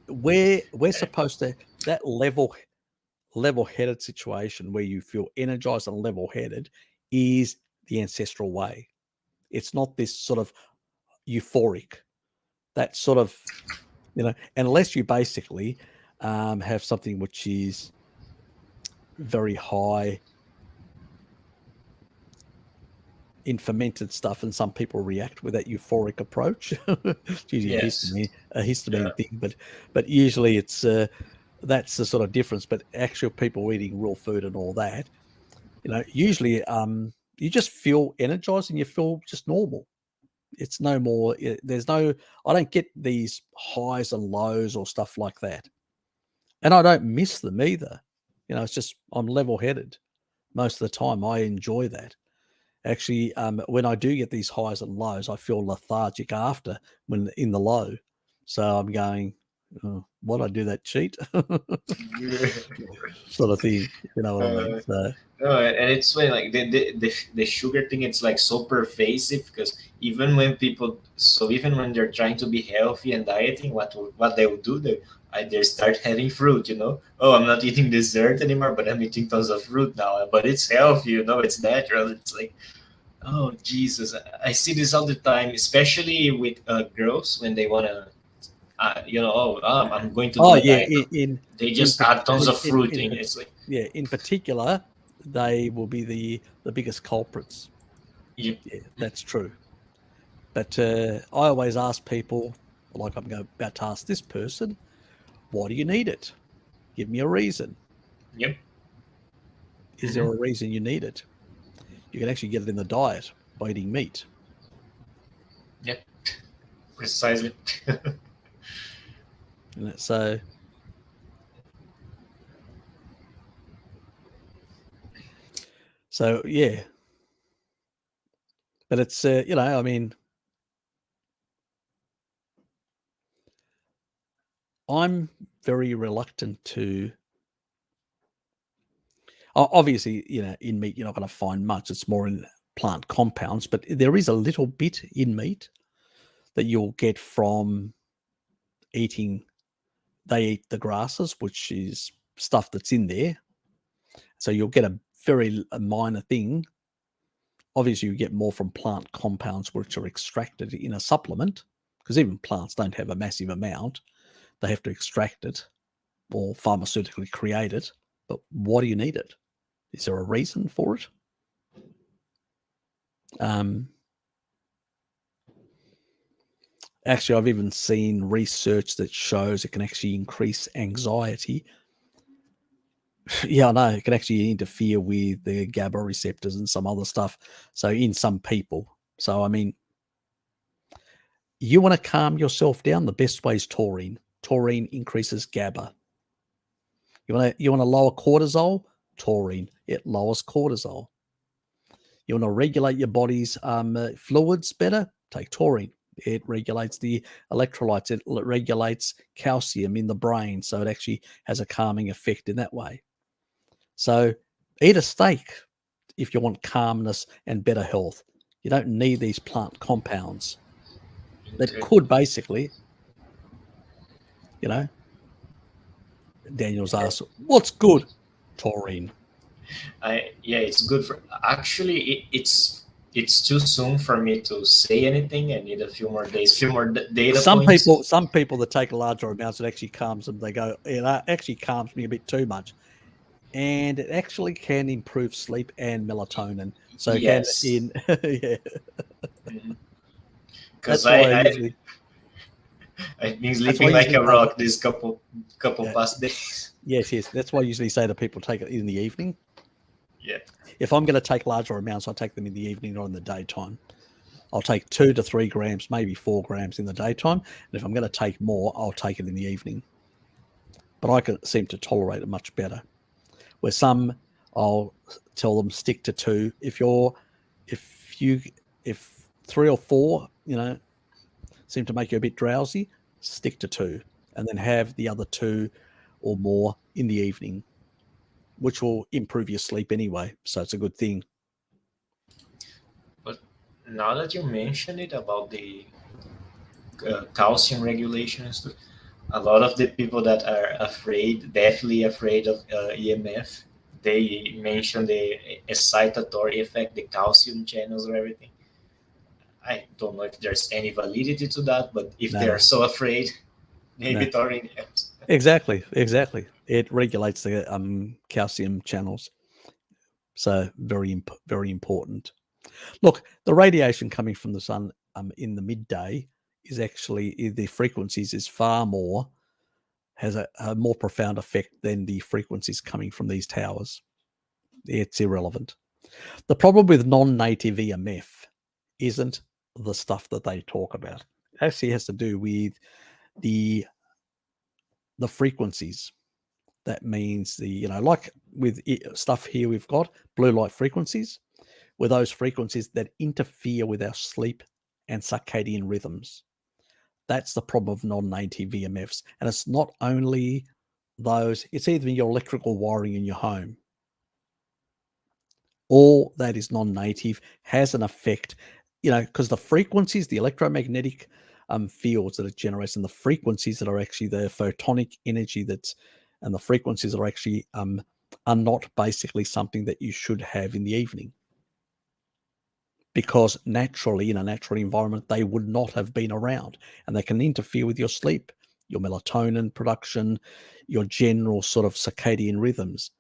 where we're supposed to, that level-headed situation where you feel energized and level-headed is the ancestral way. It's not this sort of euphoric, that sort of, you know, unless you basically have something which is very high in fermented stuff, and some people react with that euphoric approach. It's usually Yes. a histamine thing, but usually it's that's the sort of difference. But actual people eating real food and all that, you know, usually you just feel energized and you feel just normal. It's no more. There's no. I don't get these highs and lows or stuff like that, and I don't miss them either. You know, it's just I'm level-headed most of the time. I enjoy that. Actually, when I do get these highs and lows, I feel lethargic after when in the low. So I'm going, oh, why'd I do that cheat? Sort of thing, you know what I mean? So, No, and it's when like the sugar thing, it's like so pervasive because even when they're trying to be healthy and dieting, what they will do, they either start having fruit, you know. Oh, I'm not eating dessert anymore, but I'm eating tons of fruit now. But it's healthy, you know, it's natural. It's like, oh Jesus, I see this all the time, especially with girls when they wanna, I'm going to do oh a yeah, diet. They just add tons of fruit in. It's like, yeah, in particular, they will be the biggest culprits. yeah, That's true. But I always ask people, like I'm about to ask this person, why do you need it? Give me a reason. yep. Is there a reason you need it? You can actually get it in the diet by eating meat. Yep, precisely. And so, yeah. But it's, you know, I mean, I'm very reluctant to, obviously, you know, in meat, you're not going to find much. It's more in plant compounds, but there is a little bit in meat that you'll get from eating. They eat the grasses, which is stuff that's in there. So you'll get a very minor thing. Obviously, you get more from plant compounds, which are extracted in a supplement, because even plants don't have a massive amount. They have to extract it or pharmaceutically create it. But why do you need it? Is there a reason for it? Actually, I've even seen research that shows it can actually increase anxiety. Yeah, I know. It can actually interfere with the GABA receptors and some other stuff. So in some people. So, I mean, you want to calm yourself down, the best way is taurine. Taurine increases GABA. You want to lower cortisol? Taurine. It lowers cortisol. You want to regulate your body's fluids better? Take taurine. It regulates the electrolytes. It regulates calcium in the brain. So it actually has a calming effect in that way. So eat a steak if you want calmness and better health. You don't need these plant compounds that could basically, you know, Daniel's asked, what's good? Taurine. It's good for, actually, it's too soon for me to say anything. I need a few more days, few more data points. Some people that take larger amounts, it actually calms them. They go, it actually calms me a bit too much. And it actually can improve sleep and melatonin. So yes. it can yeah. Because I've been sleeping like a rock this couple past days. Yes. That's why I usually say to people, take it in the evening. Yeah. If I'm going to take larger amounts, I'll take them in the evening or in the daytime. I'll take 2 to 3 grams, maybe 4 grams in the daytime. And if I'm going to take more, I'll take it in the evening. But I can seem to tolerate it much better. Where some, I'll tell them stick to 2. If 3 or 4, you know, seem to make you a bit drowsy, stick to 2, and then have the other 2 or more in the evening, which will improve your sleep anyway. So it's a good thing. But now that you mention it about the calcium regulation and stuff, a lot of the people that are deathly afraid of EMF, they mention the excitatory effect, the calcium channels or everything. I don't know if there's any validity to that, but if they No. are so afraid, maybe No. taurine helps. Exactly. It regulates the calcium channels. So very important. Look, the radiation coming from the sun in the midday is actually, the frequencies is far more, has a more profound effect than the frequencies coming from these towers. It's irrelevant. The problem with non-native EMF isn't the stuff that they talk about. It actually has to do with the frequencies. That means like with stuff here, we've got blue light frequencies, were those frequencies that interfere with our sleep and circadian rhythms. That's the problem of non-native EMFs. And it's not only those, it's either your electrical wiring in your home. All that is non-native has an effect, because the frequencies, the electromagnetic fields that it generates, and the frequencies that are actually the photonic energy and the frequencies are actually are not basically something that you should have in the evening. Because naturally, in a natural environment, they would not have been around, and they can interfere with your sleep, your melatonin production, your general sort of circadian rhythms,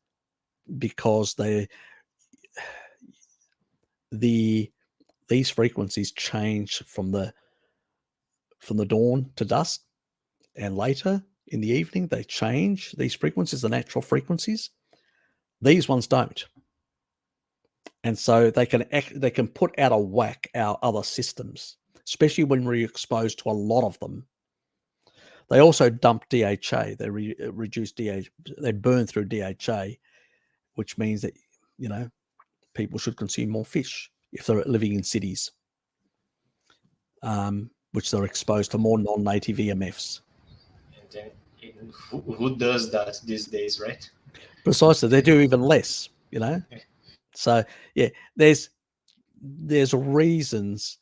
because these frequencies change from the dawn to dusk, and later in the evening they change. These frequencies, the natural frequencies, these ones don't. And so they can put out of whack our other systems, especially when we're exposed to a lot of them. They also dump DHA. They reduce DHA. They burn through DHA, which means that people should consume more fish if they're living in cities, which they're exposed to more non-native EMFs. And then who does that these days, right? Precisely, they do even less. Yeah. So yeah, there's reasons,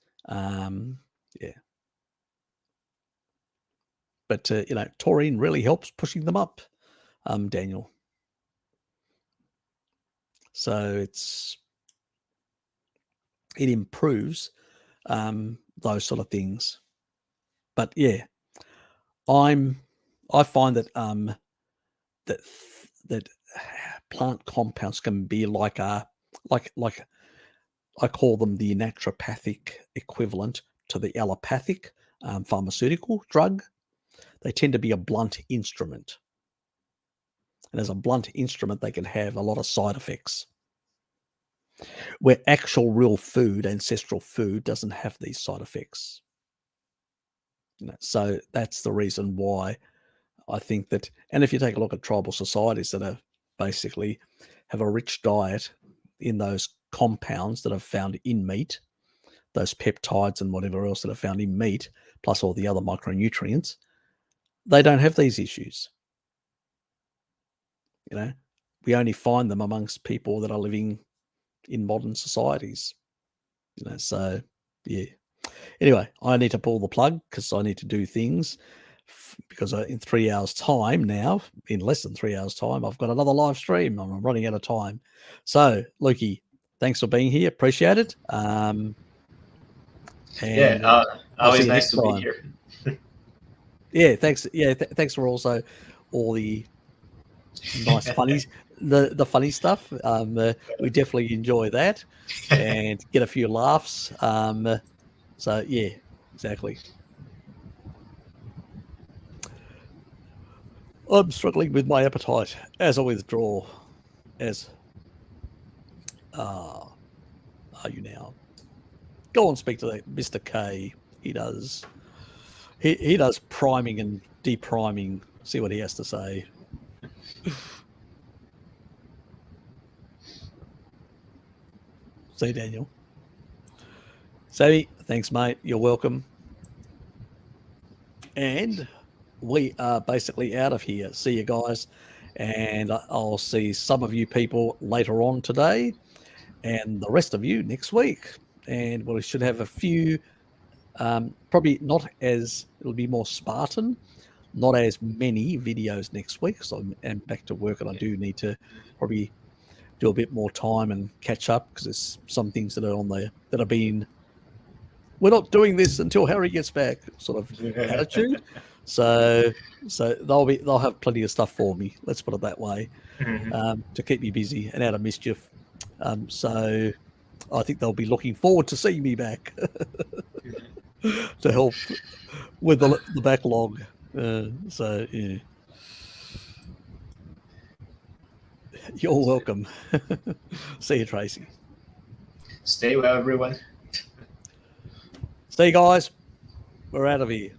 but taurine really helps pushing them up, Daniel. So it improves those sort of things. But yeah, I find that that plant compounds can be like I call them the naturopathic equivalent to the allopathic pharmaceutical drug. They tend to be a blunt instrument. And as a blunt instrument, they can have a lot of side effects. Where actual real food, ancestral food, doesn't have these side effects. So that's the reason why I think that, and if you take a look at tribal societies that are basically have a rich diet in those compounds that are found in meat, those peptides and whatever else that are found in meat, plus all the other micronutrients, they don't have these issues. We only find them amongst people that are living in modern societies. So yeah. Anyway, I need to pull the plug because I need to do things, because in 3 hours time now, in less than 3 hours time, I've got another live stream. I'm running out of time. So Lukey, thanks for being here. Appreciate it. And always nice to be here. Yeah, thanks. Yeah, thanks for also all the nice funnies, the funny stuff. We definitely enjoy that and get a few laughs. So yeah, exactly. I'm struggling with my appetite as I withdraw. As are you now? Go and speak to Mr. K. He does priming and depriming. See what he has to say. See, Daniel. Sammy, thanks, mate. You're welcome. And we are basically out of here. See you guys. And I'll see some of you people later on today and the rest of you next week. and we should have a few. Probably not as, it'll be more Spartan, not as many videos next week, so I'm back to work, and I do need to probably do a bit more time and catch up, because there's some things that are on there that have been, we're not doing this until Harry gets back sort of attitude. So they'll have plenty of stuff for me, let's put it that way, to keep me busy and out of mischief. So I think they'll be looking forward to seeing me back to help with the backlog. So yeah, you're welcome. See you, Tracy. Stay well, everyone. See you guys. We're out of here.